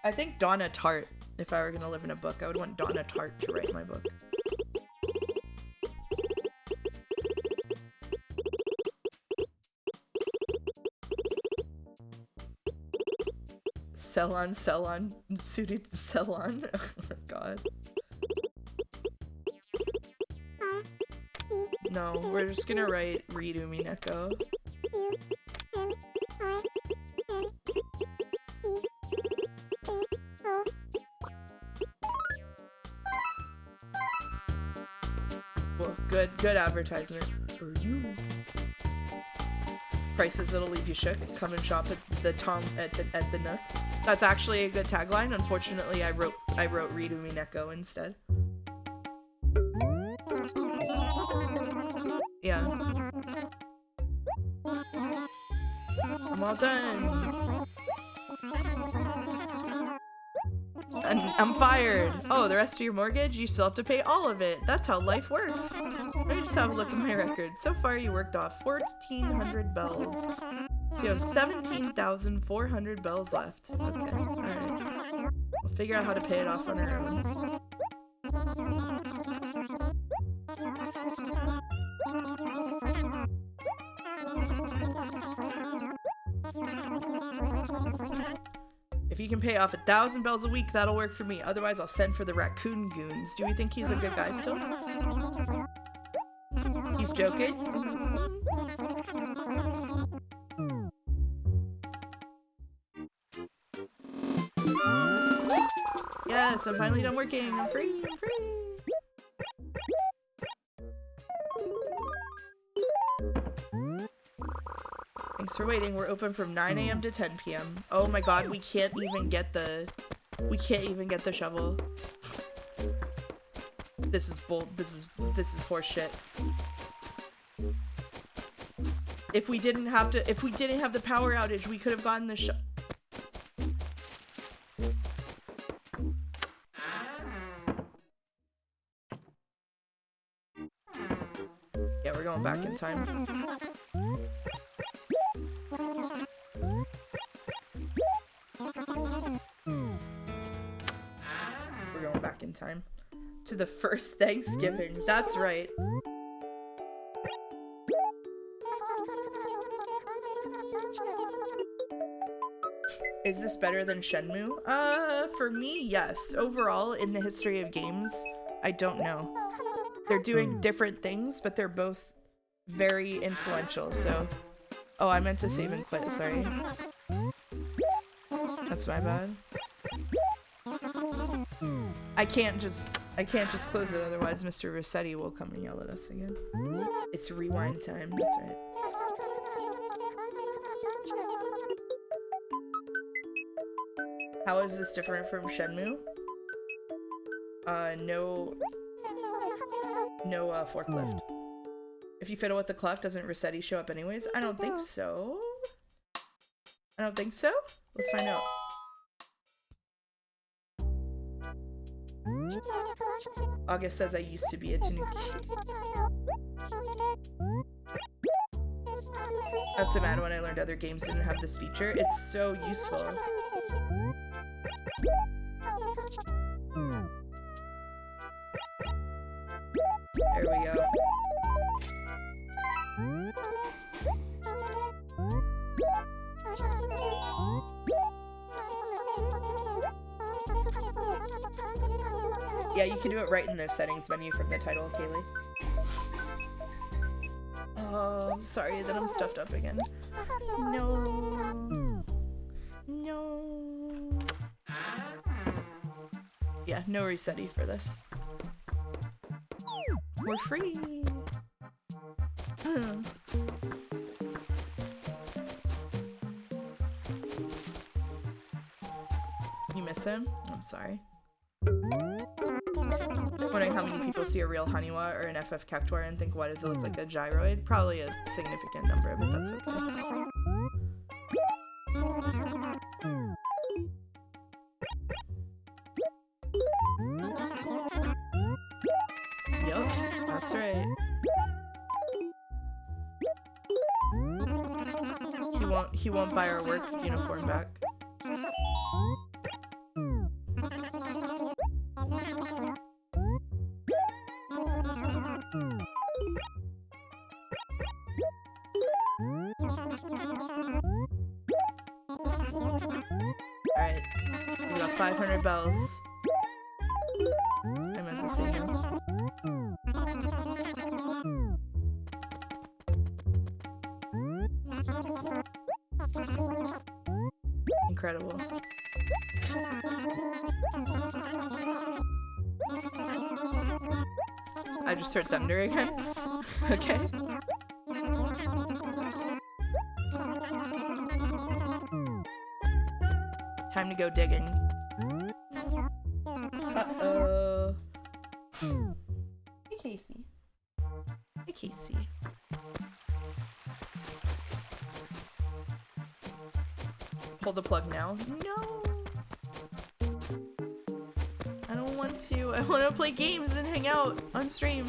I think Donna Tartt. If I were gonna live in a book, I would want Donna Tartt to write my book. Sell on, suited to sell on. Oh my god. No, we're just gonna write Redo Mineko. Well, good advertisement. For you. Prices that'll leave you shook. Come and shop at the Nook. That's actually a good tagline. Unfortunately, I wrote Redo Mineko instead. Yeah. I'm all done. And I'm fired. Oh, the rest of your mortgage? You still have to pay all of it. That's how life works. Let me just have a look at my record. So far, you worked off 1,400 bells. So you have 17,400 bells left. Okay, alright. We'll figure out how to pay it off on our own. If you can pay off 1,000 bells a week, that'll work for me. Otherwise, I'll send for the raccoon goons. Do we think he's a good guy still? He's joking? Yes, I'm finally done working. I'm free. I'm free. Thanks for waiting. We're open from 9 AM to 10 PM. Oh my god, we can't even get the shovel. This is bull. This is horseshit. If we didn't have the power outage, we could have gotten the shot. Yeah, we're going back in time. We're going back in time to the first Thanksgiving. That's right. Is this better than Shenmue? For me, yes. Overall, in the history of games, I don't know. They're doing different things, but they're both very influential, so... Oh, I meant to save and quit, sorry. That's my bad. I can't just close it, otherwise Mr. Resetti will come and yell at us again. It's rewind time, that's right. How is this different from Shenmue? No forklift. If you fiddle with the clock, doesn't Resetti show up anyways? I don't think so. I don't think so? Let's find out. August says I used to be a Tanuki. I was so mad when I learned other games didn't have this feature. It's so useful. There we go. Yeah, you can do it right in the settings menu from the title, Kaylee. Oh, I'm sorry that I'm stuffed up again. No. No. Yeah, no Resetti for this. We're free. You miss him? I'm sorry. Wondering how many people see a real Haniwa or an FF Cactuar and think, why does it look like a gyroid? Probably a significant number, but that's okay. Yup, that's right. He won't buy our work uniform back. Alright, we got 500 bells. I meant to say no. Incredible. I just heard thunder again. Okay. Time to go digging. Uh-oh. Hey, Casey. Hey, Casey. Pull the plug now? No. I don't want to. I want to play games and hang out on stream.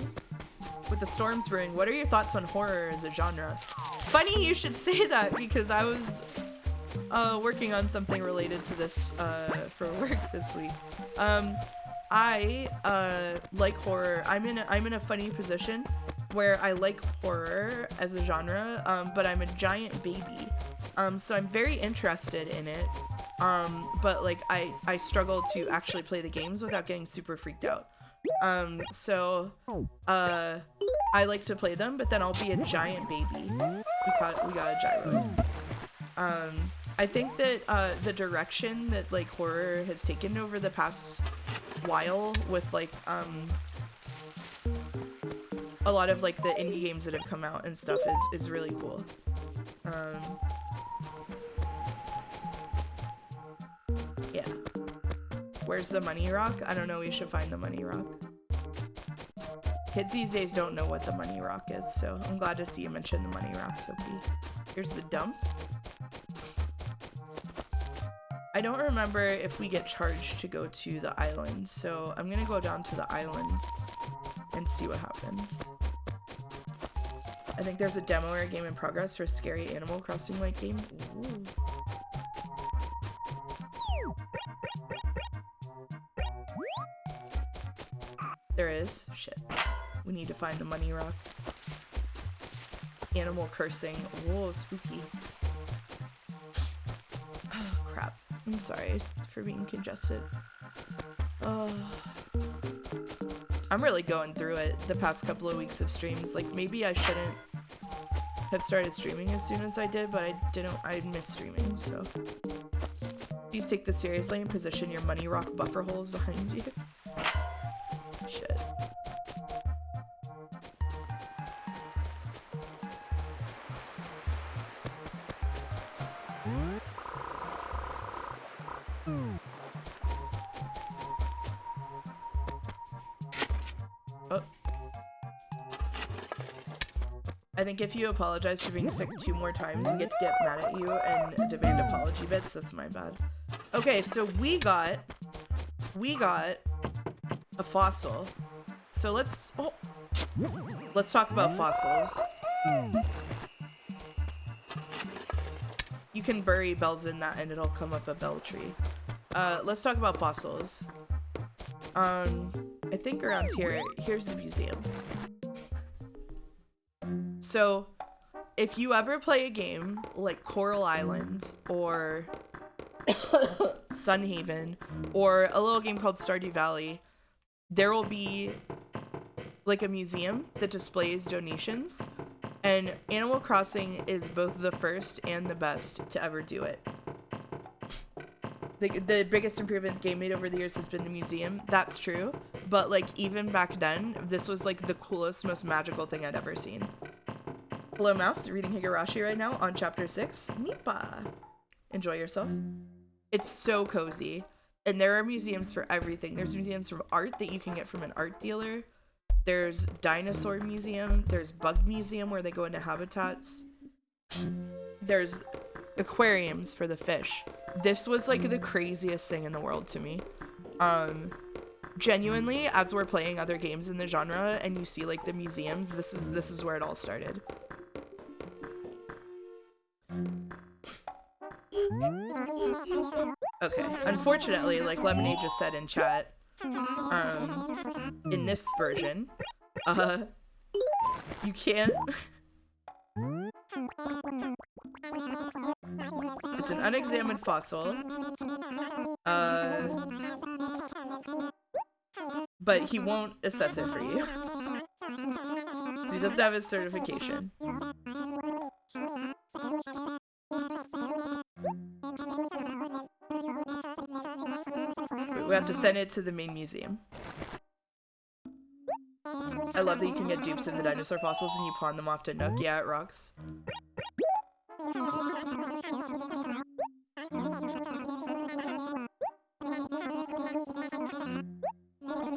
With the storms brewing, what are your thoughts on horror as a genre? Funny you should say that, because I was working on something related to this for work this week. I like horror. I'm in a funny position where I like horror as a genre, but I'm a giant baby. So I'm very interested in it. But like I struggle to actually play the games without getting super freaked out. I like to play them, but then I'll be a giant baby. We got a gyro. I think that the direction that like horror has taken over the past while with like a lot of like the indie games that have come out and stuff is really cool. Yeah. Where's the money rock? I don't know, we should find the money rock. Kids these days don't know what the money rock is, so I'm glad to see you mention the money rock, Topi. Here's the dump. I don't remember if we get charged to go to the island, so I'm gonna go down to the island and see what happens. I think there's a demo or a game in progress for a scary Animal Crossing like game. Ooh. There is. Shit. We need to find the money rock. Animal cursing. Whoa, spooky. Oh, crap. I'm sorry for being congested. Oh. I'm really going through it the past couple of weeks of streams. Like, maybe I shouldn't have started streaming as soon as I did, but I didn't. I missed streaming, so. Please take this seriously and position your money rock buffer holes behind you. Shit. Oh. I think if you apologize for being sick 2 more times, you get to get mad at you and demand apology bits. That's my bad. Okay, so we got a fossil. So let's talk about fossils. You can bury bells in that and it'll come up a bell tree. Let's talk about fossils. I think around here, here's the museum. So if you ever play a game like Coral Island or Sunhaven or a little game called Stardew Valley, there will be like a museum that displays donations, and Animal Crossing is both the first and the best to ever do it. The biggest improvement the game made over the years has been the museum. That's true, but like even back then, this was like the coolest, most magical thing I'd ever seen. Hello Mouse, reading Higurashi right now on chapter 6. Mipa! Enjoy yourself. It's so cozy. And there are museums for everything. There's museums from art that you can get from an art dealer. There's dinosaur museum. There's bug museum where they go into habitats. There's aquariums for the fish. This was like the craziest thing in the world to me. Genuinely, as we're playing other games in the genre and you see like the museums, this is where it all started. Okay, unfortunately, like Lemonade just said in chat, in this version, you can't. It's an unexamined fossil. But he won't assess it for you. So he doesn't have his certification. We have to send it to the main museum. I love that you can get dupes in the dinosaur fossils and you pawn them off to Nook. Yeah, it rocks.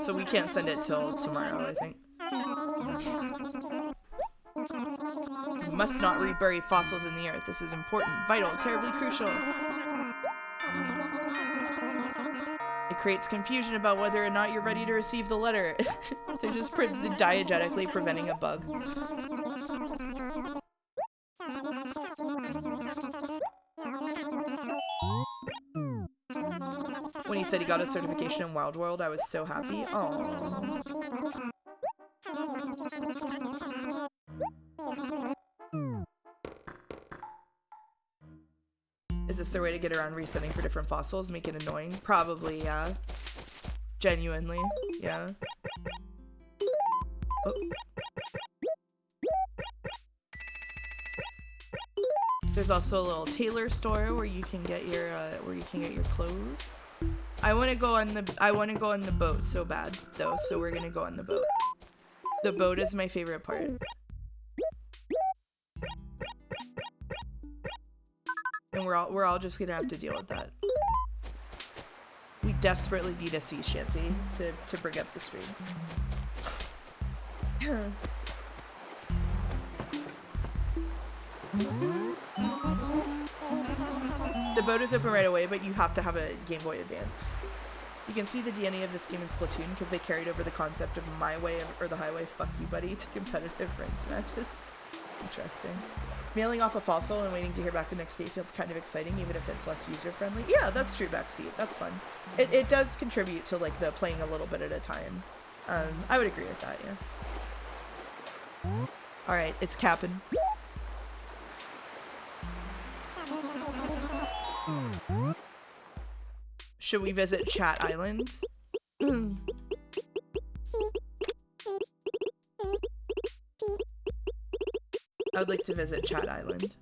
So we can't send it till tomorrow, I think. You must not rebury fossils in the earth. This is important, vital, terribly crucial. It creates confusion about whether or not you're ready to receive the letter. They're just diegetically preventing a bug. When he said he got a certification in Wild World, I was so happy. Aww. Is this their way to get around resetting for different fossils? Make it annoying? Probably, yeah. Genuinely, yeah. Oh. There's also a little tailor store where you can get your clothes. I want to go on the boat so bad though, so we're gonna go on the boat. The boat is my favorite part. And we're all just gonna have to deal with that. We desperately need a sea shanty to bring up the stream. The boat is open right away, but you have to have a Game Boy Advance. You can see the DNA of this game in Splatoon because they carried over the concept of my way or the highway, fuck you buddy, to competitive ranked matches. Interesting. Mailing off a fossil and waiting to hear back the next day feels kind of exciting, even if it's less user-friendly. Yeah, that's true, Backseat. That's fun. It does contribute to, like, the playing a little bit at a time. I would agree with that, yeah. Alright, it's Kapp'n. Should we visit Chat Island? I would like to visit Chat Island.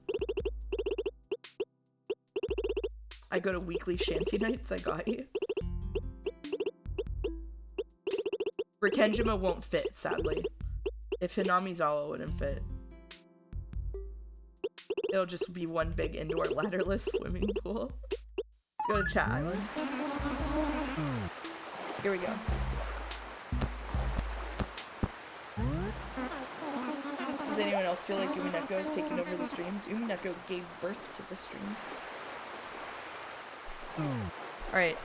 I go to weekly shanty nights, I got you. Rikenjima won't fit, sadly. If Hinamizawa wouldn't fit. It'll just be one big indoor ladderless swimming pool. Let's go to Chat Island. Here we go. Does anyone else feel like Umineko is taking over the streams? Umineko gave birth to the streams. Alright.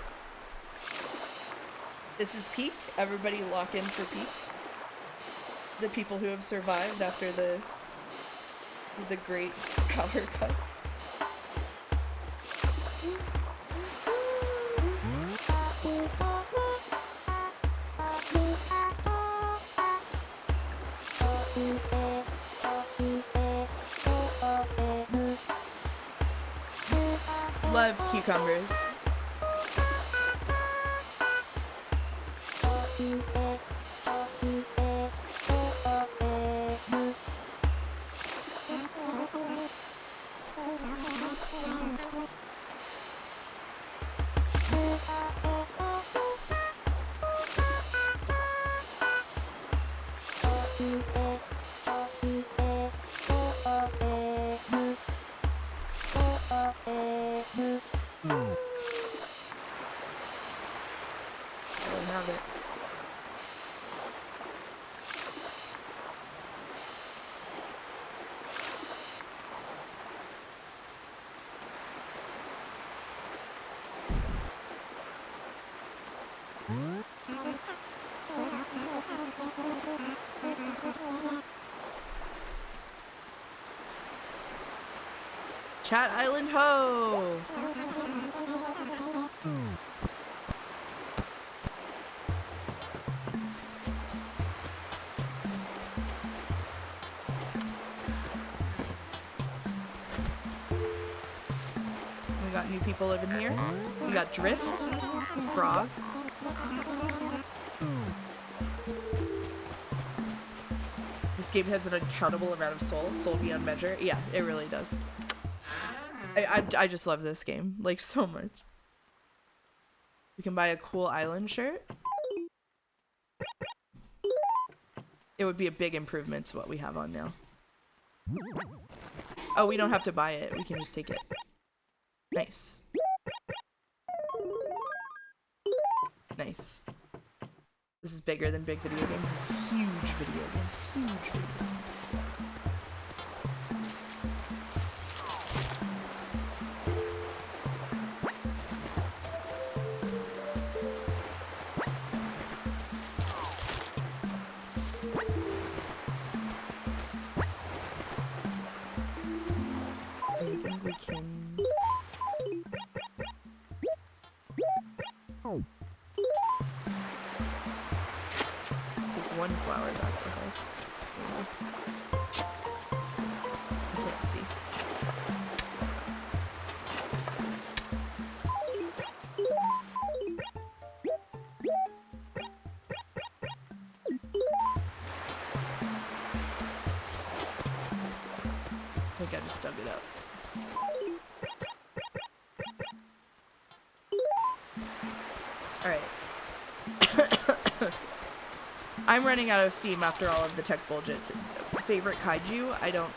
This is Peak. Everybody lock in for Peak. The people who have survived after the great power cut. Loves cucumbers. Chat Island ho! We got new people living here. We got Drift, Frog. This game has an uncountable amount of soul beyond measure. Yeah, it really does. I just love this game, like, so much. We can buy a cool island shirt. It would be a big improvement to what we have on now. Oh, we don't have to buy it. We can just take it. Nice. Nice. This is bigger than big video games. This is huge video games. Huge video games. Dug it up. Alright. I'm running out of steam after all of the tech bullshits. Favorite kaiju? I don't...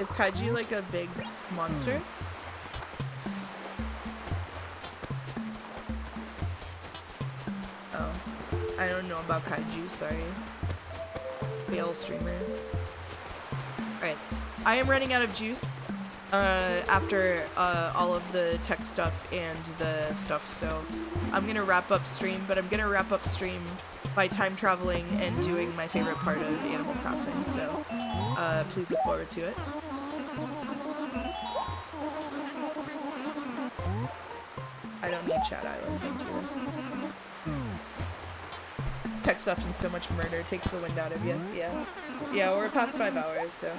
Is kaiju like a big monster? Oh. I don't know about kaiju, sorry. Fail streamer. Alright. I am running out of juice after all of the tech stuff and the stuff, so I'm gonna wrap up stream, but I'm gonna wrap up stream by time traveling and doing my favorite part of Animal Crossing, so please look forward to it. I don't need Chat Island, thank you. Tech stuff and so much murder takes the wind out of you. Yeah. Yeah, we're past 5 hours, so.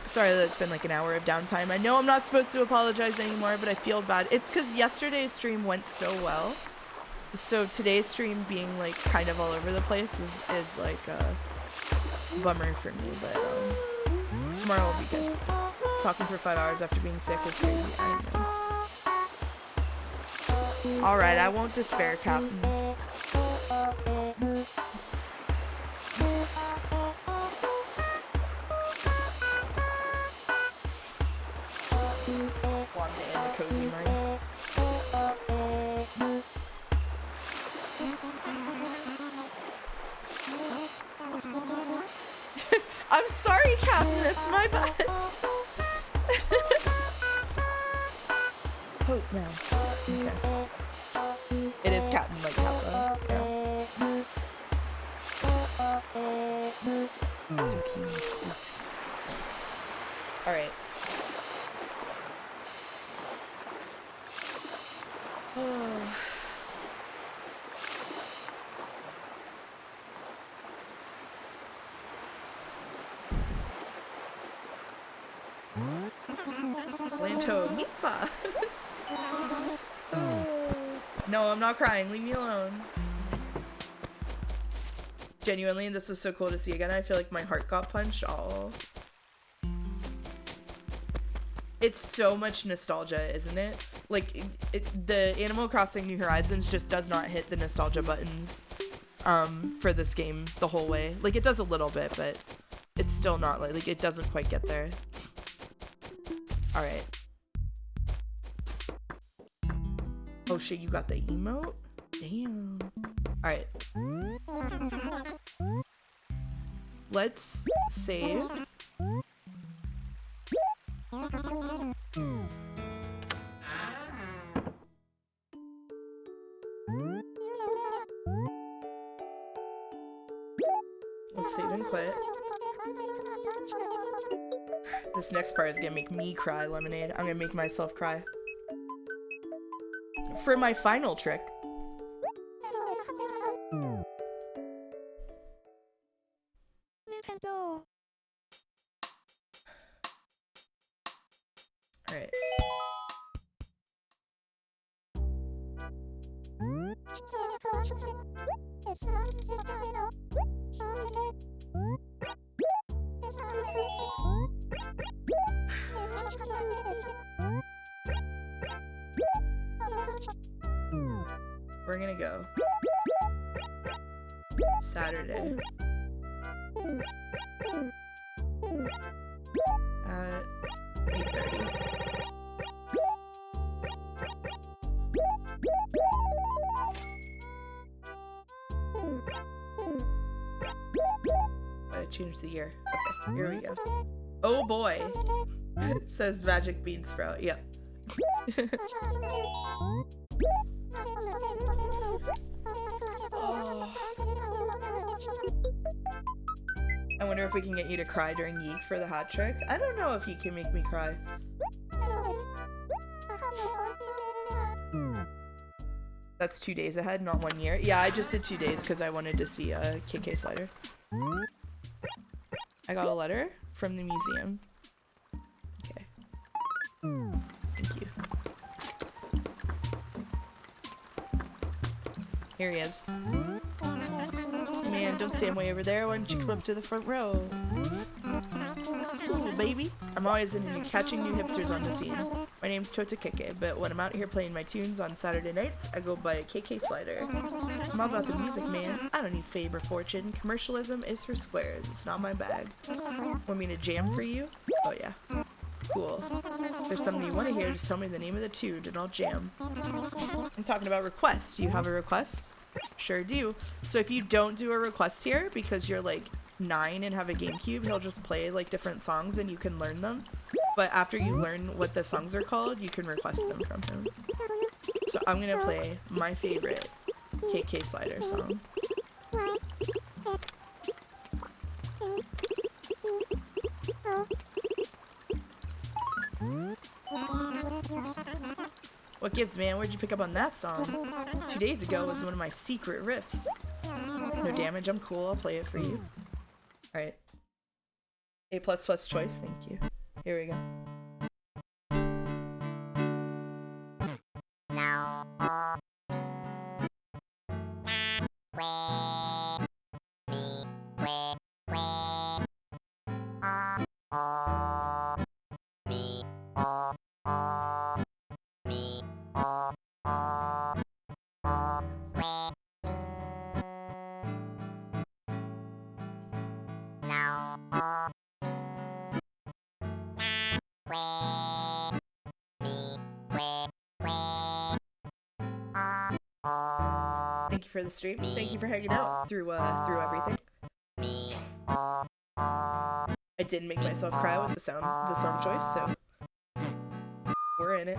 Sorry that it's been like an hour of downtime. I know I'm not supposed to apologize anymore, but I feel bad. It's because yesterday's stream went so well. So today's stream being like kind of all over the place is like a bummer for me, but tomorrow will be good. Talking for 5 hours after being sick is crazy. I know. Alright, I won't despair, Kapp'n. Wanda and the Cozy Mines. I'm sorry, Kapp'n, that's my bad. Hope mouse. Okay. It is Kapp'n like Kappa. Yeah. Zucchini spooks. Alright. Oh. Lanto Nipa. No, I'm not crying. Leave me alone. Genuinely, this was so cool to see again. I feel like my heart got punched. Oh. It's so much nostalgia, isn't it? Like, the Animal Crossing New Horizons just does not hit the nostalgia buttons for this game the whole way. Like, it does a little bit, but it's still not, like it doesn't quite get there. Alright. Oh shit, you got the emote? Damn. Alright. Let's save. Let's save and quit. This next part is gonna make me cry, Lemonade. I'm gonna make myself cry. For my final trick. Alright. We're gonna go Saturday at 8:30. Gotta change the year. Okay, here we go. Oh boy, says Magic Bean Sprout. Yep. Oh. I wonder if we can get you to cry during Yeek for the hat trick. I don't know if you can make me cry. That's 2 days ahead, not 1 year. Yeah, I just did 2 days because I wanted to see a KK slider. I got a letter from the museum. Okay. Thank you. Here he is. Man, don't stand way over there. Why don't you come up to the front row? Ooh, baby. I'm always into catching new hipsters on the scene. My name's Tota Keke, but when I'm out here playing my tunes on Saturday nights, I go by a KK slider. I'm all about the music, man. I don't need fame or fortune. Commercialism is for squares. It's not my bag. Want me to jam for you? Oh, yeah. Cool. If there's something you want to hear, just tell me the name of the tune and I'll jam. I'm talking about requests. Do you have a request? Sure do. So if you don't do a request here because you're like 9 and have a GameCube, he'll just play like different songs and you can learn them. But after you learn what the songs are called, you can request them from him. So I'm gonna play my favorite KK Slider song. What gives, man? Where'd you pick up on that song? 2 days ago was one of my secret riffs. No damage, I'm cool, I'll play it for you. Alright. A++ choice, thank you. Here we go. Thank you for the stream. Thank you for hanging out through everything. I didn't make myself cry with the song choice, so we're in it.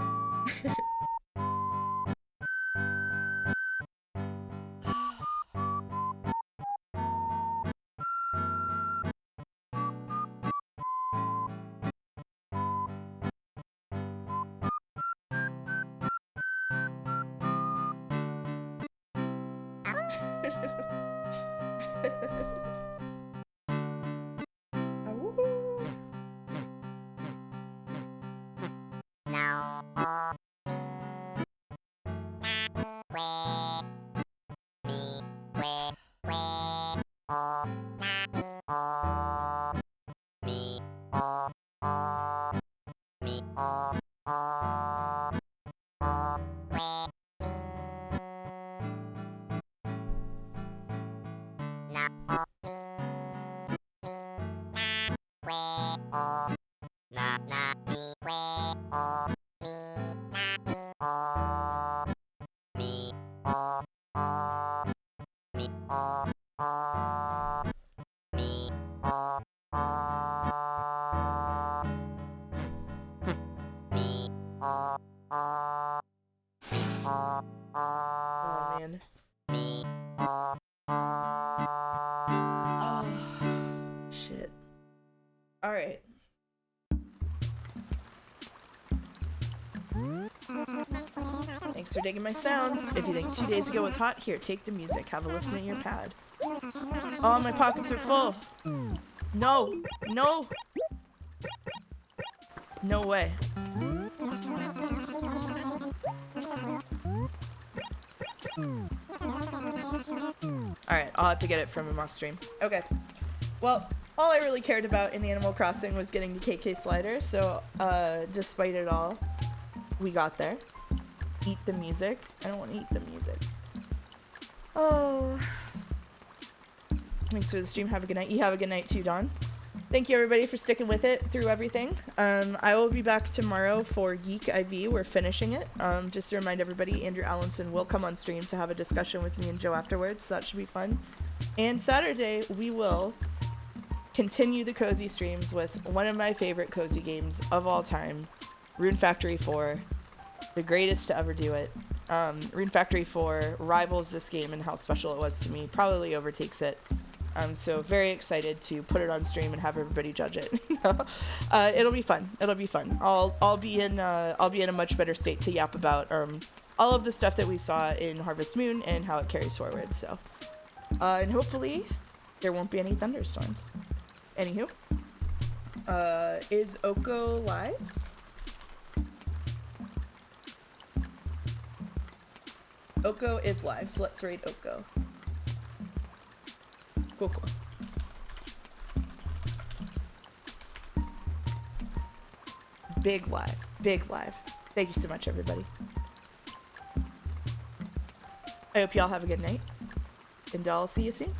Oh man. Oh, shit. Alright. Thanks for digging my sounds. If you think 2 days ago was hot, here, take the music. Have a listen at your pad. Oh, my pockets are full. No. No. No way. Alright, I'll have to get it from him off stream. Okay. Well, all I really cared about in Animal Crossing was getting the KK Slider, so, despite it all, we got there. Eat the music. I don't want to eat the music. Oh. Thanks for the stream. Have a good night. You have a good night too, Dawn. Thank you everybody for sticking with it through everything. I will be back tomorrow for Geek IV. We're finishing it. Just to remind everybody, Andrew Allenson will come on stream to have a discussion with me and Joe afterwards, so that should be fun. And Saturday, we will continue the cozy streams with one of my favorite cozy games of all time, Rune Factory 4. The greatest to ever do it. Rune Factory 4 rivals this game and how special it was to me. Probably overtakes it. So very excited to put it on stream and have everybody judge it. It'll be fun. It'll be fun. I'll be in a much better state to yap about all of the stuff that we saw in Harvest Moon and how it carries forward. So, and hopefully there won't be any thunderstorms. Anywho, is Oko live? Oko is live, so let's raid Oko. Cool, cool. Big live. Big live. Thank you so much, everybody. I hope y'all have a good night. And I'll see you soon.